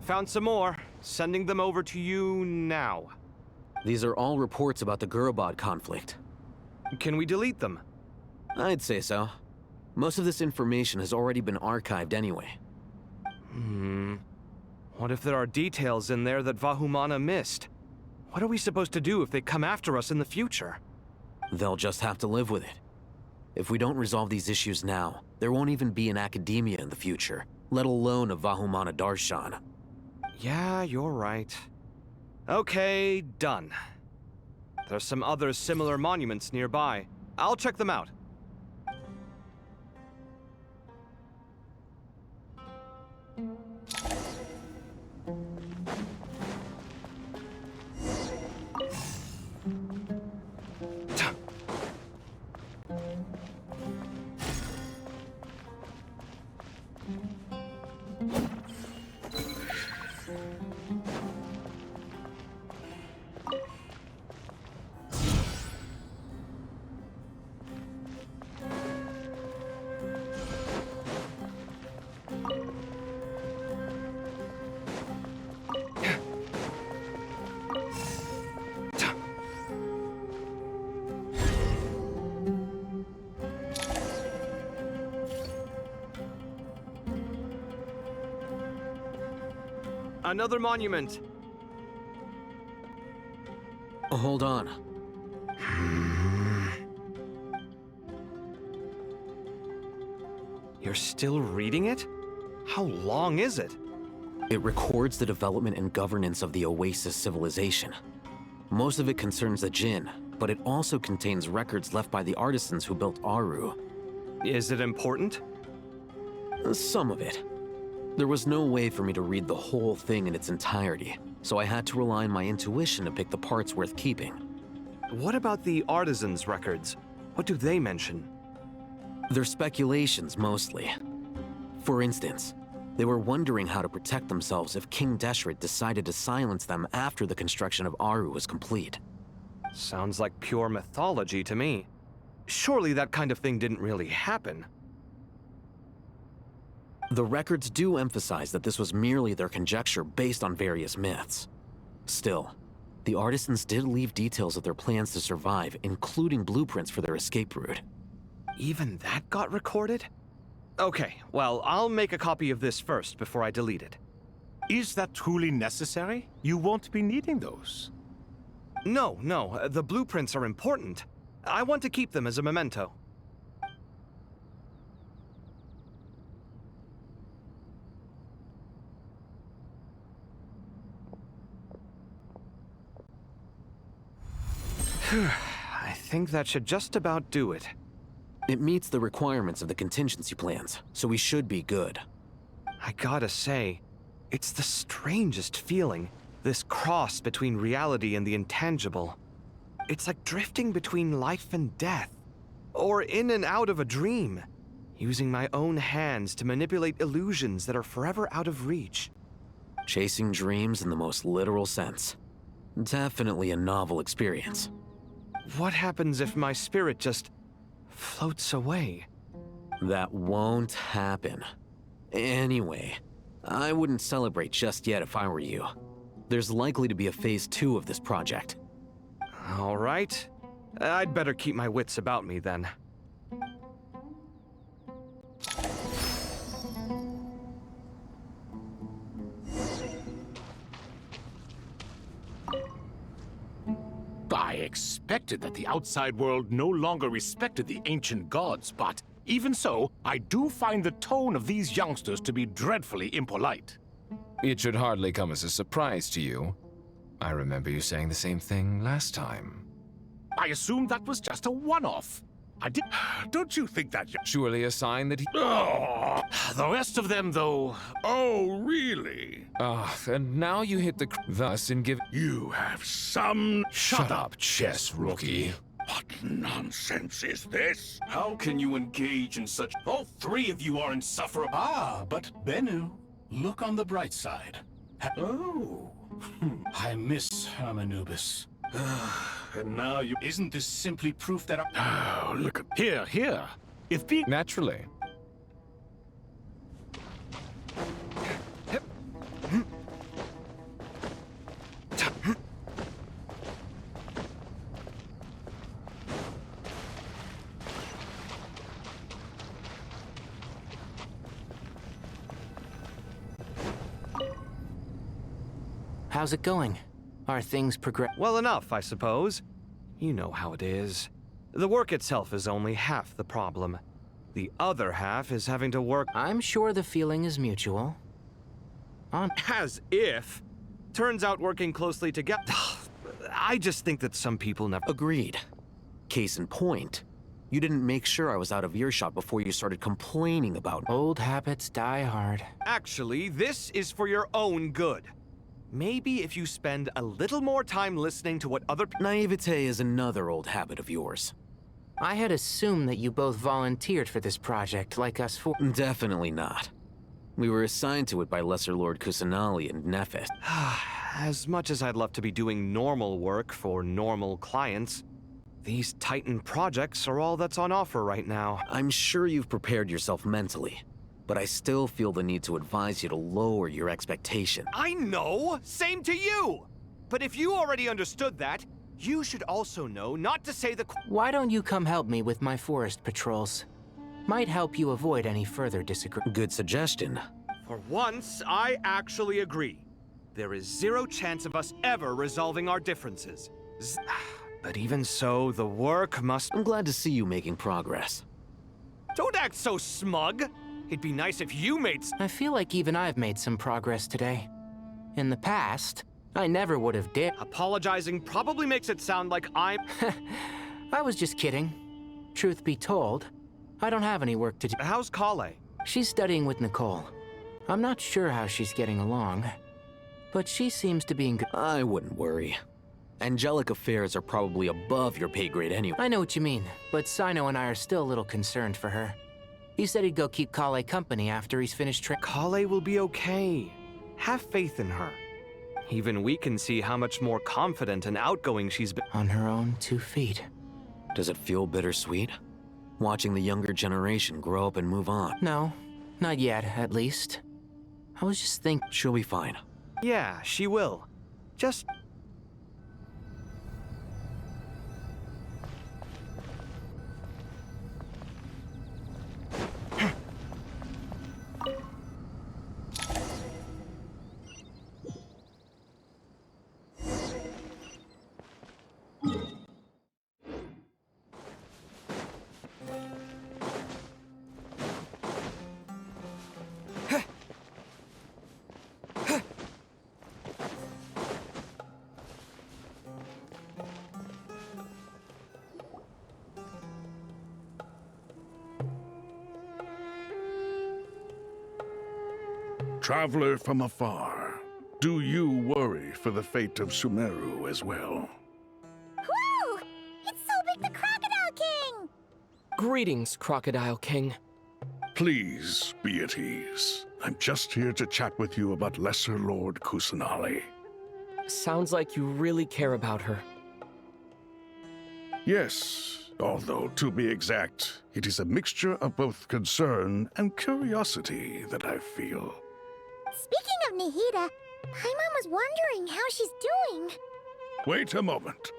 Found some more. Sending them over to you now. These are all reports about the Gurubad conflict. Can we delete them? I'd say so. Most of this information has already been archived anyway. What if there are details in there that Vahumana missed? What are we supposed to do if they come after us in the future? They'll just have to live with it. If we don't resolve these issues now, there won't even be an academia in the future, let alone a Vahumana Darshan. Yeah, you're right. Okay, done. There's some other similar monuments nearby. I'll check them out. Another monument. Hold on. You're still reading it? How long is it? It records the development and governance of the Oasis civilization. Most of it concerns the Jinn, but it also contains records left by the artisans who built Aru. Is it important? Some of it. There was no way for me to read the whole thing in its entirety, so I had to rely on my intuition to pick the parts worth keeping. What about the artisans' records? What do they mention? They're speculations, mostly. For instance, they were wondering how to protect themselves if King Deshret decided to silence them after the construction of Aru was complete. Sounds like pure mythology to me. Surely that kind of thing didn't really happen. The records do emphasize that this was merely their conjecture based on various myths. Still, the artisans did leave details of their plans to survive, including blueprints for their escape route. Even that got recorded? Okay, well, I'll make a copy of this first before I delete it. Is that truly necessary? You won't be needing those. No, the blueprints are important. I want to keep them as a memento. I think that should just about do it. It meets the requirements of the contingency plans, so we should be good. I gotta say, it's the strangest feeling, this cross between reality and the intangible. It's like drifting between life and death, or in and out of a dream, using my own hands to manipulate illusions that are forever out of reach. Chasing dreams in the most literal sense. Definitely a novel experience. What happens if my spirit just floats away? That won't happen. Anyway, I wouldn't celebrate just yet if I were you. There's likely to be a phase 2 of this project. All right. I'd better keep my wits about me then. I expected that the outside world no longer respected the ancient gods, but even so, I do find the tone of these youngsters to be dreadfully impolite. It should hardly come as a surprise to you. I remember you saying the same thing last time. I assumed that was just a one-off. I did... Don't you think that... Surely a sign that he... Oh, the rest of them, though... Oh, really? And now you hit the... Thus, in giving... You have some... Shut up, chess rookie. What nonsense is this? How can you engage in such... All three of you are insufferable. Ah, but Bennu, look on the bright side. Oh. I miss Hermanubis. And now you... Isn't this simply proof that... Oh, look at... Here. If being... Naturally. How's it going? Are things Well enough, I suppose. You know how it is. The work itself is only half the problem. The other half is having to work... I'm sure the feeling is mutual. As if. Turns out working closely together... I just think that some people never... Agreed. Case in point, you didn't make sure I was out of earshot before you started complaining about... Old habits die hard. Actually, this is for your own good. Maybe if you spend a little more time listening to what other people... Naivete is another old habit of yours. I had assumed that you both volunteered for this project, like us four. Definitely not. We were assigned to it by Lesser Lord Kusanali and Nephith. As much as I'd love to be doing normal work for normal clients, these Titan projects are all that's on offer right now. I'm sure you've prepared yourself mentally, but I still feel the need to advise you to lower your expectation. I know! Same to you! But if you already understood that, you should also know not to say the... Why don't you come help me with my forest patrols? Might help you avoid any further disagreement. Good suggestion. For once, I actually agree. There is zero chance of us ever resolving our differences. But even so, the work must... I'm glad to see you making progress. Don't act so smug! It'd be nice if you made... I feel like even I've made some progress today. In the past, I never would have dared... Apologizing probably makes it sound like I'm... I was just kidding. Truth be told, I don't have any work to do. How's Kale? She's studying with Nicole. I'm not sure how she's getting along, but she seems to be in good... I wouldn't worry. Angelic affairs are probably above your pay grade anyway. I know what you mean, but Sino and I are still a little concerned for her. He said he'd go keep Kale company after he's finished Kale will be okay. Have faith in her. Even we can see how much more confident and outgoing she's been. On her own 2 feet. Does it feel bittersweet? Watching the younger generation grow up and move on? No, not yet, at least. I was just thinking... She'll be fine. Yeah, she will. Just... Traveler from afar, do you worry for the fate of Sumeru as well? Whoa! It's Sobek the Crocodile King! Greetings, Crocodile King. Please be at ease. I'm just here to chat with you about Lesser Lord Kusanali. Sounds like you really care about her. Yes, although to be exact, it is a mixture of both concern and curiosity that I feel. Speaking of Nahida, Paimon was wondering how she's doing. Wait a moment.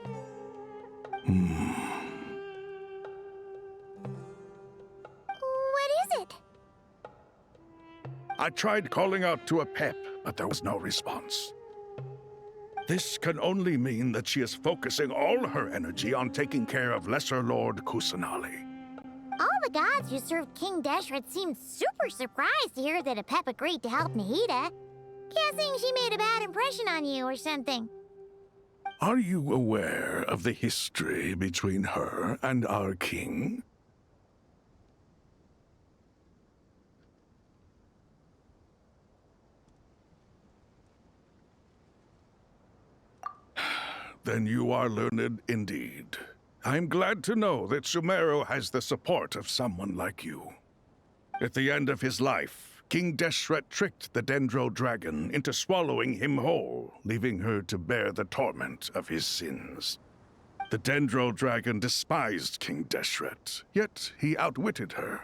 What is it? I tried calling out to a pep, but there was no response. This can only mean that she is focusing all her energy on taking care of Lesser Lord Kusanali. All the gods who served King Deshret seemed super surprised to hear that a pep agreed to help Nahida. Guessing she made a bad impression on you or something. Are you aware of the history between her and our king? Then you are learned indeed. I'm glad to know that Sumeru has the support of someone like you. At the end of his life, King Deshret tricked the Dendro Dragon into swallowing him whole, leaving her to bear the torment of his sins. The Dendro Dragon despised King Deshret, yet he outwitted her.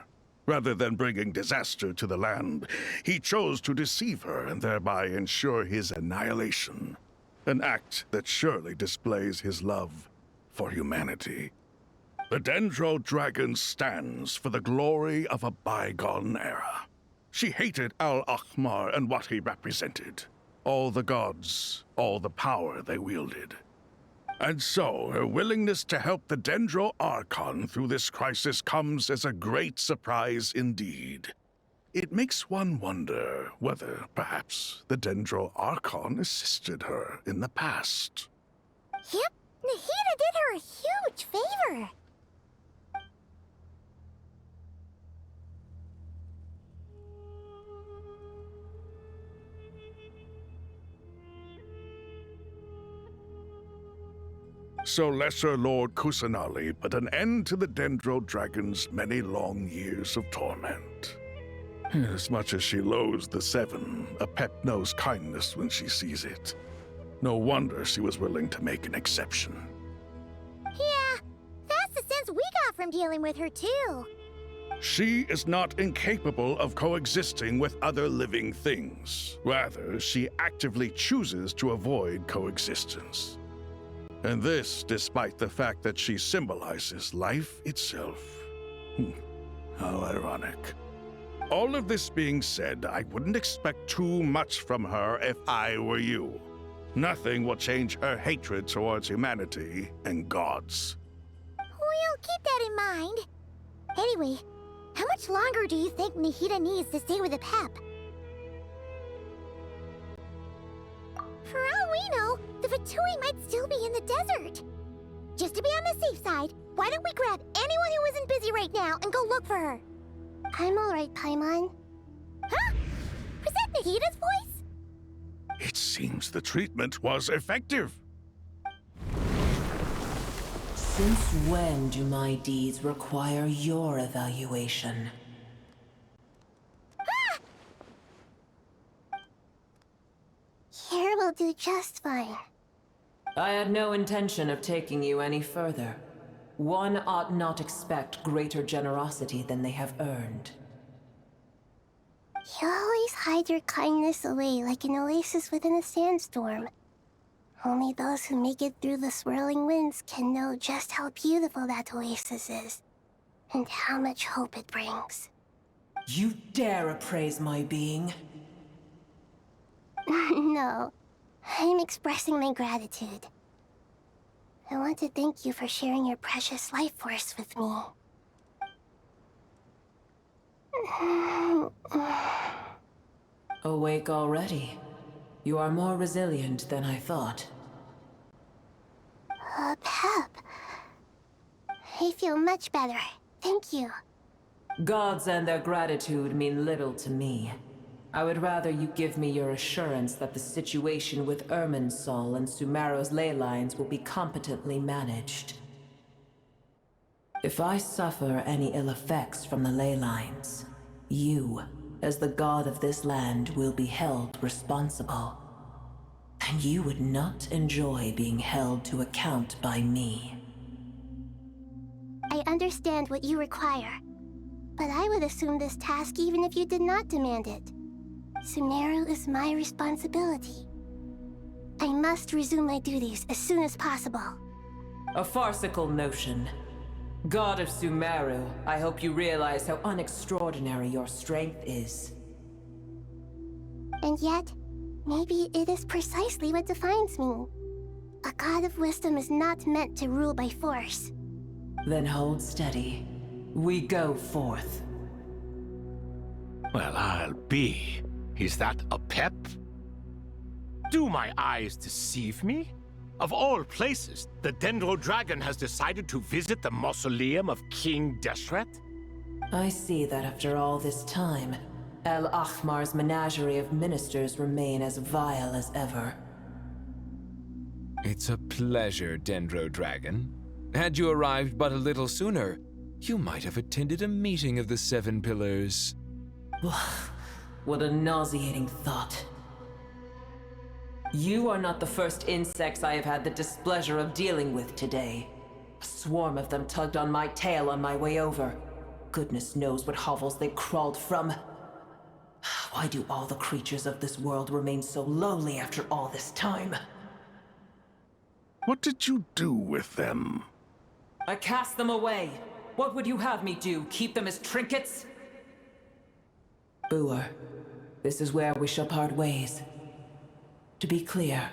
Rather than bringing disaster to the land, he chose to deceive her and thereby ensure his annihilation. An act that surely displays his love for humanity. The Dendro Dragon stands for the glory of a bygone era. She hated Al-Ahmar and what he represented. All the gods, all the power they wielded. And so, her willingness to help the Dendro Archon through this crisis comes as a great surprise indeed. It makes one wonder whether, perhaps, the Dendro Archon assisted her in the past. Yep, Nahida did her a huge favor. So Lesser Lord Kusanali put an end to the Dendro Dragon's many long years of torment. As much as she loathes the Seven, a pep knows kindness when she sees it. No wonder she was willing to make an exception. Yeah, that's the sense we got from dealing with her too. She is not incapable of coexisting with other living things. Rather, she actively chooses to avoid coexistence. And this despite the fact that she symbolizes life itself. How ironic. All of this being said, I wouldn't expect too much from her if I were you. Nothing will change her hatred towards humanity and gods. We'll keep that in mind. Anyway, how much longer do you think Nahida needs to stay with the pep? For all we know, the Fatui might still be in the desert. Just to be on the safe side, why don't we grab anyone who isn't busy right now and go look for her? I'm alright, Paimon. Huh? Was that Nahida's voice? It seems the treatment was effective. Since when do my deeds require your evaluation? Here will do just fine. I had no intention of taking you any further. One ought not expect greater generosity than they have earned. You always hide your kindness away like an oasis within a sandstorm. Only those who make it through the swirling winds can know just how beautiful that oasis is, and how much hope it brings. You dare appraise my being? No, I'm expressing my gratitude. I want to thank you for sharing your precious life force with me. Awake already? You are more resilient than I thought. Pep. I feel much better. Thank you. Gods and their gratitude mean little to me. I would rather you give me your assurance that the situation with Irminsul and Sumeru's ley lines will be competently managed. If I suffer any ill effects from the ley lines, you, as the god of this land, will be held responsible. And you would not enjoy being held to account by me. I understand what you require, but I would assume this task even if you did not demand it. Sumeru is my responsibility. I must resume my duties as soon as possible. A farcical notion. God of Sumeru, I hope you realize how unextraordinary your strength is. And yet, maybe it is precisely what defines me. A god of wisdom is not meant to rule by force. Then hold steady. We go forth. Well, I'll be. Is that a pep? Do my eyes deceive me? Of all places, the Dendro Dragon has decided to visit the mausoleum of King Deshret? I see that after all this time, El Ahmar's menagerie of ministers remain as vile as ever. It's a pleasure, Dendro Dragon. Had you arrived but a little sooner, you might have attended a meeting of the Seven Pillars. What a nauseating thought. You are not the first insects I have had the displeasure of dealing with today. A swarm of them tugged on my tail on my way over. Goodness knows what hovels they crawled from. Why do all the creatures of this world remain so lowly after all this time? What did you do with them? I cast them away. What would you have me do? Keep them as trinkets? Boer, this is where we shall part ways. To be clear,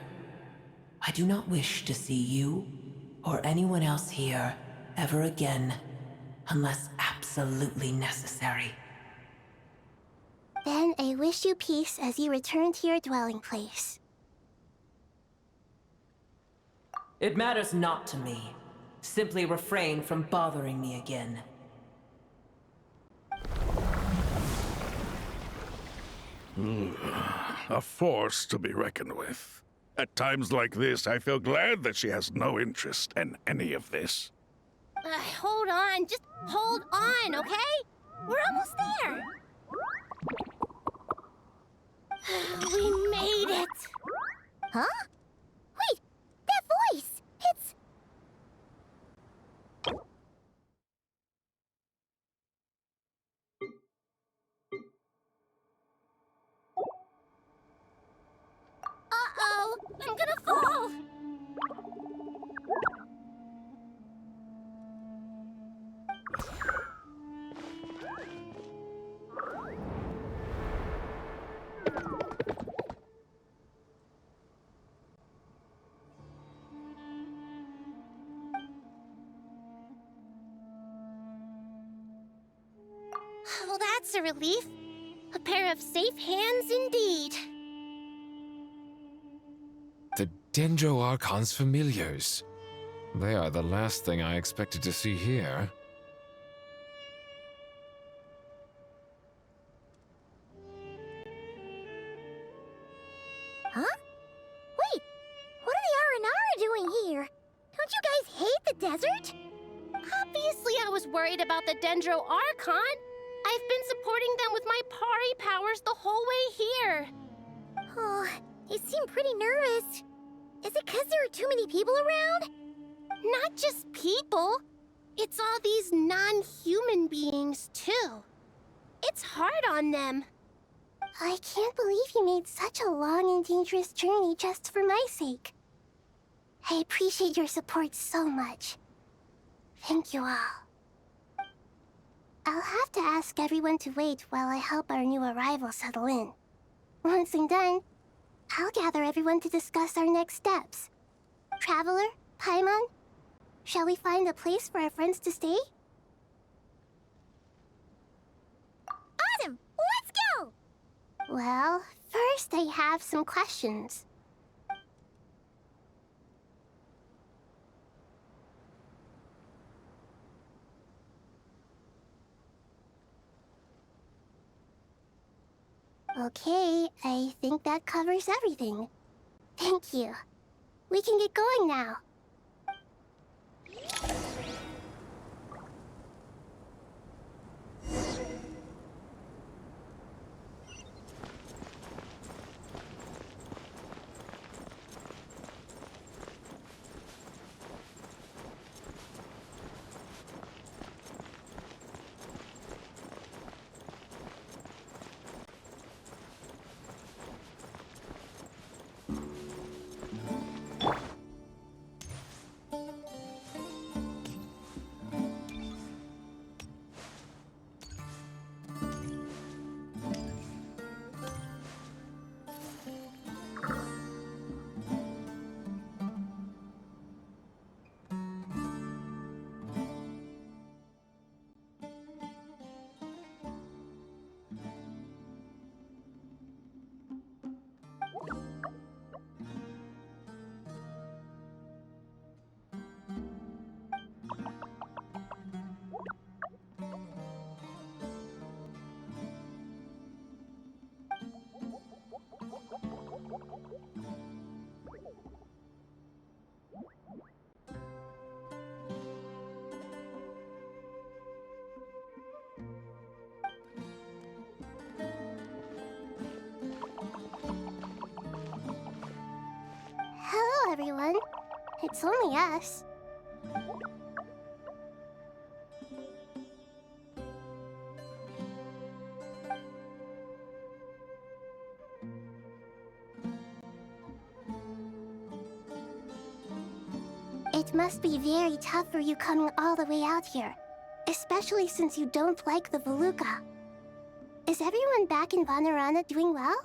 I do not wish to see you or anyone else here ever again, unless absolutely necessary. Then I wish you peace as you return to your dwelling place. It matters not to me. Simply refrain from bothering me again. A force to be reckoned with. At times like this, I feel glad that she has no interest in any of this. Hold on, just hold on, okay? We're almost there. We made it! Huh? Wait, that voice! It's... Uh-oh! I'm gonna fall! Well, that's a relief. A pair of safe hands indeed. The Dendro Archon's familiars. They are the last thing I expected to see here. Huh? Wait, what are the Aranara doing here? Don't you guys hate the desert? Obviously, I was worried about the Dendro Archon. I've been supporting them with my Pari powers the whole way here. Oh, you seem pretty nervous. Is it because there are too many people around? Not just people. It's all these non-human beings, too. It's hard on them. I can't believe you made such a long and dangerous journey just for my sake. I appreciate your support so much. Thank you all. I'll have to ask everyone to wait while I help our new arrival settle in. Once I'm done, I'll gather everyone to discuss our next steps. Traveler, Paimon, shall we find a place for our friends to stay? Awesome! Let's go! Well, first I have some questions. Okay, I think that covers everything. Thank you. We can get going now. Hello, everyone. It's only us. It must be very tough for you coming all the way out here, especially since you don't like the Voluka. Is everyone back in Vanarana doing well?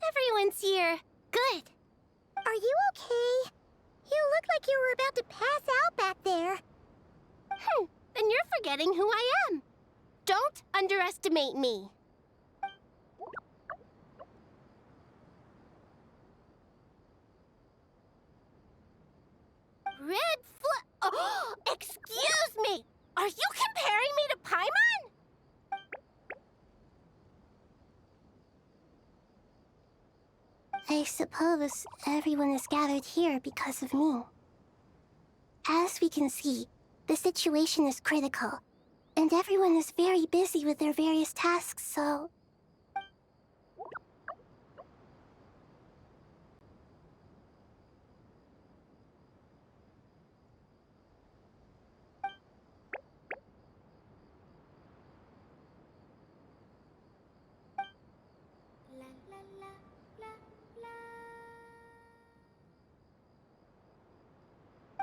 Everyone's here. Good. Are you okay? You look like you were about to pass out back there. Then you're forgetting who I am. Don't underestimate me. Oh, excuse me! Are you comparing me to Paimon? I suppose everyone is gathered here because of me. As we can see, the situation is critical, and everyone is very busy with their various tasks, so...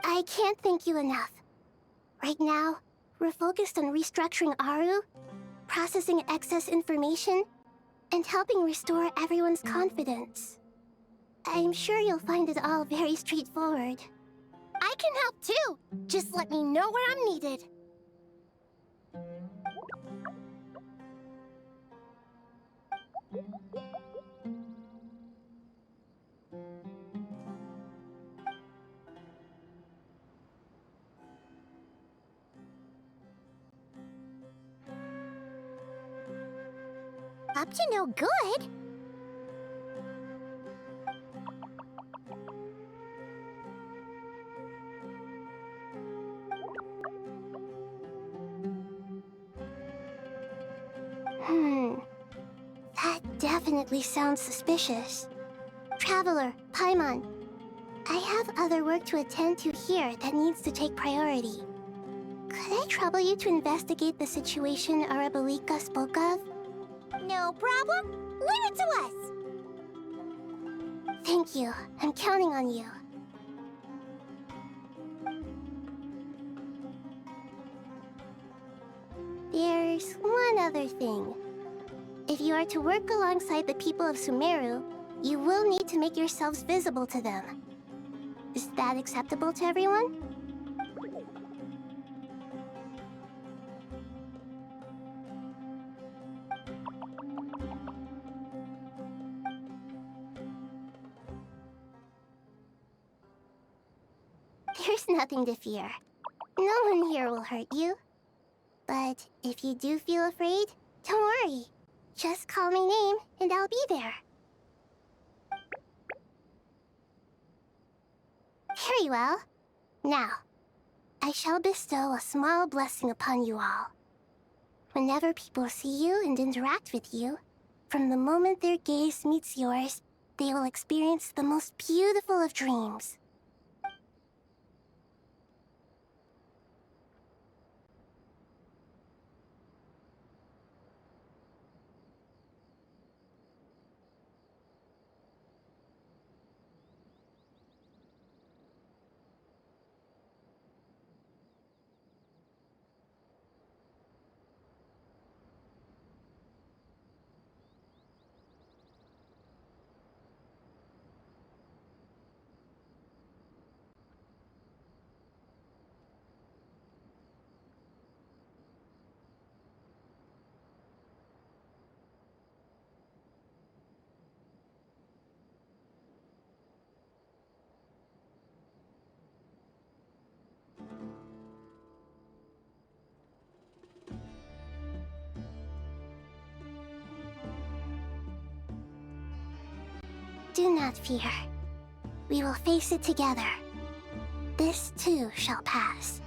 I can't thank you enough. Right now, we're focused on restructuring Aru, processing excess information, and helping restore everyone's confidence. I'm sure you'll find it all very straightforward. I can help too. Just let me know where I'm needed. Up to no good? That definitely sounds suspicious. Traveler, Paimon, I have other work to attend to here that needs to take priority. Could I trouble you to investigate the situation Arabalika spoke of? No problem. Leave it to us. Thank you. I'm counting on you. There's one other thing. If you are to work alongside the people of Sumeru, you will need to make yourselves visible to them. Is that acceptable to everyone? There's nothing to fear. No one here will hurt you. But if you do feel afraid, don't worry. Just call my name and I'll be there. Very well. Now, I shall bestow a small blessing upon you all. Whenever people see you and interact with you, from the moment their gaze meets yours, they will experience the most beautiful of dreams. Do not fear. We will face it together. This too shall pass.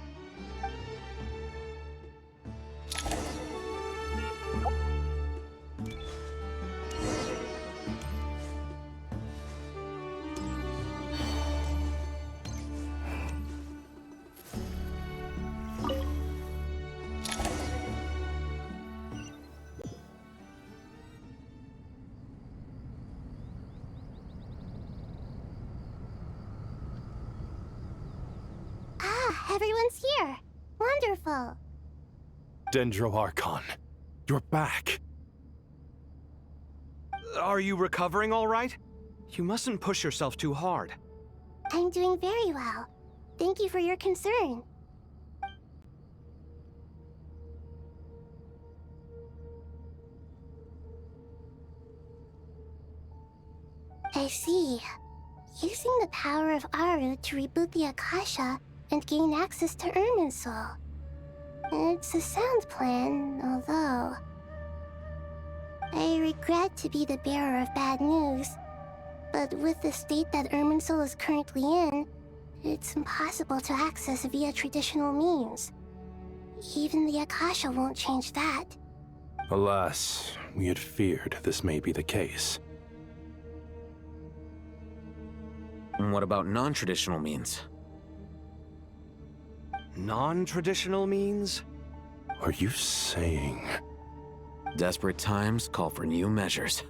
Everyone's here. Wonderful. Dendro Archon, you're back. Are you recovering all right? You mustn't push yourself too hard. I'm doing very well. Thank you for your concern. I see. Using the power of Aru to reboot the Akasha and gain access to Irminsul. It's a sound plan, although... I regret to be the bearer of bad news, but with the state that Irminsul is currently in, it's impossible to access via traditional means. Even the Akasha won't change that. Alas, we had feared this may be the case. And what about non-traditional means? Non-traditional means? Are you saying... Desperate times call for new measures.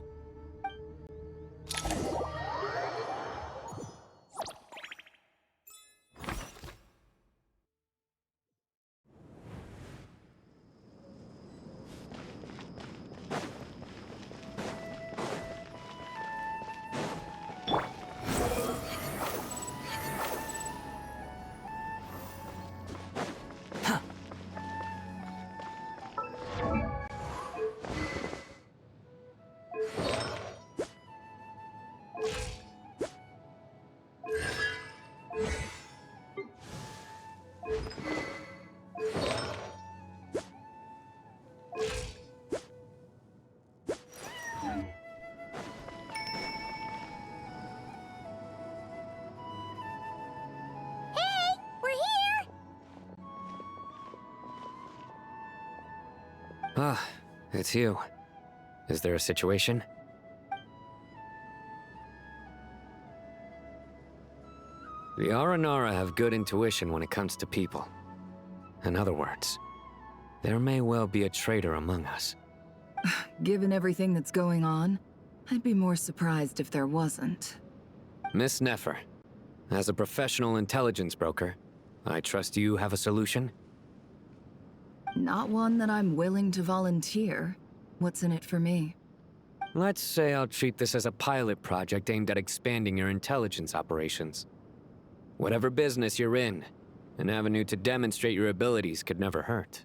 Ah, it's you. Is there a situation? The Aranara have good intuition when it comes to people. In other words, there may well be a traitor among us. Given everything that's going on, I'd be more surprised if there wasn't. Miss Nefer, as a professional intelligence broker, I trust you have a solution? Not one that I'm willing to volunteer. What's in it for me? Let's say I'll treat this as a pilot project aimed at expanding your intelligence operations. Whatever business you're in, an avenue to demonstrate your abilities could never hurt.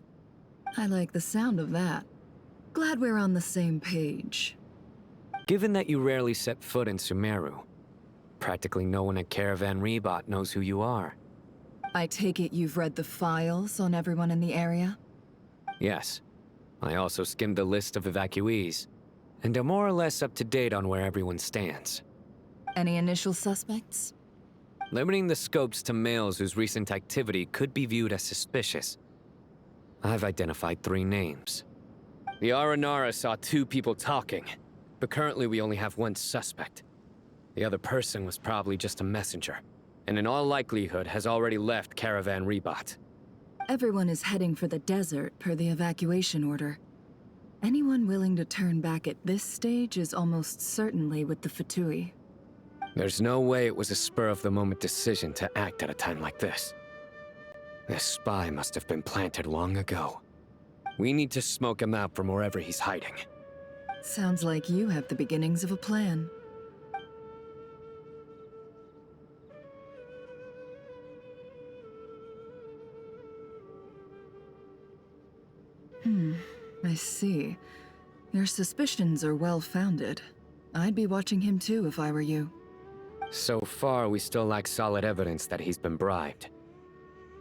I like the sound of that. Glad we're on the same page. Given that you rarely set foot in Sumeru, practically no one at Caravan Rebot knows who you are. I take it you've read the files on everyone in the area? Yes. I also skimmed the list of evacuees, and am more or less up to date on where everyone stands. Any initial suspects? Limiting the scopes to males whose recent activity could be viewed as suspicious. I've identified 3 names. The Aranara saw 2 people talking, but currently we only have 1 suspect. The other person was probably just a messenger, and in all likelihood has already left Caravan Rebot. Everyone is heading for the desert per the evacuation order. Anyone willing to turn back at this stage is almost certainly with the Fatui. There's no way it was a spur-of-the-moment decision to act at a time like this. This spy must have been planted long ago. We need to smoke him out from wherever he's hiding. Sounds like you have the beginnings of a plan. I see. Your suspicions are well-founded. I'd be watching him too if I were you. So far, we still lack solid evidence that he's been bribed.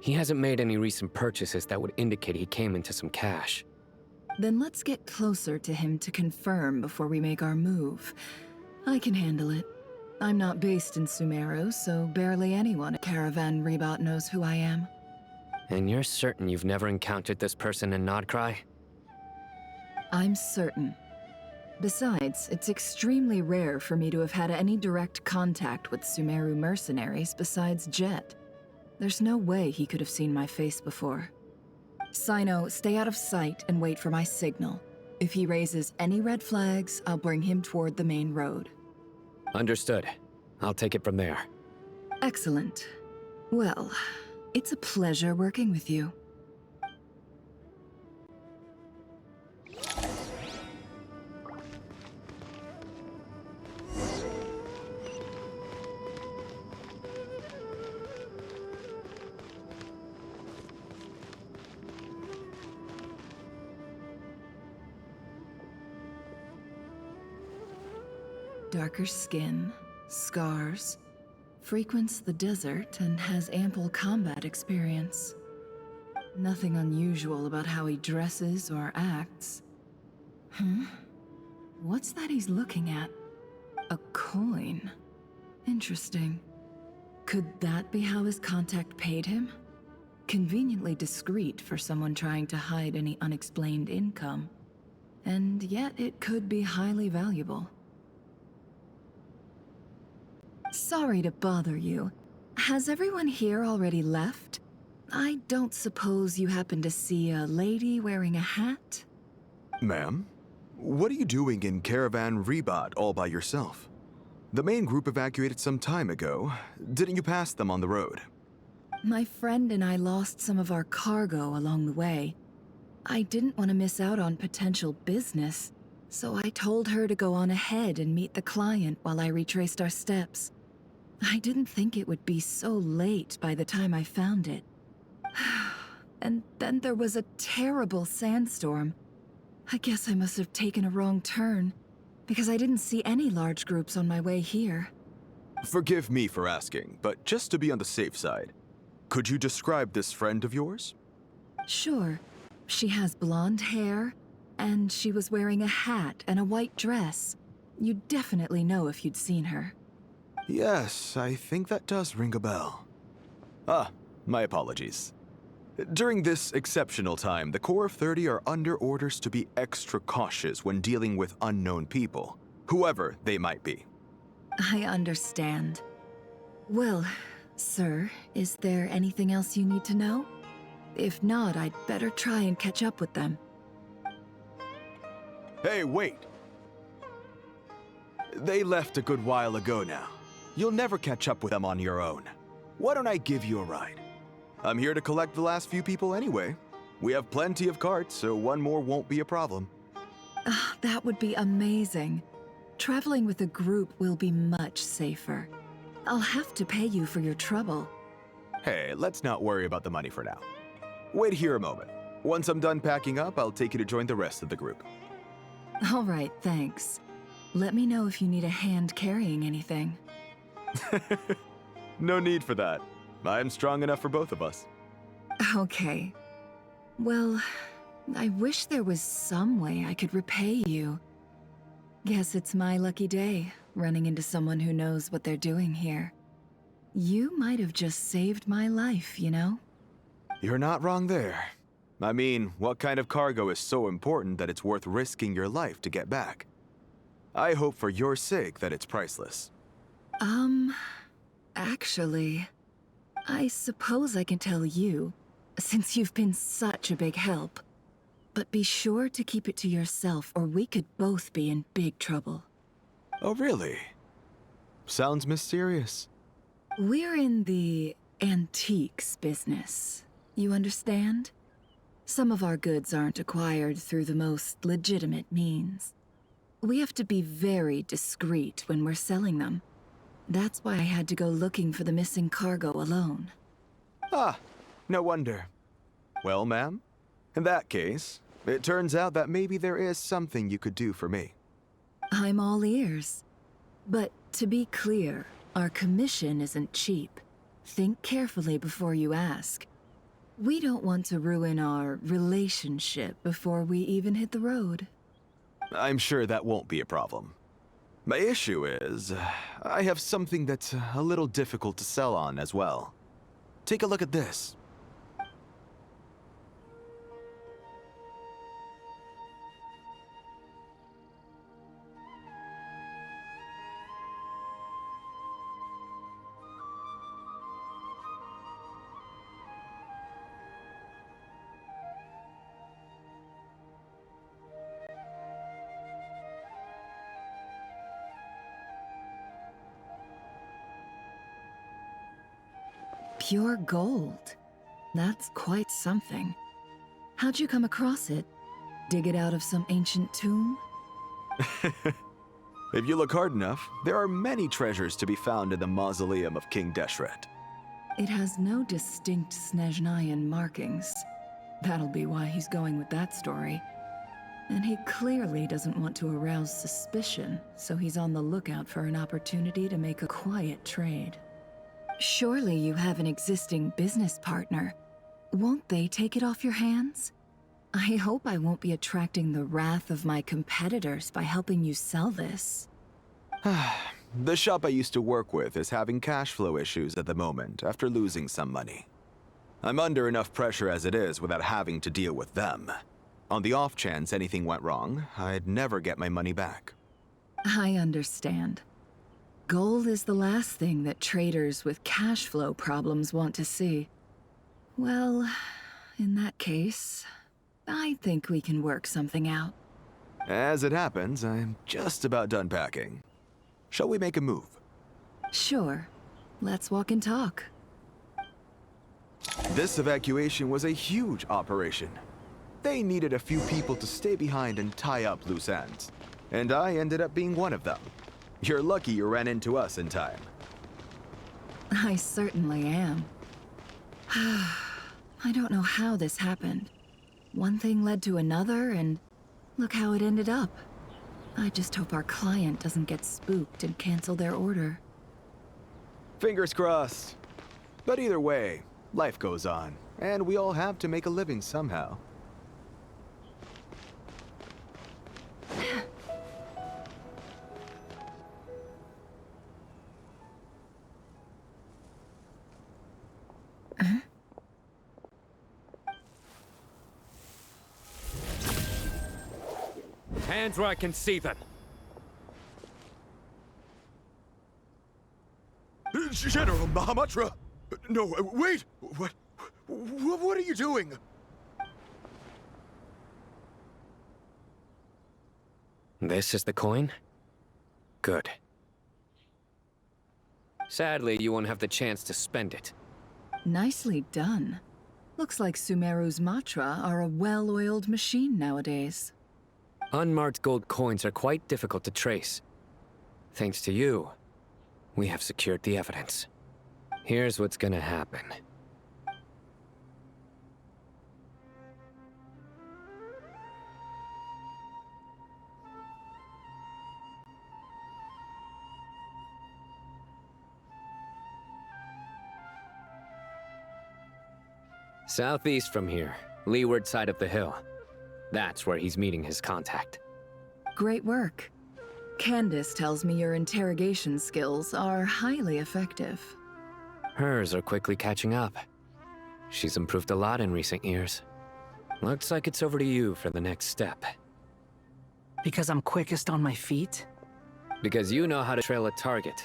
He hasn't made any recent purchases that would indicate he came into some cash. Then let's get closer to him to confirm before we make our move. I can handle it. I'm not based in Sumeru, so barely anyone at Caravan Rebot knows who I am. And you're certain you've never encountered this person in Nodcry? I'm certain. Besides, it's extremely rare for me to have had any direct contact with Sumeru mercenaries besides Jet. There's no way he could have seen my face before. Sino, stay out of sight and wait for my signal. If he raises any red flags, I'll bring him toward the main road. Understood. I'll take it from there. Excellent. Well, it's a pleasure working with you. Darker skin, scars, frequents the desert and has ample combat experience. Nothing unusual about how he dresses or acts. What's that he's looking at? A coin. Interesting. Could that be how his contact paid him? Conveniently discreet for someone trying to hide any unexplained income. And yet it could be highly valuable. Sorry to bother you. Has everyone here already left? I don't suppose you happen to see a lady wearing a hat? Ma'am? What are you doing in Caravan Rebot all by yourself? The main group evacuated some time ago. Didn't you pass them on the road? My friend and I lost some of our cargo along the way. I didn't want to miss out on potential business, so I told her to go on ahead and meet the client while I retraced our steps. I didn't think it would be so late by the time I found it. And then there was a terrible sandstorm. I guess I must have taken a wrong turn, because I didn't see any large groups on my way here. Forgive me for asking, but just to be on the safe side, could you describe this friend of yours? Sure. She has blonde hair, and she was wearing a hat and a white dress. You'd definitely know if you'd seen her. Yes, I think that does ring a bell. Ah, my apologies. During this exceptional time, the Core of 30 are under orders to be extra cautious when dealing with unknown people, whoever they might be. I understand. Well, sir, is there anything else you need to know? If not, I'd better try and catch up with them. Hey, wait! They left a good while ago now. You'll never catch up with them on your own. Why don't I give you a ride? I'm here to collect the last few people anyway. We have plenty of carts, so one more won't be a problem. That would be amazing. Traveling with a group will be much safer. I'll have to pay you for your trouble. Hey, let's not worry about the money for now. Wait here a moment. Once I'm done packing up, I'll take you to join the rest of the group. All right, thanks. Let me know if you need a hand carrying anything. No need for that. I'm strong enough for both of us. Okay. Well, I wish there was some way I could repay you. Guess it's my lucky day, running into someone who knows what they're doing here. You might have just saved my life, you know? You're not wrong there. I mean, what kind of cargo is so important that it's worth risking your life to get back? I hope for your sake that it's priceless. Actually, I suppose I can tell you, since you've been such a big help. But be sure to keep it to yourself, or we could both be in big trouble. Oh, really? Sounds mysterious. We're in the antiques business. You understand? Some of our goods aren't acquired through the most legitimate means. We have to be very discreet when we're selling them. That's why I had to go looking for the missing cargo alone. Ah, no wonder. Well, ma'am, in that case, it turns out that maybe there is something you could do for me. I'm all ears. But to be clear, our commission isn't cheap. Think carefully before you ask. We don't want to ruin our relationship before we even hit the road. I'm sure that won't be a problem. My issue is, I have something that's a little difficult to sell on as well. Take a look at this. Pure gold. That's quite something. How'd you come across it? Dig it out of some ancient tomb? If you look hard enough, there are many treasures to be found in the mausoleum of King Deshret. It has no distinct Snezhnayan markings. That'll be why he's going with that story. And he clearly doesn't want to arouse suspicion, so he's on the lookout for an opportunity to make a quiet trade. Surely you have an existing business partner. Won't they take it off your hands? I hope I won't be attracting the wrath of my competitors by helping you sell this. The shop I used to work with is having cash flow issues at the moment after losing some money. I'm under enough pressure as it is without having to deal with them. On the off chance anything went wrong, I'd never get my money back. I understand. Gold is the last thing that traders with cash flow problems want to see. Well, in that case, I think we can work something out. As it happens, I'm just about done packing. Shall we make a move? Sure. Let's walk and talk. This evacuation was a huge operation. They needed a few people to stay behind and tie up loose ends. And I ended up being one of them. You're lucky you ran into us in time. I certainly am. I don't know how this happened. One thing led to another, and look how it ended up. I just hope our client doesn't get spooked and cancel their order. Fingers crossed. But either way, life goes on, and we all have to make a living somehow. Hands where I can see them. General Mahamatra! No, wait! What are you doing? This is the coin? Good. Sadly, you won't have the chance to spend it. Nicely done. Looks like Sumeru's Matra are a well-oiled machine nowadays. Unmarked gold coins are quite difficult to trace. Thanks to you, we have secured the evidence. Here's what's gonna happen. Southeast from here, leeward side of the hill. That's where he's meeting his contact. Great work. Candace tells me your interrogation skills are highly effective. Hers are quickly catching up. She's improved a lot in recent years. Looks like it's over to you for the next step. Because I'm quickest on my feet? Because you know how to trail a target.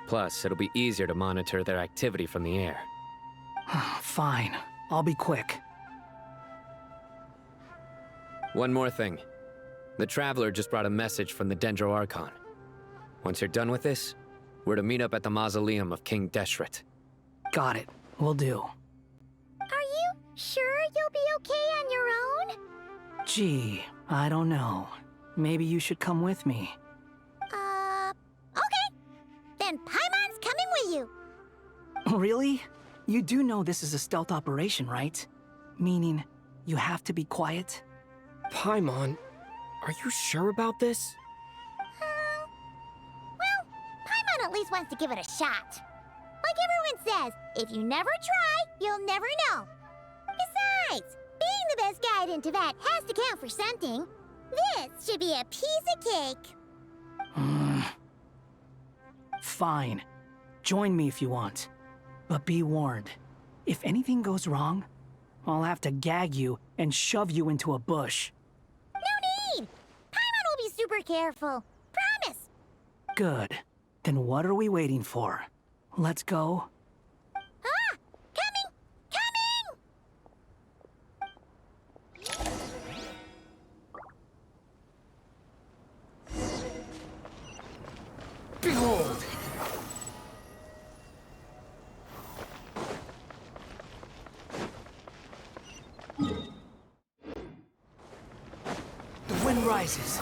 Plus, it'll be easier to monitor their activity from the air. Fine. I'll be quick. One more thing. The Traveler just brought a message from the Dendro Archon. Once you're done with this, we're to meet up at the mausoleum of King Deshret. Got it. Will do. Are you sure you'll be okay on your own? Gee, I don't know. Maybe you should come with me. Okay. Then Paimon's coming with you. Really? You do know this is a stealth operation, right? Meaning, you have to be quiet? Paimon, are you sure about this? Well, Paimon at least wants to give it a shot. Like everyone says, if you never try, you'll never know. Besides, being the best guide in Teyvat has to count for something. This should be a piece of cake. Fine. Join me if you want. But be warned, if anything goes wrong, I'll have to gag you and shove you into a bush. No need! Paimon will be super careful. Promise! Good. Then what are we waiting for? Let's go. Ah! Coming! Coming! Behold! The wind rises.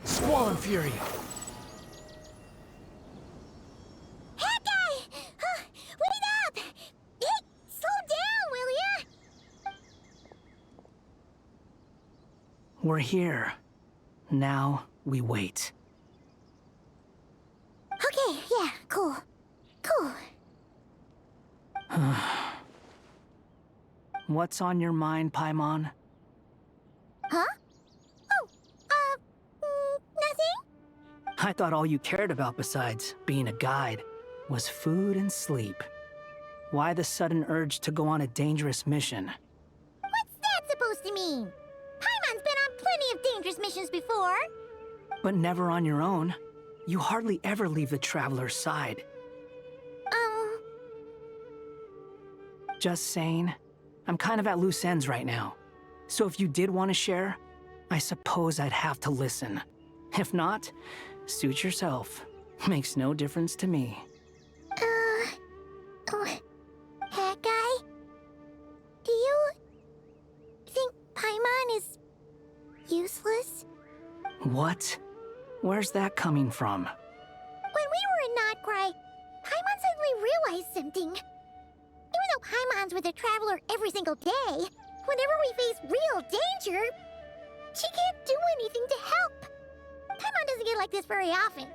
Squall and fury. Wait up! Hey, slow down, will ya? We're here. Now we wait. Okay, yeah, cool. Cool. What's on your mind, Paimon? Huh? Nothing? I thought all you cared about besides being a guide was food and sleep. Why the sudden urge to go on a dangerous mission? What's that supposed to mean? Paimon's been on plenty of dangerous missions before. But never on your own. You hardly ever leave the Traveler's side. Just saying. I'm kind of at loose ends right now. So if you did want to share, I suppose I'd have to listen. If not, suit yourself. Makes no difference to me. Hat guy? Do you think Paimon is useless? What? Where's that coming from? When we were in Notcry, Paimon suddenly realized something. Even though Paimon's with the Traveler every single day, whenever we face real danger, she can't do anything to help. Paimon doesn't get like this very often.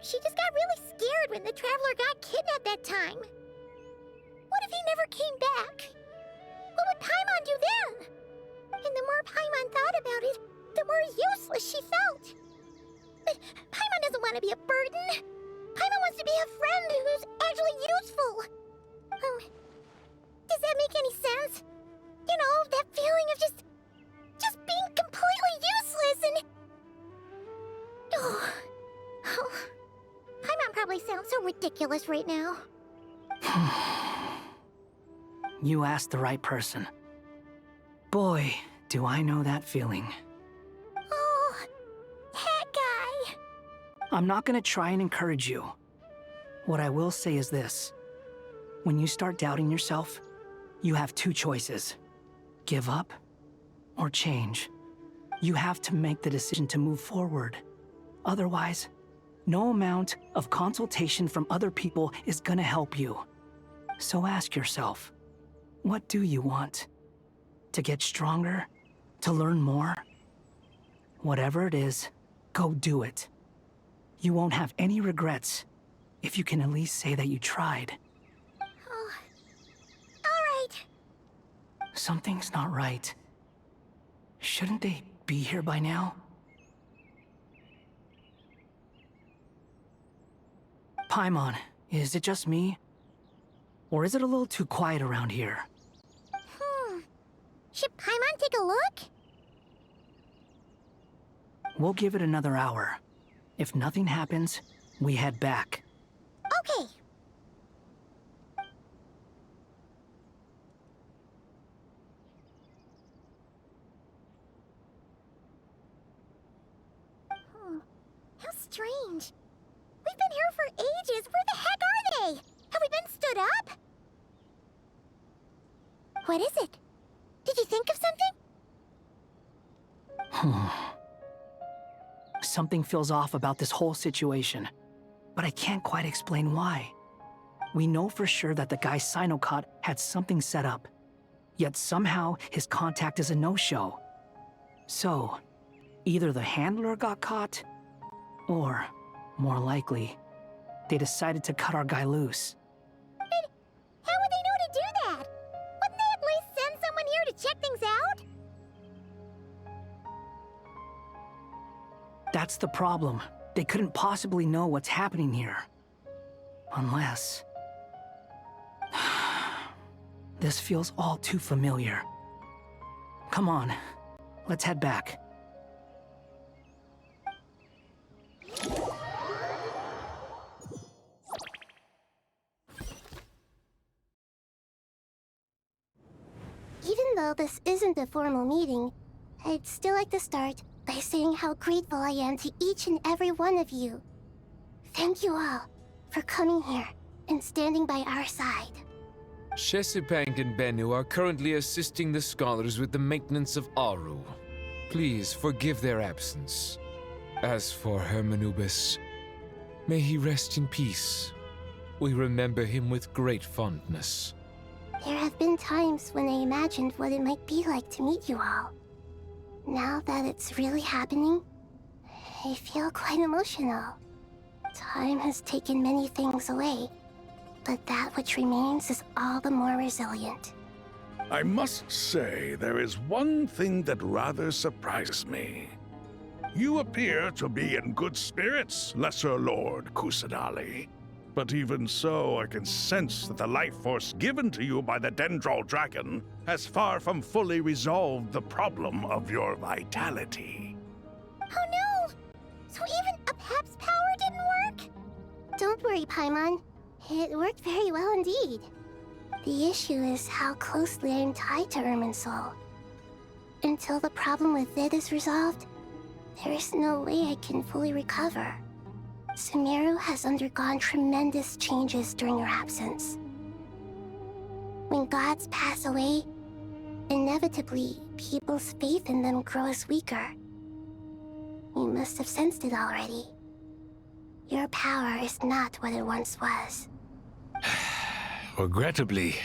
She just got really scared when the Traveler got kidnapped that time. What if he never came back? What would Paimon do then? And the more Paimon thought about it, what she felt. But Paimon doesn't want to be a burden. Paimon wants to be a friend who's actually useful. Does that make any sense? You know, that feeling of just being completely useless and... Oh, Paimon probably sounds so ridiculous right now. You asked the right person. Boy, do I know that feeling. Oh, that guy. I'm not gonna try and encourage you. What I will say is this. When you start doubting yourself, you have two choices. Give up or change. You have to make the decision to move forward. Otherwise, no amount of consultation from other people is gonna help you. So ask yourself, what do you want? To get stronger? To learn more? Whatever it is, go do it. You won't have any regrets if you can at least say that you tried. Oh, all right. Something's not right. Shouldn't they be here by now? Paimon, is it just me? Or is it a little too quiet around here? Should Paimon take a look? We'll give it another hour. If nothing happens, we head back. Okay. How strange. We've been here for ages. Where the heck are they? Have we been stood up? What is it? Did you think of something? Something feels off about this whole situation, but I can't quite explain why. We know for sure that the guy Sino caught had something set up, yet somehow his contact is a no-show. So, either the handler got caught, or, more likely, they decided to cut our guy loose. But how would they know to do that? Wouldn't they at least send someone here to check things out? That's the problem. They couldn't possibly know what's happening here. Unless... This feels all too familiar. Come on, let's head back. Even though this isn't a formal meeting, I'd still like to start by saying how grateful I am to each and every one of you. Thank you all for coming here and standing by our side. Shesipank and Bennu are currently assisting the scholars with the maintenance of Aru. Please forgive their absence. As for Hermanubis, may he rest in peace. We remember him with great fondness. There have been times when I imagined what it might be like to meet you all. Now that it's really happening, I feel quite emotional. Time has taken many things away, but that which remains is all the more resilient. I must say, there is one thing that rather surprises me. You appear to be in good spirits, Lesser Lord Kusanali. But even so, I can sense that the life force given to you by the Dendral Dragon has far from fully resolved the problem of your vitality. Oh no! So even a Pep's power didn't work? Don't worry, Paimon. It worked very well indeed. The issue is how closely I am tied to Irminsul. Until the problem with it is resolved, there is no way I can fully recover. Sumeru has undergone tremendous changes during your absence. When gods pass away, inevitably, people's faith in them grows weaker. You must have sensed it already. Your power is not what it once was. Regrettably,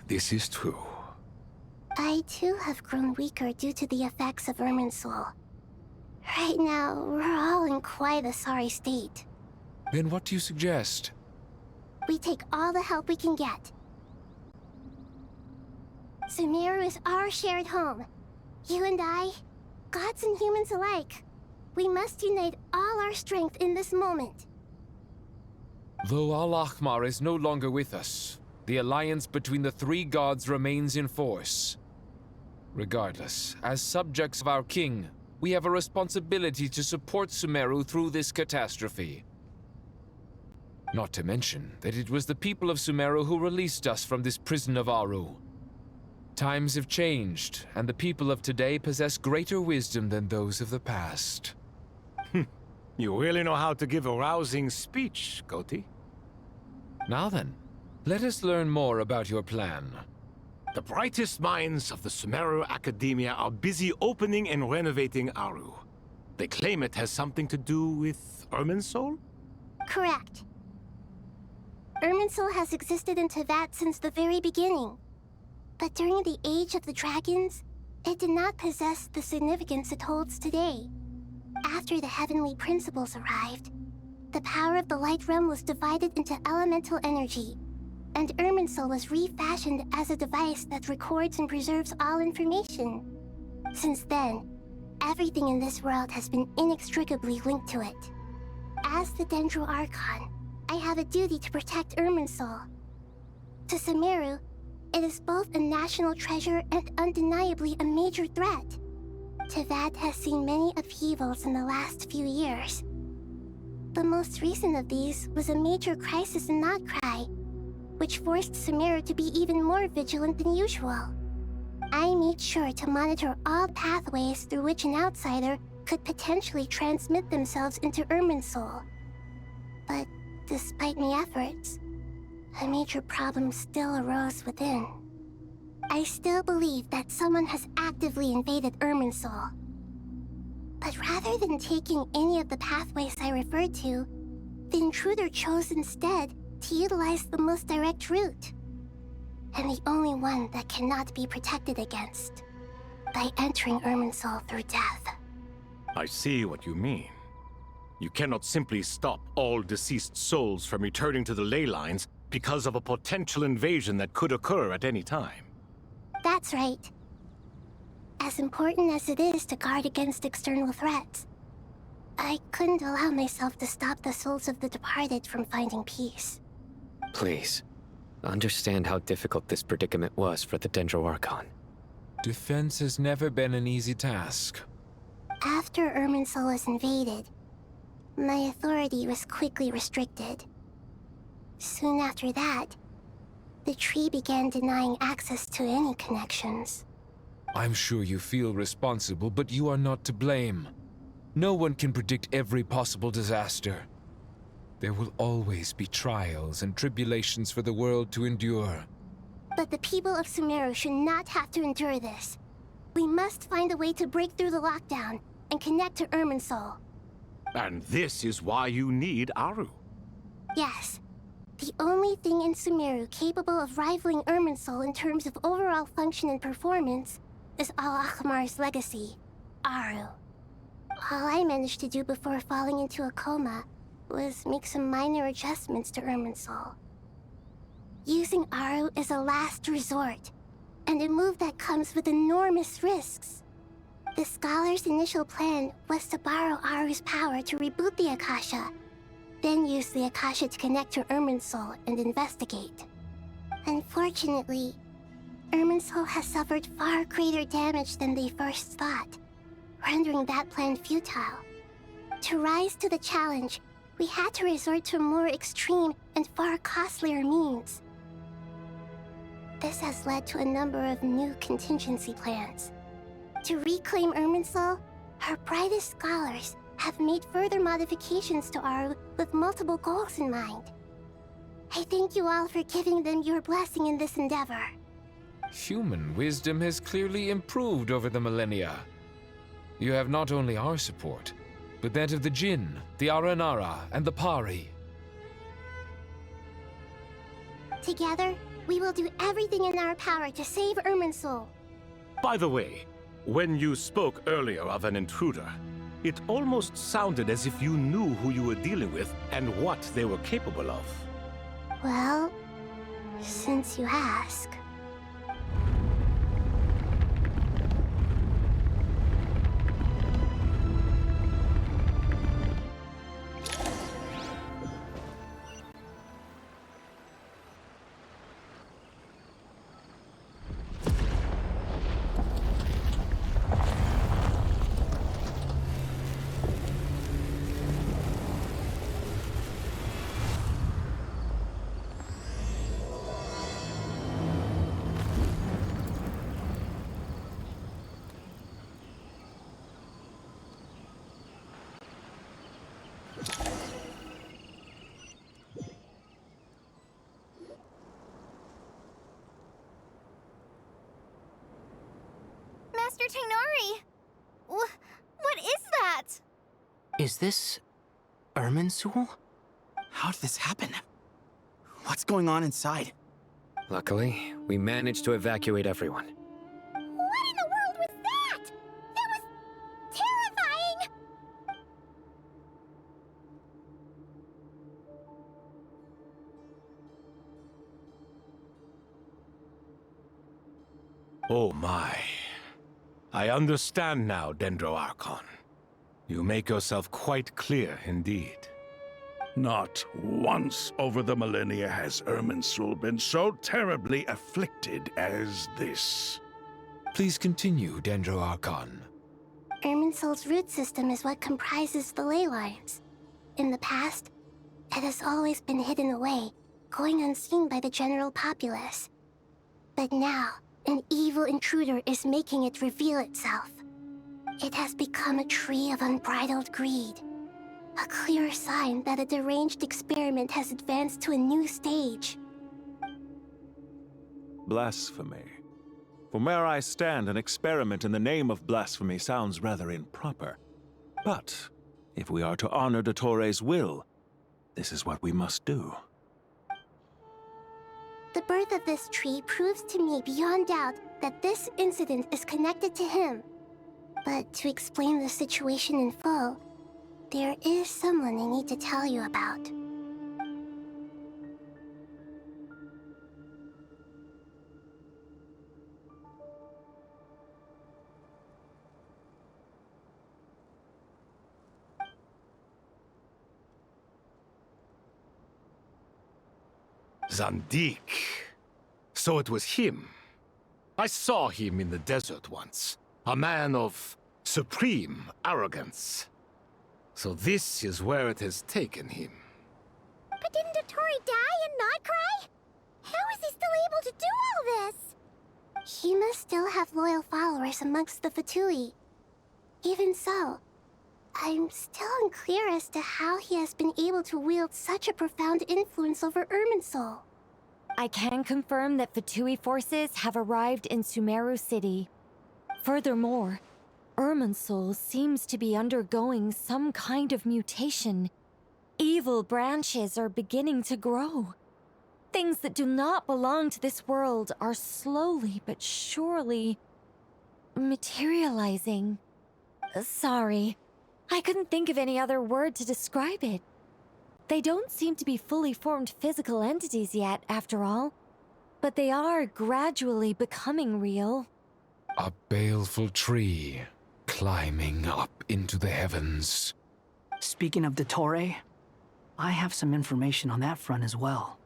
this is true. I too have grown weaker due to the effects of Irminsul. Right now, we're all in quite a sorry state. Then what do you suggest? We take all the help we can get. Sumeru is our shared home. You and I, gods and humans alike. We must unite all our strength in this moment. Though Al-Ahmar is no longer with us, the alliance between the three gods remains in force. Regardless, as subjects of our king, we have a responsibility to support Sumeru through this catastrophe. Not to mention that it was the people of Sumeru who released us from this prison of Aru. Times have changed, and the people of today possess greater wisdom than those of the past. You really know how to give a rousing speech, Goti. Now then, let us learn more about your plan. The brightest minds of the Sumeru Academia are busy opening and renovating Aru. They claim it has something to do with Irminsul? Correct. Irminsul has existed in Teyvat since the very beginning. But during the Age of the Dragons, it did not possess the significance it holds today. After the heavenly principles arrived, the power of the Light Realm was divided into elemental energy, and Irminsul was refashioned as a device that records and preserves all information. Since then, everything in this world has been inextricably linked to it. As the Dendro Archon, I have a duty to protect Irminsul. To Sumeru, it is both a national treasure and undeniably a major threat. Teyvat has seen many upheavals in the last few years. The most recent of these was a major crisis in Notcry, which forced Sumeru to be even more vigilant than usual. I made sure to monitor all pathways through which an outsider could potentially transmit themselves into Irminsul. But despite my efforts, a major problem still arose within. I still believe that someone has actively invaded Irminsul. But rather than taking any of the pathways I referred to, the intruder chose instead to utilize the most direct route, and the only one that cannot be protected against, by entering Irminsul through death. I see what you mean. You cannot simply stop all deceased souls from returning to the ley lines because of a potential invasion that could occur at any time. That's right. As important as it is to guard against external threats, I couldn't allow myself to stop the souls of the departed from finding peace. Please, understand how difficult this predicament was for the Dendro Archon. Defense has never been an easy task. After Irminsul was invaded, my authority was quickly restricted. Soon after that, the tree began denying access to any connections. I'm sure you feel responsible, but you are not to blame. No one can predict every possible disaster. There will always be trials and tribulations for the world to endure. But the people of Sumeru should not have to endure this. We must find a way to break through the lockdown and connect to Irminsul. And this is why you need Aru. Yes. The only thing in Sumeru capable of rivaling Irminsul in terms of overall function and performance is Al-Ahmar's legacy, Aru. All I managed to do before falling into a coma was make some minor adjustments to Irminsul. Using Aru is a last resort, and a move that comes with enormous risks. The Scholar's initial plan was to borrow Aru's power to reboot the Akasha, then use the Akasha to connect to Irminsul and investigate. Unfortunately, Irminsul has suffered far greater damage than they first thought, rendering that plan futile. To rise to the challenge, we had to resort to more extreme and far costlier means. This has led to a number of new contingency plans. To reclaim Irminsul, our brightest scholars have made further modifications to Aru with multiple goals in mind. I thank you all for giving them your blessing in this endeavor. Human wisdom has clearly improved over the millennia. You have not only our support, but that of the Jinn, the Aranara, and the Pari. Together, we will do everything in our power to save Irminsul. By the way, when you spoke earlier of an intruder, it almost sounded as if you knew who you were dealing with and what they were capable of. Well, since you ask. Master Tainari! What is that? Is this Irminsul? How did this happen? What's going on inside? Luckily, we managed to evacuate everyone. What in the world was that? That was terrifying! Oh my. I understand now, Dendro Archon. You make yourself quite clear indeed. Not once over the millennia has Irminsul been so terribly afflicted as this. Please continue, Dendro Archon. Irminsul's root system is what comprises the ley lines. In the past, it has always been hidden away, going unseen by the general populace. But now, an evil intruder is making it reveal itself. It has become a tree of unbridled greed. A clear sign that a deranged experiment has advanced to a new stage. Blasphemy. From where I stand, an experiment in the name of blasphemy sounds rather improper. But, if we are to honor Dottores' will, this is what we must do. The birth of this tree proves to me beyond doubt that this incident is connected to him. But to explain the situation in full, there is someone I need to tell you about. Zandik. So it was him. I saw him in the desert once. A man of supreme arrogance. So this is where it has taken him. But didn't Dottore die and not cry? How is he still able to do all this? He must still have loyal followers amongst the Fatui. Even so, I'm still unclear as to how he has been able to wield such a profound influence over Irminsul. I can confirm that Fatui forces have arrived in Sumeru City. Furthermore, Irminsul seems to be undergoing some kind of mutation. Evil branches are beginning to grow. Things that do not belong to this world are slowly but surely materializing. Sorry, I couldn't think of any other word to describe it. They don't seem to be fully formed physical entities yet, after all, but they are gradually becoming real. A baleful tree climbing up into the heavens. Speaking of Dottore, I have some information on that front as well.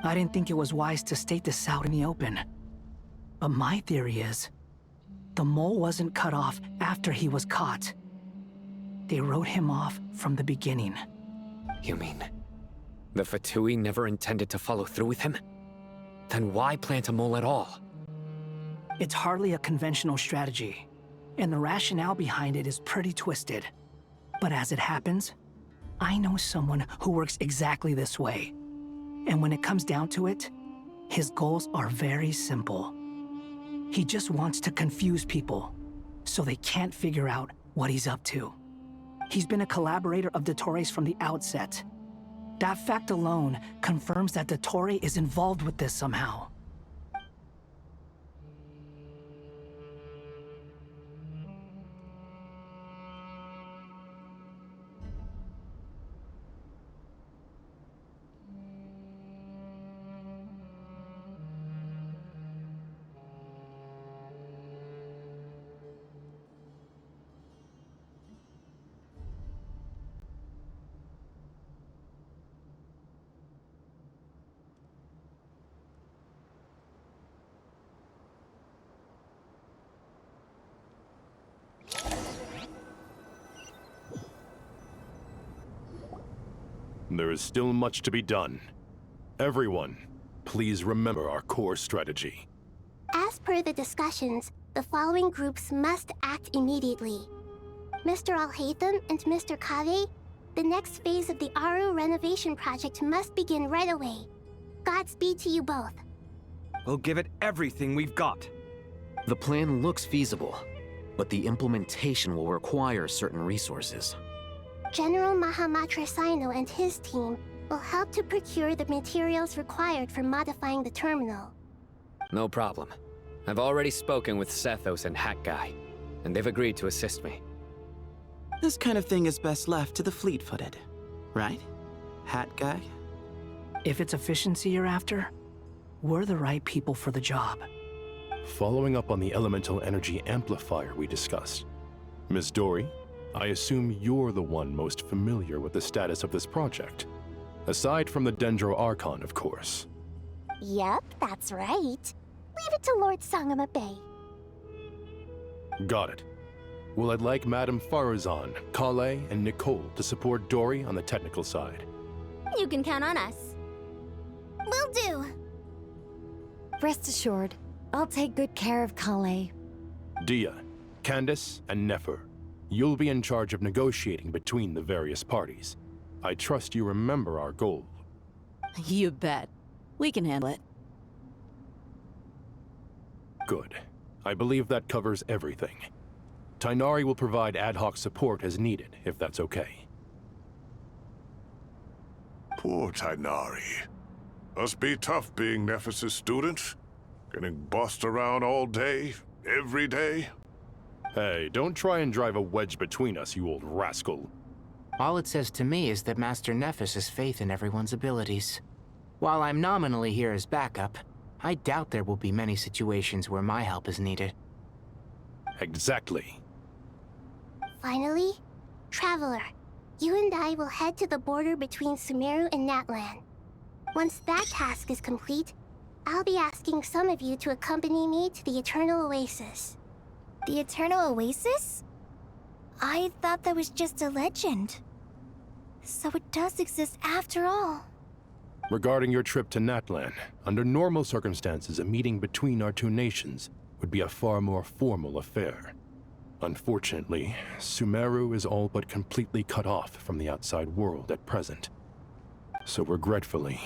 I didn't think it was wise to state this out in the open. But my theory is, the mole wasn't cut off after he was caught. They wrote him off from the beginning. You mean, the Fatui never intended to follow through with him? Then why plant a mole at all? It's hardly a conventional strategy, and the rationale behind it is pretty twisted. But as it happens, I know someone who works exactly this way. And when it comes down to it, his goals are very simple. He just wants to confuse people, so they can't figure out what he's up to. He's been a collaborator of Dottore's from the outset. That fact alone confirms that Dottore is involved with this somehow. There is still much to be done. Everyone, please remember our core strategy. As per the discussions, the following groups must act immediately. Mr. Alhaitham and Mr. Kave, the next phase of the Aru renovation project must begin right away. Godspeed to you both. We'll give it everything we've got. The plan looks feasible, but the implementation will require certain resources. General Mahamatra Sino and his team will help to procure the materials required for modifying the terminal. No problem. I've already spoken with Sethos and Hat Guy, and they've agreed to assist me. This kind of thing is best left to the fleet-footed, right? Hat Guy? If it's efficiency you're after, we're the right people for the job. Following up on the elemental energy amplifier we discussed, Ms. Dory, I assume you're the one most familiar with the status of this project. Aside from the Dendro Archon, of course. Yep, that's right. Leave it to Lord Sangamabe. Got it. Well, I'd like Madame Farazan, Kale, and Nicole to support Dory on the technical side. You can count on us. Will do. Rest assured, I'll take good care of Kale. Dia, Candace, and Nefer, you'll be in charge of negotiating between the various parties. I trust you remember our goal. You bet. We can handle it. Good. I believe that covers everything. Tainari will provide ad hoc support as needed, if that's okay. Poor Tainari. Must be tough being Nephis' student. Getting bossed around all day, every day. Hey, don't try and drive a wedge between us, you old rascal. All it says to me is that Master Nephis has faith in everyone's abilities. While I'm nominally here as backup, I doubt there will be many situations where my help is needed. Exactly. Finally, Traveler, you and I will head to the border between Sumeru and Natlan. Once that task is complete, I'll be asking some of you to accompany me to the Eternal Oasis. The Eternal Oasis? I thought that was just a legend. So it does exist after all. Regarding your trip to Natlan, under normal circumstances, a meeting between our two nations would be a far more formal affair. Unfortunately, Sumeru is all but completely cut off from the outside world at present. So regretfully,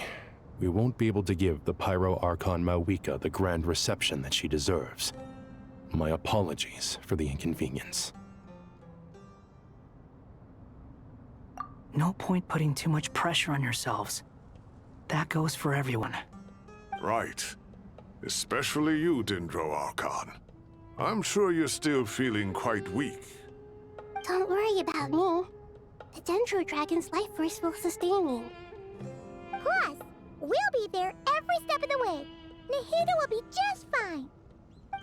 we won't be able to give the Pyro Archon Mawika the grand reception that she deserves. My apologies for the inconvenience. No point putting too much pressure on yourselves. That goes for everyone. Right. Especially you, Dendro Archon. I'm sure you're still feeling quite weak. Don't worry about me. The Dendro Dragon's life force will sustain me. Plus, we'll be there every step of the way. Nahida will be just fine.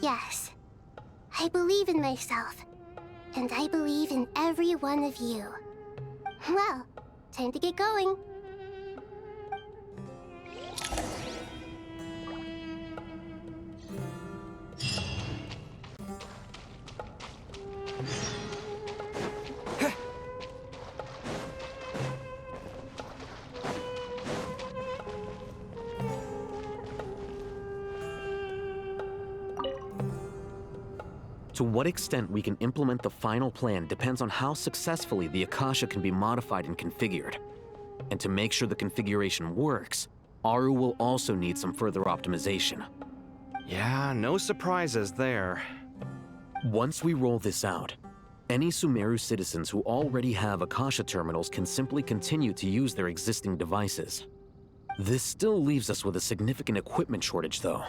Yes. I believe in myself. And I believe in every one of you. Well, time to get going. To what extent we can implement the final plan depends on how successfully the Akasha can be modified and configured. And to make sure the configuration works, Aru will also need some further optimization. Yeah, no surprises there. Once we roll this out, any Sumeru citizens who already have Akasha terminals can simply continue to use their existing devices. This still leaves us with a significant equipment shortage, though.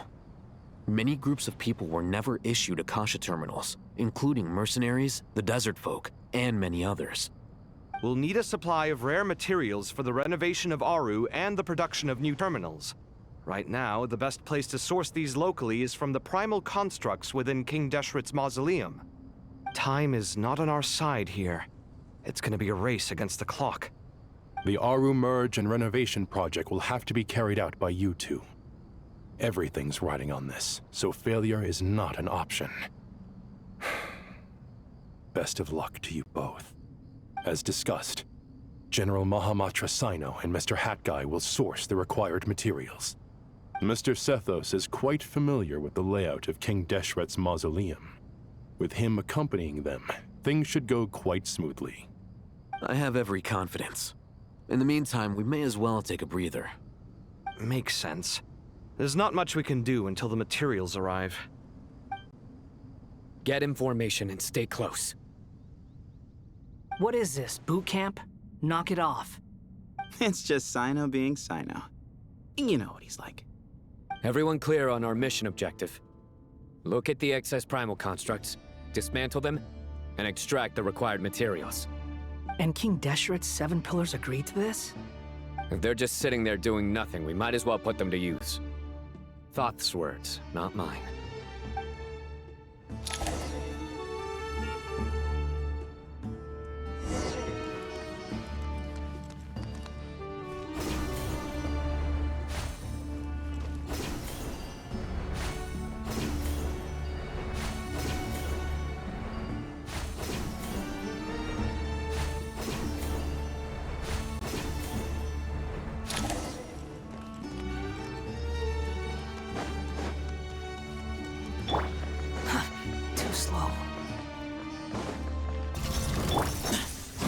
Many groups of people were never issued Akasha terminals, including mercenaries, the desert folk, and many others. We'll need a supply of rare materials for the renovation of Aru and the production of new terminals. Right now, the best place to source these locally is from the primal constructs within King Deshret's mausoleum. Time is not on our side here. It's gonna be a race against the clock. The Aru merge and renovation project will have to be carried out by you two. Everything's riding on this, so failure is not an option. Best of luck to you both. As discussed, General Mahamatra Sino and Mr. Hat Guy will source the required materials. Mr. Sethos is quite familiar with the layout of King Deshret's mausoleum. With him accompanying them, things should go quite smoothly. I have every confidence. In the meantime, we may as well take a breather. Makes sense. There's not much we can do until the materials arrive. Get in formation and stay close. What is this, boot camp? Knock it off. It's just Sino being Sino. You know what he's like. Everyone clear on our mission objective. Look at the excess primal constructs, dismantle them, and extract the required materials. And King Deshret's 7 pillars agreed to this? If they're just sitting there doing nothing, we might as well put them to use. Thoth's words, not mine. Too slow.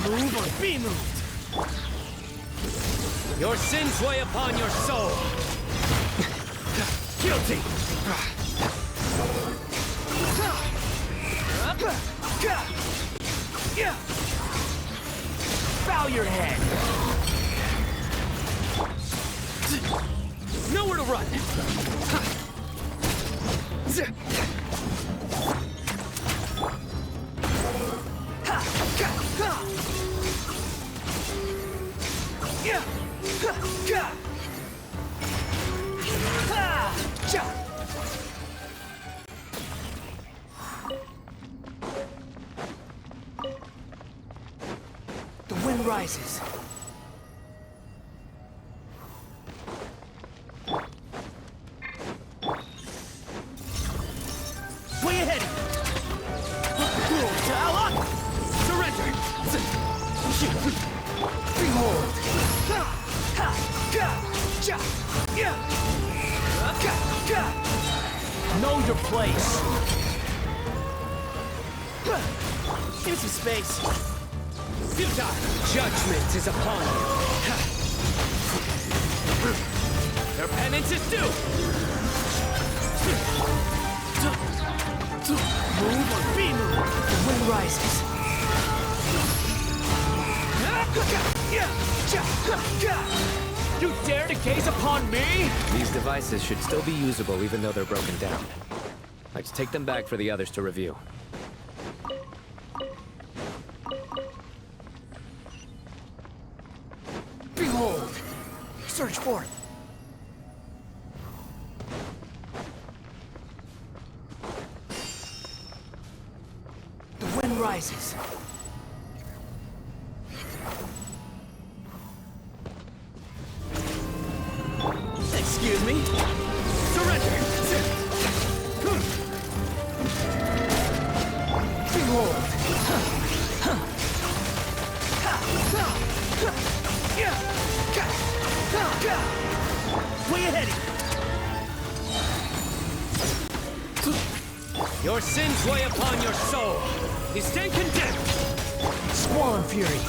Move or be moved! Your sins weigh upon your soul! Guilty! Bow your head! Nowhere to run! The wind rises. Way ahead! Surrender! Behold! Know your place! Give me some space! Judgment is upon you! Their penance is due! Move or be moved! The wind rises. You dare to gaze upon me? These devices should still be usable even though they're broken down. Let's take them back for the others to review. Behold! Search forth! The wind rises. Excuse me? Surrender! Behold! Way ahead! Your sins weigh upon your soul! You stand condemned! Squall and fury!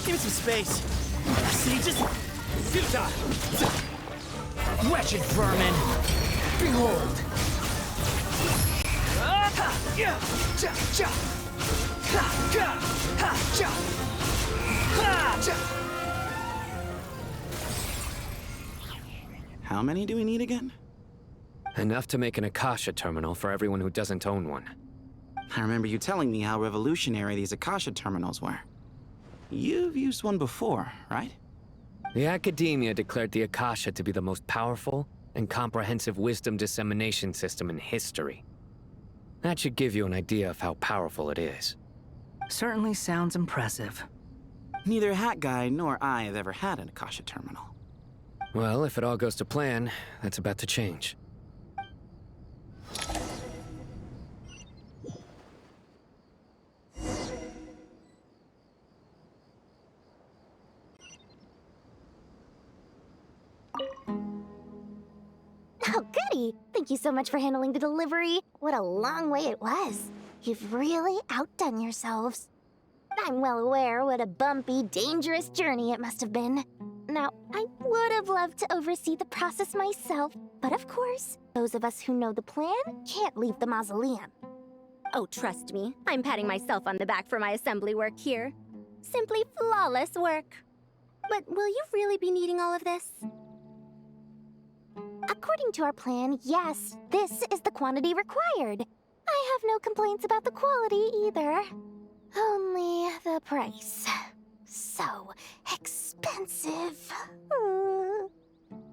Give me some space! Sieges? Futile! Wretched vermin! Behold! How many do we need again? Enough to make an Akasha terminal for everyone who doesn't own one. I remember you telling me how revolutionary these Akasha terminals were. You've used one before, right? The Academia declared the Akasha to be the most powerful and comprehensive wisdom dissemination system in history. That should give you an idea of how powerful it is. Certainly sounds impressive. Neither Hat Guy nor I have ever had an Akasha terminal. Well, if it all goes to plan, that's about to change. Hey, thank you so much for handling the delivery. What a long way it was. You've really outdone yourselves. I'm well aware what a bumpy, dangerous journey it must have been. Now, I would have loved to oversee the process myself, but of course, those of us who know the plan can't leave the mausoleum. Oh, trust me, I'm patting myself on the back for my assembly work here. Simply flawless work. But will you really be needing all of this? According to our plan, yes, this is the quantity required. I have no complaints about the quality either. Only the price. So expensive.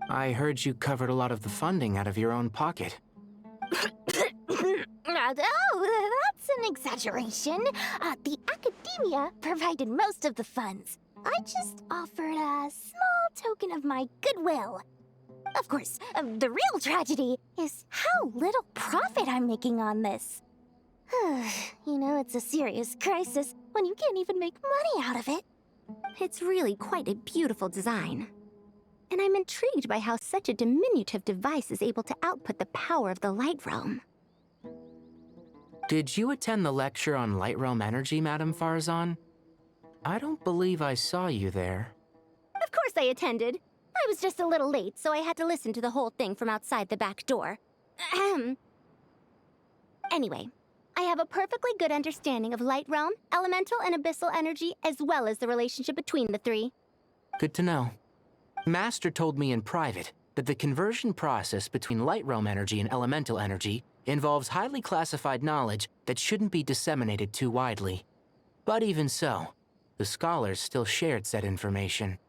I heard you covered a lot of the funding out of your own pocket. Oh, that's an exaggeration. The academia provided most of the funds. I just offered a small token of my goodwill. Of course, the real tragedy is how little profit I'm making on this. You know, it's a serious crisis when you can't even make money out of it. It's really quite a beautiful design. And I'm intrigued by how such a diminutive device is able to output the power of the Light Realm. Did you attend the lecture on Light Realm energy, Madame Farzan? I don't believe I saw you there. Of course I attended. I was just a little late, so I had to listen to the whole thing from outside the back door. Ahem. Anyway, I have a perfectly good understanding of Light Realm, elemental and abyssal energy, as well as the relationship between the three. Good to know. Master told me in private that the conversion process between Light Realm energy and elemental energy involves highly classified knowledge that shouldn't be disseminated too widely. But even so, the scholars still shared said information.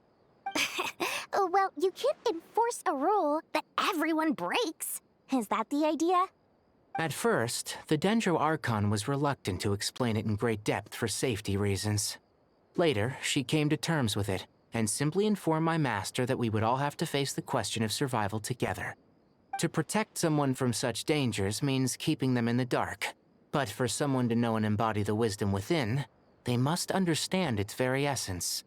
Well, you can't enforce a rule that everyone breaks. Is that the idea? At first, the Dendro Archon was reluctant to explain it in great depth for safety reasons. Later, she came to terms with it, and simply informed my master that we would all have to face the question of survival together. To protect someone from such dangers means keeping them in the dark, but for someone to know and embody the wisdom within, they must understand its very essence.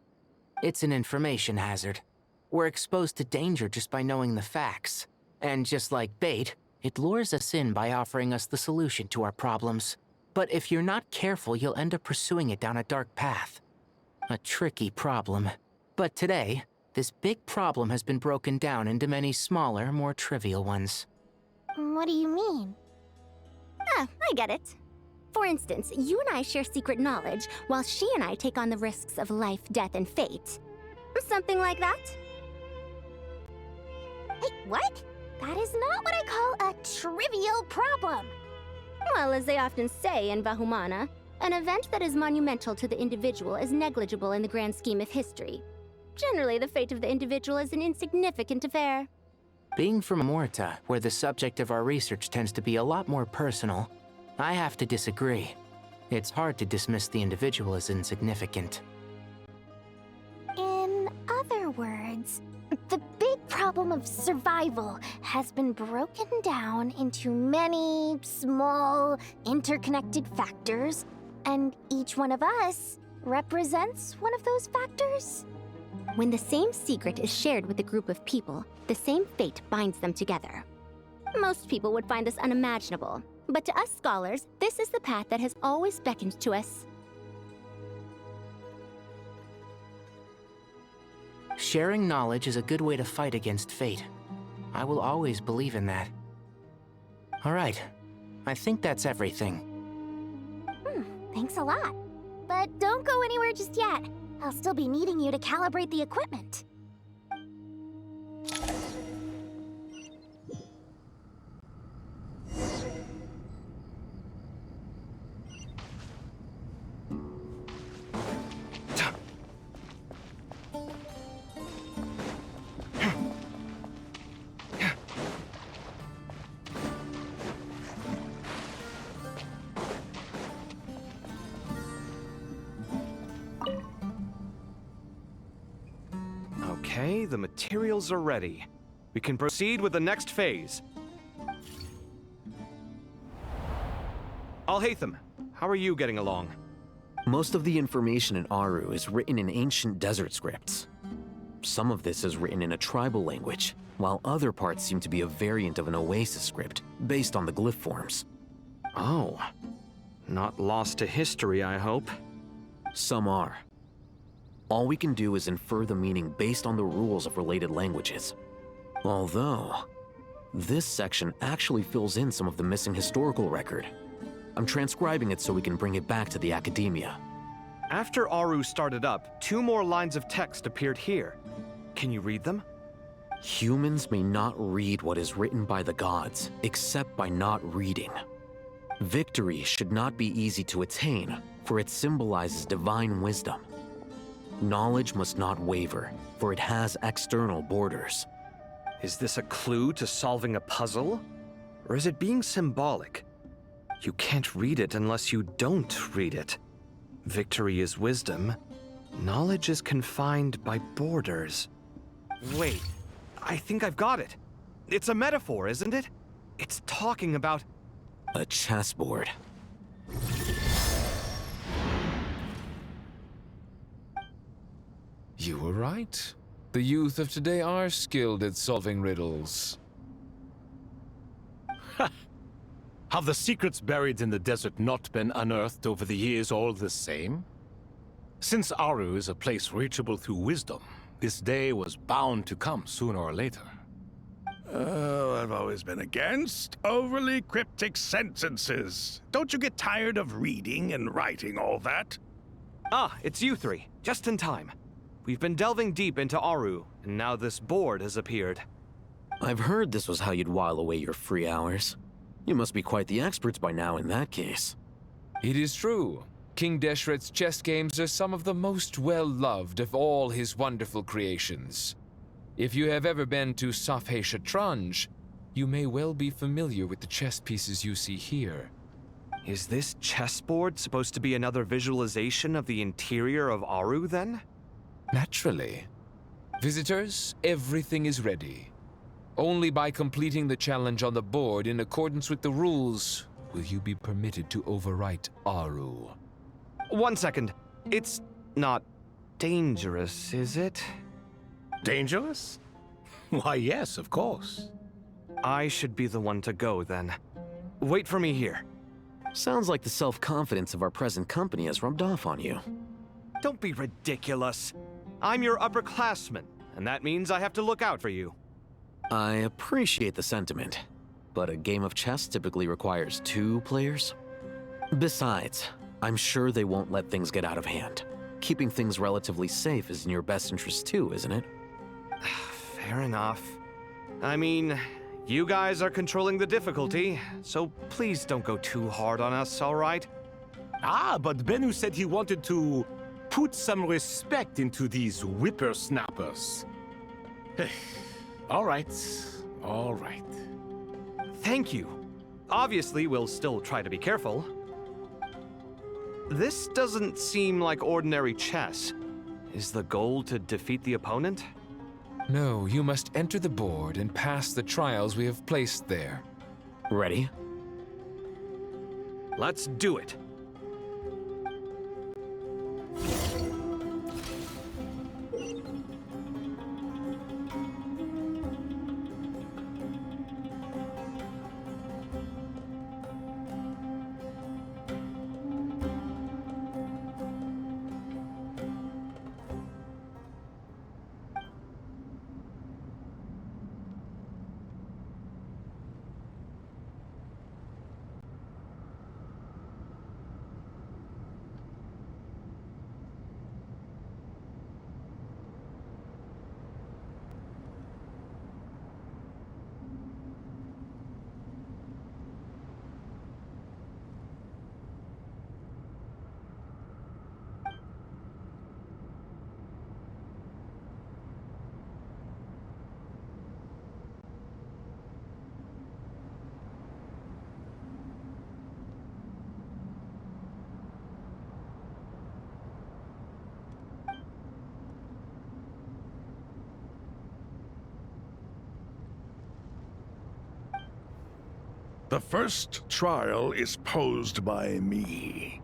It's an information hazard. We're exposed to danger just by knowing the facts, and just like bait, it lures us in by offering us the solution to our problems. But if you're not careful, you'll end up pursuing it down a dark path. A tricky problem. But today, this big problem has been broken down into many smaller, more trivial ones. What do you mean? I get it. For instance, you and I share secret knowledge, while she and I take on the risks of life, death, and fate. Something like that? Hey, what? That is not what I call a trivial problem. Well, as they often say in Vahumana, an event that is monumental to the individual is negligible in the grand scheme of history. Generally, the fate of the individual is an insignificant affair. Being from Morta, where the subject of our research tends to be a lot more personal, I have to disagree. It's hard to dismiss the individual as insignificant. In other words, the big problem of survival has been broken down into many small, interconnected factors, and each one of us represents one of those factors. When the same secret is shared with a group of people, the same fate binds them together. Most people would find this unimaginable, but to us scholars, this is the path that has always beckoned to us. Sharing knowledge is a good way to fight against fate. I will always believe in that. All right, I think that's everything. Thanks a lot. But don't go anywhere just yet. I'll still be needing you to calibrate the equipment. Okay, the materials are ready. We can proceed with the next phase. Al-Haytham, how are you getting along? Most of the information in Aru is written in ancient desert scripts. Some of this is written in a tribal language, while other parts seem to be a variant of an Oasis script, based on the glyph forms. Oh. Not lost to history, I hope. Some are. All we can do is infer the meaning based on the rules of related languages. Although, this section actually fills in some of the missing historical record. I'm transcribing it so we can bring it back to the Academia. After Aru started up, 2 more lines of text appeared here. Can you read them? Humans may not read what is written by the gods, except by not reading. Victory should not be easy to attain, for it symbolizes divine wisdom. Knowledge must not waver, for it has external borders. Is this a clue to solving a puzzle? Or is it being symbolic? You can't read it unless you don't read it. Victory is wisdom. Knowledge is confined by borders. Wait, I think I've got it. It's a metaphor, isn't it? It's talking about... a chessboard. You were right. The youth of today are skilled at solving riddles. Have the secrets buried in the desert not been unearthed over the years all the same? Since Aru is a place reachable through wisdom, this day was bound to come sooner or later. Oh, I've always been against overly cryptic sentences. Don't you get tired of reading and writing all that? Ah, it's you 3. Just in time. We've been delving deep into Aru, and now this board has appeared. I've heard this was how you'd while away your free hours. You must be quite the experts by now in that case. It is true. King Deshret's chess games are some of the most well-loved of all his wonderful creations. If you have ever been to Safhe Shatranj, you may well be familiar with the chess pieces you see here. Is this chessboard supposed to be another visualization of the interior of Aru, then? Naturally. Visitors, everything is ready. Only by completing the challenge on the board in accordance with the rules will you be permitted to overwrite Aru. 1 second. It's not dangerous, is it? Dangerous? Why, yes, of course. I should be the one to go, then. Wait for me here. Sounds like the self-confidence of our present company has rubbed off on you. Don't be ridiculous. I'm your upperclassman, and that means I have to look out for you. I appreciate the sentiment, but a game of chess typically requires 2 players. Besides, I'm sure they won't let things get out of hand. Keeping things relatively safe is in your best interest too, isn't it? Fair enough. I mean, you guys are controlling the difficulty, so please don't go too hard on us, all right? Ah, but Bennu said he wanted to put some respect into these whippersnappers. All right, all right. Thank you. Obviously, we'll still try to be careful. This doesn't seem like ordinary chess. Is the goal to defeat the opponent? No, you must enter the board and pass the trials we have placed there. Ready? Let's do it. The first trial is posed by me.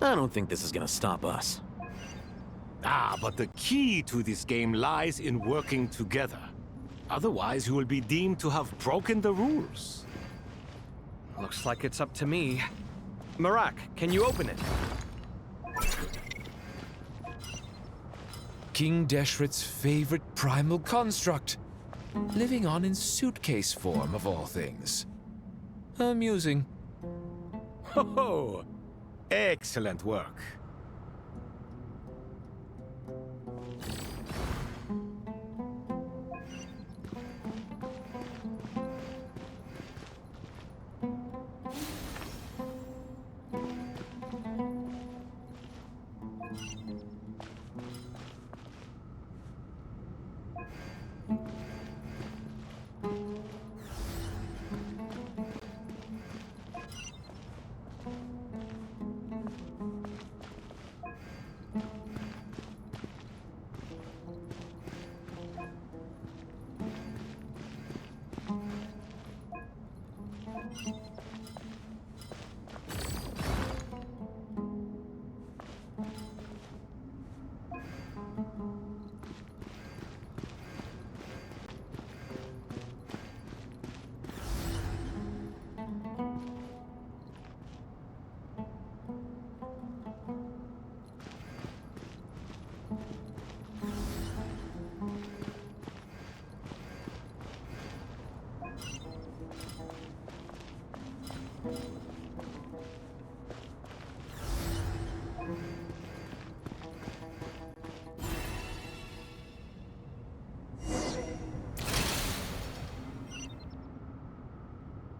I don't think this is gonna stop us. But the key to this game lies in working together. Otherwise, you will be deemed to have broken the rules. Looks like it's up to me. Marak, can you open it? King Deshret's favorite primal construct. Living on in suitcase form, of all things. Amusing. Ho! Excellent work.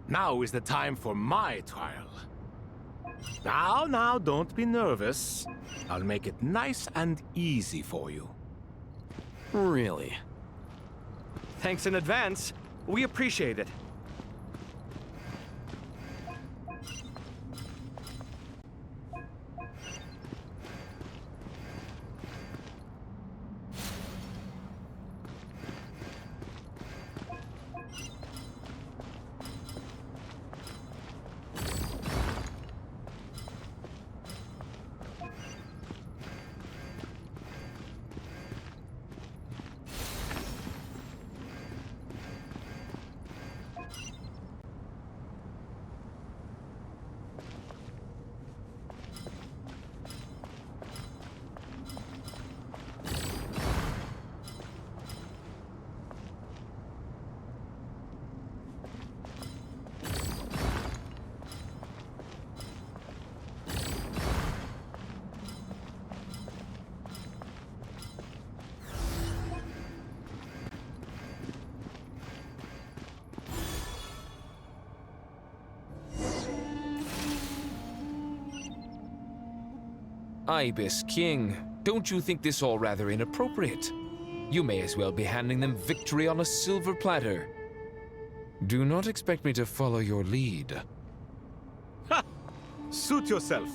Now is the time for my trial. Now, don't be nervous. I'll make it nice and easy for you. Really? Thanks in advance. We appreciate it. Ibis King, don't you think this all rather inappropriate? You may as well be handing them victory on a silver platter. Do not expect me to follow your lead. Ha! Suit yourself.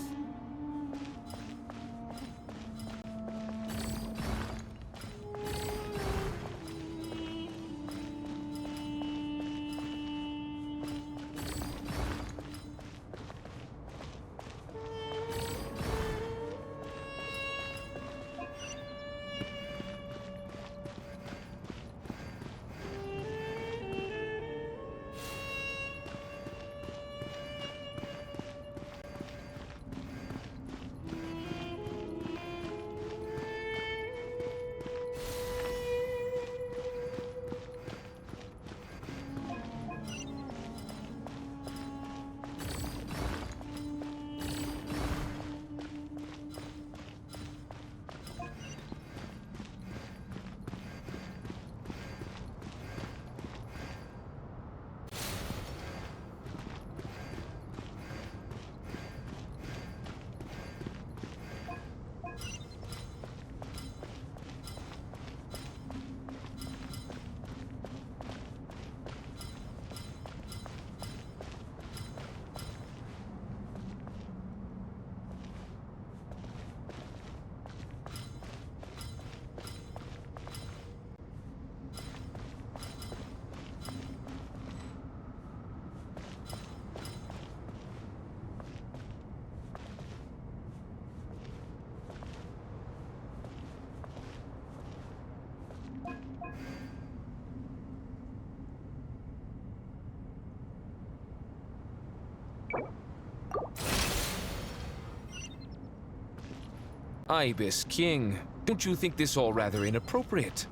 Ibis King, don't you think this all rather inappropriate?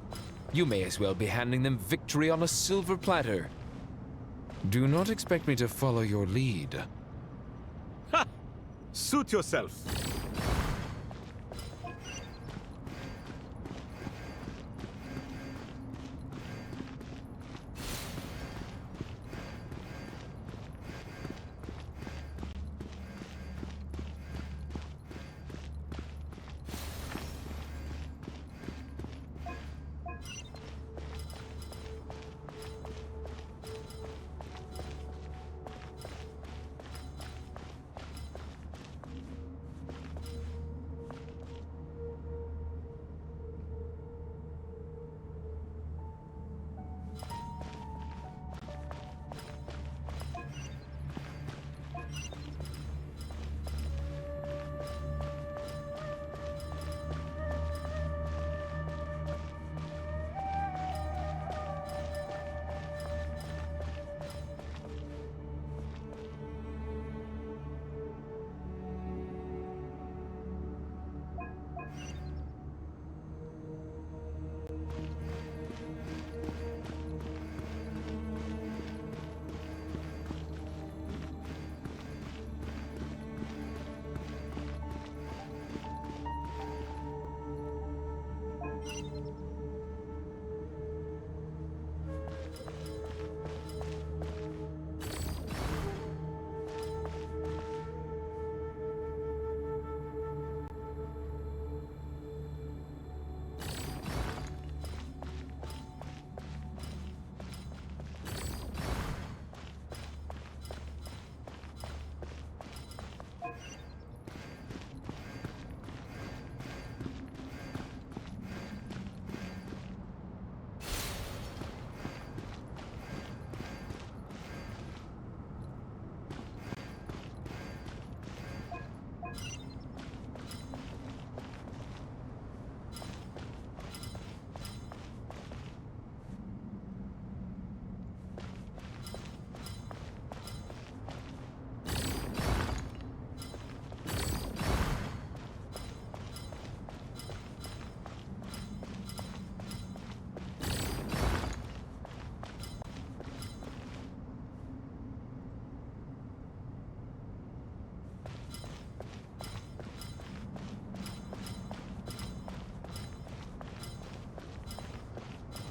You may as well be handing them victory on a silver platter. Do not expect me to follow your lead. Ha! Suit yourself.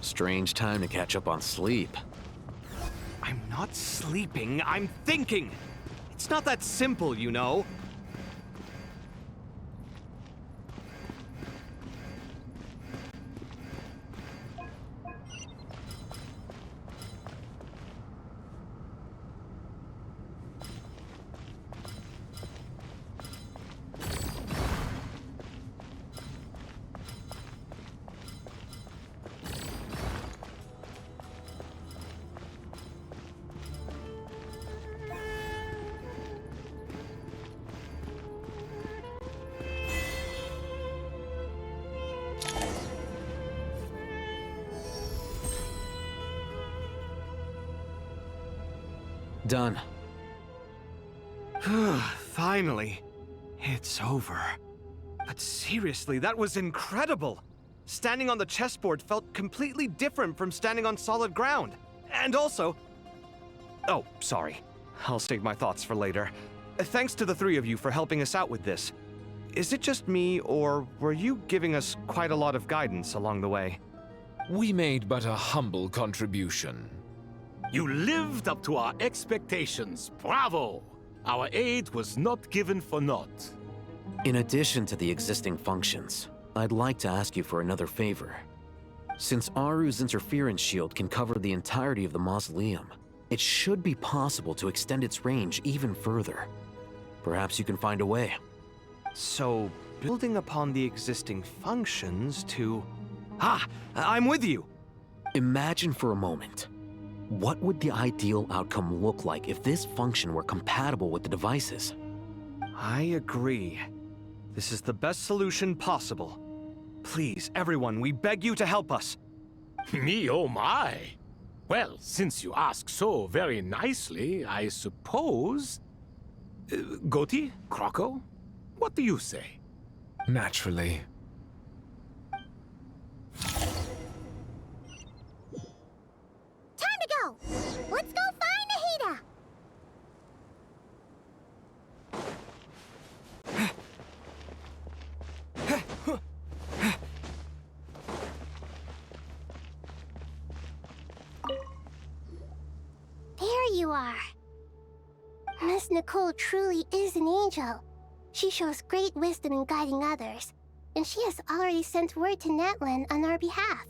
Strange time to catch up on sleep. I'm not sleeping, I'm thinking! It's not that simple, you know. Done. Finally. It's over. But seriously, that was incredible. Standing on the chessboard felt completely different from standing on solid ground. And also... Oh, sorry. I'll save my thoughts for later. Thanks to the three of you for helping us out with this. Is it just me, or were you giving us quite a lot of guidance along the way? We made but a humble contribution. You lived up to our expectations. Bravo! Our aid was not given for naught. In addition to the existing functions, I'd like to ask you for another favor. Since Aru's interference shield can cover the entirety of the mausoleum, it should be possible to extend its range even further. Perhaps you can find a way. So, building upon the existing functions to... Ah! I'm with you! Imagine for a moment. What would the ideal outcome look like if this function were compatible with the devices? I agree. This is the best solution possible. Please, everyone, we beg you to help us. Me, oh my! Well, since you ask so very nicely, I suppose... Goti? Croco? What do you say? Naturally. Time to go! Let's go find Nahida! There you are. Miss Nicole truly is an angel. She shows great wisdom in guiding others, and she has already sent word to Natlan on our behalf.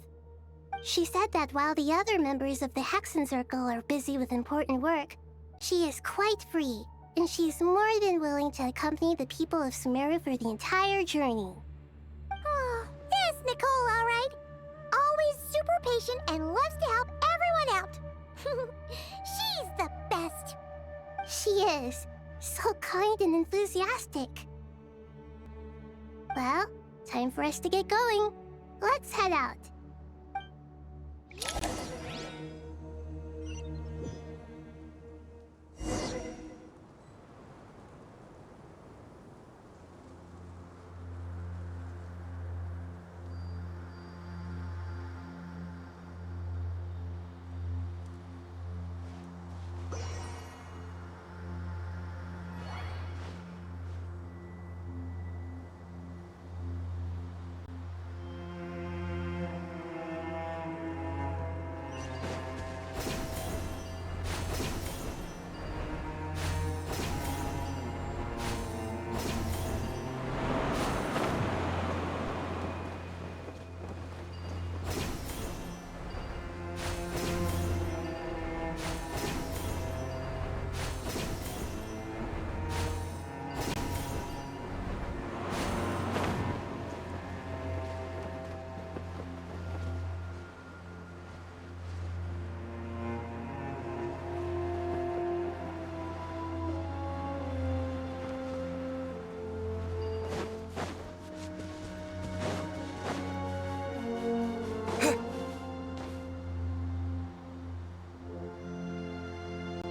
She said that while the other members of the Hexen Circle are busy with important work, she is quite free, and she is more than willing to accompany the people of Sumeru for the entire journey. Oh, there's Nicole, all right. Always super patient and loves to help everyone out. She's the best. She is. So kind and enthusiastic. Well, time for us to get going. Let's head out.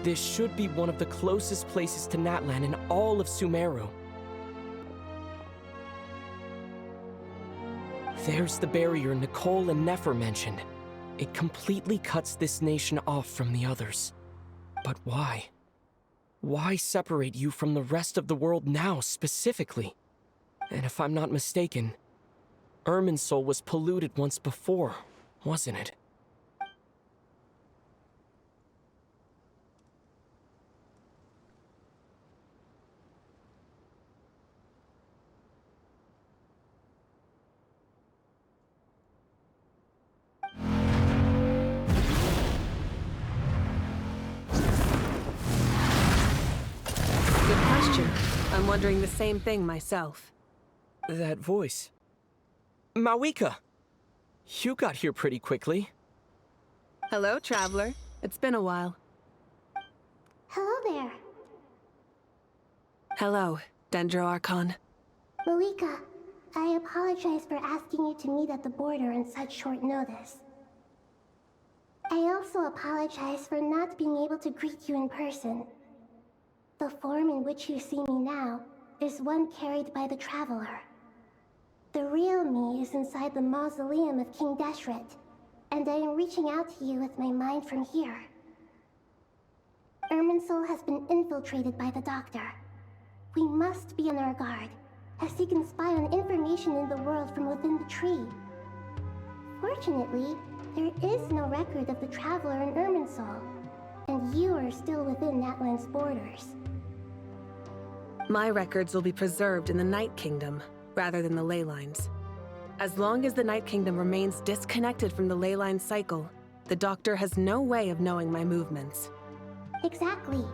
This should be one of the closest places to Natlan in all of Sumeru. There's the barrier Nicole and Nefer mentioned. It completely cuts this nation off from the others. But why? Why separate you from the rest of the world now, specifically? And if I'm not mistaken, Irminsul was polluted once before, wasn't it? Good question. I'm wondering the same thing myself. That voice. Mawika! You got here pretty quickly. Hello, traveler. It's been a while. Hello there. Hello, Dendro Archon. Malika, I apologize for asking you to meet at the border on such short notice. I also apologize for not being able to greet you in person. The form in which you see me now is one carried by the Traveler. The real me is inside the mausoleum of King Deshret, and I am reaching out to you with my mind from here. Irminsul has been infiltrated by the Doctor. We must be on our guard, as he can spy on information in the world from within the tree. Fortunately, there is no record of the Traveler in Irminsul, and you are still within Natlan's borders. My records will be preserved in the Night Kingdom, rather than the ley lines. As long as the Night Kingdom remains disconnected from the ley line cycle, the Doctor has no way of knowing my movements. Exactly.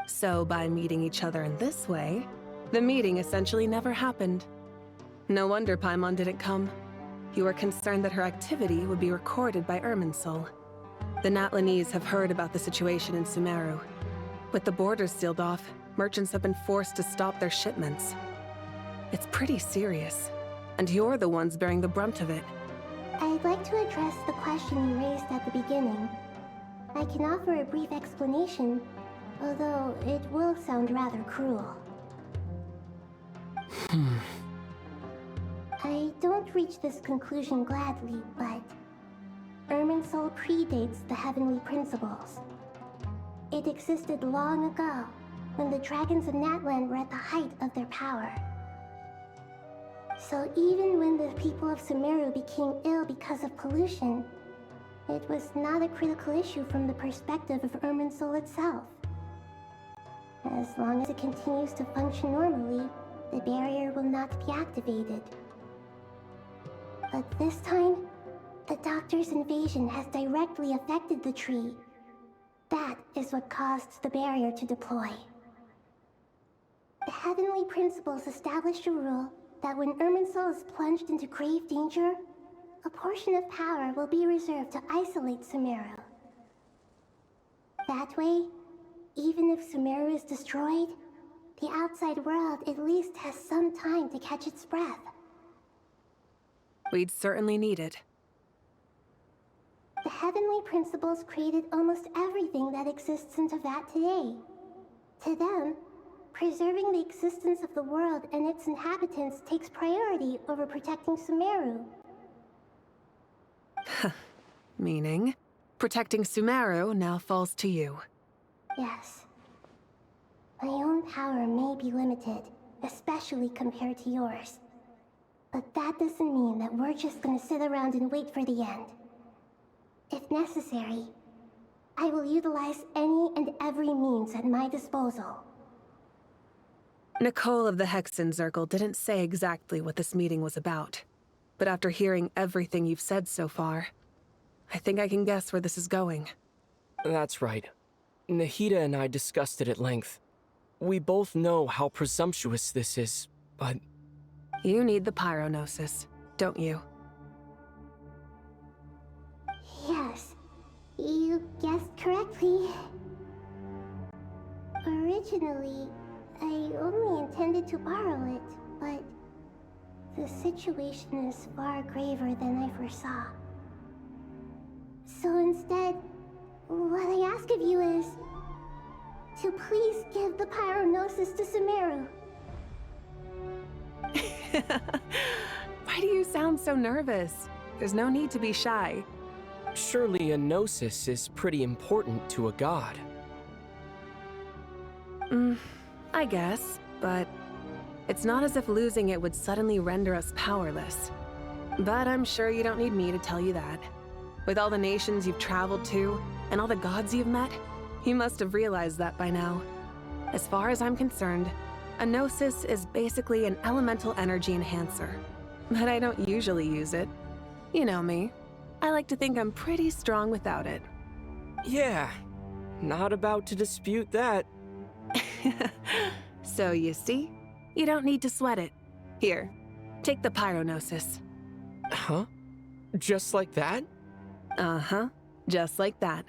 So by meeting each other in this way, the meeting essentially never happened. No wonder Paimon didn't come. You were concerned that her activity would be recorded by Irminsul. The Natlanese have heard about the situation in Sumeru. With the borders sealed off, merchants have been forced to stop their shipments. It's pretty serious, and you're the ones bearing the brunt of it. I'd like to address the question you raised at the beginning. I can offer a brief explanation, although it will sound rather cruel. I don't reach this conclusion gladly, but Irminsul predates the heavenly principles. It existed long ago, when the dragons of Natlan were at the height of their power. So even when the people of Sumeru became ill because of pollution, it was not a critical issue from the perspective of Irminsul itself. As long as it continues to function normally, the barrier will not be activated. But this time, the Doctor's invasion has directly affected the tree. That is what caused the barrier to deploy. The heavenly principles established a rule that when Irminsul is plunged into grave danger, a portion of power will be reserved to isolate Sumeru. That way, even if Sumeru is destroyed, the outside world at least has some time to catch its breath. We'd certainly need it. The heavenly principles created almost everything that exists in Teyvat today. To them, preserving the existence of the world and its inhabitants takes priority over protecting Sumeru. Meaning, protecting Sumeru now falls to you. Yes. My own power may be limited, especially compared to yours. But that doesn't mean that we're just gonna sit around and wait for the end. If necessary, I will utilize any and every means at my disposal. Nicole of the Hexen Circle didn't say exactly what this meeting was about. But after hearing everything you've said so far, I think I can guess where this is going. That's right. Nahida and I discussed it at length. We both know how presumptuous this is, but... You need the Pyronosis, don't you? Yes, you guessed correctly. Originally, I only intended to borrow it, but the situation is far graver than I foresaw. So instead, what I ask of you is to please give the Pyronosis to Sumeru. Why do you sound so nervous? There's no need to be shy. Surely a gnosis is pretty important to a god. I guess, but it's not as if losing it would suddenly render us powerless. But I'm sure you don't need me to tell you that. With all the nations you've traveled to, and all the gods you've met, you must have realized that by now. As far as I'm concerned, a gnosis is basically an elemental energy enhancer. But I don't usually use it. You know me. I like to think I'm pretty strong without it. Yeah, not about to dispute that. So you see, you don't need to sweat it. Here, take the Pyronosis. Huh? Just like that? Uh-huh, just like that.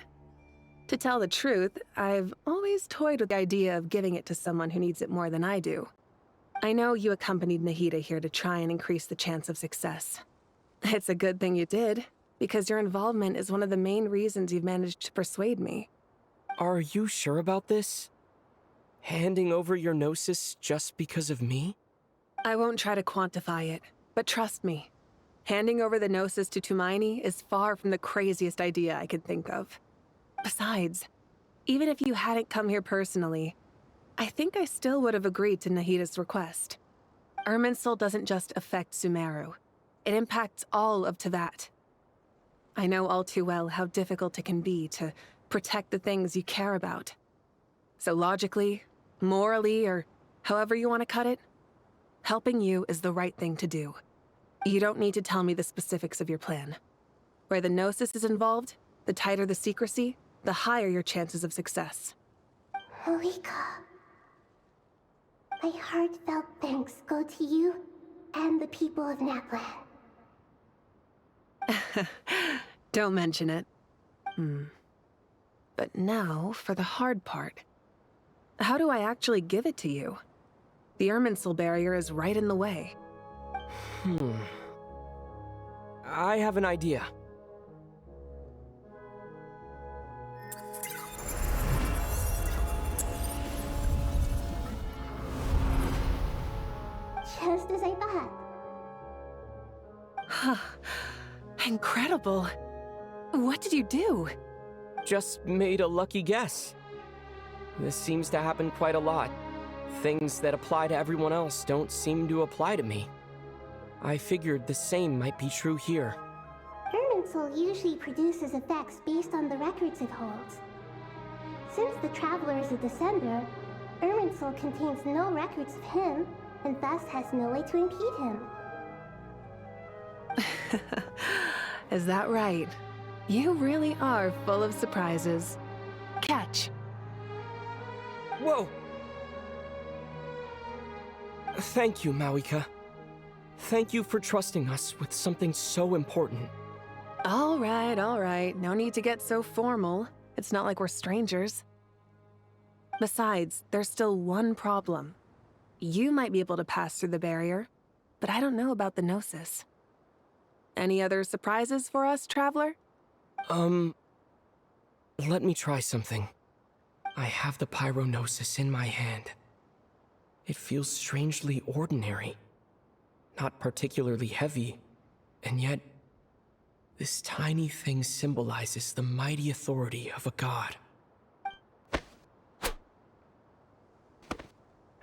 To tell the truth, I've always toyed with the idea of giving it to someone who needs it more than I do. I know you accompanied Nahida here to try and increase the chance of success. It's a good thing you did, because your involvement is one of the main reasons you've managed to persuade me. Are you sure about this? Handing over your gnosis just because of me? I won't try to quantify it, but trust me. Handing over the gnosis to Tumaini is far from the craziest idea I could think of. Besides, even if you hadn't come here personally, I think I still would have agreed to Nahida's request. Irminsul doesn't just affect Sumeru. It impacts all of Teyvat. I know all too well how difficult it can be to protect the things you care about. So logically, morally, or however you want to cut it, helping you is the right thing to do. You don't need to tell me the specifics of your plan. Where the gnosis is involved, the tighter the secrecy, the higher your chances of success. Malika, my heartfelt thanks go to you and the people of Natlan. Don't mention it. But now for the hard part. How do I actually give it to you? The Irminsul barrier is right in the way. I have an idea. Incredible. What did you do? Just made a lucky guess. This seems to happen quite a lot. Things that apply to everyone else don't seem to apply to me. I figured the same might be true here. Irminsul usually produces effects based on the records it holds. Since the Traveler is a descender, Irminsul contains no records of him, and thus has no way to impede him. Is that right? You really are full of surprises. Catch. Whoa! Thank you, Mawika. Thank you for trusting us with something so important. All right. No need to get so formal. It's not like we're strangers. Besides, there's still one problem. You might be able to pass through the barrier, but I don't know about the Gnosis. Any other surprises for us, Traveler? Let me try something. I have the Pyronosis in my hand. It feels strangely ordinary. Not particularly heavy, and yet this tiny thing symbolizes the mighty authority of a god.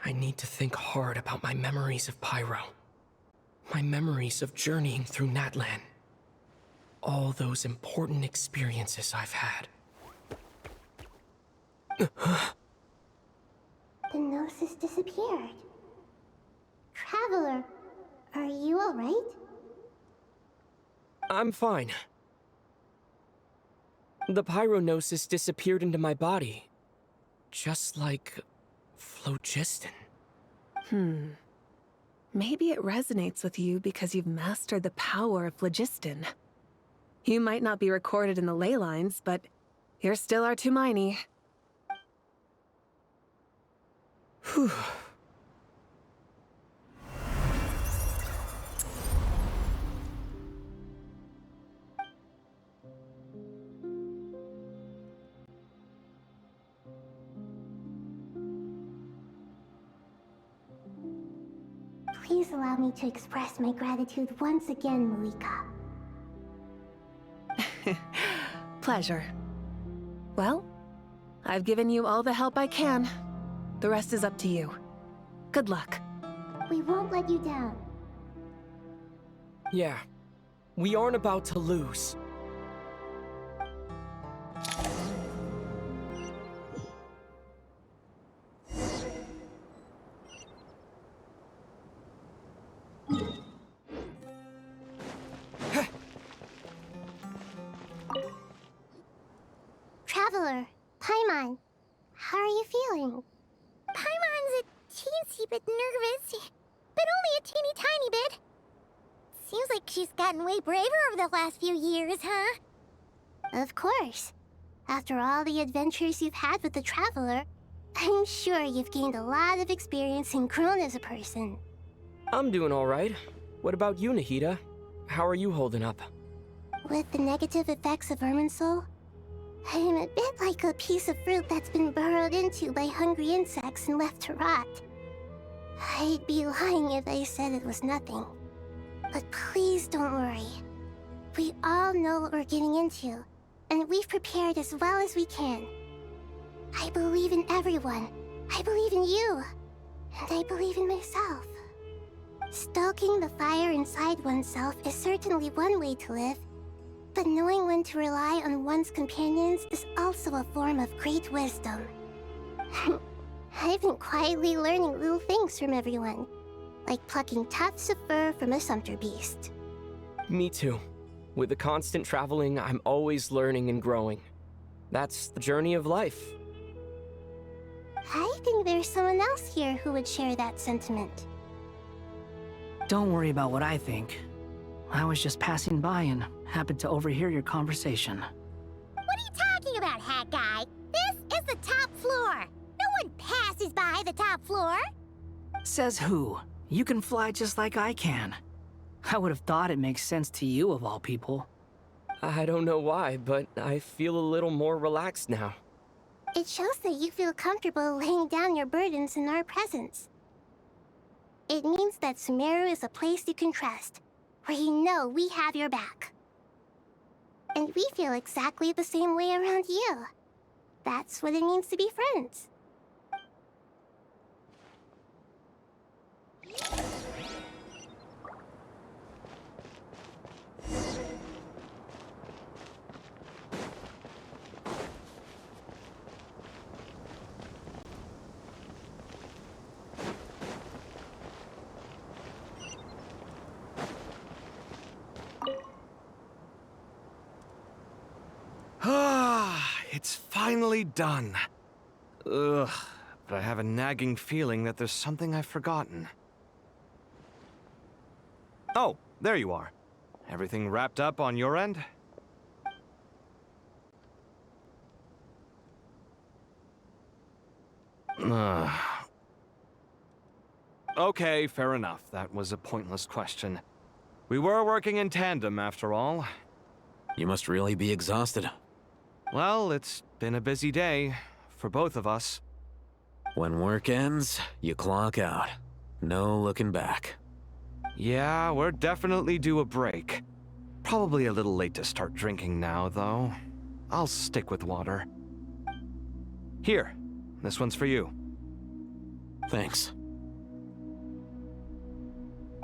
I need to think hard about my memories of Pyro. My memories of journeying through Natlan. All those important experiences I've had. The Gnosis disappeared. Traveler, are you alright? I'm fine. The Pyronosis disappeared into my body. Just like phlogiston. Maybe it resonates with you because you've mastered the power of phlogiston. You might not be recorded in the ley lines, but you're still Artumini. Whew. Please allow me to express my gratitude once again, Malika. Pleasure. Well, I've given you all the help I can. The rest is up to you. Good luck. We won't let you down. Yeah, we aren't about to lose. Traveler, Paimon, how are you feeling? Paimon's a teensy bit nervous, but only a teeny tiny bit. Seems like she's gotten way braver over the last few years, huh? Of course. After all the adventures you've had with the Traveler, I'm sure you've gained a lot of experience and grown as a person. I'm doing all right. What about you, Nahida? How are you holding up? With the negative effects of Irminsul, I'm a bit like a piece of fruit that's been burrowed into by hungry insects and left to rot. I'd be lying if I said it was nothing. But please don't worry. We all know what we're getting into, and we've prepared as well as we can. I believe in everyone. I believe in you. And I believe in myself. Stoking the fire inside oneself is certainly one way to live, but knowing when to rely on one's companions is also a form of great wisdom. I've been quietly learning little things from everyone, like plucking tufts of fur from a sumpter beast. Me too. With the constant traveling, I'm always learning and growing. That's the journey of life. I think there's someone else here who would share that sentiment. Don't worry about what I think. I was just passing by and happened to overhear your conversation. What are you talking about, hat guy? This is the top floor. No one passes by the top floor. Says who? You can fly just like I can. I would have thought it makes sense to you of all people. I don't know why, but I feel a little more relaxed now. It shows that you feel comfortable laying down your burdens in our presence. It means that Sumeru is a place you can trust, where you know we have your back. And we feel exactly the same way around you. That's what it means to be friends. It's finally done. Ugh, but I have a nagging feeling that there's something I've forgotten. Oh, there you are. Everything wrapped up on your end? Okay, fair enough. That was a pointless question. We were working in tandem, after all. You must really be exhausted. Well, it's been a busy day for both of us. When work ends, you clock out. No looking back. Yeah, we're definitely due a break. Probably a little late to start drinking now, though. I'll stick with water. Here, this one's for you. Thanks.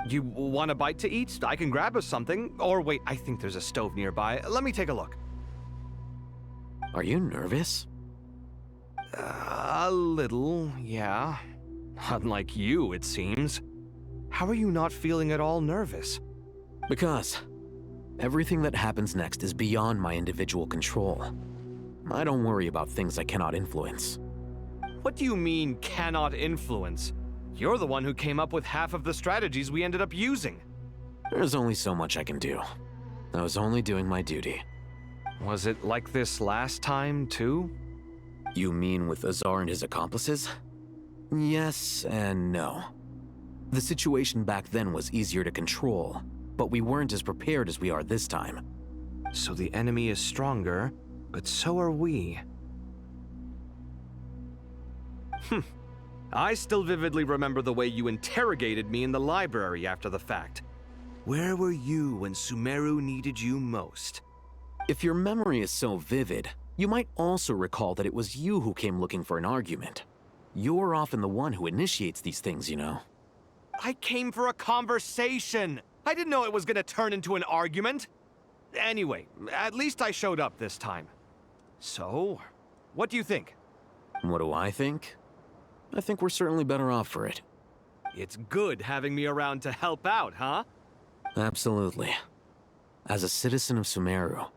You want a bite to eat? I can grab us something. Or wait, I think there's a stove nearby. Let me take a look. Are you nervous? A little, yeah. Unlike you, it seems. How are you not feeling at all nervous? Because everything that happens next is beyond my individual control. I don't worry about things I cannot influence. What do you mean, cannot influence? You're the one who came up with half of the strategies we ended up using. There's only so much I can do. I was only doing my duty. Was it like this last time, too? You mean with Azar and his accomplices? Yes and no. The situation back then was easier to control, but we weren't as prepared as we are this time. So the enemy is stronger, but so are we. I still vividly remember the way you interrogated me in the library after the fact. Where were you when Sumeru needed you most? If your memory is so vivid, you might also recall that it was you who came looking for an argument. You're often the one who initiates these things, you know. I came for a conversation. I didn't know it was gonna turn into an argument. Anyway, at least I showed up this time. So, what do you think? What do I think? I think we're certainly better off for it. It's good having me around to help out, huh? Absolutely. As a citizen of Sumeru,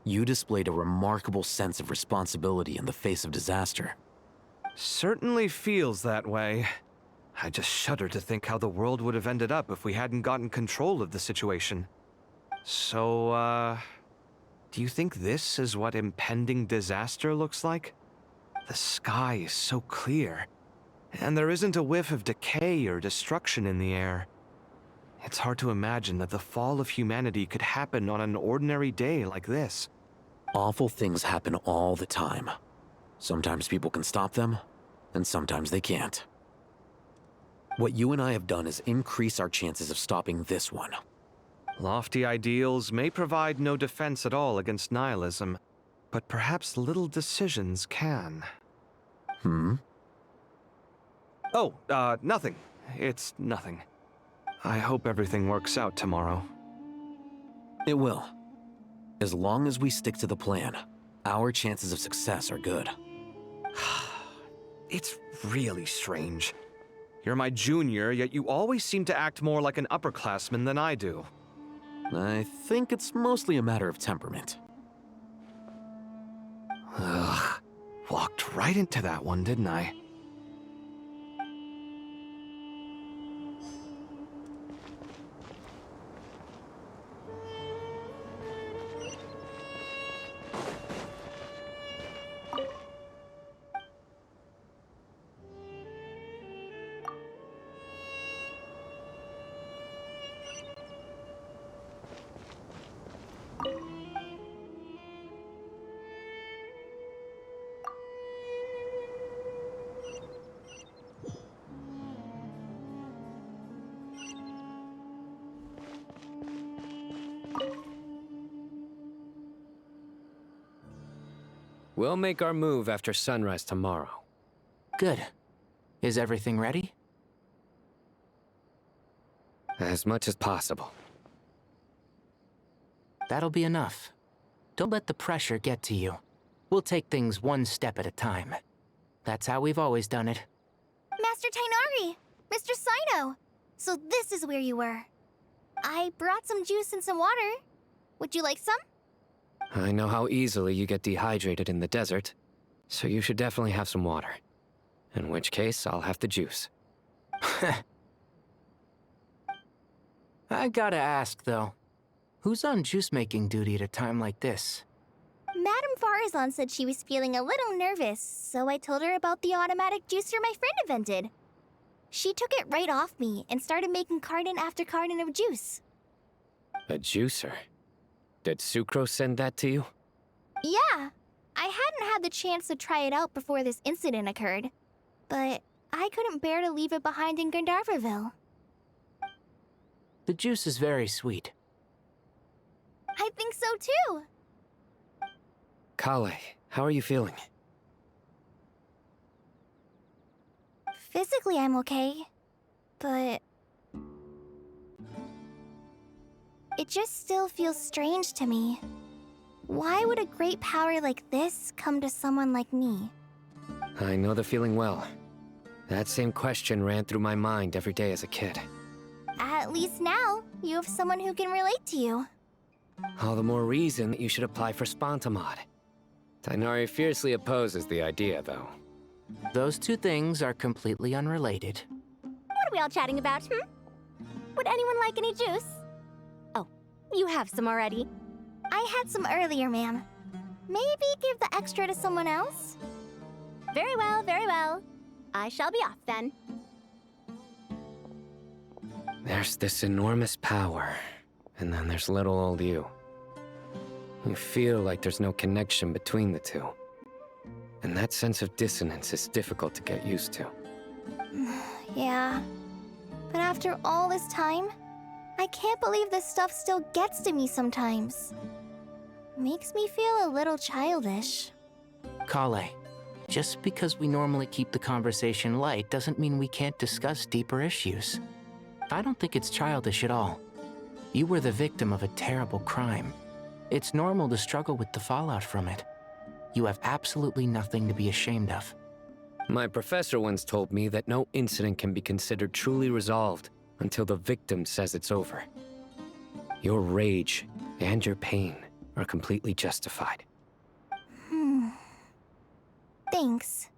you displayed a remarkable sense of responsibility in the face of disaster. Certainly feels that way. I just shudder to think how the world would have ended up if we hadn't gotten control of the situation. So, do you think this is what impending disaster looks like? The sky is so clear, and there isn't a whiff of decay or destruction in the air. It's hard to imagine that the fall of humanity could happen on an ordinary day like this. Awful things happen all the time. Sometimes people can stop them, and sometimes they can't. What you and I have done is increase our chances of stopping this one. Lofty ideals may provide no defense at all against nihilism, but perhaps little decisions can. Oh, nothing. It's nothing. I hope everything works out tomorrow. It will. As long as we stick to the plan, our chances of success are good. It's really strange. You're my junior, yet you always seem to act more like an upperclassman than I do. I think it's mostly a matter of temperament. Ugh. Walked right into that one, didn't I? We'll make our move after sunrise tomorrow. Good. Is everything ready? As much as possible. That'll be enough. Don't let the pressure get to you. We'll take things one step at a time. That's how we've always done it. Master Tainari! Mr. Sino! So this is where you were. I brought some juice and some water. Would you like some? I know how easily you get dehydrated in the desert, so you should definitely have some water. In which case, I'll have the juice. I gotta ask, though. Who's on juice-making duty at a time like this? Madame Farazan said she was feeling a little nervous, so I told her about the automatic juicer my friend invented. She took it right off me and started making carton after carton of juice. A juicer? Did Sucrose send that to you? Yeah. I hadn't had the chance to try it out before this incident occurred, but I couldn't bear to leave it behind in Gandharvaville. The juice is very sweet. I think so too. Kale, how are you feeling? Physically, I'm okay, but it just still feels strange to me. Why would a great power like this come to someone like me? I know the feeling well. That same question ran through my mind every day as a kid. At least now, you have someone who can relate to you. All the more reason that you should apply for Spontamod. Tainari fiercely opposes the idea, though. Those two things are completely unrelated. What are we all chatting about, Would anyone like any juice? Oh, you have some already. I had some earlier, ma'am. Maybe give the extra to someone else? Very well, very well. I shall be off then. There's this enormous power, and then there's little old you. You feel like there's no connection between the two. And that sense of dissonance is difficult to get used to. Yeah. But after all this time, I can't believe this stuff still gets to me sometimes. Makes me feel a little childish. Kale, just because we normally keep the conversation light doesn't mean we can't discuss deeper issues. I don't think it's childish at all. You were the victim of a terrible crime. It's normal to struggle with the fallout from it. You have absolutely nothing to be ashamed of. My professor once told me that no incident can be considered truly resolved until the victim says it's over. Your rage and your pain are completely justified. Thanks.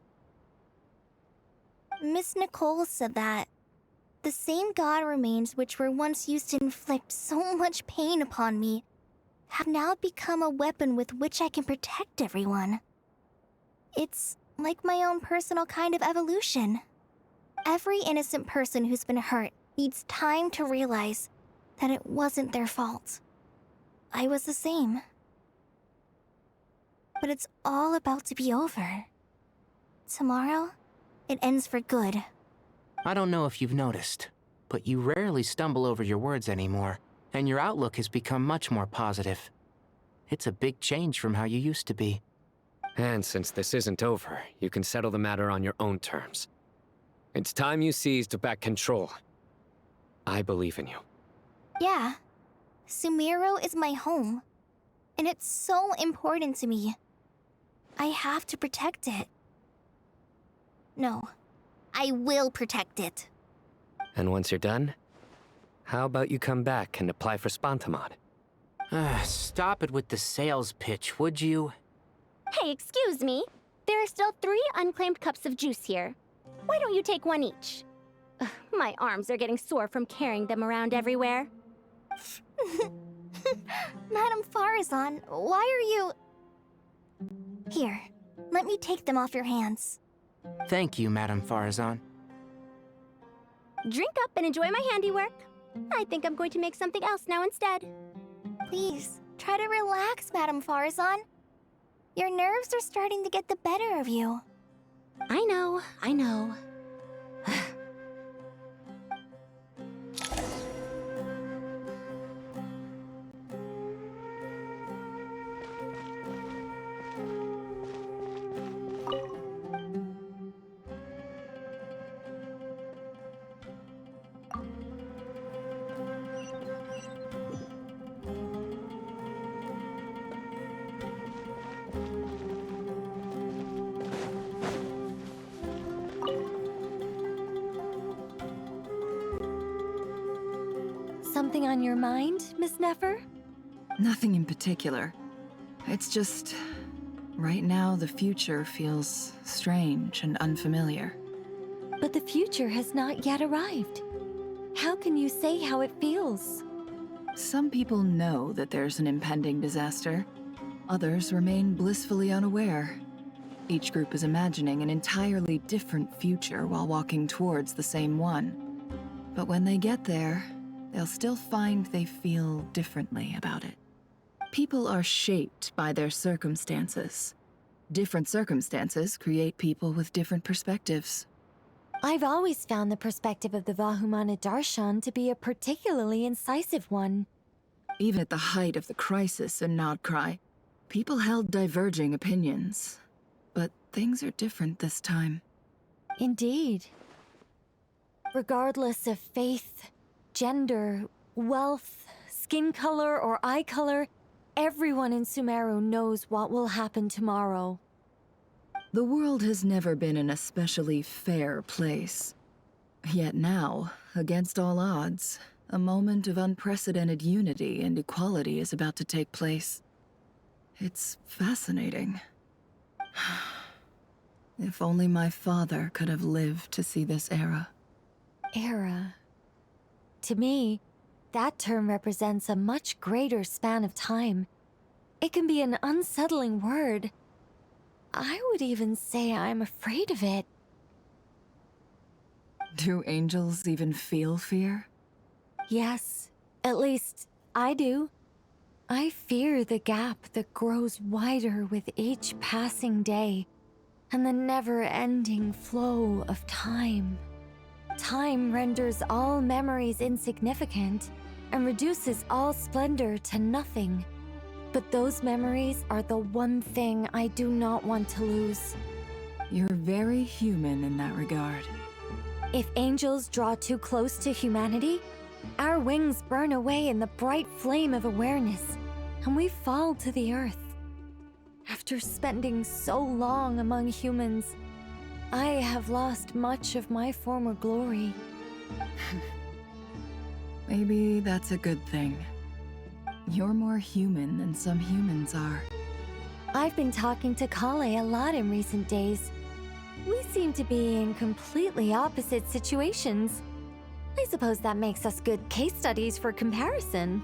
Miss Nicole said that the same god remains which were once used to inflict so much pain upon me have now become a weapon with which I can protect everyone. It's like my own personal kind of evolution. Every innocent person who's been hurt needs time to realize that it wasn't their fault. I was the same. But it's all about to be over. Tomorrow, it ends for good. I don't know if you've noticed, but you rarely stumble over your words anymore, and your outlook has become much more positive. It's a big change from how you used to be. And since this isn't over, you can settle the matter on your own terms. It's time you seized back control. I believe in you. Yeah. Sumiro is my home. And it's so important to me. I have to protect it. No. I will protect it. And once you're done, how about you come back and apply for Spontamod? Stop it with the sales pitch, would you? Hey, excuse me. There are still 3 unclaimed cups of juice here. Why don't you take one each? Ugh, my arms are getting sore from carrying them around everywhere. Madame Farazan, why are you... Here, let me take them off your hands. Thank you, Madame Farazan. Drink up and enjoy my handiwork. I think I'm going to make something else now instead. Please, try to relax, Madame Farazan. Your nerves are starting to get the better of you. I know, I know. something on your mind, Miss Nefer? Nothing in particular. It's just... right now, the future feels strange and unfamiliar. But the future has not yet arrived. How can you say how it feels? Some people know that there's an impending disaster. Others remain blissfully unaware. Each group is imagining an entirely different future while walking towards the same one. But when they get there, they'll still find they feel differently about it. People are shaped by their circumstances. Different circumstances create people with different perspectives. I've always found the perspective of the Vahumana Darshan to be a particularly incisive one. Even at the height of the crisis in Nodcry, people held diverging opinions. But things are different this time. Indeed. Regardless of faith, gender, wealth, skin color, or eye color, everyone in Sumeru knows what will happen tomorrow. The world has never been an especially fair place. Yet now, against all odds, a moment of unprecedented unity and equality is about to take place. It's fascinating. If only my father could have lived to see this era. Era. To me, that term represents a much greater span of time. It can be an unsettling word. I would even say I'm afraid of it. Do angels even feel fear? Yes, at least I do. I fear the gap that grows wider with each passing day, and the never-ending flow of time. Time renders all memories insignificant, and reduces all splendor to nothing. But those memories are the one thing I do not want to lose. You're very human in that regard. If angels draw too close to humanity, our wings burn away in the bright flame of awareness, and we fall to the earth. After spending so long among humans, I have lost much of my former glory. Maybe that's a good thing. You're more human than some humans are. I've been talking to Kale a lot in recent days. We seem to be in completely opposite situations. I suppose that makes us good case studies for comparison.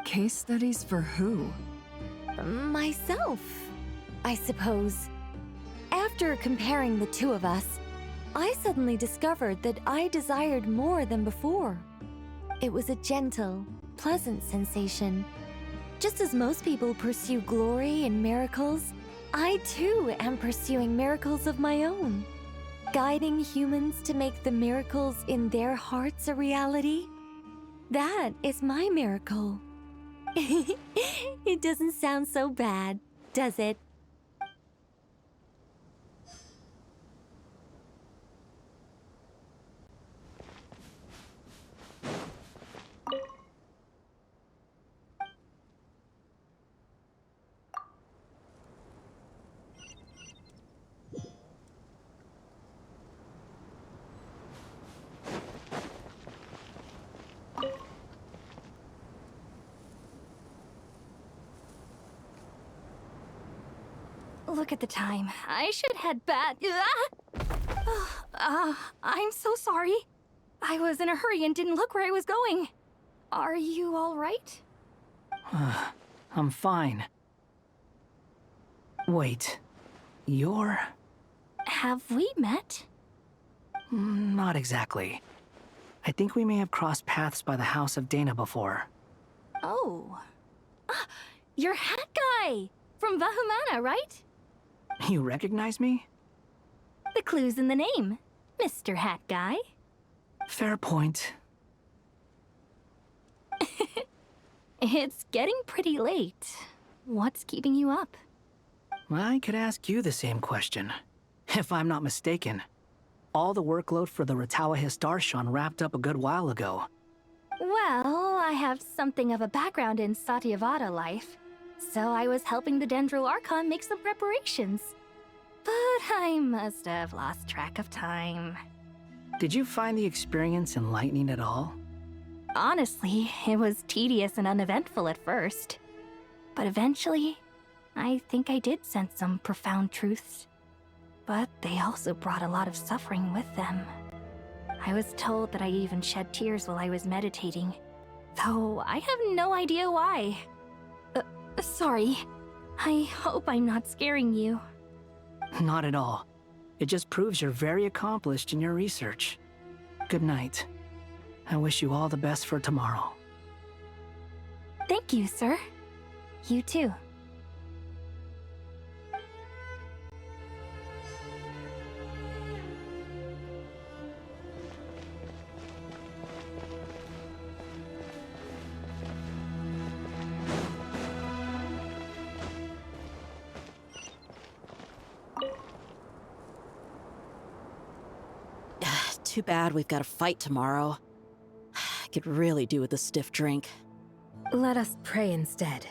Case studies for who? Myself, I suppose. After comparing the two of us, I suddenly discovered that I desired more than before. It was a gentle, pleasant sensation. Just as most people pursue glory and miracles, I too am pursuing miracles of my own. Guiding humans to make the miracles in their hearts a reality. That is my miracle. It doesn't sound so bad, does it? Look at the time. I should head back. I'm so sorry. I was in a hurry and didn't look where I was going. Are you all right? I'm fine. Wait, you're... Have we met? Not exactly. I think we may have crossed paths by the house of Dana before. Oh. You're Hat Guy! From Vahumana, right? You recognize me? The clue's in the name, Mr. Hat Guy. Fair point. It's getting pretty late. What's keeping you up? I could ask you the same question. If I'm not mistaken, all the workload for the Ratawa Darshan wrapped up a good while ago. Well, I have something of a background in Satyavada life, so I was helping the Dendro Archon make some preparations. But I must have lost track of time. Did you find the experience enlightening at all? Honestly, it was tedious and uneventful at first. But eventually, I think I did sense some profound truths. But they also brought a lot of suffering with them. I was told that I even shed tears while I was meditating, though I have no idea why. Sorry. I hope I'm not scaring you. Not at all. It just proves you're very accomplished in your research. Good night. I wish you all the best for tomorrow. Thank you, sir. You too. Too bad we've got a fight tomorrow. I could really do with a stiff drink. Let us pray instead.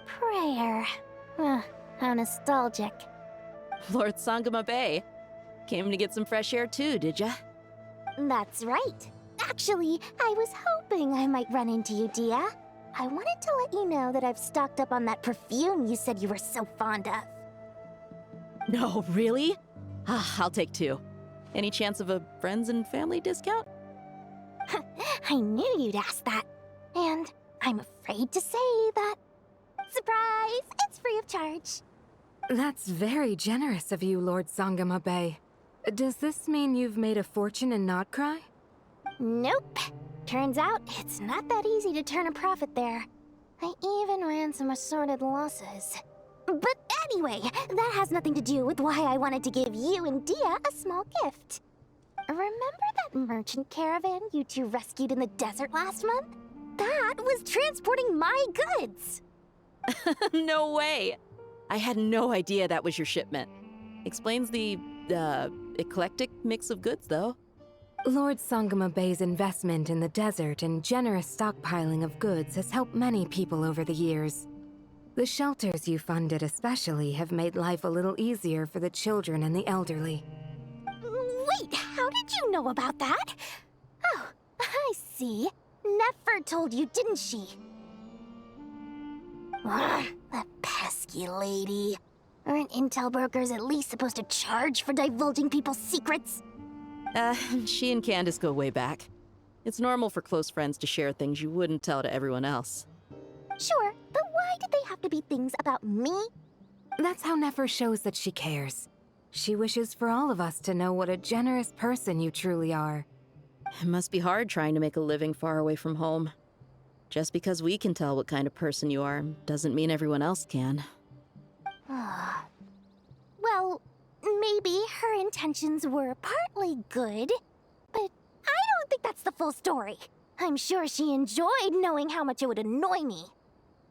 Prayer. How nostalgic. Lord Sangama Bay. Came to get some fresh air too, did ya? That's right. Actually, I was hoping I might run into you, Dia. I wanted to let you know that I've stocked up on that perfume you said you were so fond of. No, really? I'll take 2. Any chance of a friends and family discount? I knew you'd ask that. And I'm afraid to say that. Surprise! It's free of charge. That's very generous of you, Lord Sangama Bay. Does this mean you've made a fortune in Not Cry? Nope. Turns out it's not that easy to turn a profit there. I even ran some assorted losses. But anyway, that has nothing to do with why I wanted to give you and Dia a small gift. Remember that merchant caravan you two rescued in the desert last month? That was transporting my goods! No way! I had no idea that was your shipment. Explains the, eclectic mix of goods, though. Lord Sangama Bay's investment in the desert and generous stockpiling of goods has helped many people over the years. The shelters you funded especially have made life a little easier for the children and the elderly. Wait, how did you know about that? Oh, I see. Nefer told you, didn't she? That pesky lady. Aren't intel brokers at least supposed to charge for divulging people's secrets? She and Candace go way back. It's normal for close friends to share things you wouldn't tell to everyone else. Sure, but why did they have to be things about me? That's how Nefer shows that she cares. She wishes for all of us to know what a generous person you truly are. It must be hard trying to make a living far away from home. Just because we can tell what kind of person you are doesn't mean everyone else can. Well, maybe her intentions were partly good, but I don't think that's the full story. I'm sure she enjoyed knowing how much it would annoy me.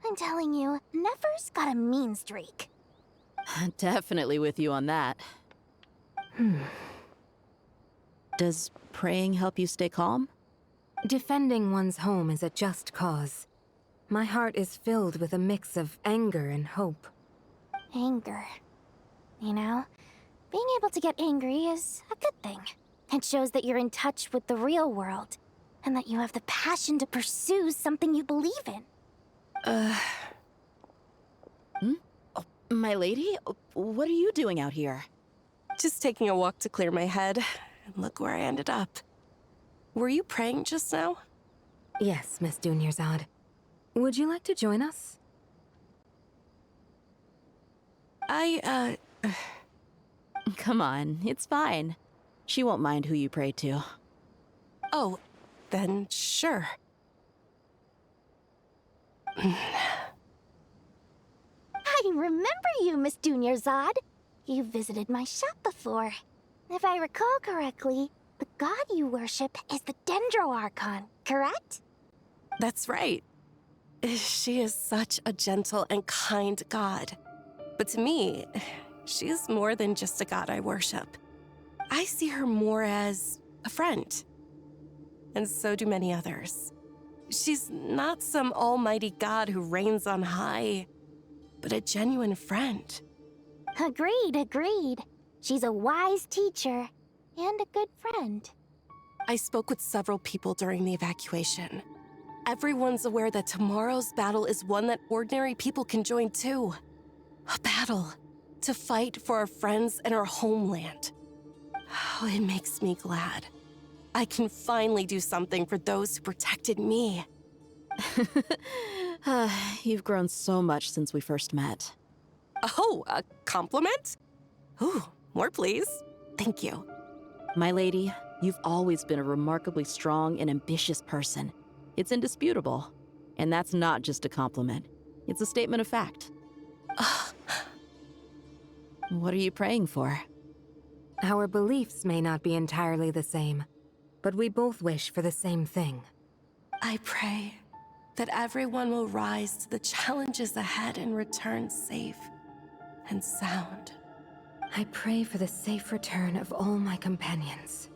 I'm telling you, Nefer's got a mean streak. Definitely with you on that. Does praying help you stay calm? Defending one's home is a just cause. My heart is filled with a mix of anger and hope. Anger. You know, being able to get angry is a good thing. It shows that you're in touch with the real world, and that you have the passion to pursue something you believe in. Oh, my lady? What are you doing out here? Just taking a walk to clear my head. And look where I ended up. Were you praying just now? Yes, Miss Dunyarzad. Would you like to join us? Come on, it's fine. She won't mind who you pray to. Oh, then sure. I remember you, Miss Dunyarzad. You visited my shop before. If I recall correctly, the god you worship is the Dendro Archon, correct? That's right. She is such a gentle and kind god. But to me, she is more than just a god I worship. I see her more as a friend. And so do many others. She's not some almighty god who reigns on high, but a genuine friend. Agreed. She's a wise teacher and a good friend. I spoke with several people during the evacuation. Everyone's aware that tomorrow's battle is one that ordinary people can join too. A battle to fight for our friends and our homeland. Oh, it makes me glad. I can finally do something for those who protected me. You've grown so much since we first met. Oh, a compliment? Ooh, more please. Thank you. My lady, you've always been a remarkably strong and ambitious person. It's indisputable. And that's not just a compliment. It's a statement of fact. What are you praying for? Our beliefs may not be entirely the same, but we both wish for the same thing. I pray that everyone will rise to the challenges ahead and return safe and sound. I pray for the safe return of all my companions.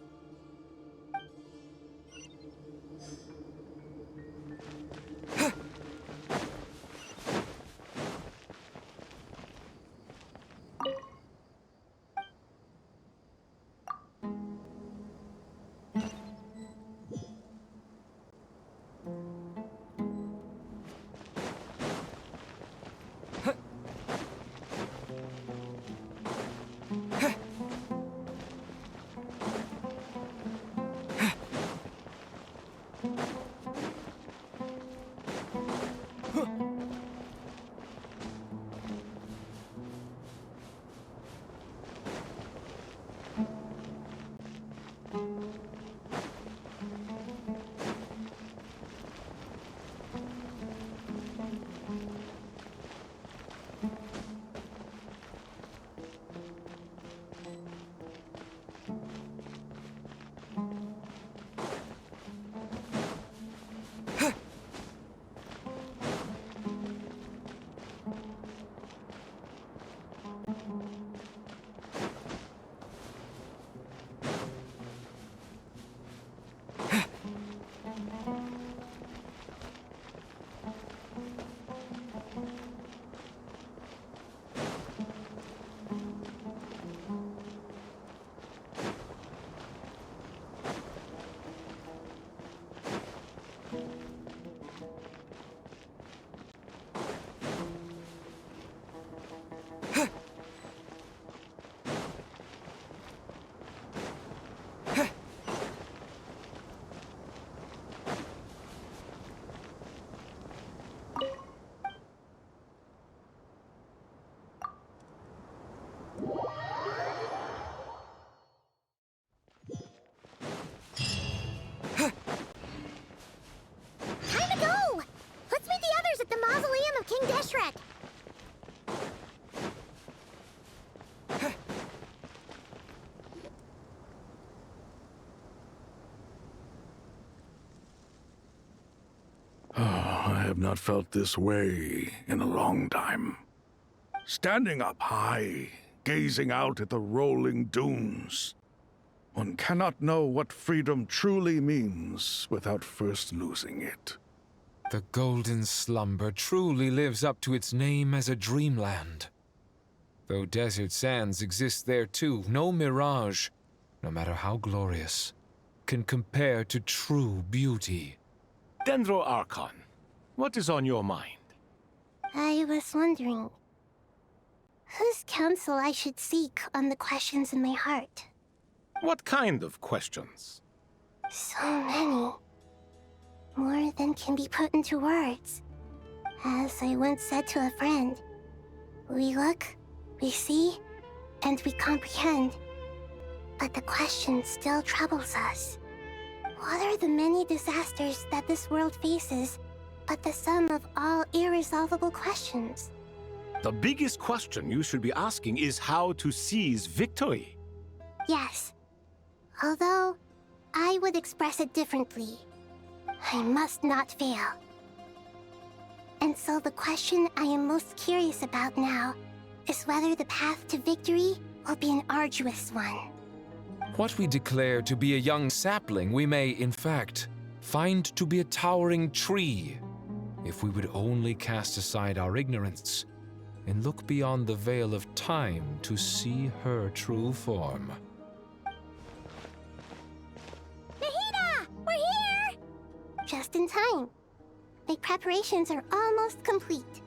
Time to go! Let's meet the others at the mausoleum of King Deshret. I have not felt this way in a long time. Standing up high, gazing out at the rolling dunes. One cannot know what freedom truly means without first losing it. The Golden Slumber truly lives up to its name as a dreamland. Though desert sands exist there too, no mirage, no matter how glorious, can compare to true beauty. Dendro Archon, what is on your mind? I was wondering whose counsel I should seek on the questions in my heart. What kind of questions? So many. More than can be put into words. As I once said to a friend, we look, we see, and we comprehend. But the question still troubles us. What are the many disasters that this world faces, but the sum of all irresolvable questions? The biggest question you should be asking is how to seize victory. Yes. Although, I would express it differently. I must not fail. And so the question I am most curious about now is whether the path to victory will be an arduous one. What we declare to be a young sapling, we may, in fact, find to be a towering tree, if we would only cast aside our ignorance and look beyond the veil of time to see her true form. Nahida! just in time. My preparations are almost complete.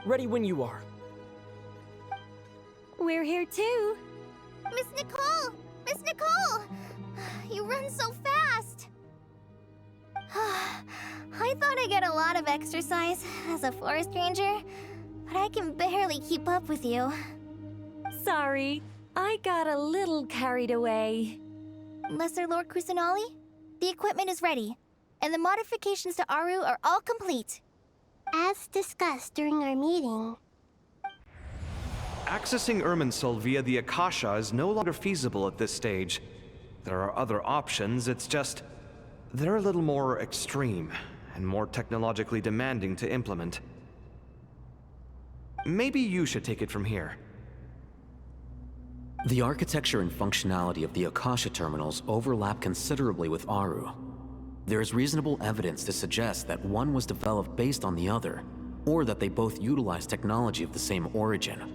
Ready when you are. We're here too. Miss Nicole! Miss Nicole! You run so fast! I thought I'd get a lot of exercise as a forest ranger, but I can barely keep up with you. Sorry, I got a little carried away. Lesser Lord Kusanali, the equipment is ready, and the modifications to Aru are all complete. As discussed during our meeting, Accessing Irminsul via the Akasha is no longer feasible at this stage. There are other options, it's just... they're a little more extreme, and more technologically demanding to implement. Maybe you should take it from here. The architecture and functionality of the Akasha terminals overlap considerably with Aru. There is reasonable evidence to suggest that one was developed based on the other, or that they both utilize technology of the same origin.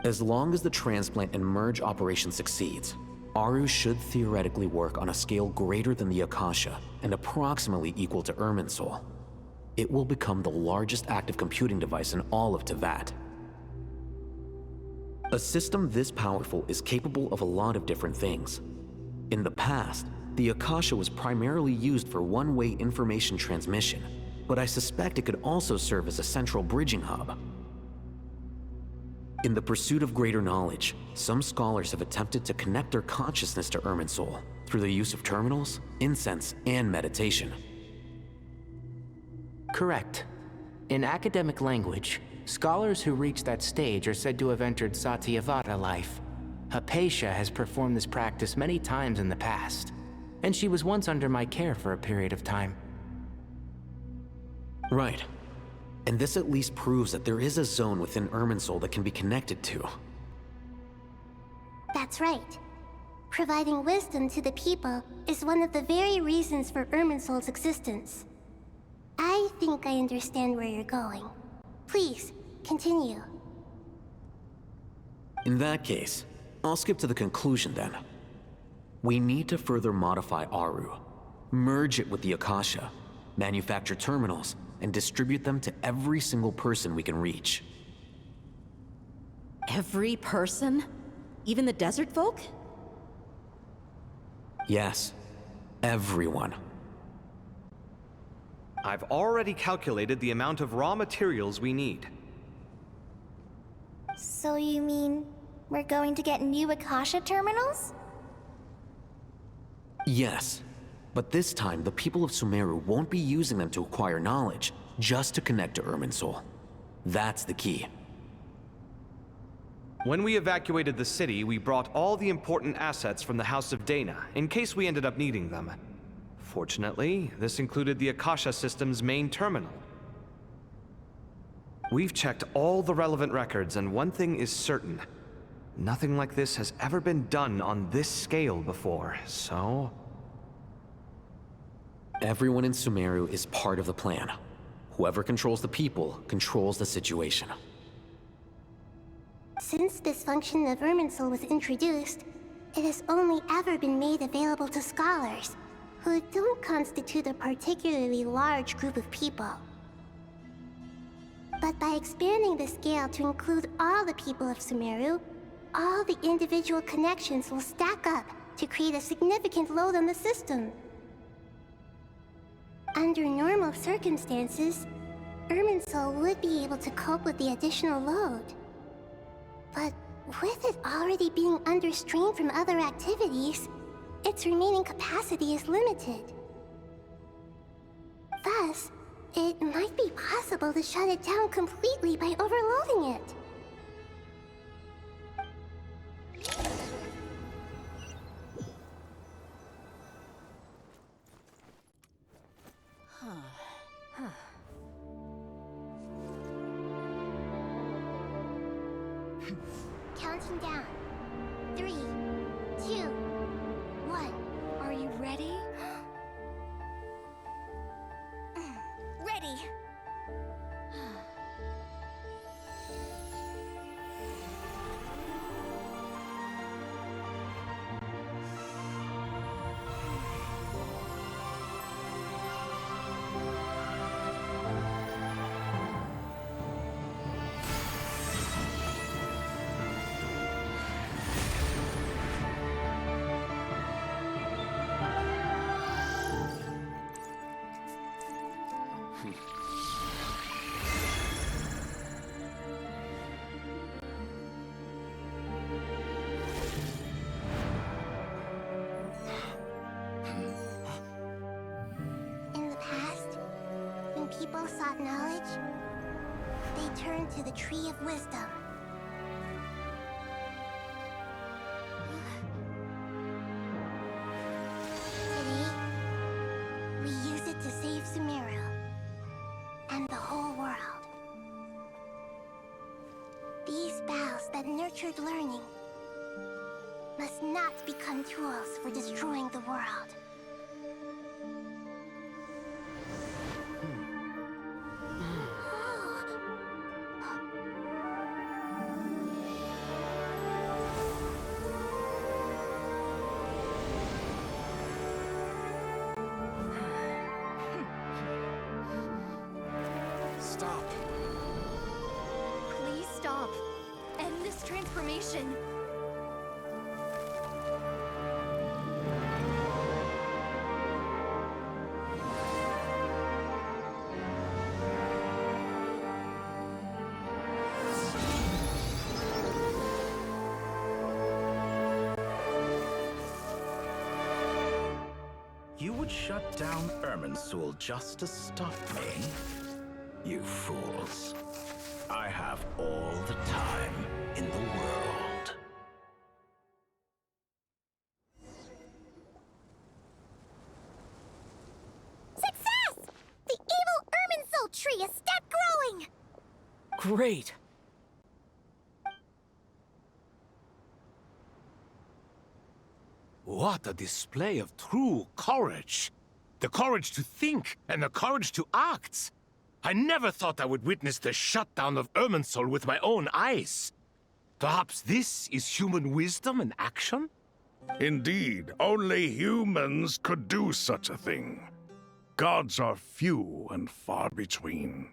As long as the transplant and merge operation succeeds, Aru should theoretically work on a scale greater than the Akasha and approximately equal to Irminsul. It will become the largest active computing device in all of Teyvat. A system this powerful is capable of a lot of different things. In the past, the Akasha was primarily used for one-way information transmission, but I suspect it could also serve as a central bridging hub. In the pursuit of greater knowledge, some scholars have attempted to connect their consciousness to Irminsul through the use of terminals, incense, and meditation. Correct. In academic language, scholars who reach that stage are said to have entered Satyavata life. Hypatia has performed this practice many times in the past, and she was once under my care for a period of time. Right. And this at least proves that there is a zone within Irminsul that can be connected to. that's right. Providing wisdom to the people is one of the very reasons for Irminsul's existence. I think I understand where you're going. Please, continue. In that case, I'll skip to the conclusion then. We need to further modify Aru, merge it with the Akasha, manufacture terminals, and distribute them to every single person we can reach. Every person? Even the desert folk? Yes, everyone. I've already calculated the amount of raw materials we need. So you mean we're going to get new Akasha terminals? Yes, but this time the people of Sumeru won't be using them to acquire knowledge, just to connect to Irminsul. That's the key. When we evacuated the city, we brought all the important assets from the House of Dana, in case we ended up needing them. Fortunately, this included the Akasha system's main terminal. We've checked all the relevant records, and one thing is certain. Nothing like this has ever been done on this scale before, so... Everyone in Sumeru is part of the plan. Whoever controls the people controls the situation. Since this function of Irminsul was introduced, it has only ever been made available to scholars, who don't constitute a particularly large group of people. But by expanding the scale to include all the people of Sumeru, all the individual connections will stack up to create a significant load on the system. Under normal circumstances, Irminsul would be able to cope with the additional load. But with it already being under strain from other activities, its remaining capacity is limited. Thus, it might be possible to shut it down completely by overloading it. Counting down. 3, 2, 1. Are you ready? Ready! In the past, when people sought knowledge, they turned to the Tree of Wisdom. Today, we use it to save Sumeru and the whole world. These boughs that nurtured learning must not become tools for destroying the world. Stop. Please stop. End this transformation. You would shut down Irminsul just to stop me? You fools. I have all the time in the world. Success! The evil Irminsul tree has stopped growing! Great! What a display of true courage! The courage to think and the courage to act! I never thought I would witness the shutdown of Irminsul with my own eyes. Perhaps this is human wisdom in action? Indeed, only humans could do such a thing. Gods are few and far between.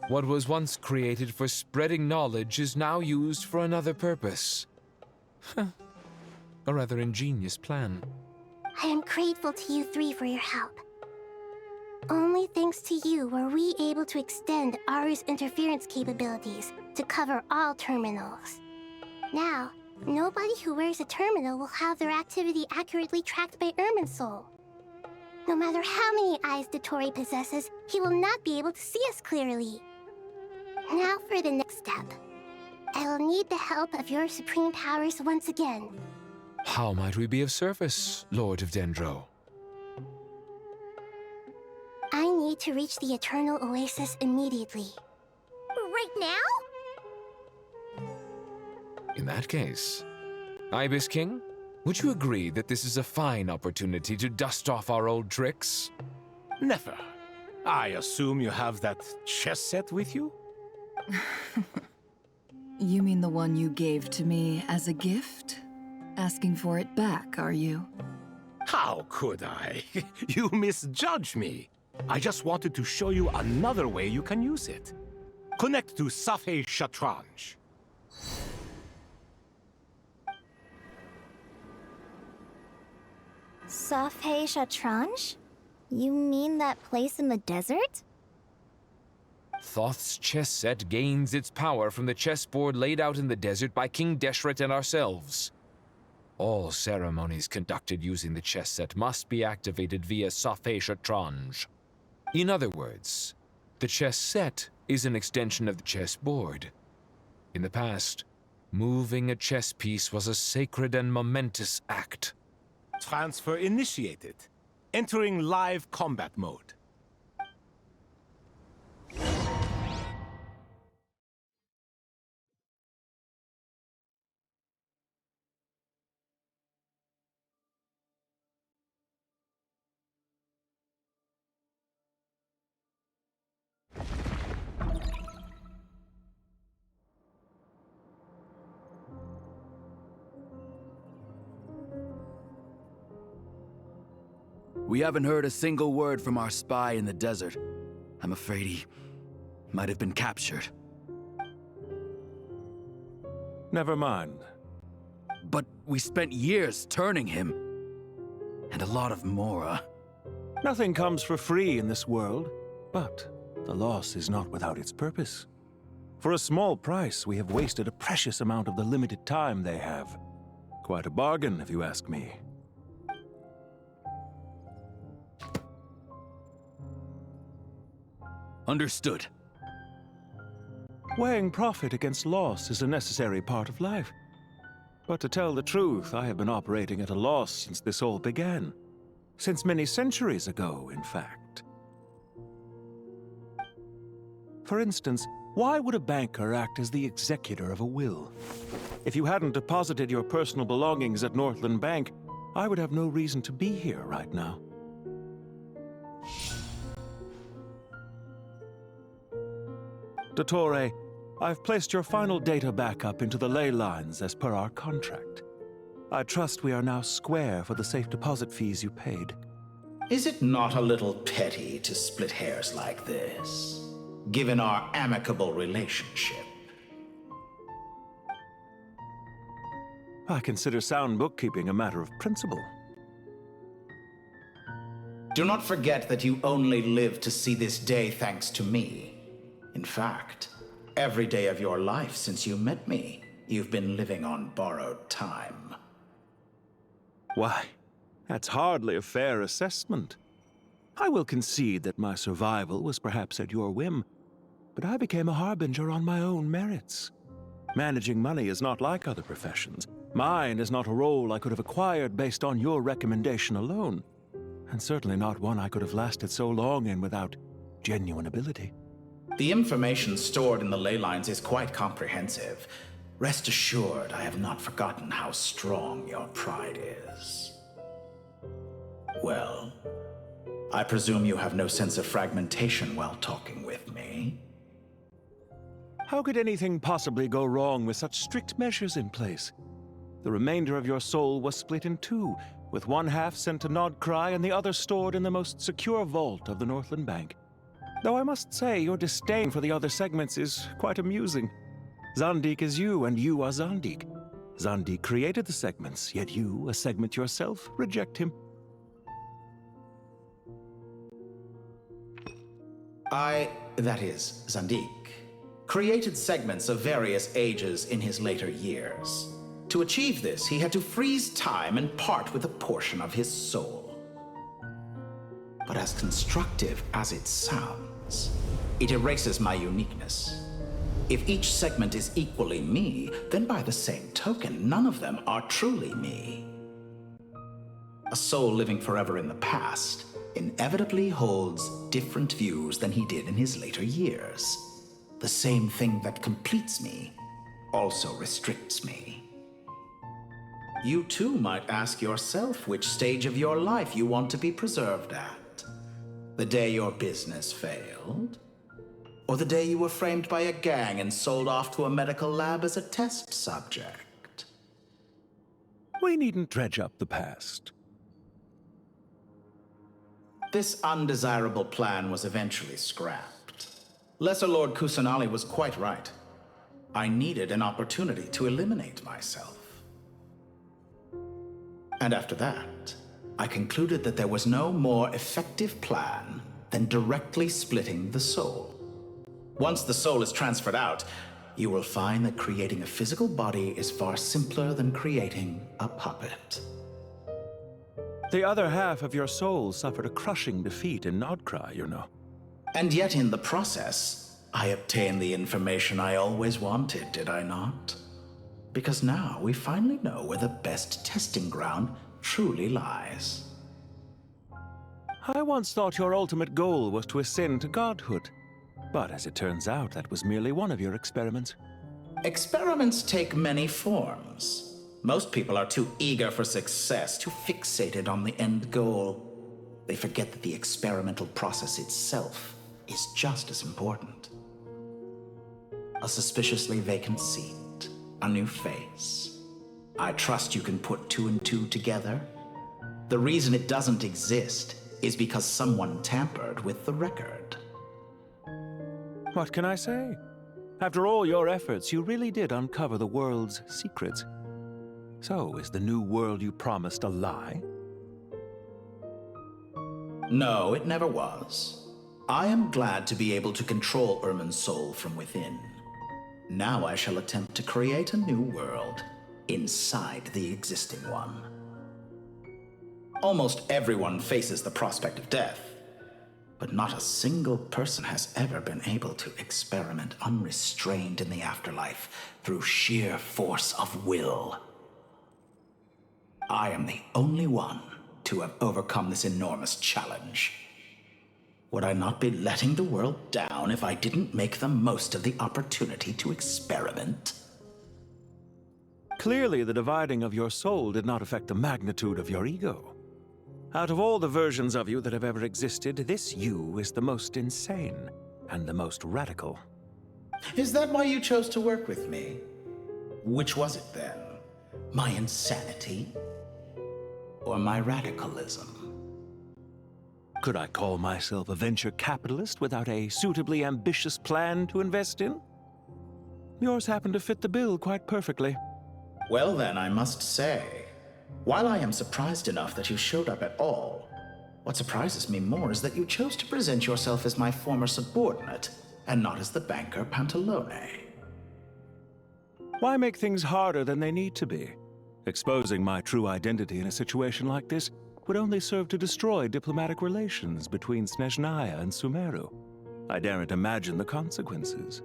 What was once created for spreading knowledge is now used for another purpose. A rather ingenious plan. I am grateful to you three for your help. Only thanks to you were we able to extend Aru's interference capabilities to cover all terminals. Now, nobody who wears a terminal will have their activity accurately tracked by Irminsul. No matter how many eyes Dotori possesses, he will not be able to see us clearly. Now for the next step. I will need the help of your supreme powers once again. How might we be of service, Lord of Dendro? I need to reach the Eternal Oasis immediately. Right now? In that case, Ibis King, would you agree that this is a fine opportunity to dust off our old tricks? Never. I assume you have that chess set with you? You mean the one you gave to me as a gift? Asking for it back, are you? How could I? You misjudge me. I just wanted to show you another way you can use it. Connect to Safei Shatranj. Safei Shatranj? You mean that place in the desert? Thoth's chess set gains its power from the chessboard laid out in the desert by King Deshret and ourselves. All ceremonies conducted using the chess set must be activated via Safei Shatranj. In other words, the chess set is an extension of the chessboard. In the past, moving a chess piece was a sacred and momentous act. Transfer initiated. Entering live combat mode. We haven't heard a single word from our spy in the desert. I'm afraid he might have been captured. Never mind. But we spent years turning him. And a lot of Mora. Nothing comes for free in this world, but the loss is not without its purpose. For a small price, we have wasted a precious amount of the limited time they have. Quite a bargain, if you ask me. Understood. Weighing profit against loss is a necessary part of life. But to tell the truth, I have been operating at a loss since this all began. Since many centuries ago, in fact. For instance, why would a banker act as the executor of a will? If you hadn't deposited your personal belongings at Northland Bank, I would have no reason to be here right now. Dottore, I've placed your final data backup into the ley lines as per our contract. I trust we are now square for the safe deposit fees you paid. Is it not a little petty to split hairs like this, given our amicable relationship? I consider sound bookkeeping a matter of principle. Do not forget that you only live to see this day thanks to me. In fact, every day of your life since you met me, you've been living on borrowed time. Why, that's hardly a fair assessment. I will concede that my survival was perhaps at your whim, but I became a harbinger on my own merits. Managing money is not like other professions. Mine is not a role I could have acquired based on your recommendation alone, and certainly not one I could have lasted so long in without genuine ability. The information stored in the ley lines is quite comprehensive. Rest assured, I have not forgotten how strong your pride is. Well, I presume you have no sense of fragmentation while talking with me. How could anything possibly go wrong with such strict measures in place? The remainder of your soul was split in two, with one half sent to Nodcry and the other stored in the most secure vault of the Northland Bank. Though I must say, your disdain for the other segments is quite amusing. Zandik is you, and you are Zandik. Zandik created the segments, yet you, a segment yourself, reject him. That is, Zandik, created segments of various ages in his later years. To achieve this, he had to freeze time and part with a portion of his soul. But as constructive as it sounds, it erases my uniqueness. If each segment is equally me, then by the same token, none of them are truly me. A soul living forever in the past inevitably holds different views than he did in his later years. The same thing that completes me also restricts me. You too might ask yourself which stage of your life you want to be preserved at. The day your business failed? Or the day you were framed by a gang and sold off to a medical lab as a test subject? We needn't dredge up the past. This undesirable plan was eventually scrapped. Lesser Lord Kusanali was quite right. I needed an opportunity to eliminate myself. And after that, I concluded that there was no more effective plan than directly splitting the soul. Once the soul is transferred out, you will find that creating a physical body is far simpler than creating a puppet. The other half of your soul suffered a crushing defeat in Nodcry, you know. And yet in the process, I obtained the information I always wanted, did I not? Because now we finally know where the best testing ground truly lies. I once thought your ultimate goal was to ascend to godhood. But as it turns out, that was merely one of your experiments. Experiments take many forms. Most people are too eager for success, too fixated on the end goal. They forget that the experimental process itself is just as important. A suspiciously vacant seat, a new face. I trust you can put two and two together. The reason it doesn't exist is because someone tampered with the record. What can I say? After all your efforts, you really did uncover the world's secrets. So, is the new world you promised a lie? No, it never was. I am glad to be able to control Irmin's soul from within. Now I shall attempt to create a new world inside the existing one. Almost everyone faces the prospect of death, but not a single person has ever been able to experiment unrestrained in the afterlife through sheer force of will. I am the only one to have overcome this enormous challenge. Would I not be letting the world down if I didn't make the most of the opportunity to experiment? Clearly, the dividing of your soul did not affect the magnitude of your ego. Out of all the versions of you that have ever existed, this you is the most insane and the most radical. Is that why you chose to work with me? Which was it then? My insanity? Or my radicalism? Could I call myself a venture capitalist without a suitably ambitious plan to invest in? Yours happened to fit the bill quite perfectly. Well then, I must say, while I am surprised enough that you showed up at all, what surprises me more is that you chose to present yourself as my former subordinate, and not as the banker Pantalone. Why make things harder than they need to be? Exposing my true identity in a situation like this would only serve to destroy diplomatic relations between Snezhnaya and Sumeru. I daren't imagine the consequences.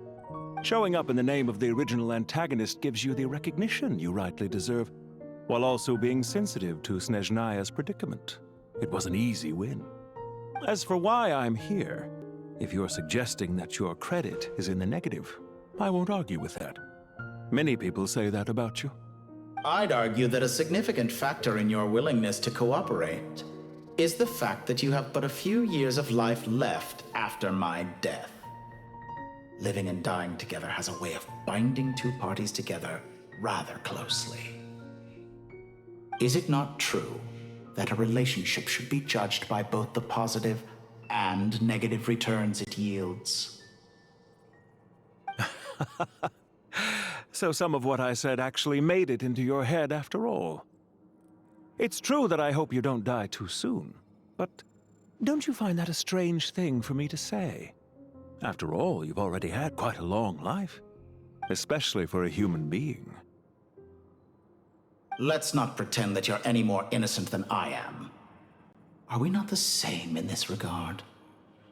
Showing up in the name of the original antagonist gives you the recognition you rightly deserve, while also being sensitive to Snezhnaya's predicament. It was an easy win. As for why I'm here, if you're suggesting that your credit is in the negative, I won't argue with that. Many people say that about you. I'd argue that a significant factor in your willingness to cooperate is the fact that you have but a few years of life left after my death. Living and dying together has a way of binding two parties together rather closely. Is it not true that a relationship should be judged by both the positive and negative returns it yields? So some of what I said actually made it into your head after all. It's true that I hope you don't die too soon, but don't you find that a strange thing for me to say? After all, you've already had quite a long life, especially for a human being. Let's not pretend that you're any more innocent than I am. Are we not the same in this regard?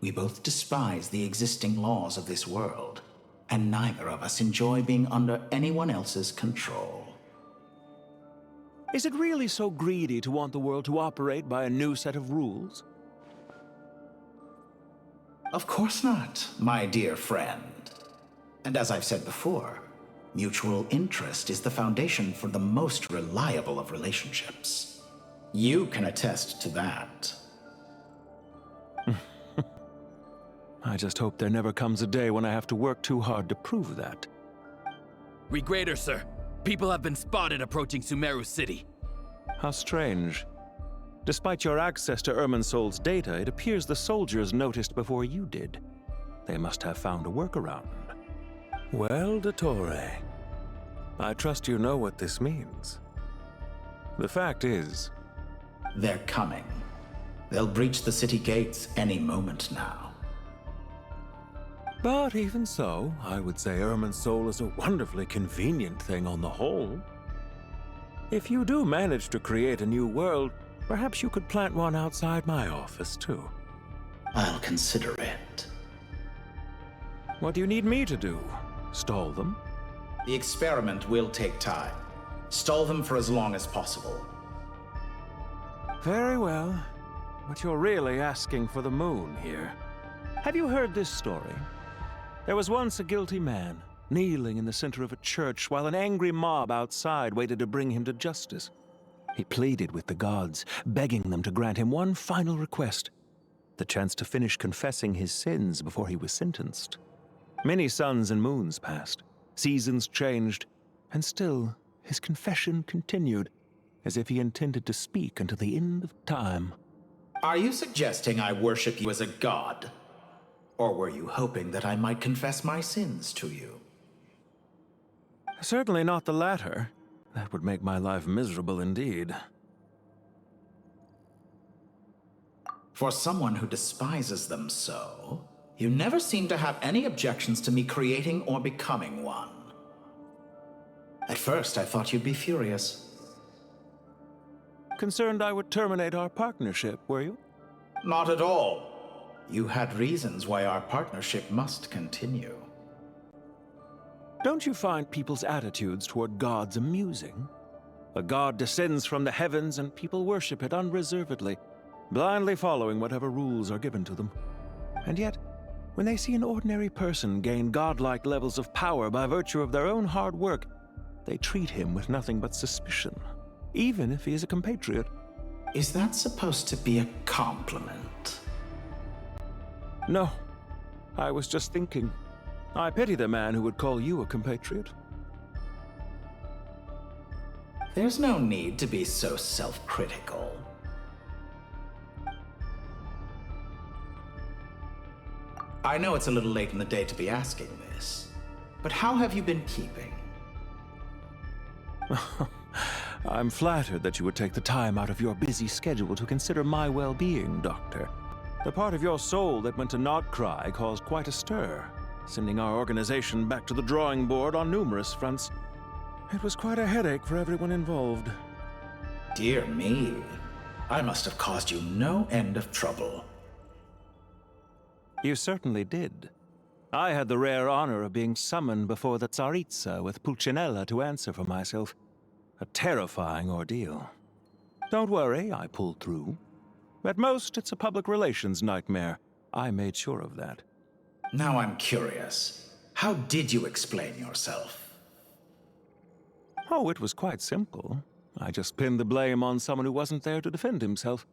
We both despise the existing laws of this world, and neither of us enjoy being under anyone else's control. Is it really so greedy to want the world to operate by a new set of rules? Of course not, my dear friend. And as I've said before, mutual interest is the foundation for the most reliable of relationships. You can attest to that. I just hope there never comes a day when I have to work too hard to prove that. Regreater, sir. People have been spotted approaching Sumeru City. How strange. Despite your access to Irminsol's data, it appears the soldiers noticed before you did. They must have found a workaround. Well, Dottore, I trust you know what this means. The fact is... They're coming. They'll breach the city gates any moment now. But even so, I would say Irminsol is a wonderfully convenient thing on the whole. If you do manage to create a new world, perhaps you could plant one outside my office, too. I'll consider it. What do you need me to do? Stall them? The experiment will take time. Stall them for as long as possible. Very well. But you're really asking for the moon here. Have you heard this story? There was once a guilty man, kneeling in the center of a church while an angry mob outside waited to bring him to justice. He pleaded with the gods, begging them to grant him one final request, the chance to finish confessing his sins before he was sentenced. Many suns and moons passed, seasons changed, and still his confession continued, as if he intended to speak until the end of time. Are you suggesting I worship you as a god? Or were you hoping that I might confess my sins to you? Certainly not the latter. That would make my life miserable indeed. For someone who despises them so, you never seem to have any objections to me creating or becoming one. At first, I thought you'd be furious. Concerned I would terminate our partnership, were you? Not at all. You had reasons why our partnership must continue. Don't you find people's attitudes toward gods amusing? A god descends from the heavens and people worship it unreservedly, blindly following whatever rules are given to them. And yet, when they see an ordinary person gain godlike levels of power by virtue of their own hard work, they treat him with nothing but suspicion, even if he is a compatriot. Is that supposed to be a compliment? No. I was just thinking. I pity the man who would call you a compatriot. There's no need to be so self-critical. I know it's a little late in the day to be asking this, but how have you been keeping? I'm flattered that you would take the time out of your busy schedule to consider my well-being, Doctor. The part of your soul that went to Nodcry caused quite a stir, sending our organization back to the drawing board on numerous fronts. It was quite a headache for everyone involved. Dear me, I must have caused you no end of trouble. You certainly did. I had the rare honor of being summoned before the Tsaritsa with Pulcinella to answer for myself. A terrifying ordeal. Don't worry, I pulled through. At most, it's a public relations nightmare. I made sure of that. Now I'm curious. How did you explain yourself? Oh, it was quite simple. I just pinned the blame on someone who wasn't there to defend himself.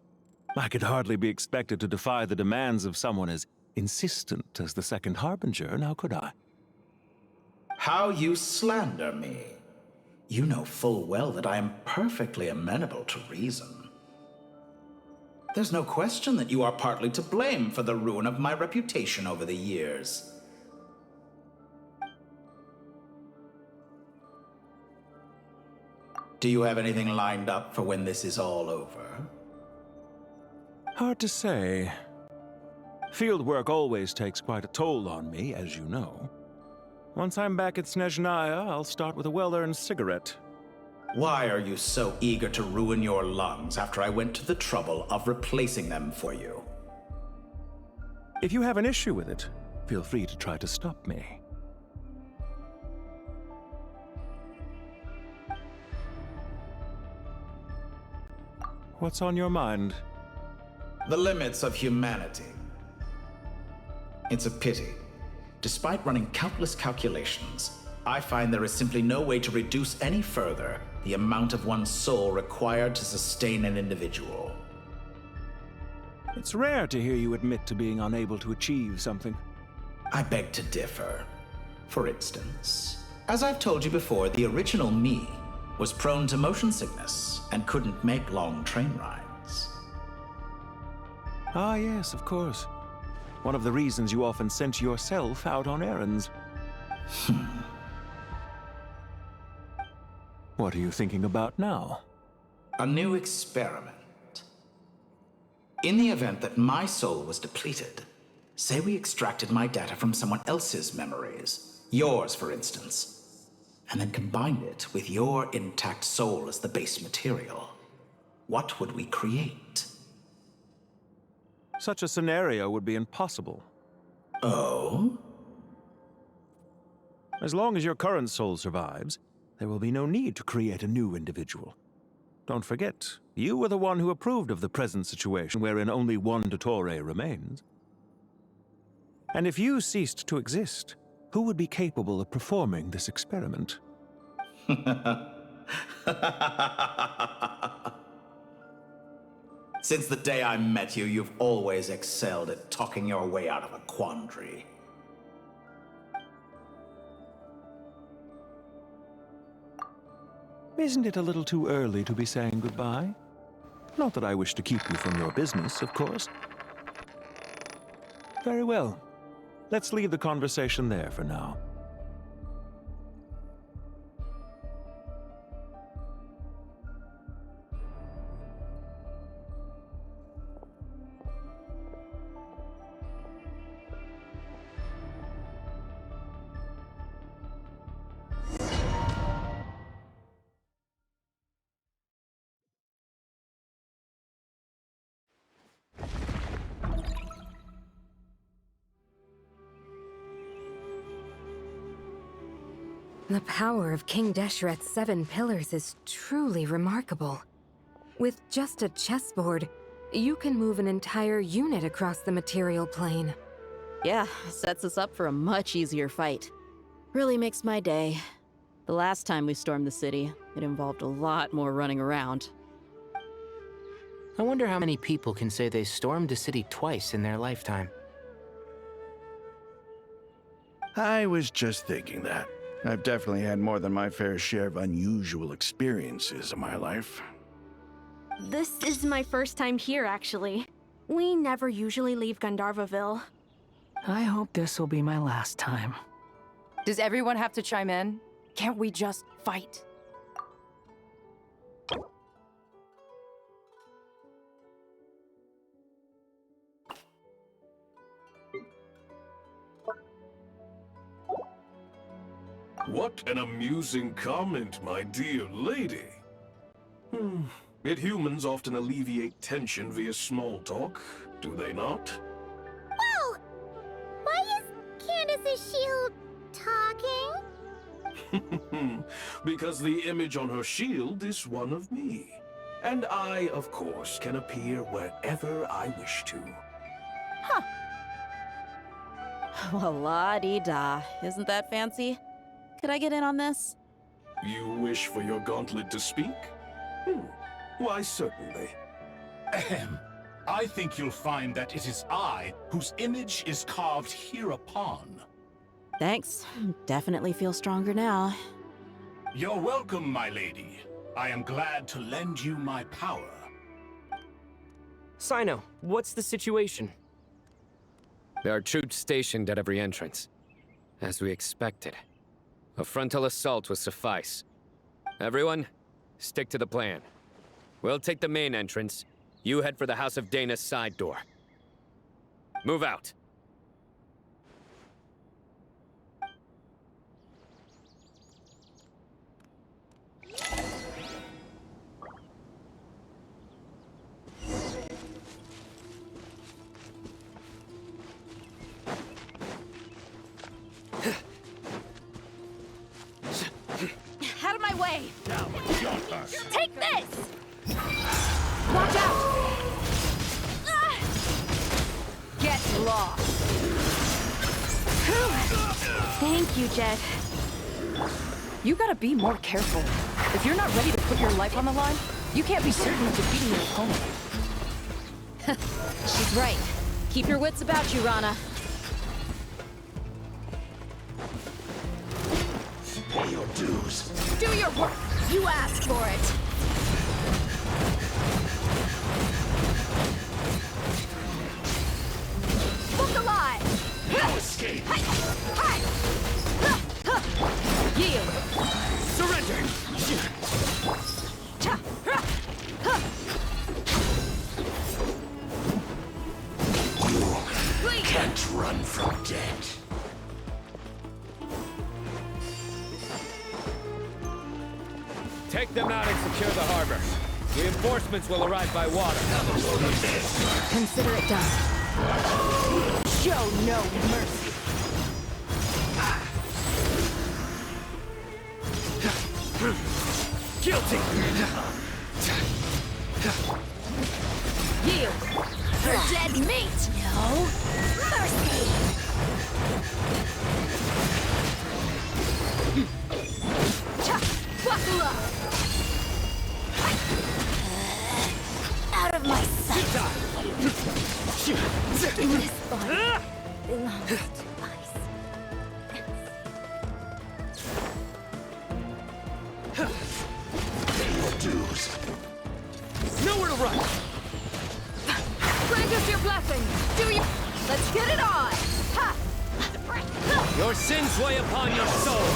I could hardly be expected to defy the demands of someone as insistent as the Second Harbinger, now could I? How you slander me. You know full well that I am perfectly amenable to reason. There's no question that you are partly to blame for the ruin of my reputation over the years. Do you have anything lined up for when this is all over? Hard to say. Field work always takes quite a toll on me, as you know. Once I'm back at Snezhnaya, I'll start with a well-earned cigarette. Why are you so eager to ruin your lungs after I went to the trouble of replacing them for you? If you have an issue with it, feel free to try to stop me. What's on your mind? The limits of humanity. It's a pity. Despite running countless calculations, I find there is simply no way to reduce any further the amount of one's soul required to sustain an individual. It's rare to hear you admit to being unable to achieve something. I beg to differ. For instance, as I've told you before, the original me was prone to motion sickness and couldn't make long train rides. Ah, yes, of course. One of the reasons you often sent yourself out on errands. What are you thinking about now? A new experiment. In the event that my soul was depleted, say we extracted my data from someone else's memories, yours for instance, and then combined it with your intact soul as the base material, what would we create? Such a scenario would be impossible. Oh? As long as your current soul survives, there will be no need to create a new individual. Don't forget, you were the one who approved of the present situation wherein only one Dottore remains. And if you ceased to exist, who would be capable of performing this experiment? Since the day I met you, you've always excelled at talking your way out of a quandary. Isn't it a little too early to be saying goodbye? Not that I wish to keep you from your business, of course. Very well. Let's leave the conversation there for now. The power of King Deshret's 7 pillars is truly remarkable. With just a chessboard, you can move an entire unit across the material plane. Yeah, sets us up for a much easier fight. Really makes my day. The last time we stormed the city, it involved a lot more running around. I wonder how many people can say they stormed a city twice in their lifetime. I was just thinking that. I've definitely had more than my fair share of unusual experiences in my life. This is my first time here, actually. We never usually leave Gandharvaville. I hope this will be my last time. Does everyone have to chime in? Can't we just fight? What an amusing comment, my dear lady. Yet humans often alleviate tension via small talk, do they not? Whoa! Why is Candace's shield talking? Because the image on her shield is one of me. And I, of course, can appear wherever I wish to. Well, la-dee-da. Isn't that fancy? Could I get in on this? You wish for your gauntlet to speak? Why, certainly. Ahem. I think you'll find that it is I whose image is carved hereupon. Thanks. Definitely feel stronger now. You're welcome, my lady. I am glad to lend you my power. Sino, what's the situation? There are troops stationed at every entrance. As we expected. A frontal assault will suffice. Everyone, stick to the plan. We'll take the main entrance. You head for the House of Dana's side door. Move out. Out of my way! Take this! Watch out! Get lost! Thank you, Jet. You gotta be more careful. If you're not ready to put your life on the line, you can't be certain of defeating your opponent. She's right. Keep your wits about you, Rana. Pay your dues. Do your work! You asked for it! Look alive! No escape! Yield! Surrender! You can't run from death. Take them out and secure the harbor. Reinforcements will arrive by water. Consider it done. Show no mercy. Guilty! Yield! For dead meat! No mercy! Buckle up! Out of my sight! This body belongs to ice. Pay your dues. Nowhere to run! Grant us your blessing! Do you? Let's get it on! Ha! Your sins weigh upon your soul.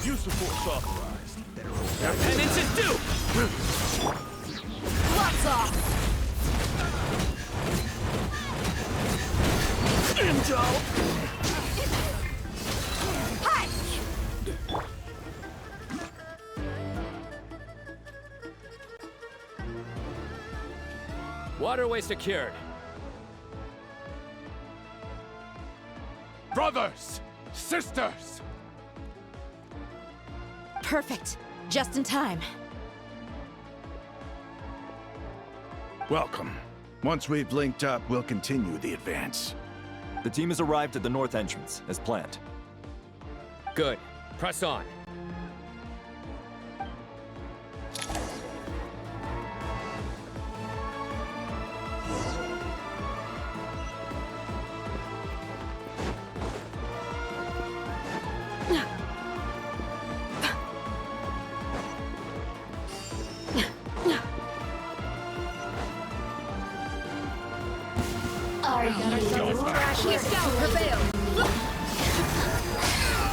Use of force authorized. Your penance is due! Gloves off! Intel! Hi! Waterway secured. Brothers! Sisters! Perfect. Just in time. Welcome. Once we've linked up, we'll continue the advance. The team has arrived at the north entrance, as planned. Good. Press on. Are you Here, down, prevail!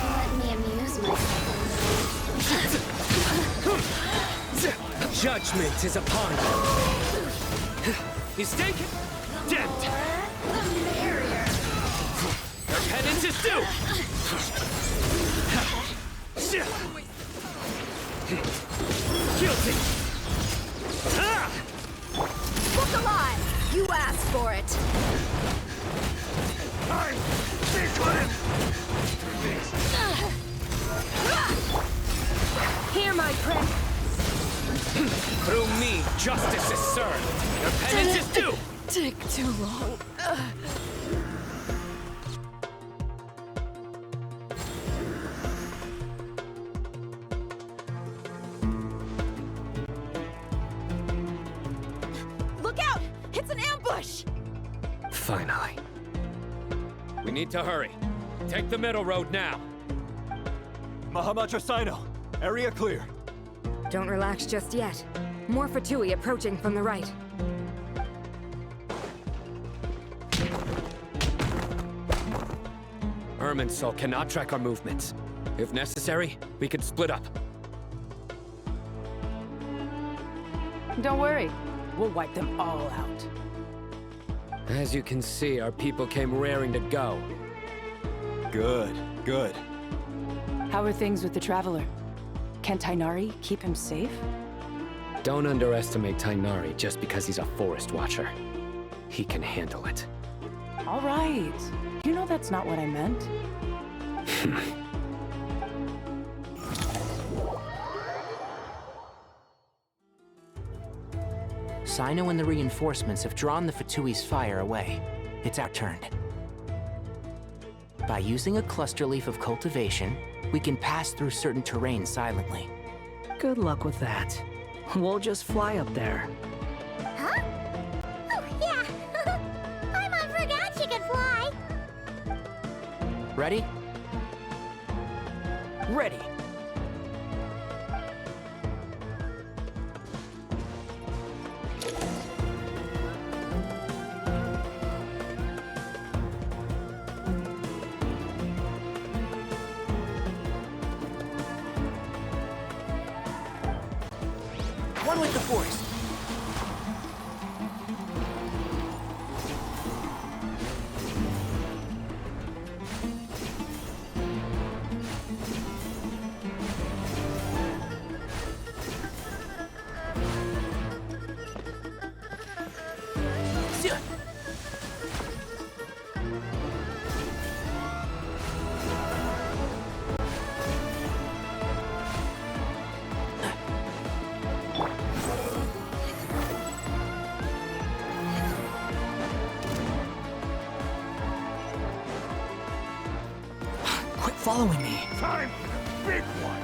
Let me amuse myself. Judgment is upon you. He's taken. Dead. The barrier. Their penance is due. Guilty. Look alive! You asked for it. Hear my prince! Through me, justice is served. Your penance is due. Take too long. Look out! It's an ambush! Finally. We need to hurry. Take the middle road now. Mahamacha Sino, area clear. Don't relax just yet. More Fatui approaching from the right. Irminsul cannot track our movements. If necessary, we could split up. Don't worry. We'll wipe them all out. As you can see, our people came raring to go. Good, good. How are things with the Traveler? Can Tainari keep him safe? Don't underestimate Tainari just because he's a forest watcher. He can handle it. All right. You know that's not what I meant. Sino and the reinforcements have drawn the Fatui's fire away. It's our turn. By using a cluster leaf of cultivation, we can pass through certain terrain silently. Good luck with that. We'll just fly up there. Huh? Oh, yeah. Paimon forgot she could fly. Ready? Ready. One with the force. Quit following me. Time for the big one!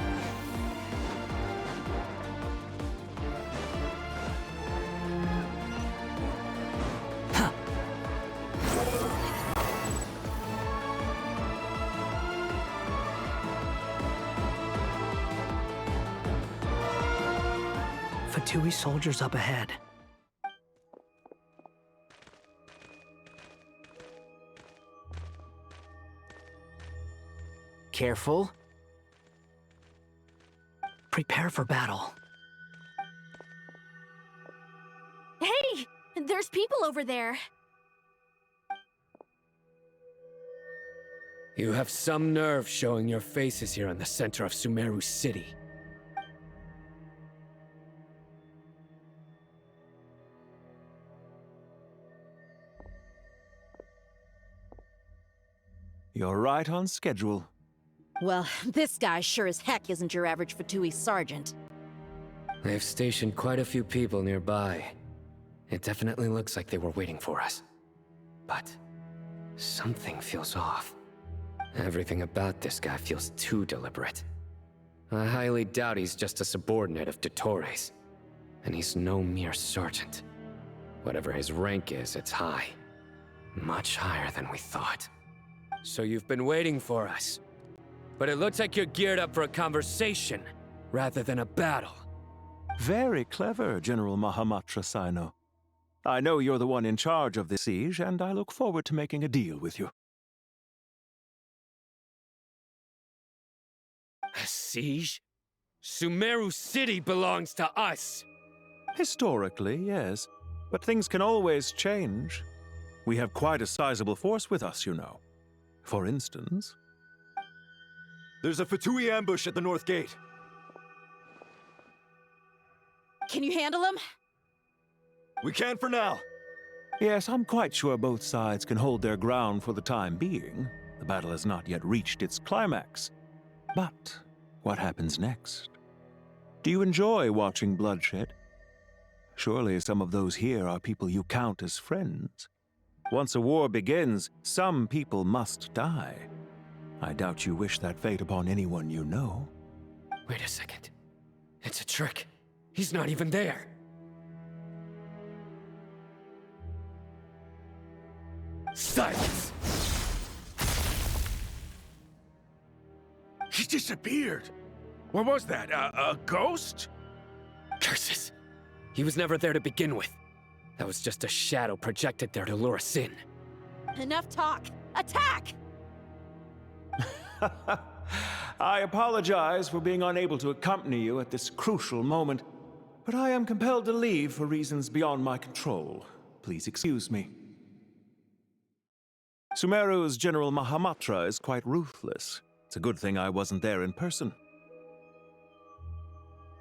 Fatui soldiers up ahead. Careful. Prepare for battle. Hey! There's people over there. You have some nerve showing your faces here in the center of Sumeru City. You're right on schedule. Well, this guy sure as heck isn't your average Fatui sergeant. They've stationed quite a few people nearby. It definitely looks like they were waiting for us. But something feels off. Everything about this guy feels too deliberate. I highly doubt he's just a subordinate of Dottores. And he's no mere sergeant. Whatever his rank is, it's high. Much higher than we thought. So you've been waiting for us. But it looks like you're geared up for a conversation, rather than a battle. Very clever, General Mahamatra Sino. I know you're the one in charge of this siege, and I look forward to making a deal with you. A siege? Sumeru City belongs to us! Historically, yes. But things can always change. We have quite a sizable force with us, you know. For instance... There's a Fatui ambush at the north gate. Can you handle him? We can for now. Yes, I'm quite sure both sides can hold their ground for the time being. The battle has not yet reached its climax. But what happens next? Do you enjoy watching bloodshed? Surely some of those here are people you count as friends. Once a war begins, some people must die. I doubt you wish that fate upon anyone you know. Wait a second. It's a trick. He's not even there. Silence! He disappeared. What was that? A ghost? Curses! He was never there to begin with. That was just a shadow projected there to lure us in. Enough talk! Attack! I apologize for being unable to accompany you at this crucial moment, but I am compelled to leave for reasons beyond my control. Please excuse me. Sumeru's General Mahamatra is quite ruthless. It's a good thing I wasn't there in person.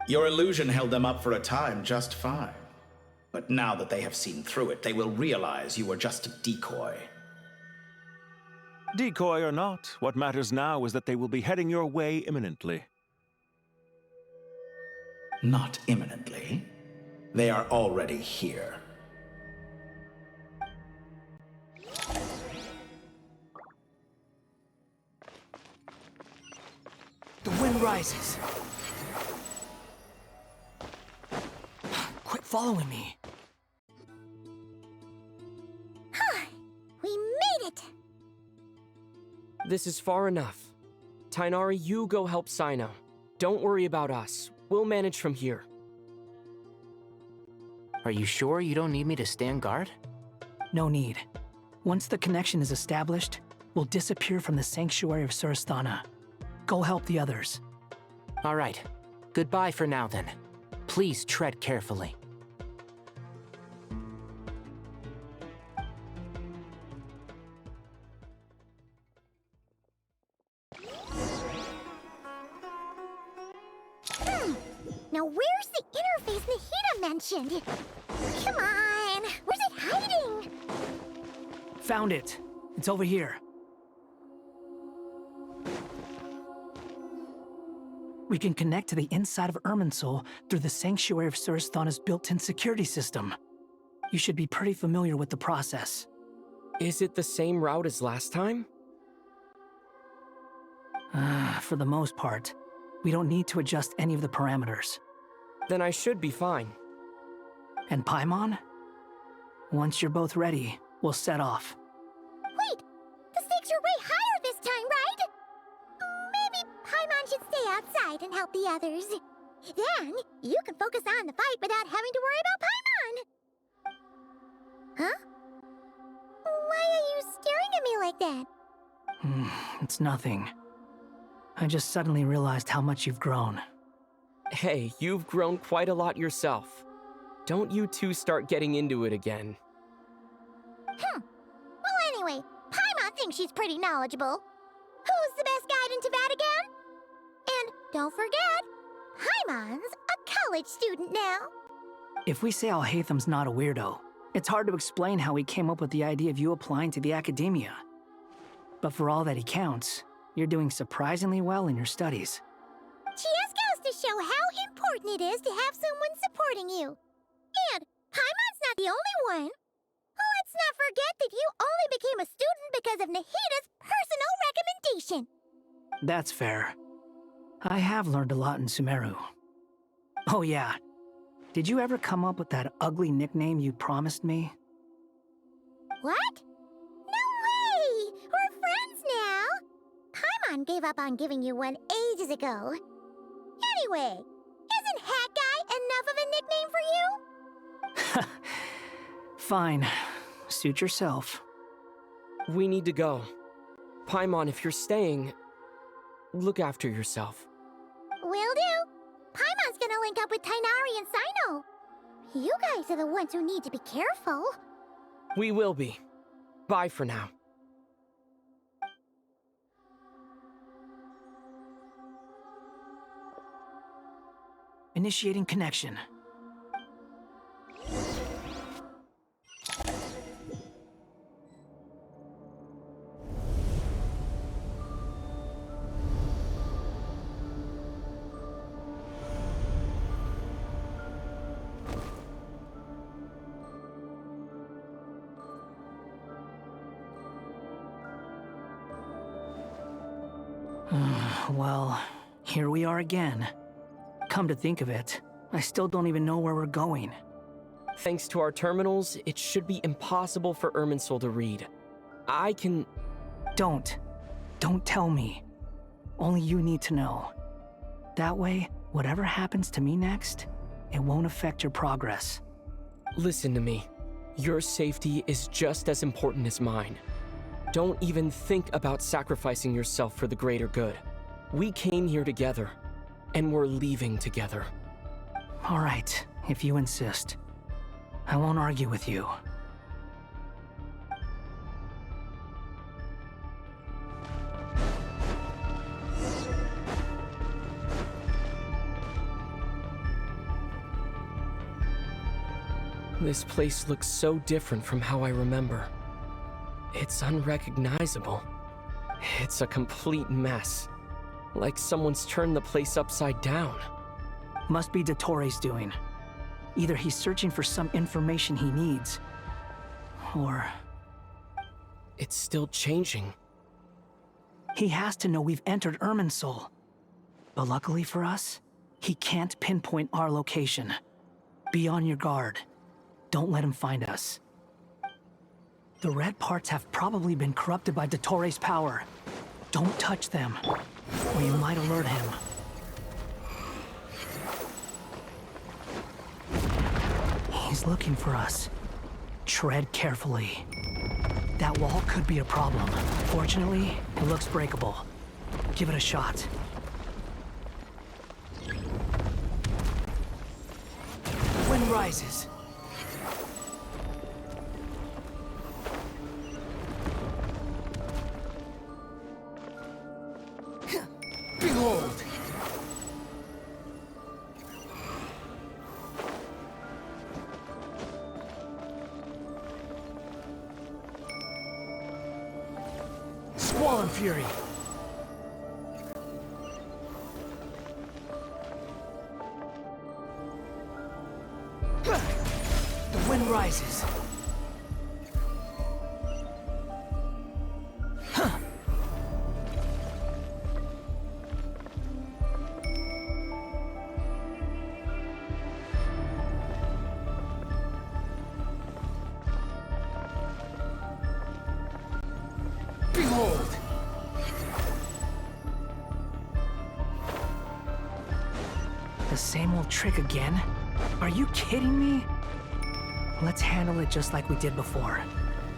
Your illusion held them up for a time just fine. But now that they have seen through it, they will realize you were just a decoy. Decoy or not, what matters now is that they will be heading your way imminently. Not imminently. They are already here. The wind rises. Quit following me. We made it! This is far enough. Tainari, you go help Sino. Don't worry about us. We'll manage from here. Are you sure you don't need me to stand guard? No need. Once the connection is established, we'll disappear from the sanctuary of Surasthana. Go help the others. All right. Goodbye for now, then. Please tread carefully. Now where's the interface Nahida mentioned? Come on! Where's it hiding? Found it. It's over here. We can connect to the inside of Irminsul through the Sanctuary of Surasthana's built-in security system. You should be pretty familiar with the process. Is it the same route as last time? For the most part. We don't need to adjust any of the parameters. Then I should be fine. And Paimon? Once you're both ready, we'll set off. Wait! The stakes are way higher this time, right? Maybe Paimon should stay outside and help the others. Then, you can focus on the fight without having to worry about Paimon! Huh? Why are you staring at me like that? It's nothing. I just suddenly realized how much you've grown. Hey, you've grown quite a lot yourself. Don't you two start getting into it again. Well, anyway, Paimon thinks she's pretty knowledgeable. Who's the best guide in Tavatigan? And don't forget, Paimon's a college student now. If we say Alhatham's not a weirdo, it's hard to explain how he came up with the idea of you applying to the academia. But for all that he counts, you're doing surprisingly well in your studies. Just goes to show how important it is to have someone supporting you. And Paimon's not the only one. Let's not forget that you only became a student because of Nahida's personal recommendation. That's fair. I have learned a lot in Sumeru. Oh yeah. Did you ever come up with that ugly nickname you promised me? What? No way! We're friends now! Paimon gave up on giving you one ages ago. Anyway, isn't Hat Guy enough of a nickname for you? Fine. Suit yourself. We need to go. Paimon, if you're staying, look after yourself. Will do. Paimon's gonna link up with Tainari and Sino. You guys are the ones who need to be careful. We will be. Bye for now. Initiating connection. Well, here we are again. Come to think of it, I still don't even know where we're going. Thanks to our terminals, it should be impossible for Irminsul to read. I can... Don't tell me. Only you need to know. That way, whatever happens to me next, it won't affect your progress. Listen to me. Your safety is just as important as mine. Don't even think about sacrificing yourself for the greater good. We came here together, and we're leaving together. All right, if you insist. I won't argue with you. This place looks so different from how I remember. It's unrecognizable. It's a complete mess. Like someone's turned the place upside down. Must be Dottoro's doing. Either he's searching for some information he needs, or... It's still changing. He has to know we've entered Irminsul. But luckily for us, he can't pinpoint our location. Be on your guard. Don't let him find us. The red parts have probably been corrupted by Dottoro's power. Don't touch them, or you might alert him. He's looking for us. Tread carefully. That wall could be a problem. Fortunately, it looks breakable. Give it a shot. Wind rises. Behold! Squall and Fury! The wind rises. Behold! The same old trick again? Are you kidding me? Let's handle it just like we did before.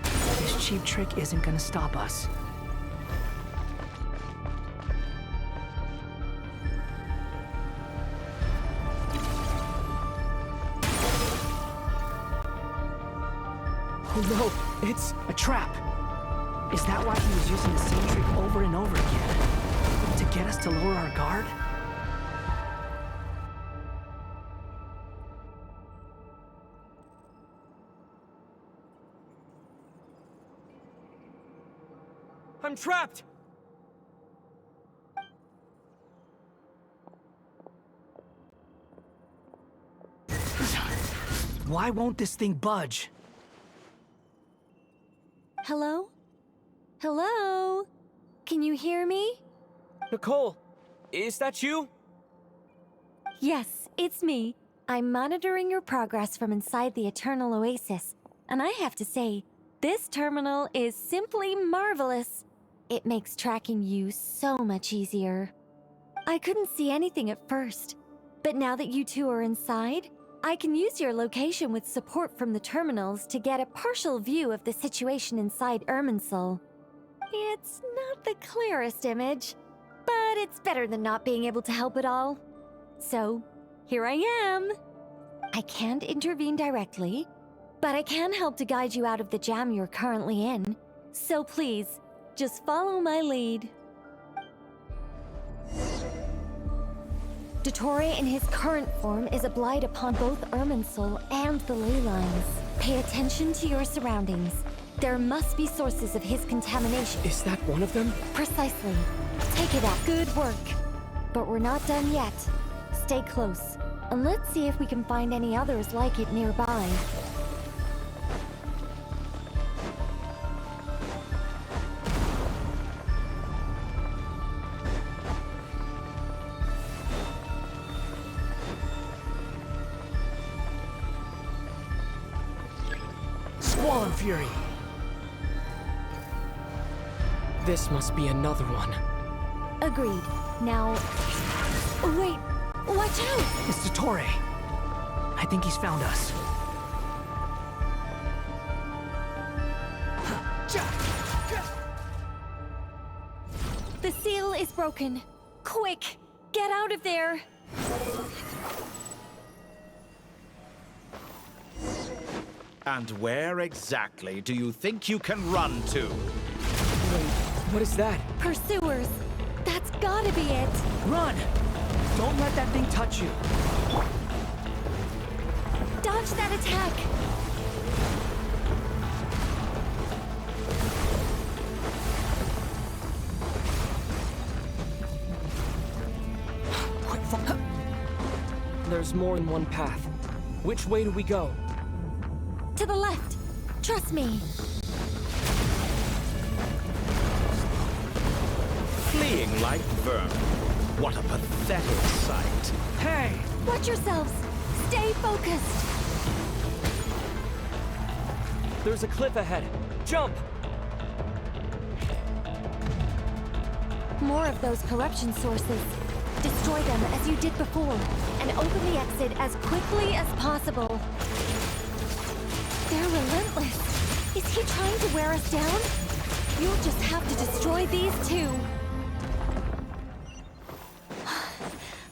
This cheap trick isn't gonna stop us. Oh no, it's a trap! Is that why he was using the same trick over and over again? To get us to lower our guard? I'm trapped! Why won't this thing budge? Hello? Hello? Can you hear me? Nicole, is that you? Yes, it's me. I'm monitoring your progress from inside the Eternal Oasis, and I have to say, this terminal is simply marvelous. It makes tracking you so much easier. I couldn't see anything at first, but now that you two are inside, I can use your location with support from the terminals to get a partial view of the situation inside Irminsul. It's not the clearest image, but it's better than not being able to help at all. So, here I am. I can't intervene directly, but I can help to guide you out of the jam you're currently in. So please, just follow my lead. Dottore in his current form is a blight upon both Irminsul and the ley lines. Pay attention to your surroundings. There must be sources of his contamination. Is that one of them? Precisely. Take it out. Good work. But we're not done yet. Stay close, and let's see if we can find any others like it nearby. Squall Fury! This must be another one. Agreed. Now... Wait! Watch out! It's Dottore. I think he's found us. The seal is broken. Quick! Get out of there! And where exactly do you think you can run to? Wait, what is that? Pursuers! That's gotta be it! Run! Don't let that thing touch you. Dodge that attack! There's more than one path. Which way do we go? To the left! Trust me! Fleeing like vermin. What a pathetic sight. Hey! Watch yourselves! Stay focused! There's a cliff ahead. Jump! More of those corruption sources. Destroy them as you did before, and open the exit as quickly as possible. They're relentless. Is he trying to wear us down? You'll just have to destroy these too.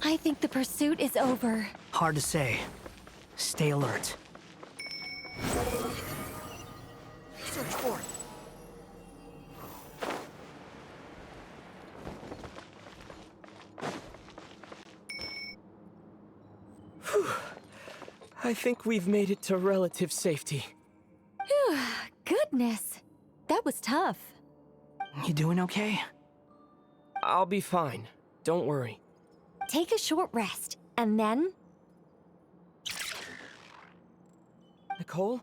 I think the pursuit is over. Hard to say. Stay alert. Search for it. I think we've made it to relative safety. Phew, goodness. That was tough. You doing okay? I'll be fine. Don't worry. Take a short rest, and then... Nicole?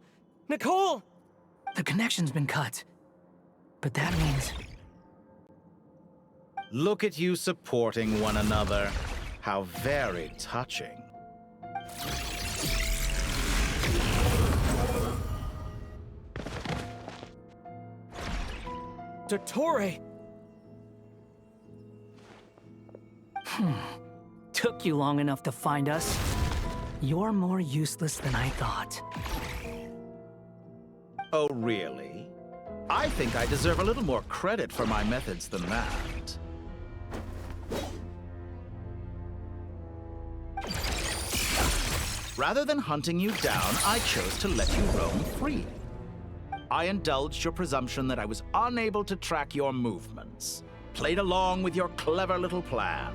Nicole! The connection's been cut. But that means... Look at you supporting one another. How very touching. Dottore! Took you long enough to find us. You're more useless than I thought. Oh, really? I think I deserve a little more credit for my methods than that. Rather than hunting you down, I chose to let you roam free. I indulged your presumption that I was unable to track your movements, played along with your clever little plan.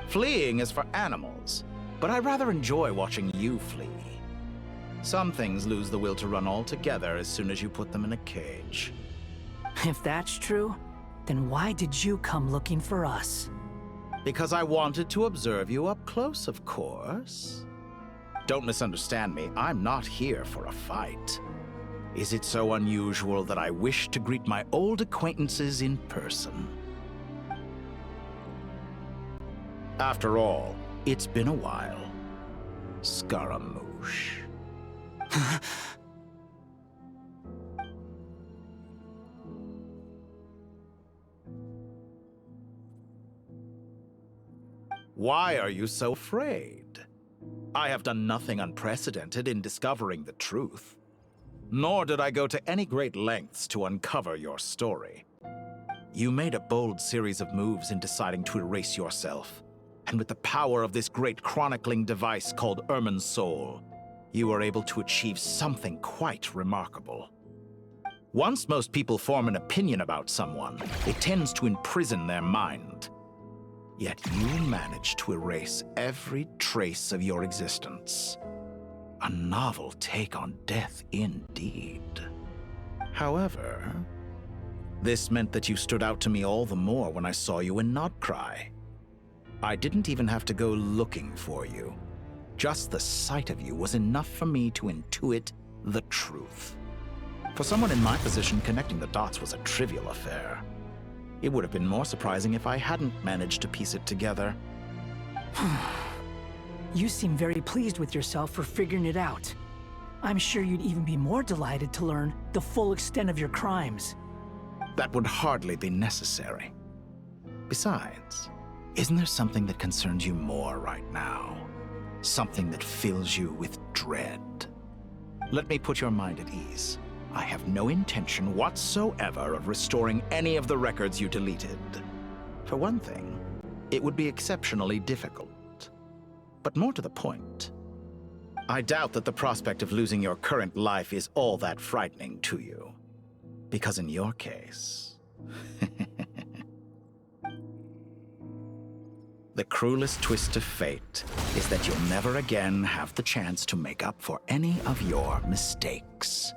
Fleeing is for animals, but I rather enjoy watching you flee. Some things lose the will to run altogether as soon as you put them in a cage. If that's true, then why did you come looking for us? Because I wanted to observe you up close, of course. Don't misunderstand me, I'm not here for a fight. Is it so unusual that I wish to greet my old acquaintances in person? After all, it's been a while. Scaramouche. Why are you so afraid? I have done nothing unprecedented in discovering the truth. Nor did I go to any great lengths to uncover your story. You made a bold series of moves in deciding to erase yourself. And with the power of this great chronicling device called Irmin's Soul, you were able to achieve something quite remarkable. Once most people form an opinion about someone, it tends to imprison their mind. Yet you managed to erase every trace of your existence. A novel take on death indeed. However, this meant that you stood out to me all the more when I saw you in Nodcry. I didn't even have to go looking for you. Just the sight of you was enough for me to intuit the truth. For someone in my position, connecting the dots was a trivial affair. It would have been more surprising if I hadn't managed to piece it together. You seem very pleased with yourself for figuring it out. I'm sure you'd even be more delighted to learn the full extent of your crimes. That would hardly be necessary. Besides, isn't there something that concerns you more right now? Something that fills you with dread? Let me put your mind at ease. I have no intention whatsoever of restoring any of the records you deleted. For one thing, it would be exceptionally difficult. But more to the point, I doubt that the prospect of losing your current life is all that frightening to you. Because in your case, the cruelest twist of fate is that you'll never again have the chance to make up for any of your mistakes.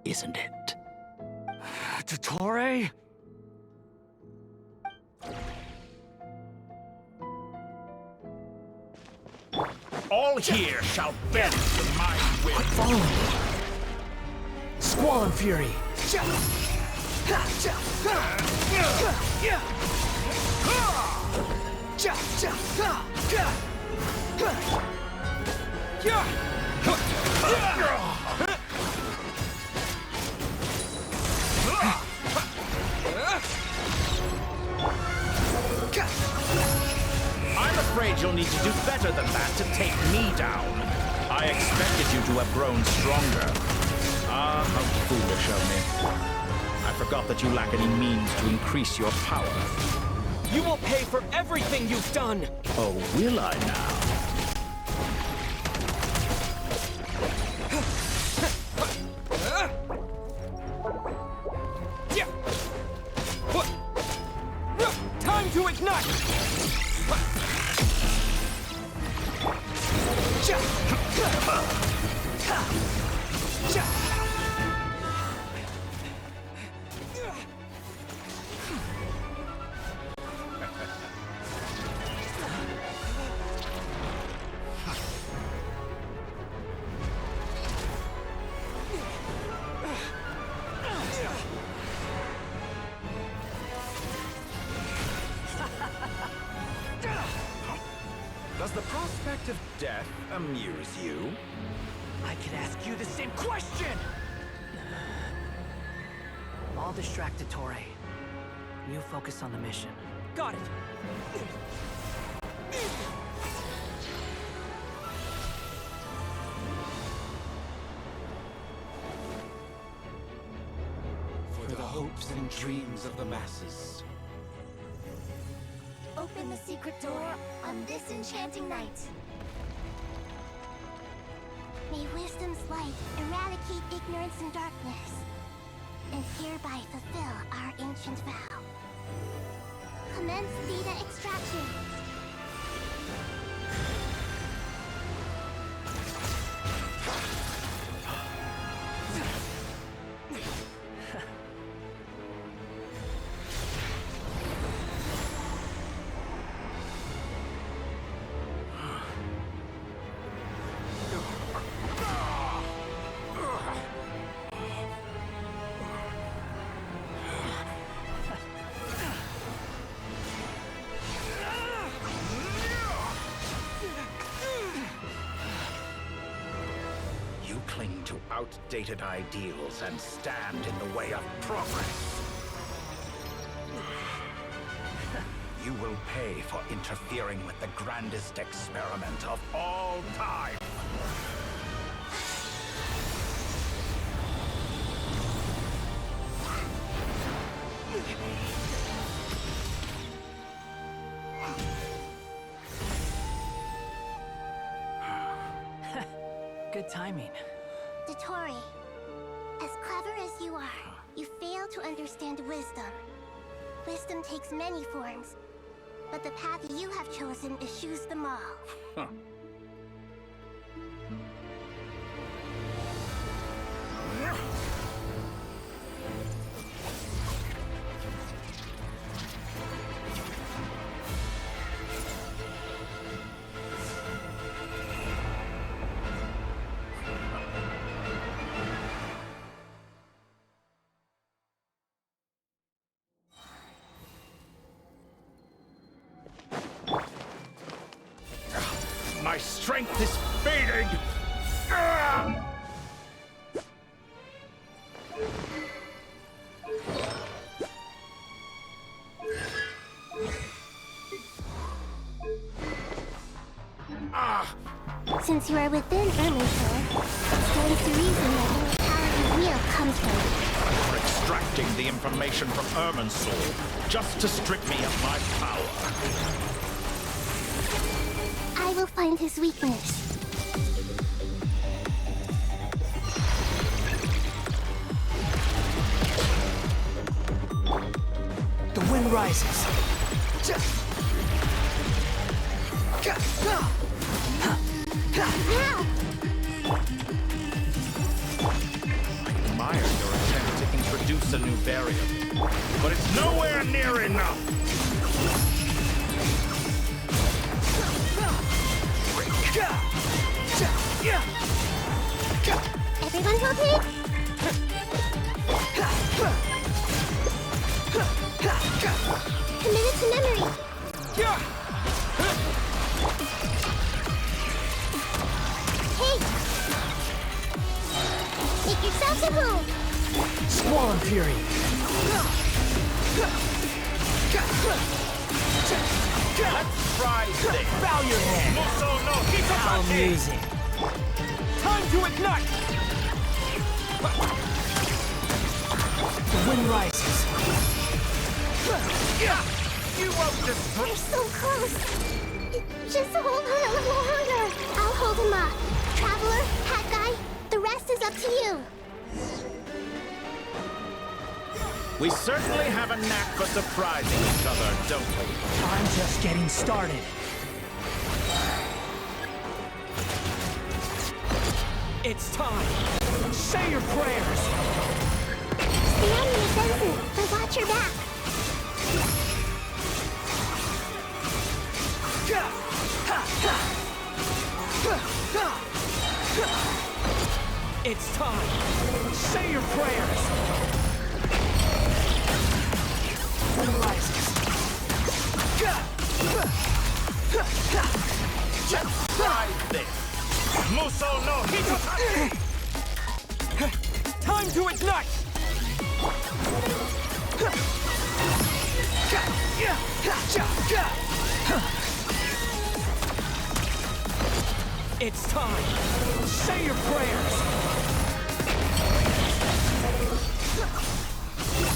Isn't it? Dottore? All here shall bend to my will. Follow me. Squall and Fury. I'm afraid you'll need to do better than that to take me down. I expected you to have grown stronger. Ah, how foolish of me. I forgot that you lack any means to increase your power. You will pay for everything you've done! Oh, will I now? Time to ignite! Does the prospect of death amuse you? I could ask you the same question! I'll distract Dottore. You focus on the mission. Got it! For the hopes and dreams of the masses. Open the secret door on this enchanting night. May wisdom's light eradicate ignorance and darkness, and hereby fulfill our ancient vow. Commence data extraction. You cling to outdated ideals and stand in the way of progress. You will pay for interfering with the grandest experiment of all time. Good timing. Dottore, as clever as you are, you fail to understand wisdom. Wisdom takes many forms, but the path you have chosen eschews them all. Huh. My strength is fading! Since you are within Irminsul, it stands to reason that where the power you wield comes from. You're extracting the information from Irminsul just to strip me of my power. I will find his weakness. The wind rises. I admire your attempt to introduce a new variable, but it's nowhere near enough. Everyone rotate? Committed to memory. Hey! Make yourselves at home! Squall and Fury. Let's try this. Bow your head. How amusing. Time to ignite! The wind rises. You won't destroy. They're so close! Just hold on a little longer! I'll hold him off. Traveler, Hat Guy, the rest is up to you. We certainly have a knack for surprising each other, don't we? I'm just getting started. It's time. Say your prayers. Stay on your defensive, but watch your back. It's time. Say your prayers. Wind rises. Let's try this. Muso no Hitotake! Time to ignite! It's time. Say your prayers.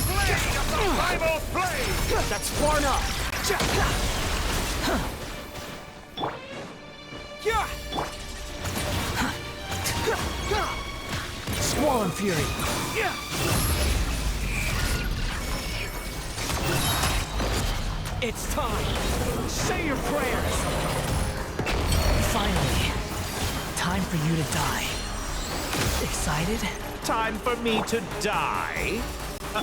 Blade of the primal flame! That's far enough. Squall and Fury. It's time. Say your prayers. Finally, time for you to die. Excited? Time for me to die? How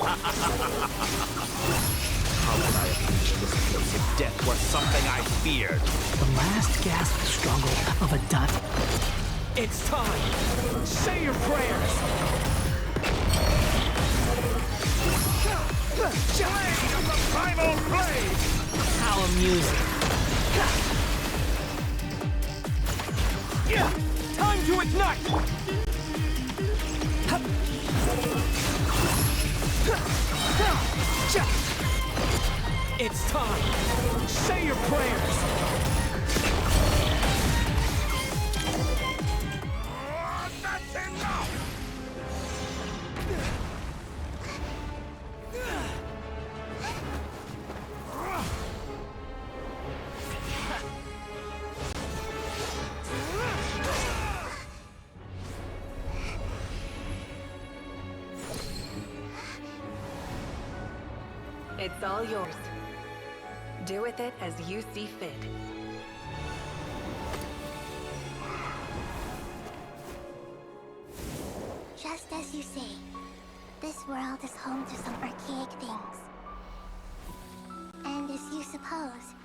could I have reached this place if death were something I feared? The last gasp struggle of a dying. It's time. Say your prayers. Blade of the primal blade! How amusing. Time to ignite! It's time! Say your prayers! That's enough! It's all yours. Do with it as you see fit. Just as you say, this world is home to some archaic things. And as you suppose,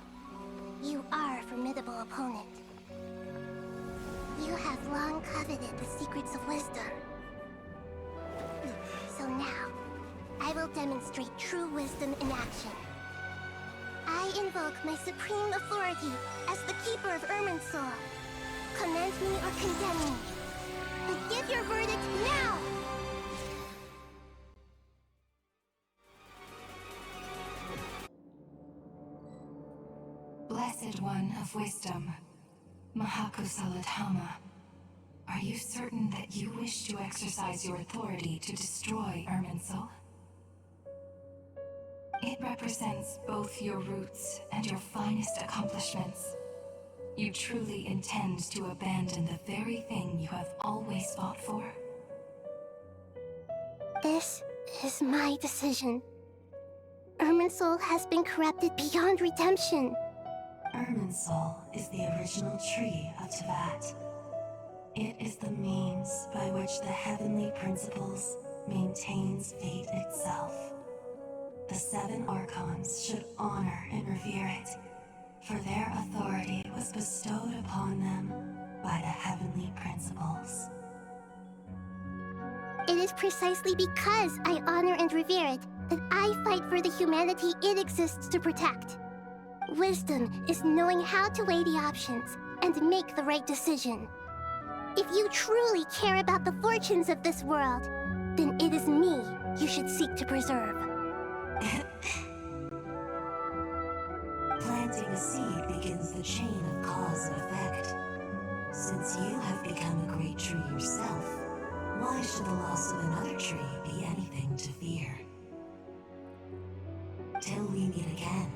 you are a formidable opponent. You have long coveted the secrets of wisdom. So now, I will demonstrate true wisdom in action. I invoke my supreme authority as the keeper of Irminsul. Commend me or condemn me. But give your verdict now! Blessed One of Wisdom, Mahakusaladhama, are you certain that you wish to exercise your authority to destroy Irminsul? It represents both your roots and your finest accomplishments. You truly intend to abandon the very thing you have always fought for? This is my decision. Irminsul has been corrupted beyond redemption. Irminsul is the original tree of Tevat. It is the means by which the heavenly principles maintains fate itself. The 7 Archons should honor and revere it, for their authority was bestowed upon them by the heavenly principles. It is precisely because I honor and revere it that I fight for the humanity it exists to protect. Wisdom is knowing how to weigh the options and make the right decision. If you truly care about the fortunes of this world, then it is me you should seek to preserve. Planting a seed begins the chain of cause and effect. Since you have become a great tree yourself, why should the loss of another tree be anything to fear? Till we meet again,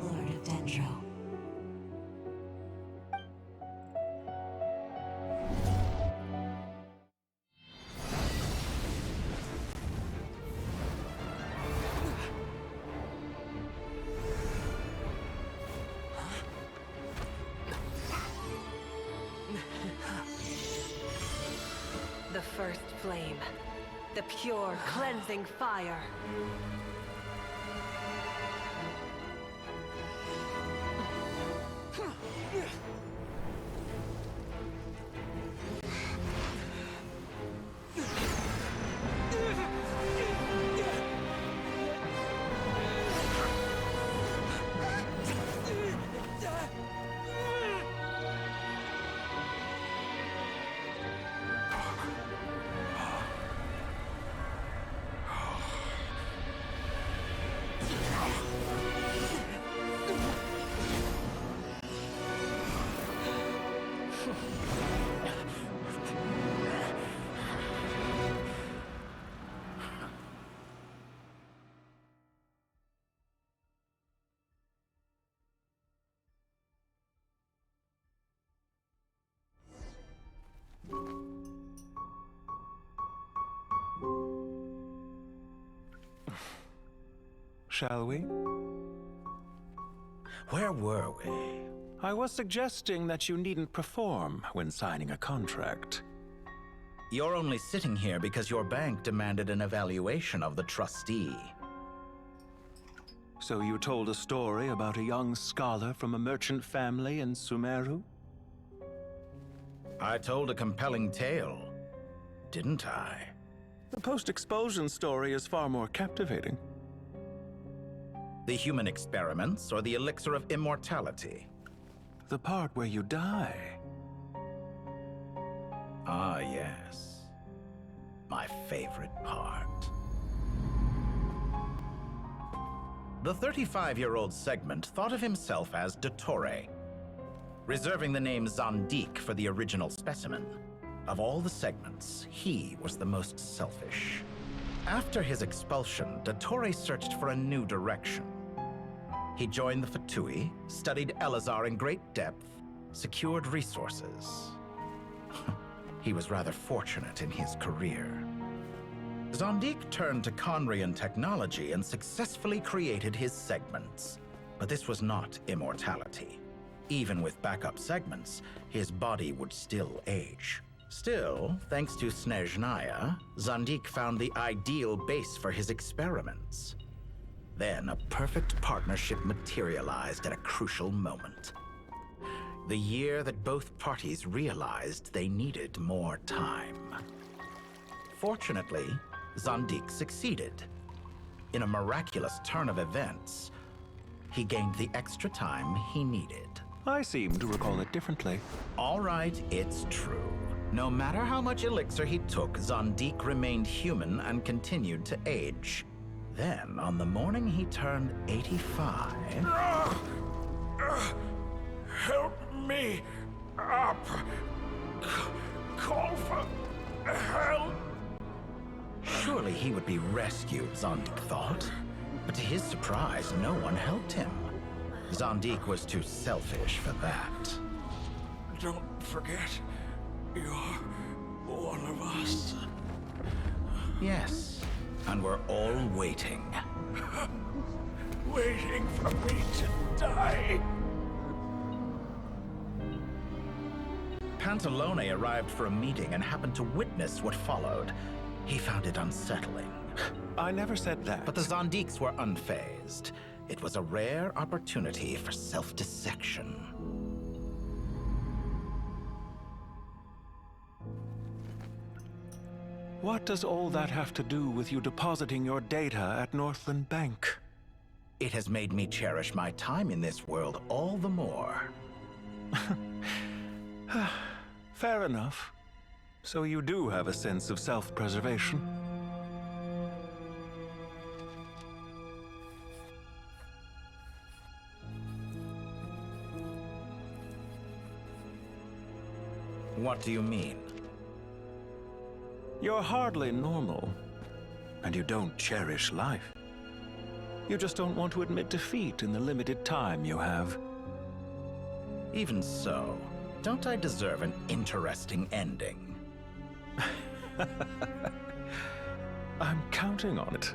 Lord of Dendro. The first flame. The pure, cleansing fire. Shall we? Where were we? I was suggesting that you needn't perform when signing a contract. You're only sitting here because your bank demanded an evaluation of the trustee. So you told a story about a young scholar from a merchant family in Sumeru? I told a compelling tale, didn't I? The post-expulsion story is far more captivating. The human experiments or the elixir of immortality? The part where you die. Ah, yes. My my favorite part. The 35-year-old Segment thought of himself as Dottore, reserving the name Zandik for the original specimen. Of all the Segments, he was the most selfish. After his expulsion, Dottore searched for a new direction. He joined the Fatui, studied Elazar in great depth, secured resources. He was rather fortunate in his career. Zandik turned to Conrian technology and successfully created his segments. But this was not immortality. Even with backup segments, his body would still age. Still, thanks to Snezhnaya, Zandik found the ideal base for his experiments. Then a perfect partnership materialized at a crucial moment. The year that both parties realized they needed more time. Fortunately, Zandik succeeded. In a miraculous turn of events, he gained the extra time he needed. I seem to recall it differently. All right, it's true. No matter how much elixir he took, Zandik remained human and continued to age. Then, on the morning he turned 85... Help me up! Call for help! Surely he would be rescued, Zandik thought. But to his surprise, no one helped him. Zandik was too selfish for that. Don't forget, you're one of us. Yes, and we're all waiting. Waiting for me to die. Pantalone arrived for a meeting and happened to witness what followed. He found it unsettling. I never said that. But the Zandiks were unfazed. It was a rare opportunity for self-dissection. What does all that have to do with you depositing your data at Northland Bank? It has made me cherish my time in this world all the more. Fair enough. So you do have a sense of self-preservation. What do you mean? You're hardly normal, and you don't cherish life. You just don't want to admit defeat in the limited time you have. Even so, don't I deserve an interesting ending? I'm counting on it.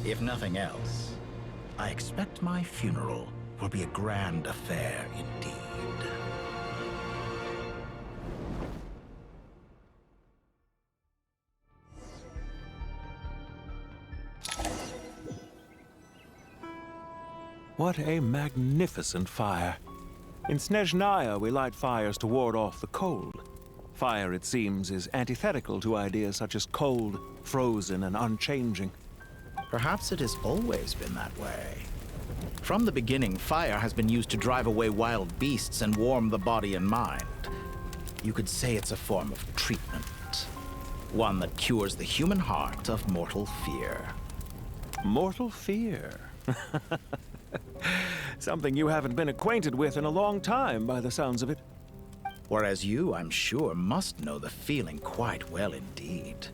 If nothing else, I expect my funeral will be a grand affair indeed. What a magnificent fire. In Snezhnaya, we light fires to ward off the cold. Fire, it seems, is antithetical to ideas such as cold, frozen, and unchanging. Perhaps it has always been that way. From the beginning, fire has been used to drive away wild beasts and warm the body and mind. You could say it's a form of treatment. One that cures the human heart of mortal fear. Mortal fear? Something you haven't been acquainted with in a long time, by the sounds of it. Whereas you, I'm sure, must know the feeling quite well indeed.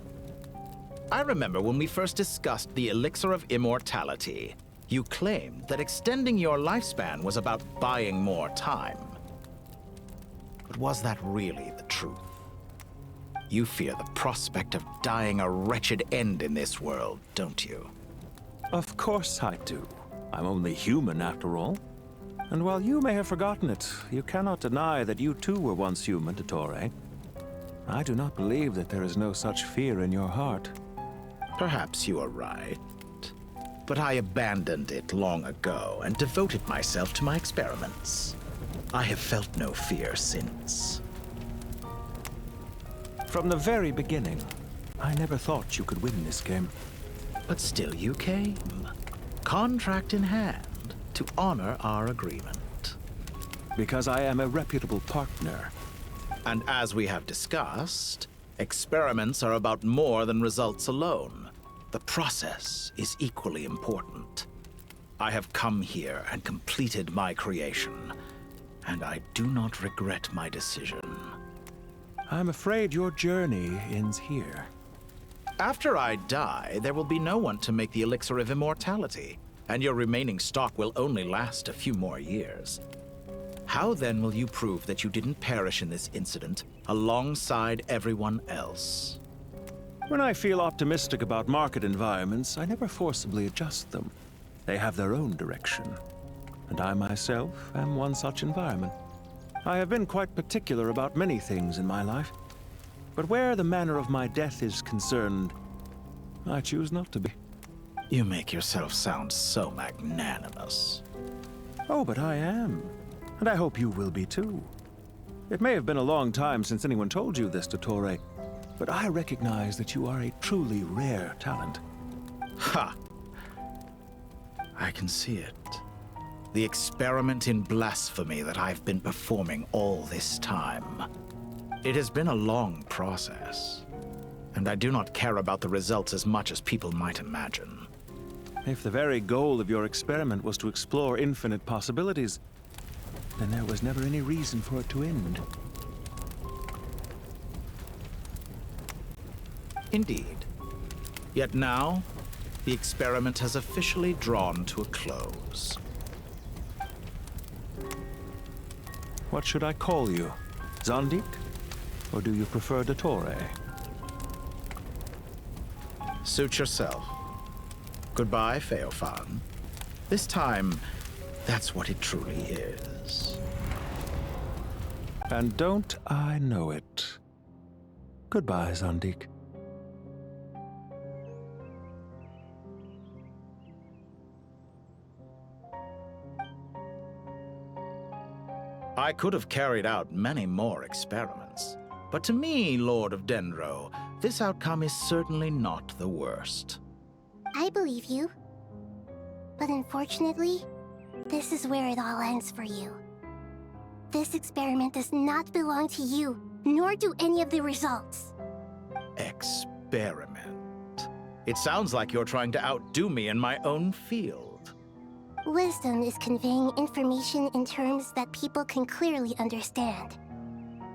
I remember when we first discussed the elixir of immortality. You claimed that extending your lifespan was about buying more time. But was that really the truth? You fear the prospect of dying a wretched end in this world, don't you? Of course I do. I'm only human, after all. And while you may have forgotten it, you cannot deny that you too were once human, Dottore. I do not believe that there is no such fear in your heart. Perhaps you are right. But I abandoned it long ago and devoted myself to my experiments. I have felt no fear since. From the very beginning, I never thought you could win this game. But still you came. Contract in hand to honor our agreement. Because I am a reputable partner. And as we have discussed, experiments are about more than results alone. The process is equally important. I have come here and completed my creation, and I do not regret my decision. I'm afraid your journey ends here. After I die, there will be no one to make the elixir of immortality, and your remaining stock will only last a few more years. How then will you prove that you didn't perish in this incident alongside everyone else? When I feel optimistic about market environments, I never forcibly adjust them. They have their own direction, and I myself am one such environment. I have been quite particular about many things in my life, but where the manner of my death is concerned, I choose not to be. You make yourself sound so magnanimous. Oh, but I am, and I hope you will be too. It may have been a long time since anyone told you this, Dottore, but I recognize that you are a truly rare talent. Ha! I can see it. The experiment in blasphemy that I've been performing all this time. It has been a long process, and I do not care about the results as much as people might imagine. If the very goal of your experiment was to explore infinite possibilities, then there was never any reason for it to end. Indeed. Yet now, the experiment has officially drawn to a close. What should I call you? Zandik? Or do you prefer Dottore? Suit yourself. Goodbye, Feofan. This time, that's what it truly is. And don't I know it? Goodbye, Zandik. I could have carried out many more experiments, but to me, Lord of Dendro, this outcome is certainly not the worst. I believe you. But unfortunately, this is where it all ends for you. This experiment does not belong to you, nor do any of the results. Experiment? It sounds like you're trying to outdo me in my own field. Wisdom is conveying information in terms that people can clearly understand.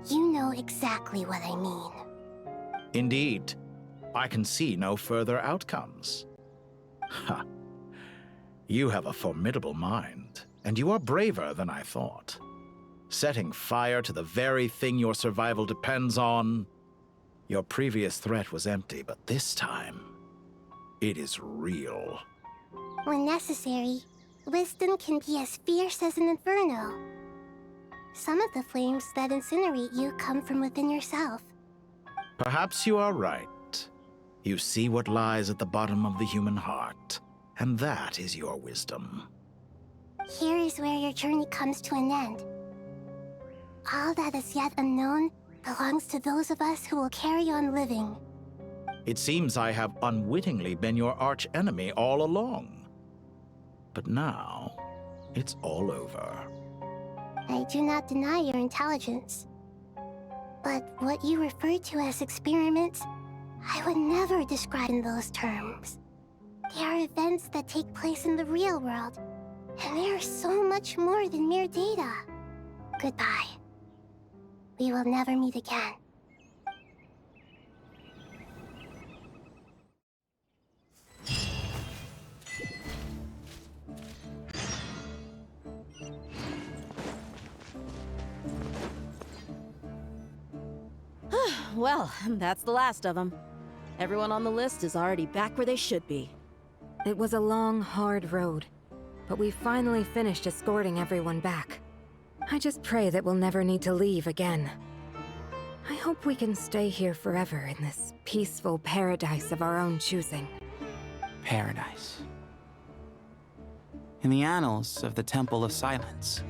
You know exactly what I mean. Indeed. I can see no further outcomes. Ha. You have a formidable mind, and you are braver than I thought. Setting fire to the very thing your survival depends on. Your previous threat was empty, but this time, it is real. When necessary, wisdom can be as fierce as an inferno. Some of the flames that incinerate you come from within yourself. Perhaps you are right. You see what lies at the bottom of the human heart, and that is your wisdom. Here is where your journey comes to an end. All that is yet unknown belongs to those of us who will carry on living. It seems I have unwittingly been your arch-enemy all along. But now, it's all over. I do not deny your intelligence. But what you refer to as experiments, I would never describe in those terms. They are events that take place in the real world, and they are so much more than mere data. Goodbye. We will never meet again. Well, that's the last of them. Everyone on the list is already back where they should be. It was a long, hard road, but we finally finished escorting everyone back. I just pray that we'll never need to leave again. I hope we can stay here forever in this peaceful paradise of our own choosing. Paradise. In the annals of the Temple of Silence,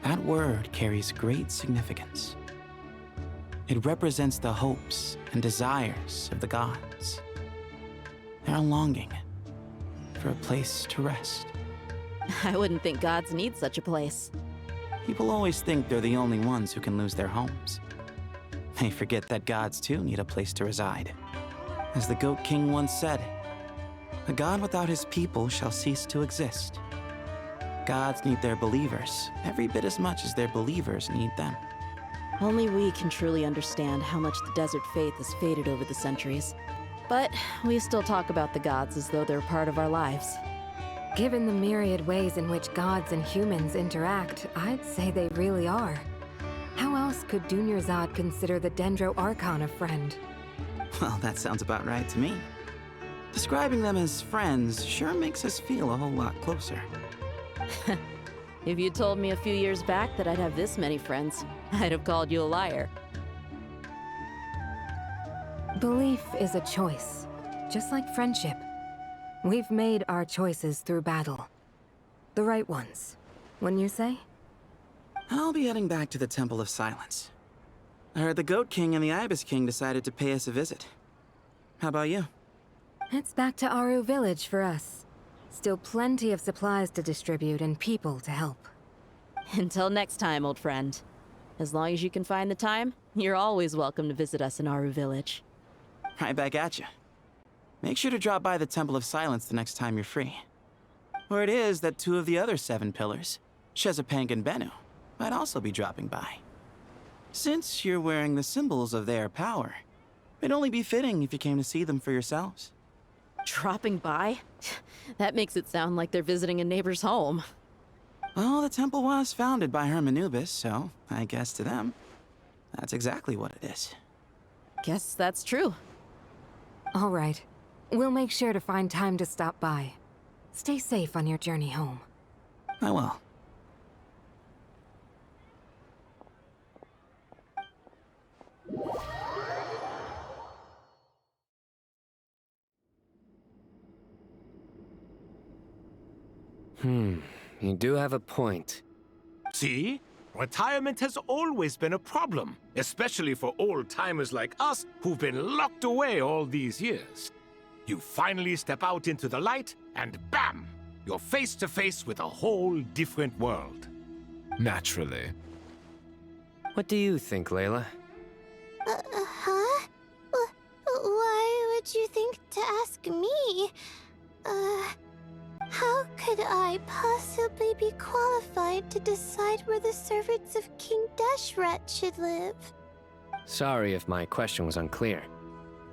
that word carries great significance. It represents the hopes and desires of the gods. They're longing for a place to rest. I wouldn't think gods need such a place. People always think they're the only ones who can lose their homes. They forget that gods too need a place to reside. As the Goat King once said, "A god without his people shall cease to exist." Gods need their believers every bit as much as their believers need them. Only we can truly understand how much the desert faith has faded over the centuries. But we still talk about the gods as though they're part of our lives. Given the myriad ways in which gods and humans interact, I'd say they really are. How else could Dunyarzad consider the Dendro Archon a friend? Well, that sounds about right to me. Describing them as friends sure makes us feel a whole lot closer. If you told me a few years back that I'd have this many friends, I'd have called you a liar. Belief is a choice, just like friendship. We've made our choices through battle. The right ones, wouldn't you say? I'll be heading back to the Temple of Silence. I heard the Goat King and the Ibis King decided to pay us a visit. How about you? It's back to Aru Village for us. Still plenty of supplies to distribute and people to help. Until next time, old friend. As long as you can find the time, you're always welcome to visit us in Aru Village. Right back at you. Make sure to drop by the Temple of Silence the next time you're free. Word is that 2 of the other 7 pillars, Shezapang and Bennu, might also be dropping by. Since you're wearing the symbols of their power, it'd only be fitting if you came to see them for yourselves. Dropping by? That makes it sound like they're visiting a neighbor's home. Well, the temple was founded by Hermanubis, so I guess to them, that's exactly what it is. Guess that's true. All right. We'll make sure to find time to stop by. Stay safe on your journey home. I will. You do have a point. See? Retirement has always been a problem, especially for old-timers like us who've been locked away all these years. You finally step out into the light, and bam! You're face to face with a whole different world. Naturally. What do you think, Layla? Huh? Why would you think to ask me? How could I possibly be qualified to decide where the servants of King Deshret should live? Sorry if my question was unclear.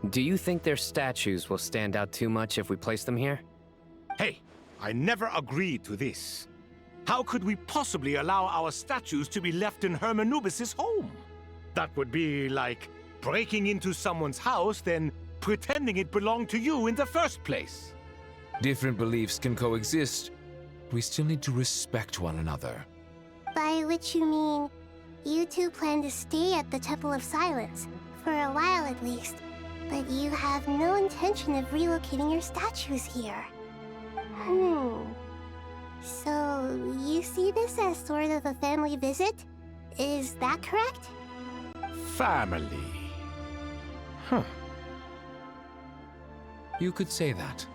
Do you think their statues will stand out too much if we place them here? Hey, I never agreed to this. How could we possibly allow our statues to be left in Hermanubis' home? That would be like breaking into someone's house, then pretending it belonged to you in the first place. Different beliefs can coexist. We still need to respect one another. By which you mean, you two plan to stay at the Temple of Silence, for a while at least, but you have no intention of relocating your statues here. So, you see this as sort of a family visit? Is that correct? Family. Huh. You could say that.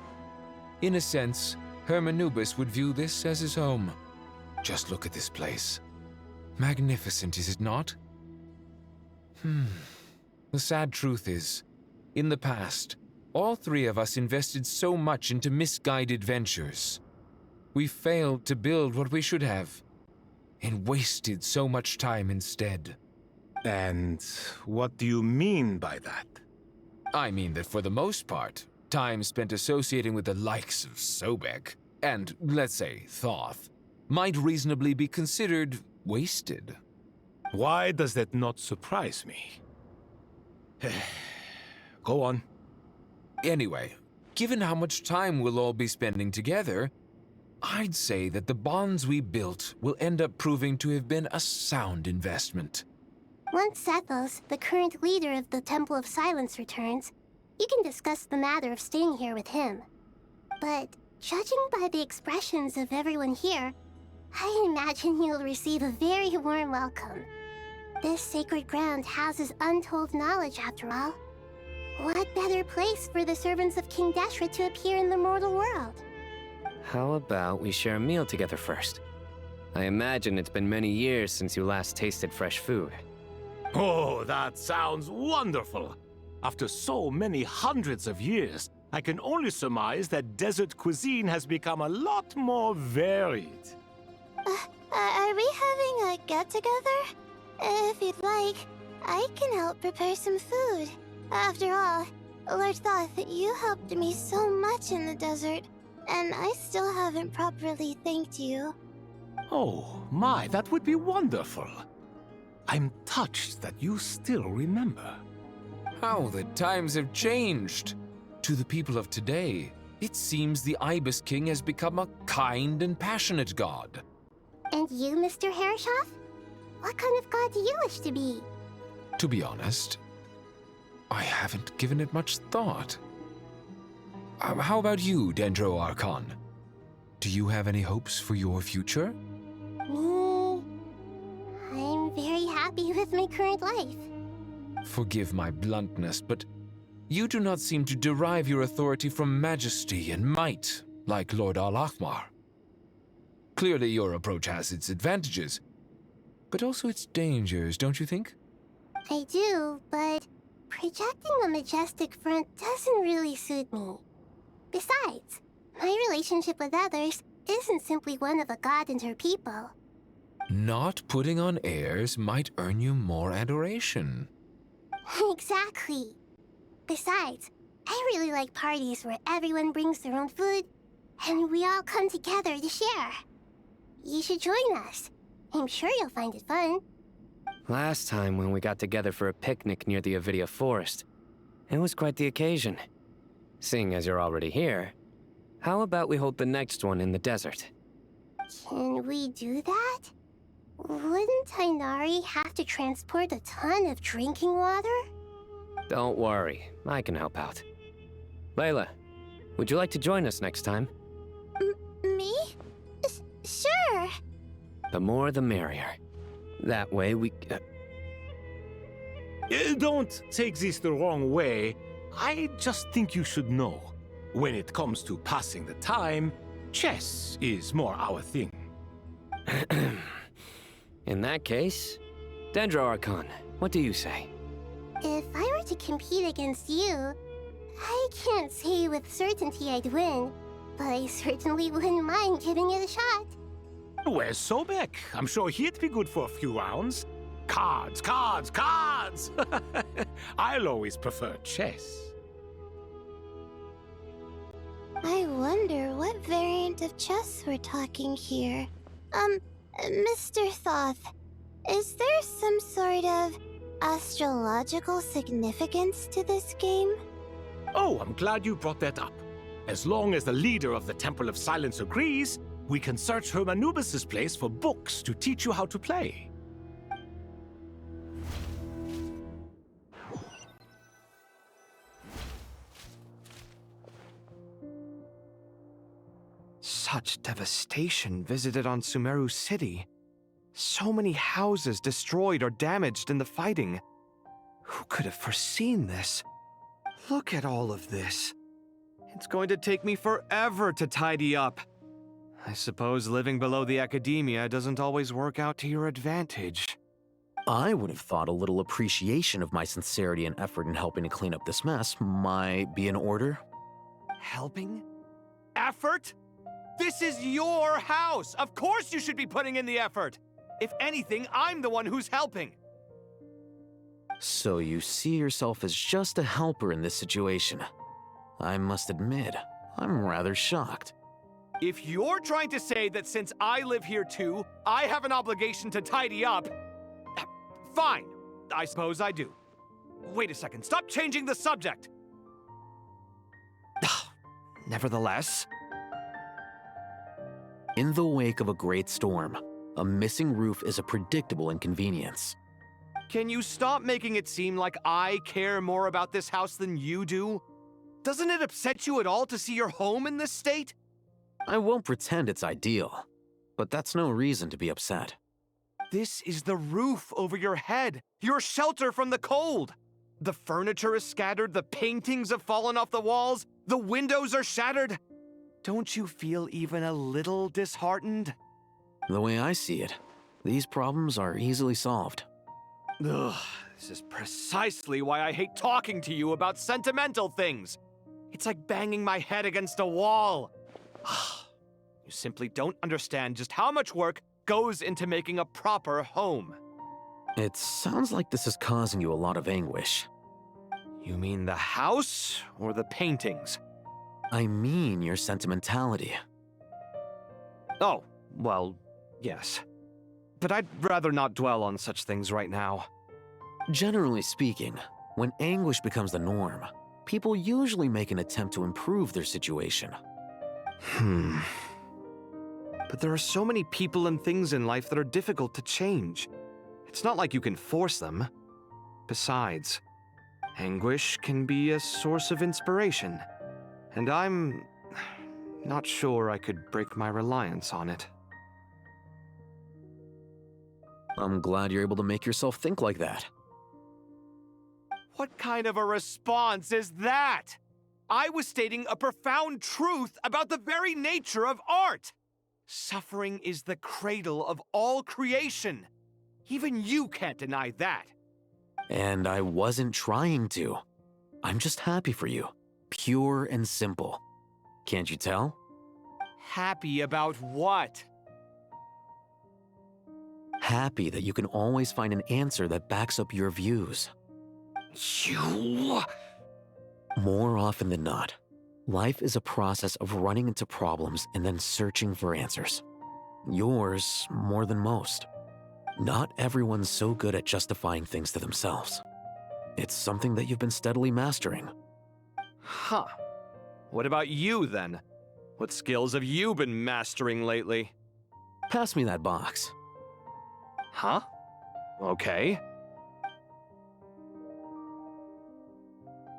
In a sense, Hermanubis would view this as his home. Just look at this place. Magnificent, is it not? The sad truth is, in the past, all 3 of us invested so much into misguided ventures. We failed to build what we should have, and wasted so much time instead. And what do you mean by that? I mean that for the most part, time spent associating with the likes of Sobek, and, let's say, Thoth, might reasonably be considered wasted. Why does that not surprise me? Go on. Anyway, given how much time we'll all be spending together, I'd say that the bonds we built will end up proving to have been a sound investment. Once Sethos, the current leader of the Temple of Silence, returns, you can discuss the matter of staying here with him. But judging by the expressions of everyone here, I imagine you'll receive a very warm welcome. This sacred ground houses untold knowledge, after all. What better place for the servants of King Deshra to appear in the mortal world? How about we share a meal together first? I imagine it's been many years since you last tasted fresh food. Oh, that sounds wonderful! After so many hundreds of years, I can only surmise that desert cuisine has become a lot more varied. Are we having a get-together? If you'd like, I can help prepare some food. After all, Lord Thoth, you helped me so much in the desert, and I still haven't properly thanked you. Oh, my, that would be wonderful. I'm touched that you still remember. How the times have changed. To the people of today, it seems the Ibis King has become a kind and passionate god. And you, Mr. Herreshoff? What kind of god do you wish to be? To be honest, I haven't given it much thought. How about you, Dendro Archon? Do you have any hopes for your future? Me? I'm very happy with my current life. Forgive my bluntness, but you do not seem to derive your authority from majesty and might, like Lord Al-Ahmar. Clearly your approach has its advantages, but also its dangers, don't you think? I do, but projecting a majestic front doesn't really suit me. Besides, my relationship with others isn't simply one of a god and her people. Not putting on airs might earn you more adoration. Exactly. Besides, I really like parties where everyone brings their own food, and we all come together to share. You should join us. I'm sure you'll find it fun. Last time when we got together for a picnic near the Avidia Forest, it was quite the occasion. Seeing as you're already here, how about we hold the next one in the desert? Can we do that? Wouldn't Tainari have to transport a ton of drinking water? Don't worry, I can help out. Layla, would you like to join us next time? Me? Sure. The more the merrier. That way we... Don't take this the wrong way. I just think you should know. When it comes to passing the time, chess is more our thing. In that case, Dendro Archon, what do you say? If I were to compete against you, I can't say with certainty I'd win, but I certainly wouldn't mind giving it a shot. Where's Sobek? I'm sure he'd be good for a few rounds. Cards, cards, cards! I'll always prefer chess. I wonder what variant of chess we're talking here. Mr. Thoth, is there some sort of astrological significance to this game? Oh, I'm glad you brought that up. As long as the leader of the Temple of Silence agrees, we can search Hermanubis' place for books to teach you how to play. Such devastation visited on Sumeru City. So many houses destroyed or damaged in the fighting. Who could have foreseen this? Look at all of this. It's going to take me forever to tidy up. I suppose living below the academia doesn't always work out to your advantage. I would have thought a little appreciation of my sincerity and effort in helping to clean up this mess might be in order. Helping? Effort? This is your house! Of course you should be putting in the effort! If anything, I'm the one who's helping! So you see yourself as just a helper in this situation. I must admit, I'm rather shocked. If you're trying to say that since I live here too, I have an obligation to tidy up, fine, I suppose I do. Wait a second, stop changing the subject! Nevertheless... In the wake of a great storm, a missing roof is a predictable inconvenience. Can you stop making it seem like I care more about this house than you do? Doesn't it upset you at all to see your home in this state? I won't pretend it's ideal, but that's no reason to be upset. This is the roof over your head, your shelter from the cold. The furniture is scattered, the paintings have fallen off the walls, the windows are shattered. Don't you feel even a little disheartened? The way I see it, these problems are easily solved. Ugh, this is precisely why I hate talking to you about sentimental things. It's like banging my head against a wall. You simply don't understand just how much work goes into making a proper home. It sounds like this is causing you a lot of anguish. You mean the house or the paintings? I mean your sentimentality. Oh, well, yes. But I'd rather not dwell on such things right now. Generally speaking, when anguish becomes the norm, people usually make an attempt to improve their situation. But there are so many people and things in life that are difficult to change. It's not like you can force them. Besides, anguish can be a source of inspiration, and I'm not sure I could break my reliance on it. I'm glad you're able to make yourself think like that. What kind of a response is that? I was stating a profound truth about the very nature of art. Suffering is the cradle of all creation. Even you can't deny that. And I wasn't trying to. I'm just happy for you. Pure and simple. Can't you tell? Happy about what? Happy that you can always find an answer that backs up your views. You... More often than not, life is a process of running into problems and then searching for answers. Yours more than most. Not everyone's so good at justifying things to themselves. It's something that you've been steadily mastering. Huh. What about you, then? What skills have you been mastering lately? Pass me that box. Huh? Okay.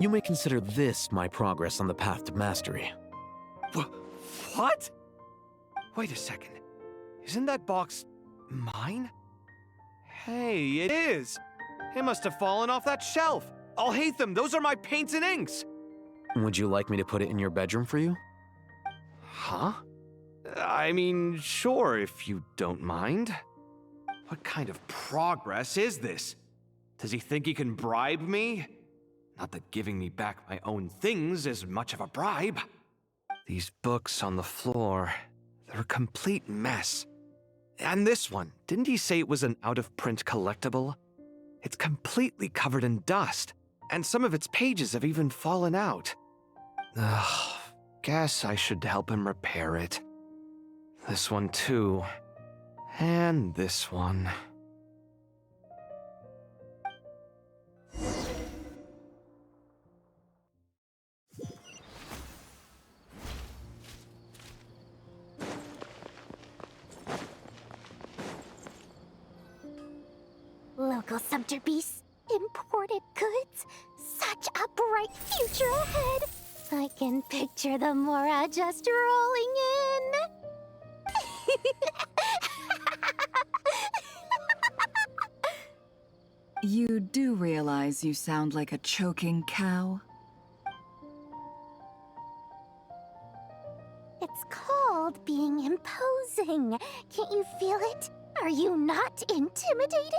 You may consider this my progress on the path to mastery. What? Wait a second. Isn't that box mine? Hey, it is! It must have fallen off that shelf. I'll hate them. Those are my paints and inks. Would you like me to put it in your bedroom for you? Huh? I mean, sure, if you don't mind. What kind of progress is this? Does he think he can bribe me? Not that giving me back my own things is much of a bribe. These books on the floor, they're a complete mess. And this one, didn't he say it was an out-of-print collectible? It's completely covered in dust, and some of its pages have even fallen out. Ugh, guess I should help him repair it. This one too. And this one. Local sumpter beasts, imported goods, such a bright future ahead. I can picture the Mora just rolling in. You do realize you sound like a choking cow? It's called being imposing. Can't you feel it? Are you not intimidated?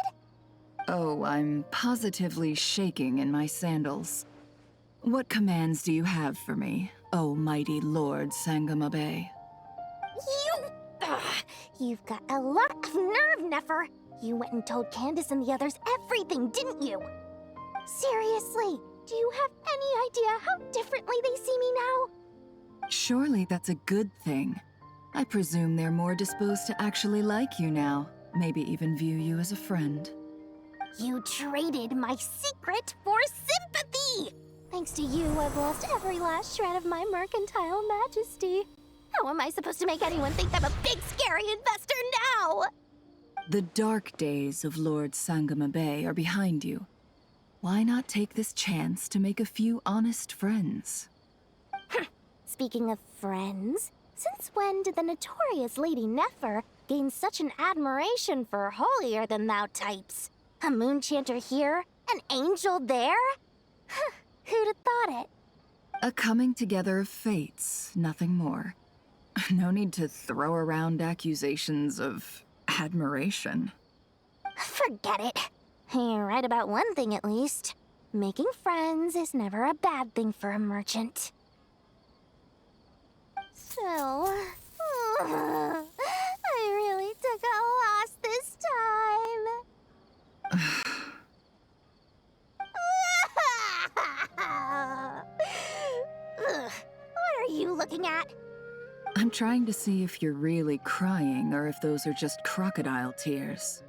Oh, I'm positively shaking in my sandals. What commands do you have for me, oh mighty Lord Sangama Bay? You've got a lot of nerve, Nefer. You went and told Candace and the others everything, didn't you? Seriously, do you have any idea how differently they see me now? Surely that's a good thing. I presume they're more disposed to actually like you now, maybe even view you as a friend. You traded my secret for sympathy! Thanks to you, I've lost every last shred of my mercantile majesty. How am I supposed to make anyone think I'm a big, scary investor now? The dark days of Lord Sangama Bay are behind you. Why not take this chance to make a few honest friends? Speaking of friends, since when did the notorious Lady Nefer gained such an admiration for holier-than-thou types. A moon chanter here, an angel there? Who'd have thought it? A coming together of fates, nothing more. No need to throw around accusations of admiration. Forget it. You're right about one thing at least. Making friends is never a bad thing for a merchant. So, I really took a loss this time. What are you looking at? I'm trying to see if you're really crying or if those are just crocodile tears.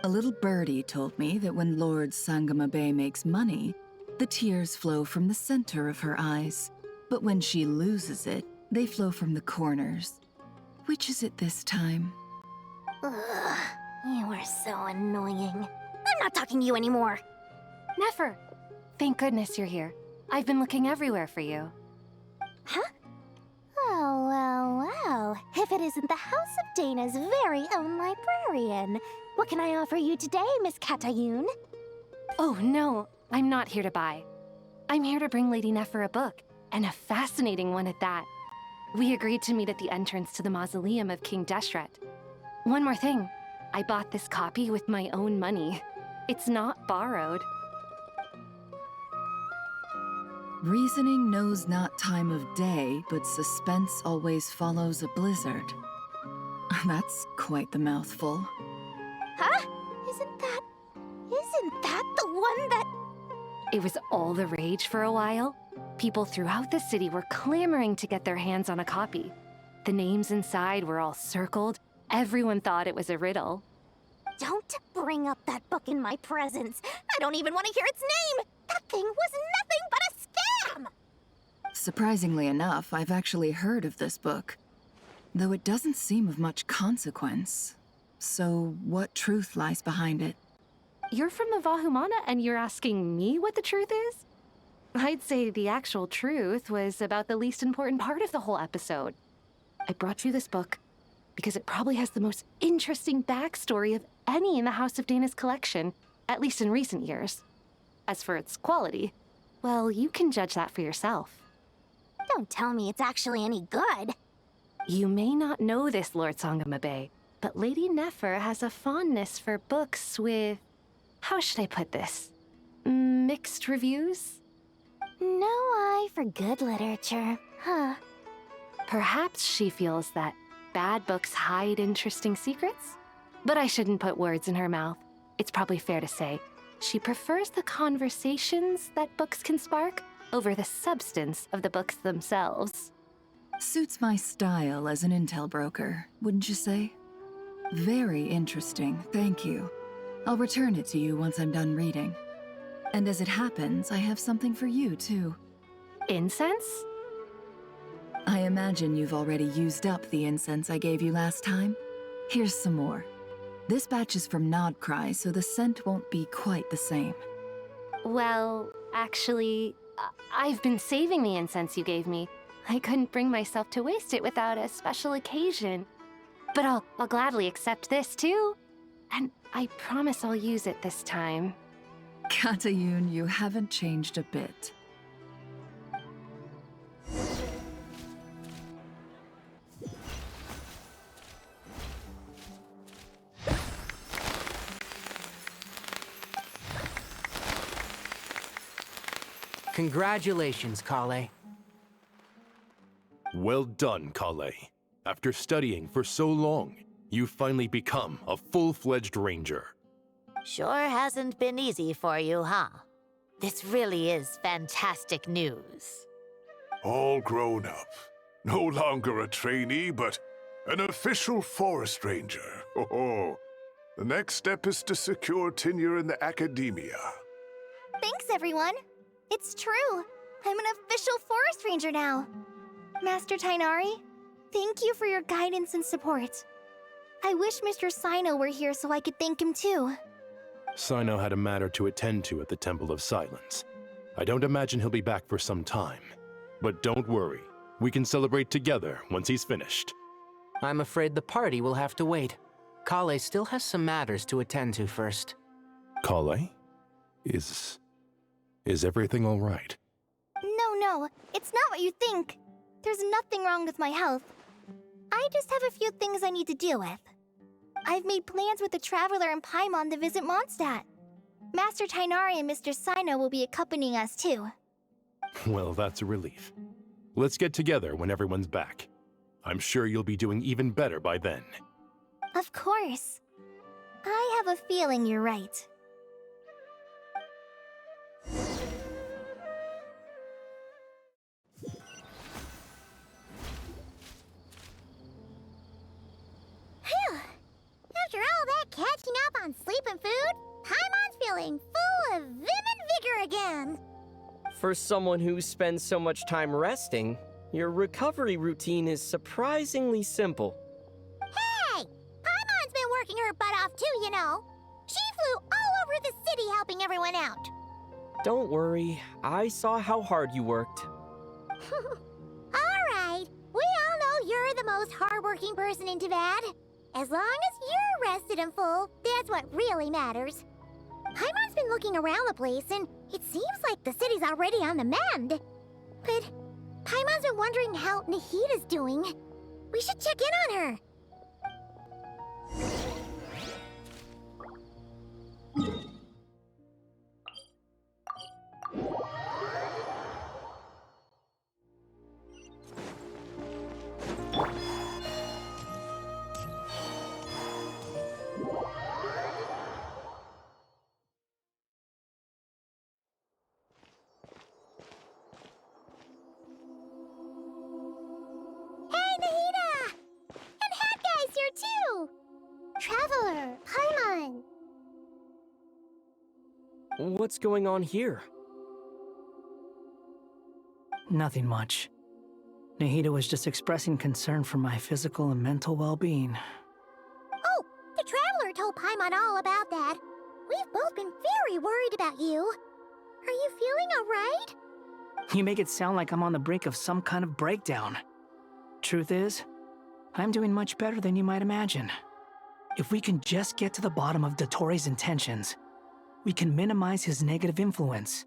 A little birdie told me that when Lord Sangamabe makes money, the tears flow from the center of her eyes. But when she loses it, they flow from the corners. Which is it this time? Ugh, you are so annoying. I'm not talking to you anymore. Nefer, thank goodness you're here. I've been looking everywhere for you. Huh? Well. If it isn't the House of Dana's very own librarian. What can I offer you today, Miss Katayun? Oh, no. I'm not here to buy. I'm here to bring Lady Nefer a book, and a fascinating one at that. We agreed to meet at the entrance to the mausoleum of King Deshret. One more thing. I bought this copy with my own money. It's not borrowed. Reasoning knows not time of day, but suspense always follows a blizzard. That's quite the mouthful. Huh? Isn't that the one that... It was all the rage for a while. People throughout the city were clamoring to get their hands on a copy. The names inside were all circled. Everyone thought it was a riddle. Don't bring up that book in my presence. I don't even want to hear its name. That thing was nothing but a scam. Surprisingly enough, I've actually heard of this book, though it doesn't seem of much consequence. So, what truth lies behind it? You're from the Vahumana and you're asking me what the truth is? I'd say the actual truth was about the least important part of the whole episode. I brought you this book because it probably has the most interesting backstory of any in the House of Dana's collection, at least in recent years. As for its quality, well, you can judge that for yourself. Don't tell me it's actually any good. You may not know this, Lord Sangamabe, but Lady Nefer has a fondness for books with... how should I put this? Mixed reviews? No eye for good literature, huh? Perhaps she feels that bad books hide interesting secrets? But I shouldn't put words in her mouth. It's probably fair to say she prefers the conversations that books can spark over the substance of the books themselves. Suits my style as an intel broker, wouldn't you say? Very interesting, thank you. I'll return it to you once I'm done reading. And as it happens, I have something for you, too. Incense? I imagine you've already used up the incense I gave you last time. Here's some more. This batch is from Nodcry, so the scent won't be quite the same. Well, actually, I've been saving the incense you gave me. I couldn't bring myself to waste it without a special occasion. But I'll gladly accept this, too. And I promise I'll use it this time. Katayun, you haven't changed a bit. Congratulations, Kale. Well done, Kale. After studying for so long, you've finally become a full-fledged ranger. Sure hasn't been easy for you, huh? This really is fantastic news. All grown up. No longer a trainee, but an official forest ranger. Oh, the next step is to secure tenure in the academia. Thanks, everyone. It's true. I'm an official forest ranger now. Master Tainari, thank you for your guidance and support. I wish Mr. Sino were here so I could thank him too. Sino had a matter to attend to at the Temple of Silence. I don't imagine he'll be back for some time. But don't worry, we can celebrate together once he's finished. I'm afraid the party will have to wait. Kale still has some matters to attend to first. Kale? Is everything all right? No, it's not what you think. There's nothing wrong with my health. I just have a few things I need to deal with. I've made plans with the Traveler and Paimon to visit Mondstadt. Master Tainari and Mr. Sino will be accompanying us too. Well, that's a relief. Let's get together when everyone's back. I'm sure you'll be doing even better by then. Of course. I have a feeling you're right. Phew! After all that catching up on sleep and food, Paimon's feeling full of vim and vigor again. For someone who spends so much time resting, your recovery routine is surprisingly simple. Hey! Paimon's been working her butt off too, you know. She flew all over the city helping everyone out. Don't worry, I saw how hard you worked. Alright, we all know you're the most hardworking person in Teyvat. As long as you're rested and full, that's what really matters. Paimon's been looking around the place, and it seems like the city's already on the mend. But Paimon's been wondering how Nahida's doing. We should check in on her. Traveler, Paimon! What's going on here? Nothing much. Nahida was just expressing concern for my physical and mental well-being. Oh, the Traveler told Paimon all about that. We've both been very worried about you. Are you feeling alright? You make it sound like I'm on the brink of some kind of breakdown. Truth is, I'm doing much better than you might imagine. If we can just get to the bottom of Dottoro's intentions, we can minimize his negative influence.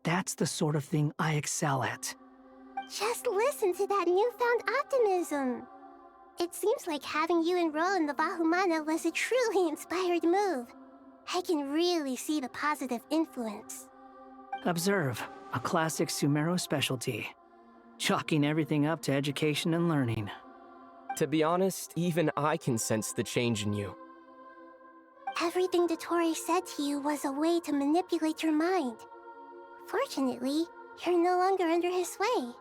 That's the sort of thing I excel at. Just listen to that newfound optimism. It seems like having you enroll in the Vahumana was a truly inspired move. I can really see the positive influence. Observe, a classic Sumeru specialty. Chalking everything up to education and learning. To be honest, even I can sense the change in you. Everything Dottori said to you was a way to manipulate your mind. Fortunately, you're no longer under his sway.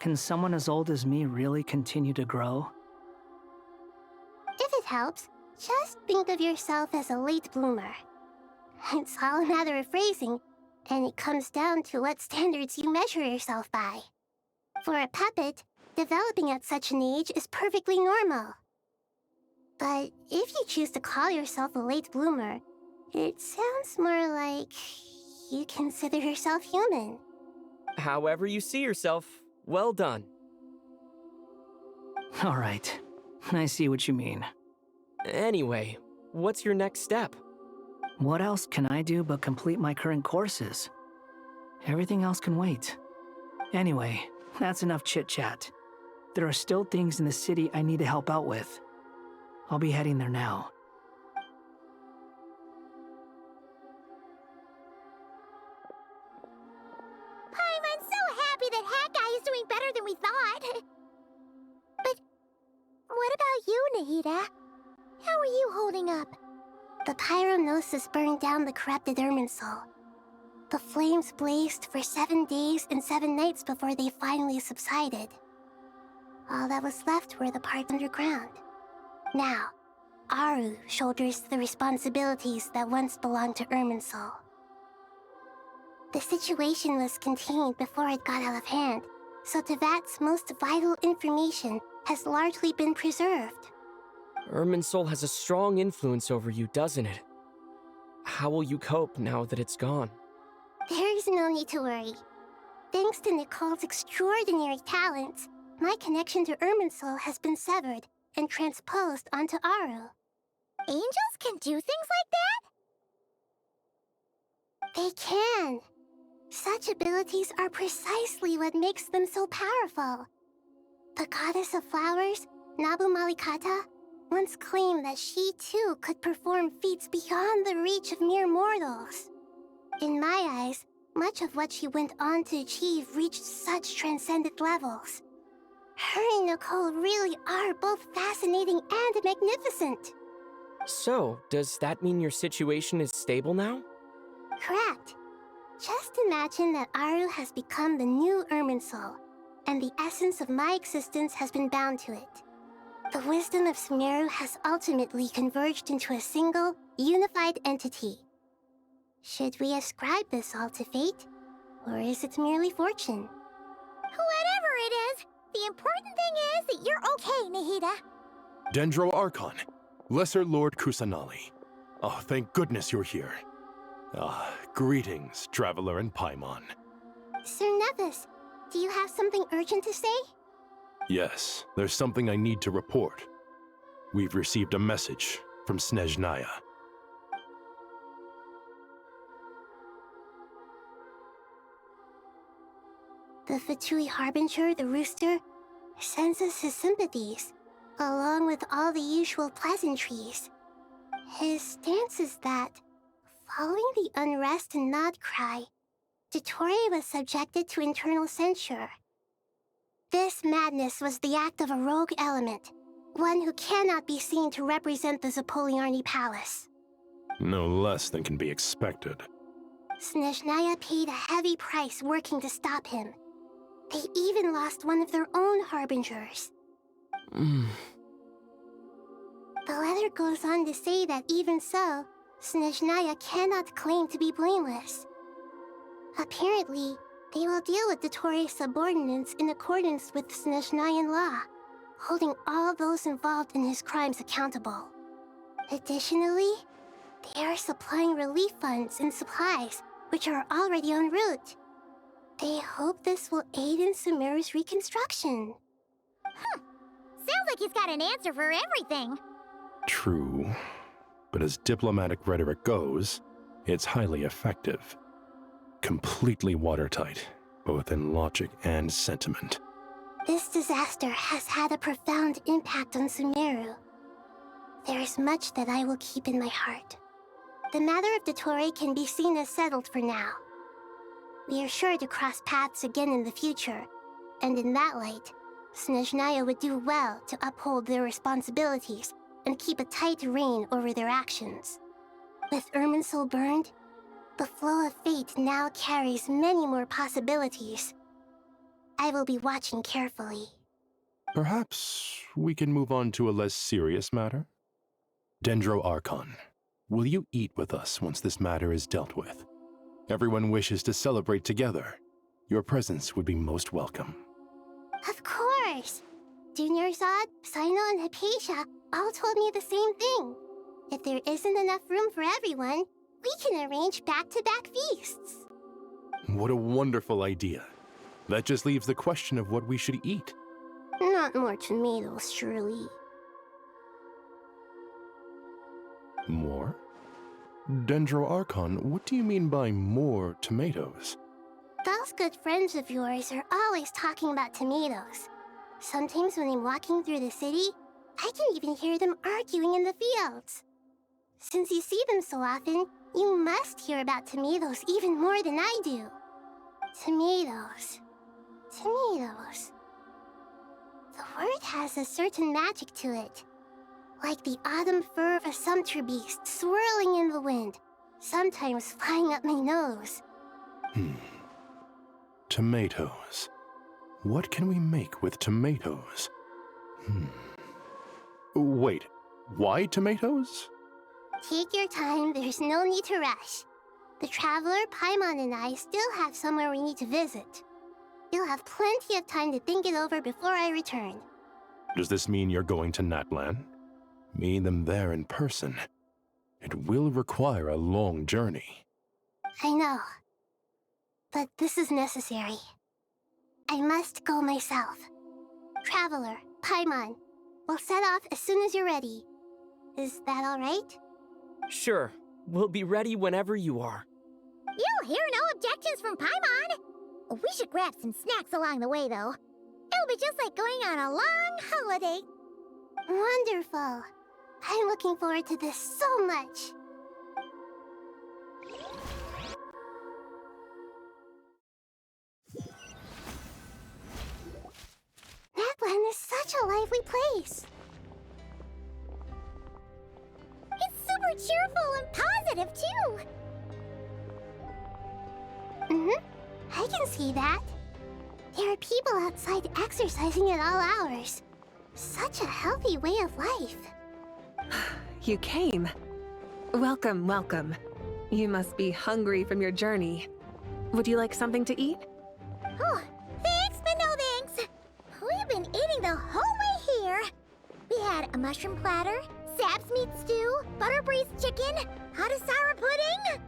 Can someone as old as me really continue to grow? If it helps, just think of yourself as a late bloomer. It's all a matter of phrasing, and it comes down to what standards you measure yourself by. For a puppet, developing at such an age is perfectly normal. But if you choose to call yourself a late bloomer, it sounds more like you consider yourself human. However you see yourself, well done. All right, I see what you mean. Anyway, what's your next step? What else can I do but complete my current courses? Everything else can wait. Anyway, that's enough chit-chat. There are still things in the city I need to help out with. I'll be heading there now. I'm so happy that Hat Guy is doing better than we thought. But what about you, Nahida? How are you holding up? The pyronosis burned down the corrupted Irminsul. The flames blazed for 7 days and 7 nights before they finally subsided. All that was left were the parts underground. Now, Aru shoulders the responsibilities that once belonged to Irminsul. The situation was contained before it got out of hand, so Teyvat's most vital information has largely been preserved. Irminsul has a strong influence over you, doesn't it? How will you cope now that it's gone? There is no need to worry. Thanks to Nicole's extraordinary talents, my connection to Irminsul has been severed and transposed onto Aru. Angels can do things like that? They can. Such abilities are precisely what makes them so powerful. The goddess of flowers, Nabu Malikata, once claimed that she too could perform feats beyond the reach of mere mortals. In my eyes, much of what she went on to achieve reached such transcendent levels. Her and Nicole really are both fascinating and magnificent. So, does that mean your situation is stable now? Correct. Just imagine that Aru has become the new Irminsul, and the essence of my existence has been bound to it. The wisdom of Sumeru has ultimately converged into a single, unified entity. Should we ascribe this all to fate, or is it merely fortune? Whatever it is, the important thing is that you're okay, Nahida. Dendro Archon, Lesser Lord Kusanali. Oh, thank goodness you're here. Greetings, Traveler and Paimon. Sir Nevis, do you have something urgent to say? Yes, there's something I need to report. We've received a message from Snezhnaya. The Fatui Harbinger, the Rooster, sends us his sympathies, along with all the usual pleasantries. His stance is that, following the unrest and Nod Cry, Dottore was subjected to internal censure. This madness was the act of a rogue element, one who cannot be seen to represent the Zapoliarni Palace. No less than can be expected. Snezhnaya paid a heavy price working to stop him. They even lost one of their own harbingers. The letter goes on to say that even so, Snezhnaya cannot claim to be blameless. Apparently, they will deal with Dottore's subordinates in accordance with Snezhnayan law, holding all those involved in his crimes accountable. Additionally, they are supplying relief funds and supplies, which are already en route. They hope this will aid in Sumeru's reconstruction. Sounds like he's got an answer for everything. True, but as diplomatic rhetoric goes, it's highly effective. Completely watertight, both in logic and sentiment. This disaster has had a profound impact on Sumeru. There is much that I will keep in my heart. The matter of Dottore can be seen as settled for now. We are sure to cross paths again in the future, and in that light, Snezhnaya would do well to uphold their responsibilities and keep a tight rein over their actions. With Irminsul burned, the flow of fate now carries many more possibilities. I will be watching carefully. Perhaps we can move on to a less serious matter? Dendro Archon, will you eat with us once this matter is dealt with? Everyone wishes to celebrate together. Your presence would be most welcome. Of course! Junior Zod, Sino, and Hypatia all told me the same thing. If there isn't enough room for everyone, we can arrange back-to-back feasts. What a wonderful idea. That just leaves the question of what we should eat. Not more tomatoes, surely. More? Dendro Archon, what do you mean by more tomatoes? Those good friends of yours are always talking about tomatoes. Sometimes when I'm walking through the city, I can even hear them arguing in the fields. Since you see them so often, you must hear about tomatoes even more than I do. Tomatoes. Tomatoes. The word has a certain magic to it. Like the autumn fur of a sumpter beast swirling in the wind, sometimes flying up my nose. Tomatoes. What can we make with tomatoes? Wait, why tomatoes? Take your time, there's no need to rush. The Traveler, Paimon, and I still have somewhere we need to visit. You'll have plenty of time to think it over before I return. Does this mean you're going to Natlan? Meet them there in person. It will require a long journey. I know. But this is necessary. I must go myself. Traveler, Paimon. We'll set off as soon as you're ready. Is that alright? Sure, we'll be ready whenever you are. You'll hear no objections from Paimon. We should grab some snacks along the way, though. It'll be just like going on a long holiday. Wonderful. I'm looking forward to this so much. Napland is such a lively place. It's super cheerful and positive, too. I can see that. There are people outside exercising at all hours. Such a healthy way of life. You came. Welcome, welcome. You must be hungry from your journey. Would you like something to eat? Oh, thanks, but no thanks. We've been eating the whole way here. We had a mushroom platter, sap's meat stew, butter braised chicken, hot sour pudding.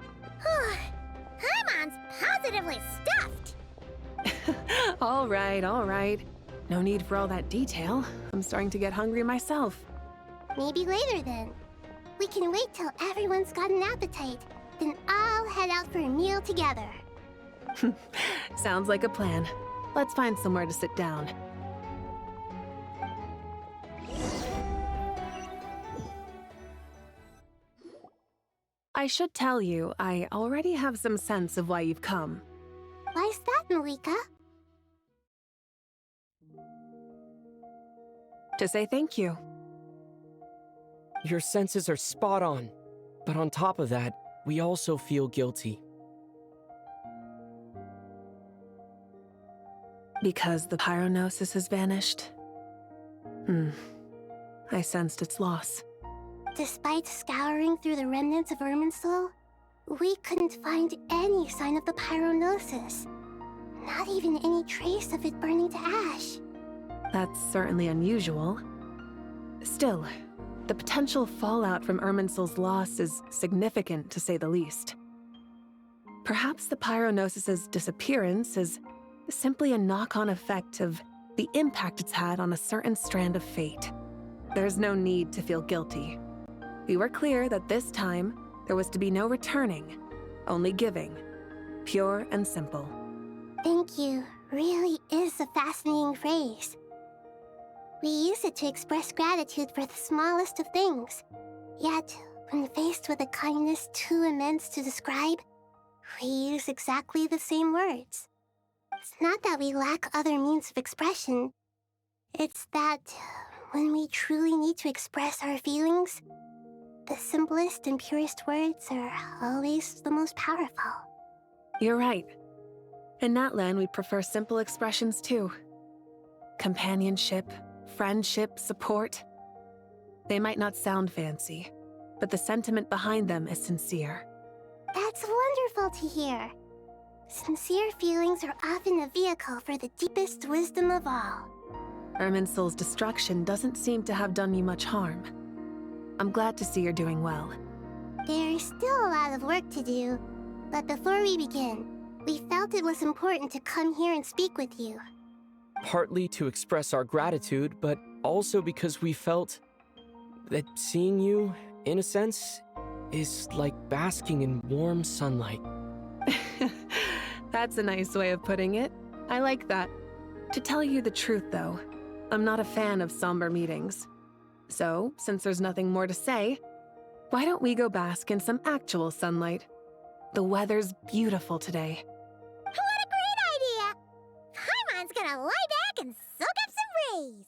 Paimon's positively stuffed. All right, all right. No need for all that detail. I'm starting to get hungry myself. Maybe later then. We can wait till everyone's got an appetite. Then I'll head out for a meal together. Sounds like a plan. Let's find somewhere to sit down. I should tell you, I already have some sense of why you've come. Why's that, Malika? To say thank you. Your senses are spot on. But on top of that, we also feel guilty. Because the pyronosis has vanished? I sensed its loss. Despite scouring through the remnants of Irminsul, we couldn't find any sign of the pyronosis. Not even any trace of it burning to ash. That's certainly unusual. Still, the potential fallout from Irminsul's loss is significant, to say the least. Perhaps the pyronosis's disappearance is simply a knock-on effect of the impact it's had on a certain strand of fate. There's no need to feel guilty. We were clear that this time, there was to be no returning, only giving. Pure and simple. Thank you really is a fascinating phrase. We use it to express gratitude for the smallest of things. Yet, when faced with a kindness too immense to describe, we use exactly the same words. It's not that we lack other means of expression. It's that when we truly need to express our feelings, the simplest and purest words are always the most powerful. You're right. In Natlan, we prefer simple expressions too. Companionship, friendship, support. They might not sound fancy, but the sentiment behind them is sincere. That's wonderful to hear. Sincere feelings are often a vehicle for the deepest wisdom of all. Irminsul's destruction doesn't seem to have done you much harm. I'm glad to see you're doing well. There's still a lot of work to do, but before we begin, we felt it was important to come here and speak with you. Partly to express our gratitude, but also because we felt that seeing you, in a sense, is like basking in warm sunlight. That's a nice way of putting it. I like that. To tell you the truth, though, I'm not a fan of somber meetings. So, since there's nothing more to say, why don't we go bask in some actual sunlight? The weather's beautiful today. What a great idea! Paimon's gonna lie back and soak up some rays.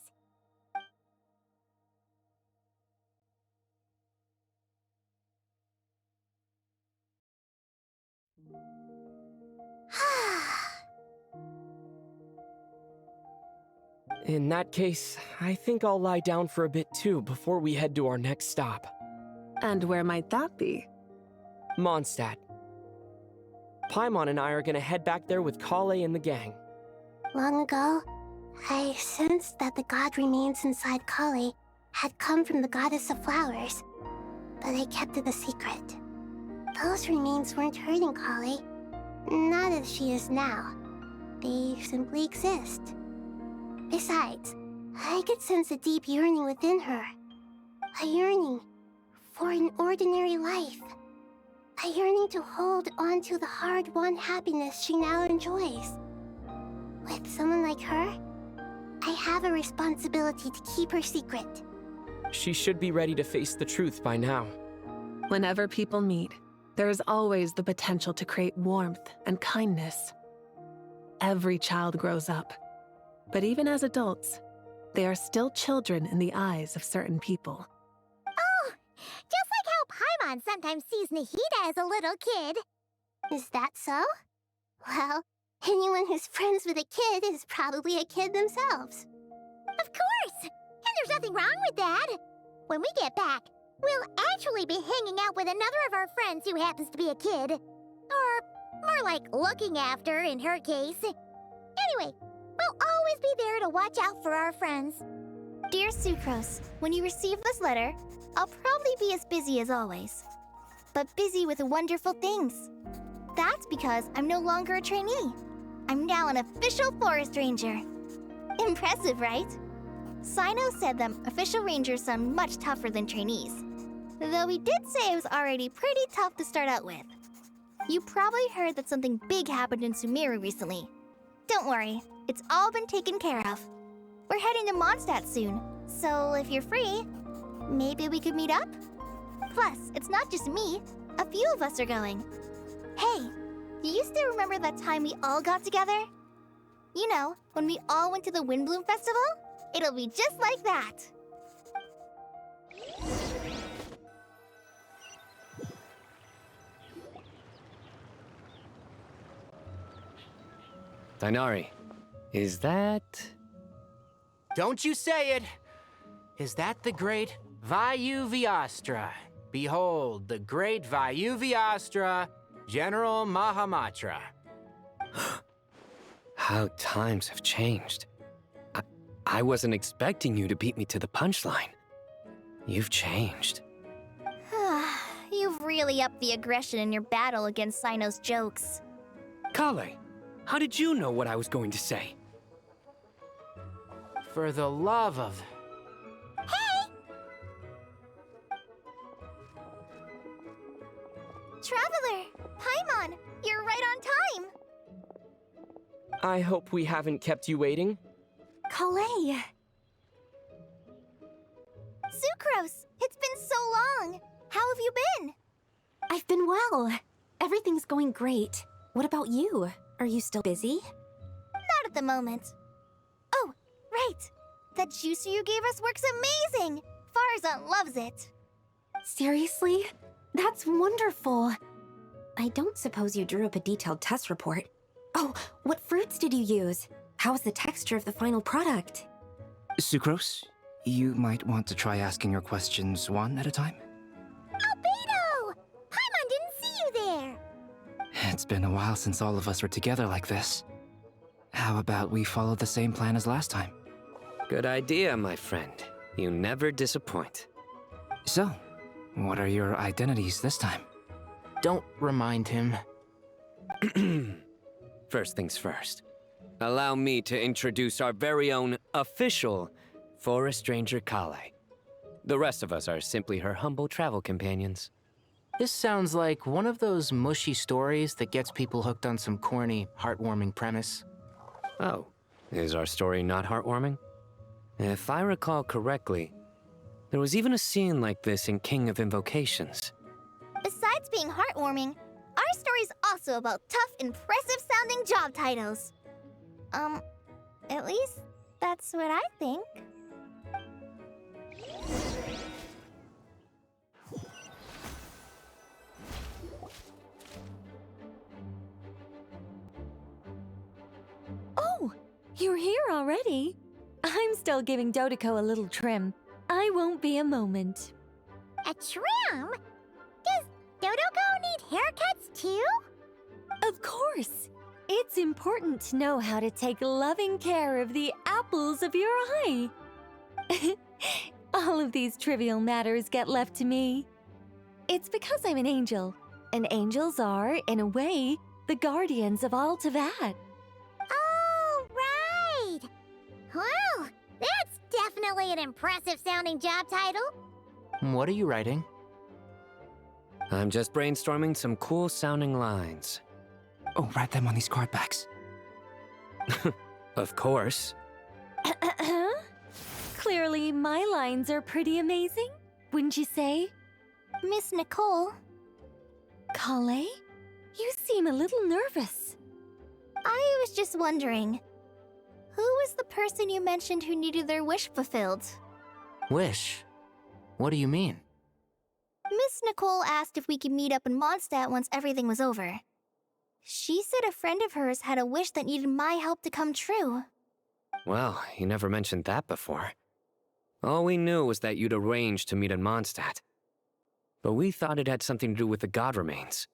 In that case, I think I'll lie down for a bit too before we head to our next stop. And where might that be? Mondstadt. Paimon and I are gonna head back there with Kale and the gang. Long ago, I sensed that the god remains inside Kale had come from the goddess of flowers, but I kept it a secret. Those remains weren't hurting Kale, not as she is now. They simply exist. Besides, I could sense a deep yearning within her. A yearning for an ordinary life. A yearning to hold on to the hard-won happiness she now enjoys. With someone like her, I have a responsibility to keep her secret. She should be ready to face the truth by now. Whenever people meet, there is always the potential to create warmth and kindness. Every child grows up, but even as adults, they are still children in the eyes of certain people. Oh, just like how Paimon sometimes sees Nahida as a little kid. Is that so? Well, anyone who's friends with a kid is probably a kid themselves. Of course! And there's nothing wrong with that. When we get back, we'll actually be hanging out with another of our friends who happens to be a kid. Or more like looking after, in her case. Anyway, we'll always be there to watch out for our friends. Dear Sucrose, when you receive this letter, I'll probably be as busy as always. But busy with wonderful things. That's because I'm no longer a trainee. I'm now an official forest ranger. Impressive, right? Sino said that official rangers sound much tougher than trainees. Though he did say it was already pretty tough to start out with. You probably heard that something big happened in Sumeru recently. Don't worry, it's all been taken care of. We're heading to Mondstadt soon, so if you're free, maybe we could meet up? Plus, it's not just me, a few of us are going. Hey, do you still remember that time we all got together? You know, when we all went to the Windbloom Festival? It'll be just like that. Dainari, is that... Don't you say it! Is that the great Vayu-Vyastra? Behold, the great Vayu-Vyastra, General Mahamatra. How times have changed. I wasn't expecting you to beat me to the punchline. You've changed. You've really upped the aggression in your battle against Sino's jokes. Kale, how did you know what I was going to say? For the love of... Hey! Traveler! Paimon, you're right on time! I hope we haven't kept you waiting. Kalei! Sucrose, it's been so long! How have you been? I've been well. Everything's going great. What about you? Are you still busy? Not at the moment. Oh, right! That juicer you gave us works amazing! Farzan loves it. Seriously? That's wonderful. I don't suppose you drew up a detailed test report. Oh, what fruits did you use? How's the texture of the final product? Sucrose, you might want to try asking your questions one at a time. Albedo! Paimon didn't see you there! It's been a while since all of us were together like this. How about we follow the same plan as last time? Good idea, my friend. You never disappoint. So, what are your identities this time? Don't remind him. First things first. Allow me to introduce our very own official Forest Ranger Kale. The rest of us are simply her humble travel companions. This sounds like one of those mushy stories that gets people hooked on some corny, heartwarming premise. Oh, is our story not heartwarming? If I recall correctly, there was even a scene like this in King of Invocations. Besides being heartwarming, our story's also about tough, impressive-sounding job titles. At least that's what I think. Oh, you're here already? I'm still giving Dodeko a little trim. I won't be a moment. A trim? Does Dodoko need haircuts too? Of course. It's important to know how to take loving care of the apples of your eye. All of these trivial matters get left to me. It's because I'm an angel, and angels are, in a way, the guardians of all Teyvat. Oh, right! Well, that's really an impressive-sounding job title. What are you writing? I'm just brainstorming some cool-sounding lines. Oh, write them on these card backs. Of course. Clearly, my lines are pretty amazing, wouldn't you say? Miss Nicole. Kale? You seem a little nervous. I was just wondering, who was the person you mentioned who needed their wish fulfilled? Wish? What do you mean? Miss Nicole asked if we could meet up in Mondstadt once everything was over. She said a friend of hers had a wish that needed my help to come true. Well, you never mentioned that before. All we knew was that you'd arranged to meet in Mondstadt. But we thought it had something to do with the god remains.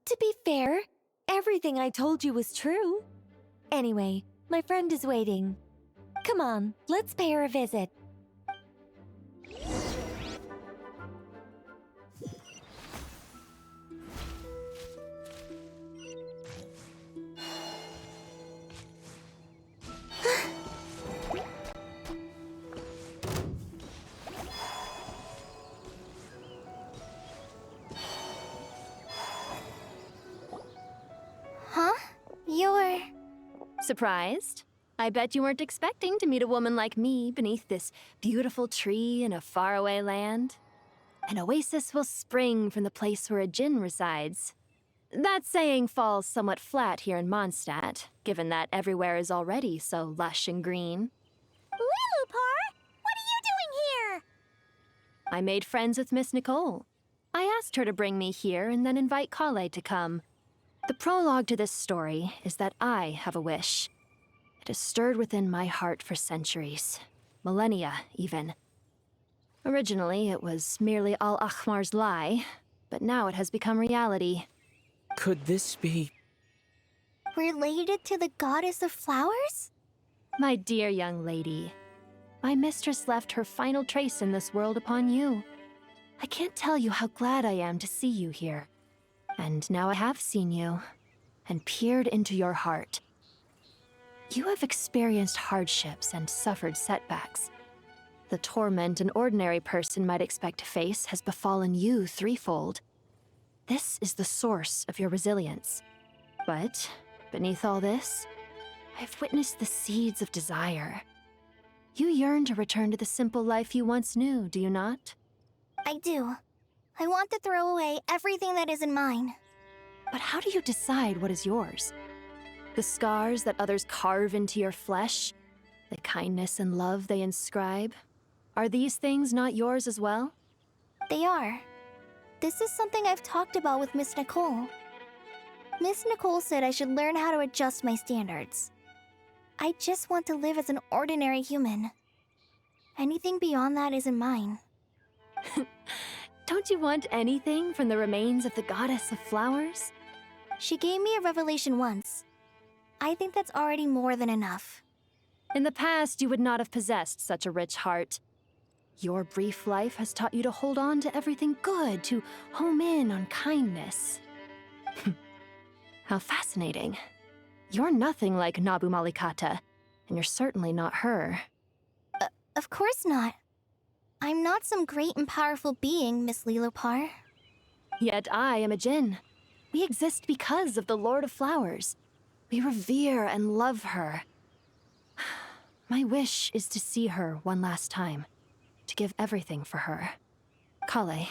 To be fair, everything I told you was true. Anyway, my friend is waiting. Come on, let's pay her a visit. Huh? You're... Surprised? I bet you weren't expecting to meet a woman like me beneath this beautiful tree in a faraway land. An oasis will spring from the place where a djinn resides. That saying falls somewhat flat here in Mondstadt, given that everywhere is already so lush and green. Lilupar, what are you doing here? I made friends with Miss Nicole. I asked her to bring me here and then invite Kale to come. The prologue to this story is that I have a wish. It has stirred within my heart for centuries, millennia even. Originally, it was merely Al-Akhmar's lie, but now it has become reality. Could this be... related to the goddess of flowers? My dear young lady, my mistress left her final trace in this world upon you. I can't tell you how glad I am to see you here. And now I have seen you, and peered into your heart. You have experienced hardships and suffered setbacks. The torment an ordinary person might expect to face has befallen you threefold. This is the source of your resilience. But, beneath all this, I've witnessed the seeds of desire. You yearn to return to the simple life you once knew, do you not? I do. I want to throw away everything that isn't mine. But how do you decide what is yours? The scars that others carve into your flesh? The kindness and love they inscribe? Are these things not yours as well? They are. This is something I've talked about with Miss Nicole. Miss Nicole said I should learn how to adjust my standards. I just want to live as an ordinary human. Anything beyond that isn't mine. Don't you want anything from the remains of the goddess of flowers? She gave me a revelation once. I think that's already more than enough. In the past, you would not have possessed such a rich heart. Your brief life has taught you to hold on to everything good, to home in on kindness. How fascinating. You're nothing like Nabu Malikata, and you're certainly not her. Of course not. I'm not some great and powerful being, Miss Lilupar. Yet I am a djinn. We exist because of the Lord of Flowers. We revere and love her. My wish is to see her one last time, to give everything for her. Kale,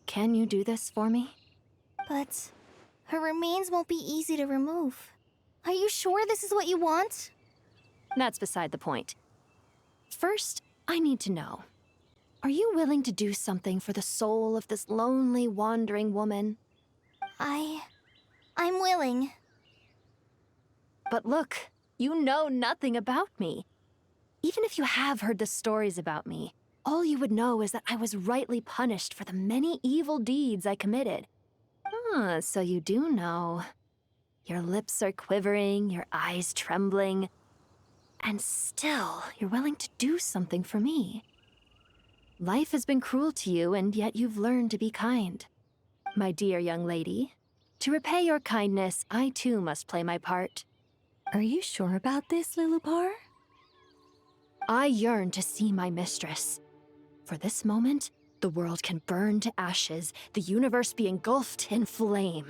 can you do this for me? But her remains won't be easy to remove. Are you sure this is what you want? That's beside the point. First, I need to know. Are you willing to do something for the soul of this lonely, wandering woman? I'm willing. But look, you know nothing about me. Even if you have heard the stories about me, all you would know is that I was rightly punished for the many evil deeds I committed. Ah, so you do know. Your lips are quivering, your eyes trembling, and still you're willing to do something for me. Life has been cruel to you, and yet you've learned to be kind. My dear young lady, to repay your kindness, I too must play my part. Are you sure about this, Lilupar? I yearn to see my mistress. For this moment, the world can burn to ashes, the universe be engulfed in flame.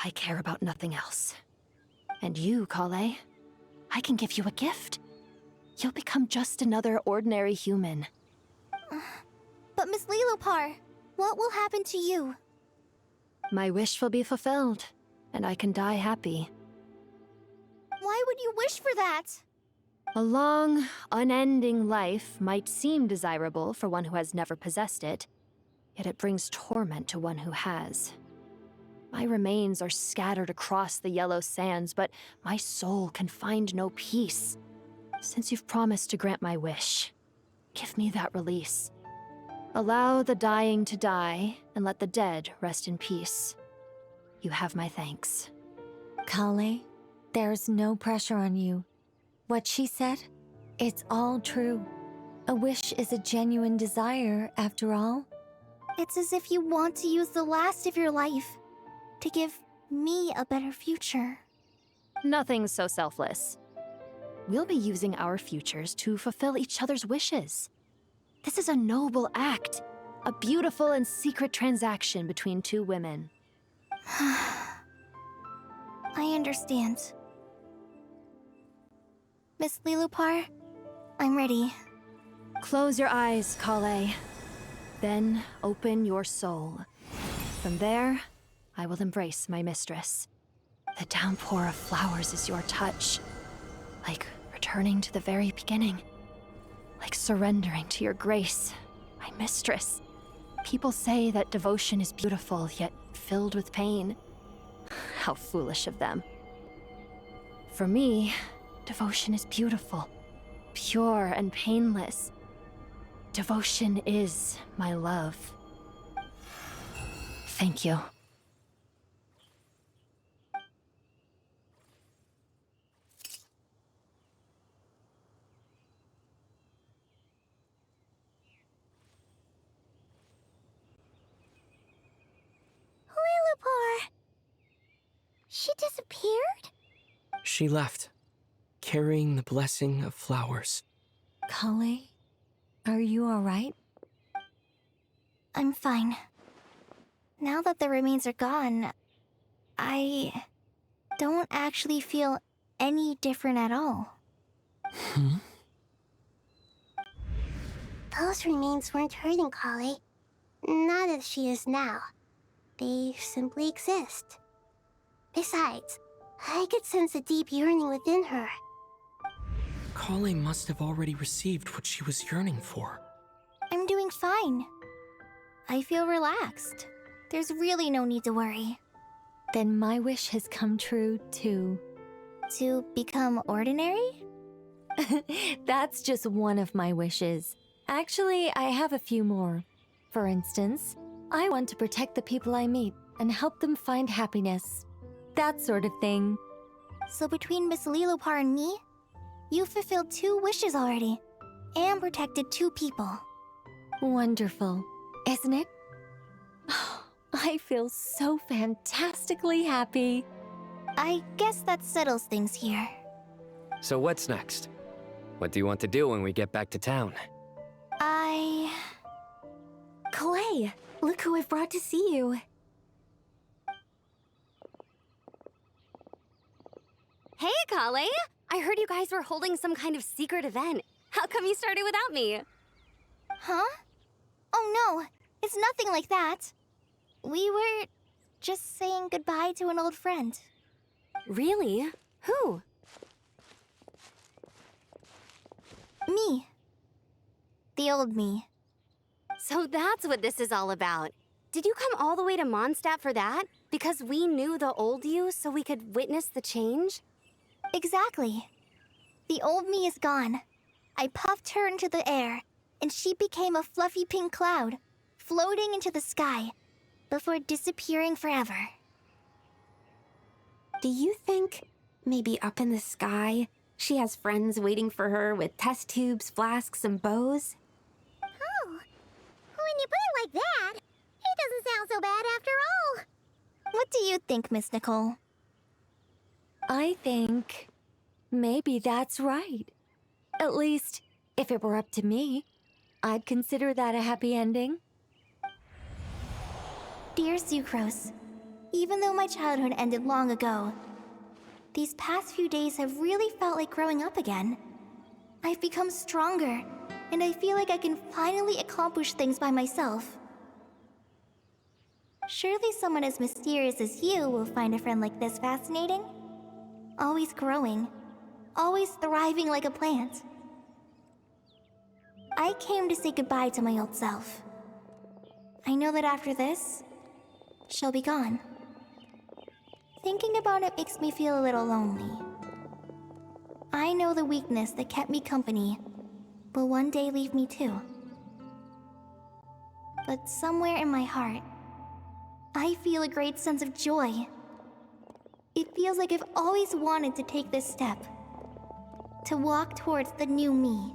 I care about nothing else. And you, Kale, I can give you a gift. You'll become just another ordinary human. But Miss Lilopar, what will happen to you? My wish will be fulfilled, and I can die happy. Why would you wish for that? A long, unending life might seem desirable for one who has never possessed it, yet it brings torment to one who has. My remains are scattered across the yellow sands, but my soul can find no peace. Since you've promised to grant my wish, give me that release. Allow the dying to die, and let the dead rest in peace. You have my thanks. Kale, there's no pressure on you. What she said, it's all true. A wish is a genuine desire, after all. It's as if you want to use the last of your life to give me a better future. Nothing's so selfless. We'll be using our futures to fulfill each other's wishes. This is a noble act, a beautiful and secret transaction between two women. I understand. Miss Lilopar, I'm ready. Close your eyes, Kale. Then open your soul. From there, I will embrace my mistress. The downpour of flowers is your touch. Like returning to the very beginning. Like surrendering to your grace, my mistress. People say that devotion is beautiful, yet filled with pain. How foolish of them. For me, devotion is beautiful, pure and painless. Devotion is my love. Thank you. Lilopar! She disappeared? She left, carrying the blessing of flowers. Kale, are you alright? I'm fine. Now that the remains are gone, I don't actually feel any different at all. Those remains weren't hurting Kale. Not as she is now. They simply exist. Besides, I could sense a deep yearning within her. Kale must have already received what she was yearning for. I'm doing fine. I feel relaxed. There's really no need to worry. Then my wish has come true, too. To become ordinary? That's just one of my wishes. Actually, I have a few more. For instance, I want to protect the people I meet and help them find happiness. That sort of thing. So between Miss Lilopar and me, you've fulfilled 2 wishes already, and protected 2 people. Wonderful, isn't it? I feel so fantastically happy. I guess that settles things here. So what's next? What do you want to do when we get back to town? Clay, look who I've brought to see you. Hey, Kale! I heard you guys were holding some kind of secret event. How come you started without me? Huh? Oh no, it's nothing like that. We were just saying goodbye to an old friend. Really? Who? Me. The old me. So that's what this is all about. Did you come all the way to Mondstadt for that? Because we knew the old you so we could witness the change? Exactly. The old me is gone. I puffed her into the air, and she became a fluffy pink cloud, floating into the sky, before disappearing forever. Do you think, maybe up in the sky, she has friends waiting for her with test tubes, flasks, and bows? Oh, when you put it like that, it doesn't sound so bad after all. What do you think, Miss Nicole? I think maybe that's right. At least, if it were up to me, I'd consider that a happy ending. Dear Sucrose, even though my childhood ended long ago, these past few days have really felt like growing up again. I've become stronger, and I feel like I can finally accomplish things by myself. Surely someone as mysterious as you will find a friend like this fascinating? Always growing, always thriving like a plant. I came to say goodbye to my old self. I know that after this, she'll be gone. Thinking about it makes me feel a little lonely. I know the weakness that kept me company will one day leave me too. But somewhere in my heart, I feel a great sense of joy. It feels like I've always wanted to take this step, to walk towards the new me.